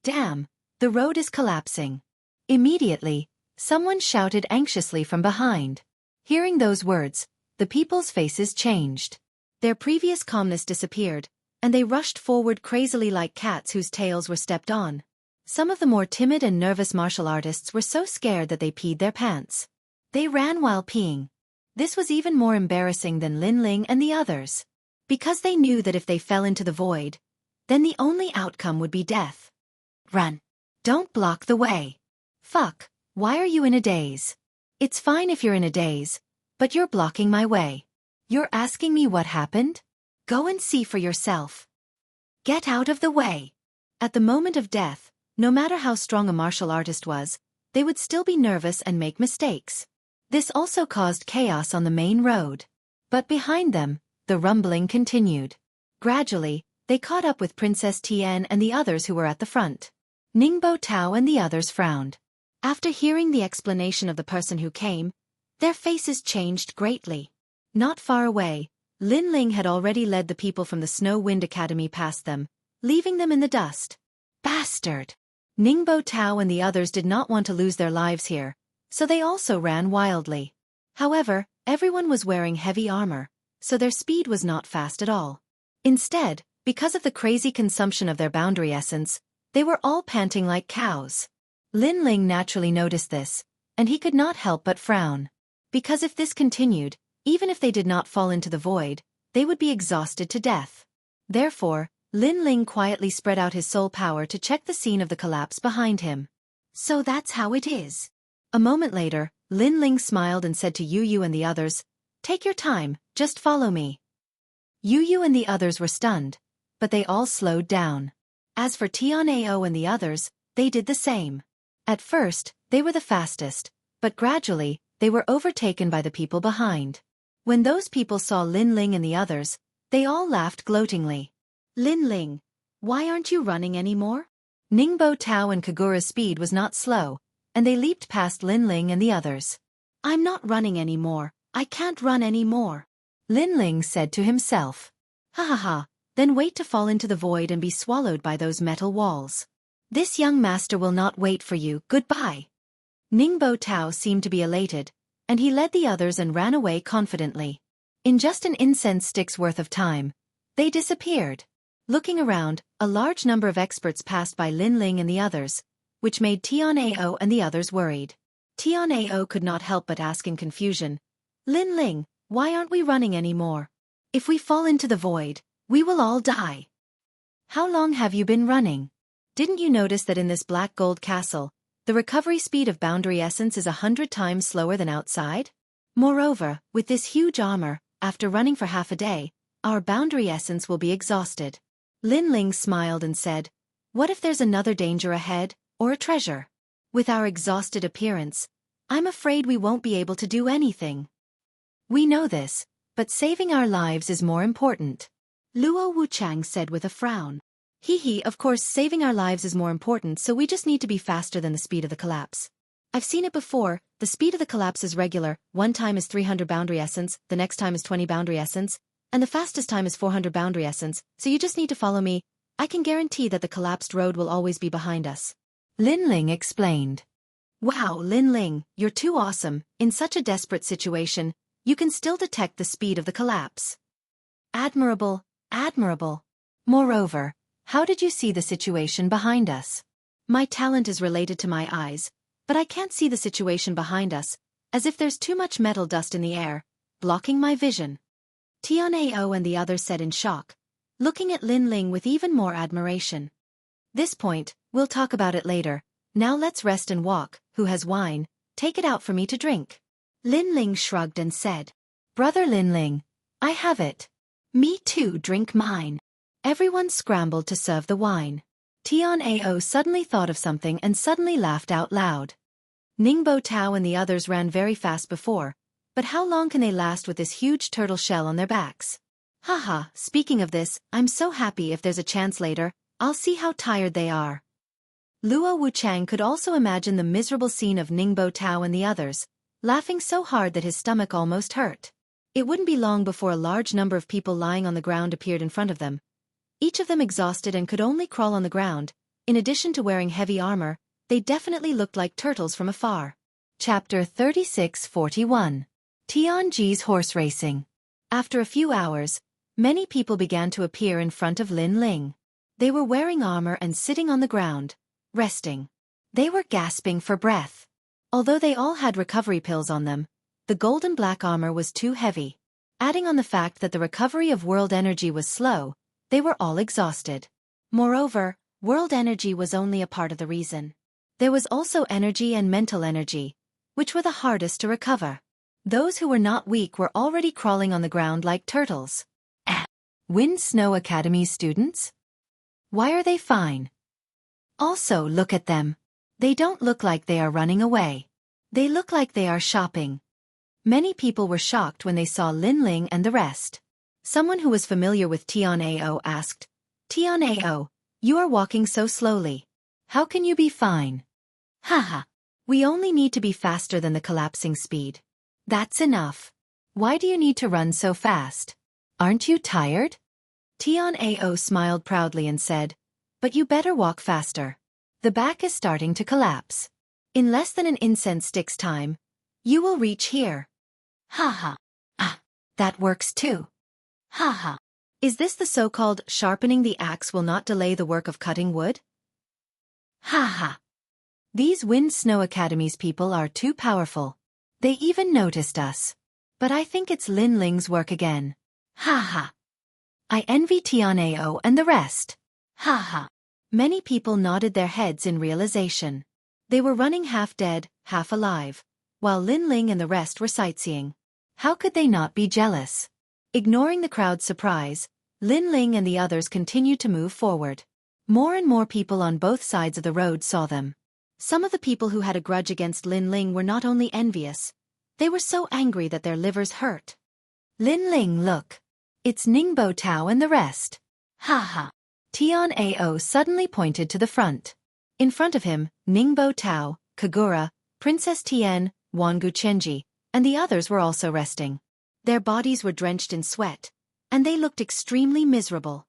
Damn, the road is collapsing. Immediately, someone shouted anxiously from behind. Hearing those words, the people's faces changed. Their previous calmness disappeared, and they rushed forward crazily like cats whose tails were stepped on. Some of the more timid and nervous martial artists were so scared that they peed their pants. They ran while peeing. This was even more embarrassing than Lin Ling and the others. Because they knew that if they fell into the void, then the only outcome would be death. Run. Don't block the way. Fuck, why are you in a daze? It's fine if you're in a daze, but you're blocking my way. You're asking me what happened? Go and see for yourself. Get out of the way. At the moment of death, no matter how strong a martial artist was, they would still be nervous and make mistakes. This also caused chaos on the main road. But behind them, the rumbling continued. Gradually, they caught up with Princess Tian and the others who were at the front. Ningbo Tao and the others frowned. After hearing the explanation of the person who came, their faces changed greatly. Not far away, Lin Ling had already led the people from the Snow Wind Academy past them, leaving them in the dust. Bastard! Ningbo Tao and the others did not want to lose their lives here, so they also ran wildly. However, everyone was wearing heavy armor, so their speed was not fast at all. Instead, because of the crazy consumption of their boundary essence, they were all panting like cows. Lin Ling naturally noticed this, and he could not help but frown. Because if this continued, even if they did not fall into the void, they would be exhausted to death. Therefore, Lin Ling quietly spread out his soul power to check the scene of the collapse behind him. So that's how it is. A moment later, Lin Ling smiled and said to Yu Yu and the others, "Take your time, just follow me." Yu Yu and the others were stunned, but they all slowed down. As for Tianao and the others, they did the same. At first, they were the fastest, but gradually, they were overtaken by the people behind. When those people saw Lin Ling and the others, they all laughed gloatingly. Lin Ling, why aren't you running anymore? Ningbo Tao and Kagura's speed was not slow, and they leaped past Lin Ling and the others. I'm not running anymore, I can't run anymore. Lin Ling said to himself. Ha ha ha, then wait to fall into the void and be swallowed by those metal walls. This young master will not wait for you, goodbye. Ningbo Tao seemed to be elated, and he led the others and ran away confidently. In just an incense stick's worth of time, they disappeared. Looking around, a large number of experts passed by Lin Ling and the others, which made Tianao and the others worried. Tianao could not help but ask in confusion, Lin Ling, why aren't we running anymore? If we fall into the void, we will all die. How long have you been running? Didn't you notice that in this Black Gold Castle, the recovery speed of boundary essence is 100 times slower than outside? Moreover, with this huge armor, after running for half a day, our boundary essence will be exhausted. Lin Ling smiled and said, what if there's another danger ahead, or a treasure? With our exhausted appearance, I'm afraid we won't be able to do anything. We know this, but saving our lives is more important. Luo Wuchang said with a frown. Of course saving our lives is more important, so we just need to be faster than the speed of the collapse. I've seen it before, the speed of the collapse is regular, one time is 300 boundary essence, the next time is 20 boundary essence, and the fastest time is 400 boundary essence, so you just need to follow me. I can guarantee that the collapsed road will always be behind us. Lin Ling explained. Wow, Lin Ling, you're too awesome. In such a desperate situation, you can still detect the speed of the collapse. Admirable, admirable. Moreover, how did you see the situation behind us? My talent is related to my eyes, but I can't see the situation behind us, as if there's too much metal dust in the air, blocking my vision. Tianao and the others said in shock, looking at Lin Ling with even more admiration. This point, we'll talk about it later. Now let's rest and walk. Who has wine? Take it out for me to drink. Lin Ling shrugged and said, Brother Lin Ling, I have it. Me too, drink mine. Everyone scrambled to serve the wine. Tianao suddenly thought of something and suddenly laughed out loud. Ningbo Tao and the others ran very fast before, but how long can they last with this huge turtle shell on their backs? Haha, speaking of this, I'm so happy. If there's a chance later, I'll see how tired they are. Luo Wuchang could also imagine the miserable scene of Ningbo Tao and the others, laughing so hard that his stomach almost hurt. It wouldn't be long before a large number of people lying on the ground appeared in front of them. Each of them exhausted and could only crawl on the ground. In addition to wearing heavy armor, they definitely looked like turtles from afar. Chapter 36-41. Tianji's Horse Racing. After a few hours, many people began to appear in front of Lin Ling. They were wearing armor and sitting on the ground, resting. They were gasping for breath. Although they all had recovery pills on them, the golden black armor was too heavy. Adding on the fact that the recovery of world energy was slow, they were all exhausted. Moreover, world energy was only a part of the reason. There was also energy and mental energy, which were the hardest to recover. Those who were not weak were already crawling on the ground like turtles. Wind Snow Academy's students? Why are they fine? Also, look at them. They don't look like they are running away. They look like they are shopping. Many people were shocked when they saw Lin Ling and the rest. Someone who was familiar with Tianao asked, Tianao, you are walking so slowly. How can you be fine? Haha. We only need to be faster than the collapsing speed. That's enough. Why do you need to run so fast? Aren't you tired? Tianao smiled proudly and said, But you better walk faster. The back is starting to collapse. In less than an incense stick's time, you will reach here. Haha. Ah, that works too. Haha. Is this the so-called sharpening the axe will not delay the work of cutting wood? Haha. These Wind Snow Academy's people are too powerful. They even noticed us. But I think it's Lin Ling's work again. Haha. I envy Tianao and the rest. Haha. Many people nodded their heads in realization. They were running half dead, half alive, while Lin Ling and the rest were sightseeing. How could they not be jealous? Ignoring the crowd's surprise, Lin Ling and the others continued to move forward. More and more people on both sides of the road saw them. Some of the people who had a grudge against Lin Ling were not only envious, they were so angry that their livers hurt. Lin Ling, look. It's Ningbo Tao and the rest. Haha. Tianao suddenly pointed to the front. In front of him, Ningbo Tao, Kagura, Princess Tian, Wangu Chenji, and the others were also resting. Their bodies were drenched in sweat, and they looked extremely miserable.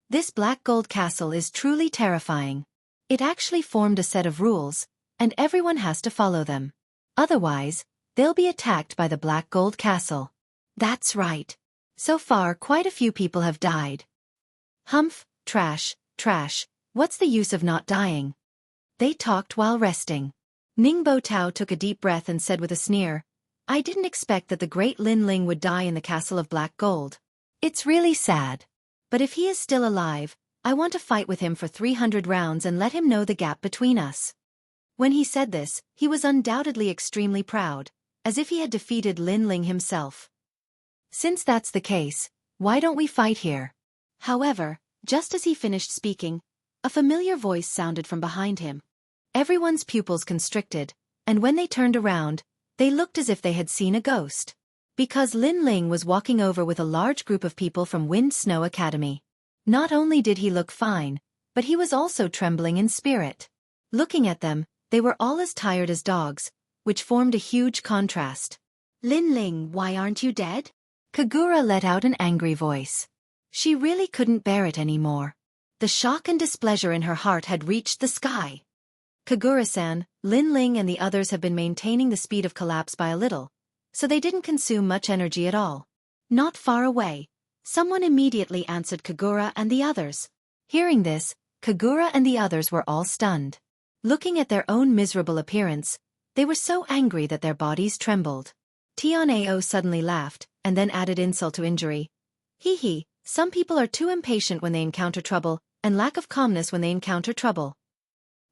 This black gold castle is truly terrifying. It actually formed a set of rules, and everyone has to follow them. Otherwise, they'll be attacked by the black gold castle. That's right. So far, quite a few people have died. Humph, trash, trash, what's the use of not dying? They talked while resting. Ningbo Tao took a deep breath and said with a sneer, I didn't expect that the great Lin Ling would die in the castle of black gold. It's really sad. But if he is still alive, I want to fight with him for 300 rounds and let him know the gap between us. When he said this, he was undoubtedly extremely proud, as if he had defeated Lin Ling himself. Since that's the case, why don't we fight here? However, just as he finished speaking, a familiar voice sounded from behind him. Everyone's pupils constricted, and when they turned around, they looked as if they had seen a ghost. Because Lin Ling was walking over with a large group of people from Wind Snow Academy. Not only did he look fine, but he was also trembling in spirit. Looking at them, they were all as tired as dogs, which formed a huge contrast. Lin Ling, why aren't you dead? Kagura let out an angry voice. She really couldn't bear it anymore. The shock and displeasure in her heart had reached the sky. Kagura-san, Lin Ling and the others have been maintaining the speed of collapse by a little, so they didn't consume much energy at all. Not far away, someone immediately answered Kagura and the others. Hearing this, Kagura and the others were all stunned. Looking at their own miserable appearance, they were so angry that their bodies trembled. Tianao suddenly laughed, and then added insult to injury. Hee hee, some people are too impatient when they encounter trouble, and lack of calmness when they encounter trouble.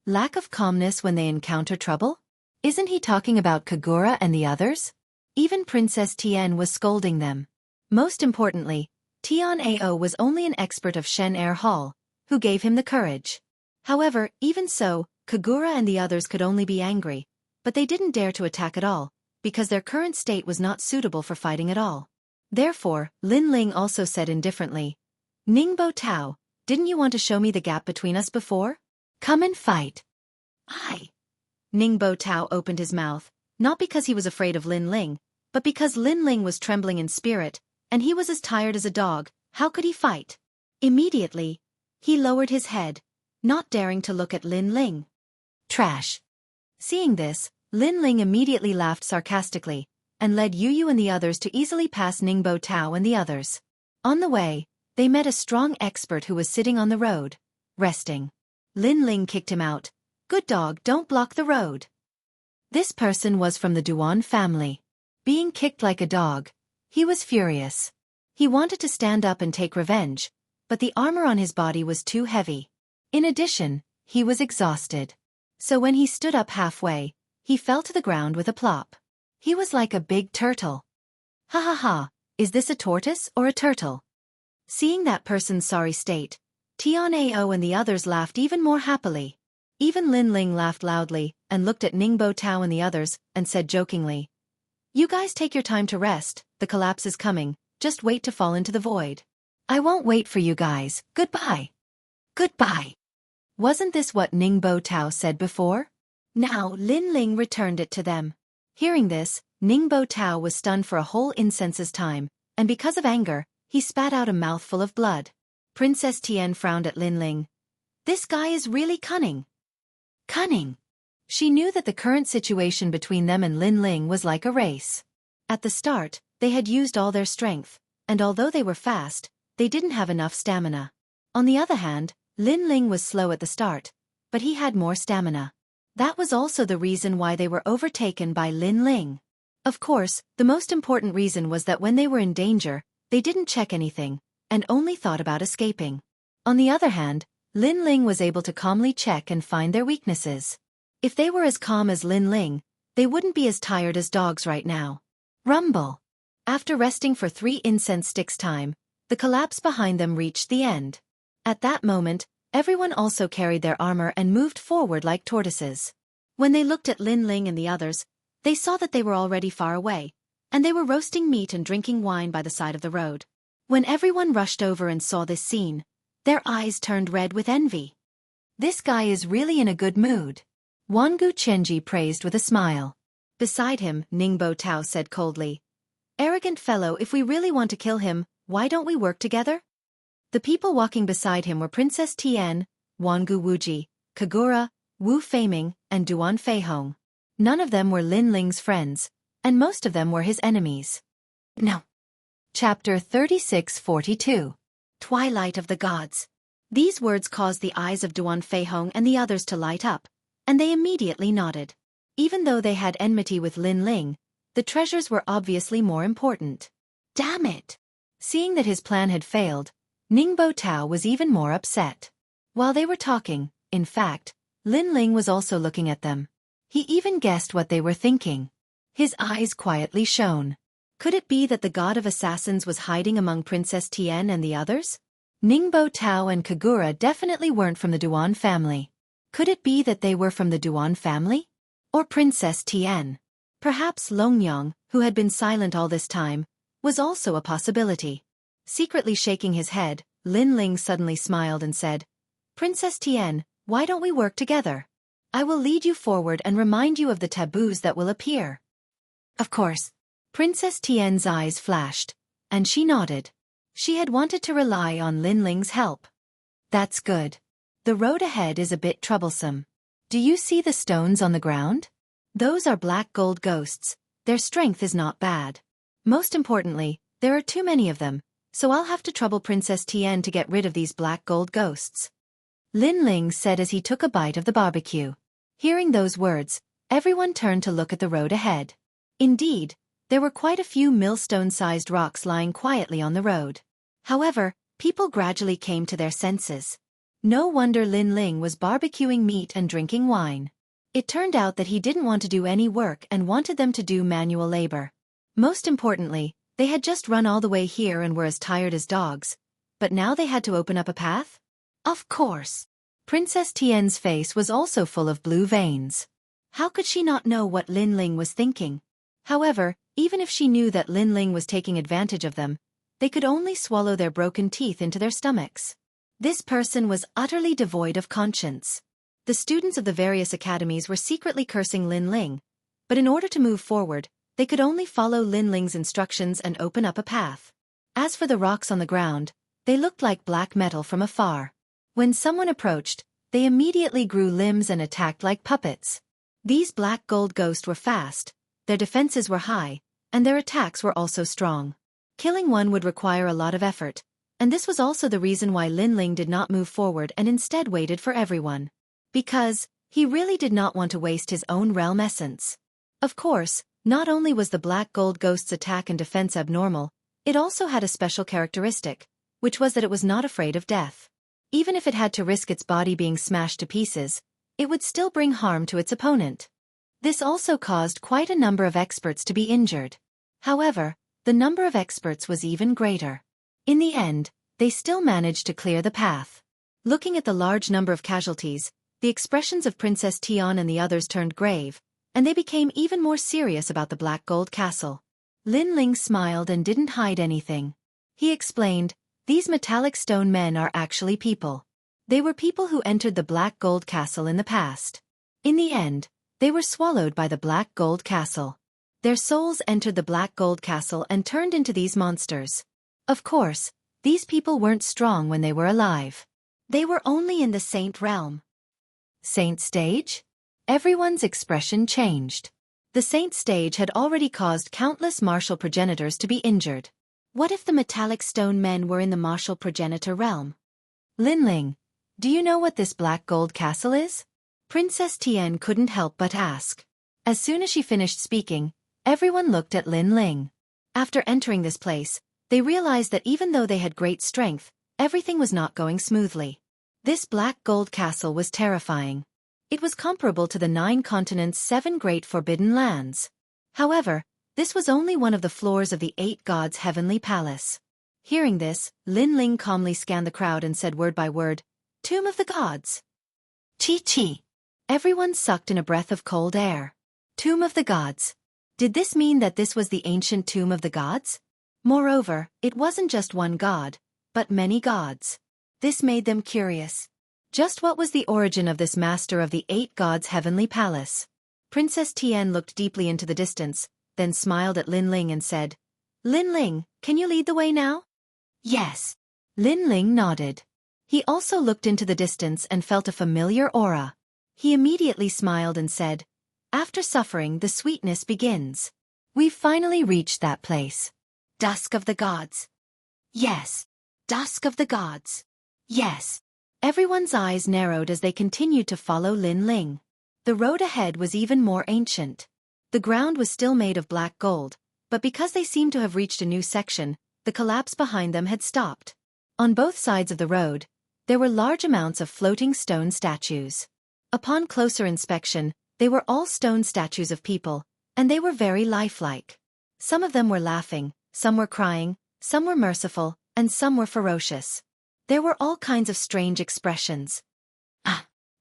Lack of calmness when they encounter trouble? Isn't he talking about Kagura and the others? Even Princess Tian was scolding them. Most importantly, Tianao was only an expert of Shen Air Hall, who gave him the courage. However, even so, Kagura and the others could only be angry, but they didn't dare to attack at all, because their current state was not suitable for fighting at all. Therefore, Lin Ling also said indifferently, Ningbo Tao, didn't you want to show me the gap between us before? Come and fight. I. Ningbo Tao opened his mouth, not because he was afraid of Lin Ling, but because Lin Ling was trembling in spirit, and he was as tired as a dog. How could he fight? Immediately, he lowered his head, not daring to look at Lin Ling. Trash. Seeing this, Lin Ling immediately laughed sarcastically, and led Yu and the others to easily pass Ningbo Tao and the others. On the way, they met a strong expert who was sitting on the road, resting. Lin Ling kicked him out. Good dog, don't block the road. This person was from the Duan family. Being kicked like a dog, he was furious. He wanted to stand up and take revenge, but the armor on his body was too heavy. In addition, he was exhausted. So when he stood up halfway, he fell to the ground with a plop. He was like a big turtle. Ha ha ha, is this a tortoise or a turtle? Seeing that person's sorry state, Tianao and the others laughed even more happily. Even Lin Ling laughed loudly, and looked at Ningbo Tao and the others, and said jokingly, You guys take your time to rest, the collapse is coming, just wait to fall into the void. I won't wait for you guys, goodbye. Goodbye. Wasn't this what Ningbo Tao said before? Now Lin Ling returned it to them. Hearing this, Ningbo Tao was stunned for a whole incense's time, and because of anger, he spat out a mouthful of blood. Princess Tian frowned at Lin Ling. This guy is really cunning. Cunning. She knew that the current situation between them and Lin Ling was like a race. At the start, they had used all their strength, and although they were fast, they didn't have enough stamina. On the other hand, Lin Ling was slow at the start, but he had more stamina. That was also the reason why they were overtaken by Lin Ling. Of course, the most important reason was that when they were in danger, they didn't check anything, and only thought about escaping. On the other hand, Lin Ling was able to calmly check and find their weaknesses. If they were as calm as Lin Ling, they wouldn't be as tired as dogs right now. Rumble. After resting for 3 incense sticks time, the collapse behind them reached the end. At that moment, everyone also carried their armor and moved forward like tortoises. When they looked at Lin Ling and the others, they saw that they were already far away, and they were roasting meat and drinking wine by the side of the road. When everyone rushed over and saw this scene, their eyes turned red with envy. This guy is really in a good mood. Wangu Chenji praised with a smile. Beside him, Ningbo Tao said coldly, Arrogant fellow, if we really want to kill him, why don't we work together? The people walking beside him were Princess Tian, Wangu Wuji, Kagura, Wu Feiming, and Duan Feihong. None of them were Lin Ling's friends, and most of them were his enemies. No. Chapter 3642. Twilight of the Gods. These words caused the eyes of Duan Feihong and the others to light up, and they immediately nodded. Even though they had enmity with Lin Ling, the treasures were obviously more important. Damn it! Seeing that his plan had failed, Ningbo Tao was even more upset. While they were talking, in fact, Lin Ling was also looking at them. He even guessed what they were thinking. His eyes quietly shone. Could it be that the god of assassins was hiding among Princess Tian and the others? Ningbo Tao and Kagura definitely weren't from the Duan family. Could it be that they were from the Duan family? Or Princess Tian? Perhaps Longyang, who had been silent all this time, was also a possibility. Secretly shaking his head, Lin Ling suddenly smiled and said, Princess Tian, why don't we work together? I will lead you forward and remind you of the taboos that will appear. Of course. Princess Tian's eyes flashed, and she nodded. She had wanted to rely on Lin Ling's help. That's good. The road ahead is a bit troublesome. Do you see the stones on the ground? Those are black gold ghosts. Their strength is not bad. Most importantly, there are too many of them, so I'll have to trouble Princess Tian to get rid of these black gold ghosts. Lin Ling said as he took a bite of the barbecue. Hearing those words, everyone turned to look at the road ahead. Indeed, there were quite a few millstone-sized rocks lying quietly on the road. However, people gradually came to their senses. No wonder Lin Ling was barbecuing meat and drinking wine. It turned out that he didn't want to do any work and wanted them to do manual labor. Most importantly, they had just run all the way here and were as tired as dogs. But now they had to open up a path? Of course. Princess Tian's face was also full of blue veins. How could she not know what Lin Ling was thinking? However, even if she knew that Lin Ling was taking advantage of them, they could only swallow their broken teeth into their stomachs. This person was utterly devoid of conscience. The students of the various academies were secretly cursing Lin Ling, but in order to move forward, they could only follow Lin Ling's instructions and open up a path. As for the rocks on the ground, they looked like black metal from afar. When someone approached, they immediately grew limbs and attacked like puppets. These black gold ghosts were fast, their defenses were high, and their attacks were also strong. Killing one would require a lot of effort, and this was also the reason why Lin Ling did not move forward and instead waited for everyone. Because he really did not want to waste his own realm essence. Of course, not only was the black gold ghost's attack and defense abnormal, it also had a special characteristic, which was that it was not afraid of death. Even if it had to risk its body being smashed to pieces, it would still bring harm to its opponent. This also caused quite a number of experts to be injured. However, the number of experts was even greater. In the end, they still managed to clear the path. Looking at the large number of casualties, the expressions of Princess Tian and the others turned grave, and they became even more serious about the Black Gold Castle. Lin Ling smiled and didn't hide anything. He explained, "These metallic stone men are actually people. They were people who entered the Black Gold Castle in the past. In the end, they were swallowed by the Black Gold Castle. Their souls entered the Black Gold Castle and turned into these monsters. Of course, these people weren't strong when they were alive. They were only in the Saint realm." Saint stage? Everyone's expression changed. The Saint stage had already caused countless martial progenitors to be injured. What if the metallic stone men were in the martial progenitor realm? Lin Ling, do you know what this Black Gold Castle is? Princess Tian couldn't help but ask. As soon as she finished speaking, everyone looked at Lin Ling. After entering this place, they realized that even though they had great strength, everything was not going smoothly. This Black Gold Castle was terrifying. It was comparable to the 9 continents' 7 great forbidden lands. However, this was only one of the floors of the 8 gods' heavenly palace. Hearing this, Lin Ling calmly scanned the crowd and said word by word, "Tomb of the Gods." Chi. Everyone sucked in a breath of cold air. Tomb of the Gods. Did this mean that this was the ancient Tomb of the Gods? Moreover, it wasn't just one god, but many gods. This made them curious. Just what was the origin of this master of the 8 gods' heavenly palace? Princess Tian looked deeply into the distance, then smiled at Lin Ling and said, "Lin Ling, can you lead the way now?" "Yes." Lin Ling nodded. He also looked into the distance and felt a familiar aura. He immediately smiled and said, "After suffering, the sweetness begins. We've finally reached that place. Dusk of the Gods." "Yes." "Dusk of the Gods." "Yes." Everyone's eyes narrowed as they continued to follow Lin Ling. The road ahead was even more ancient. The ground was still made of black gold, but because they seemed to have reached a new section, the collapse behind them had stopped. On both sides of the road, there were large amounts of floating stone statues. Upon closer inspection, they were all stone statues of people, and they were very lifelike. Some of them were laughing, some were crying, some were merciful, and some were ferocious. There were all kinds of strange expressions.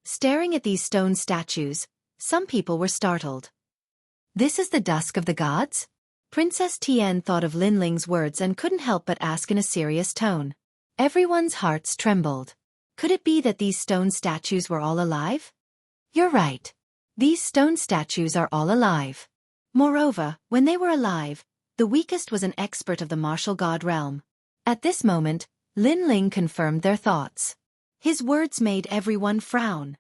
Staring at these stone statues, some people were startled. "This is the dusk of the gods?" Princess Tian thought of Lin Ling's words and couldn't help but ask in a serious tone. Everyone's hearts trembled. Could it be that these stone statues were all alive? "You're right. These stone statues are all alive. Moreover, when they were alive, the weakest was an expert of the martial god realm." At this moment, Lin Ling confirmed their thoughts. His words made everyone frown.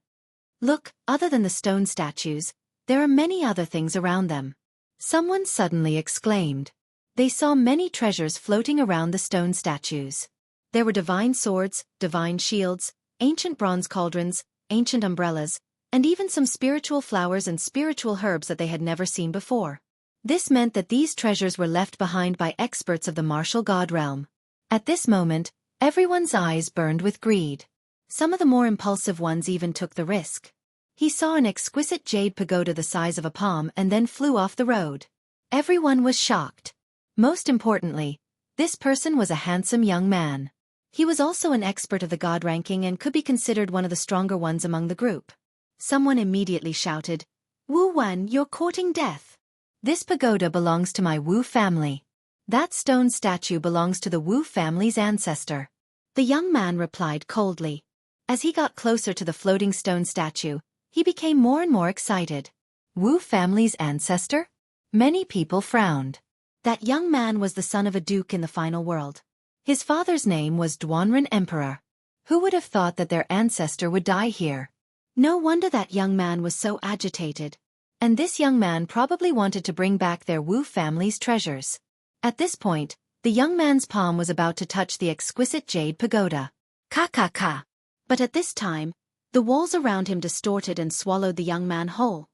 "Look, other than the stone statues, there are many other things around them." Someone suddenly exclaimed. They saw many treasures floating around the stone statues. There were divine swords, divine shields, ancient bronze cauldrons, ancient umbrellas, and even some spiritual flowers and spiritual herbs that they had never seen before. This meant that these treasures were left behind by experts of the martial god realm. At this moment, everyone's eyes burned with greed. Some of the more impulsive ones even took the risk. He saw an exquisite jade pagoda the size of a palm and then flew off the road. Everyone was shocked. Most importantly, this person was a handsome young man. He was also an expert of the god ranking and could be considered one of the stronger ones among the group. Someone immediately shouted, "Wu Wen, you're courting death. This pagoda belongs to my Wu family. That stone statue belongs to the Wu family's ancestor." The young man replied coldly. As he got closer to the floating stone statue, he became more and more excited. Wu family's ancestor? Many people frowned. That young man was the son of a duke in the final world. His father's name was Duanren Emperor. Who would have thought that their ancestor would die here? No wonder that young man was so agitated. And this young man probably wanted to bring back their Wu family's treasures. At this point, the young man's palm was about to touch the exquisite jade pagoda. Ka. But at this time, the walls around him distorted and swallowed the young man whole.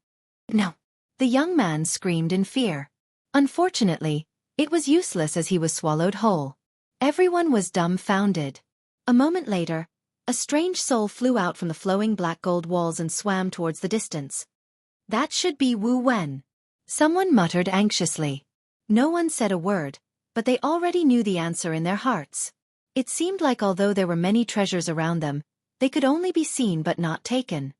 No! The young man screamed in fear. Unfortunately, it was useless as he was swallowed whole. Everyone was dumbfounded. A moment later, a strange soul flew out from the flowing black gold walls and swam towards the distance. That should be Wu Wen. Someone muttered anxiously. No one said a word, but they already knew the answer in their hearts. It seemed like although there were many treasures around them, they could only be seen but not taken.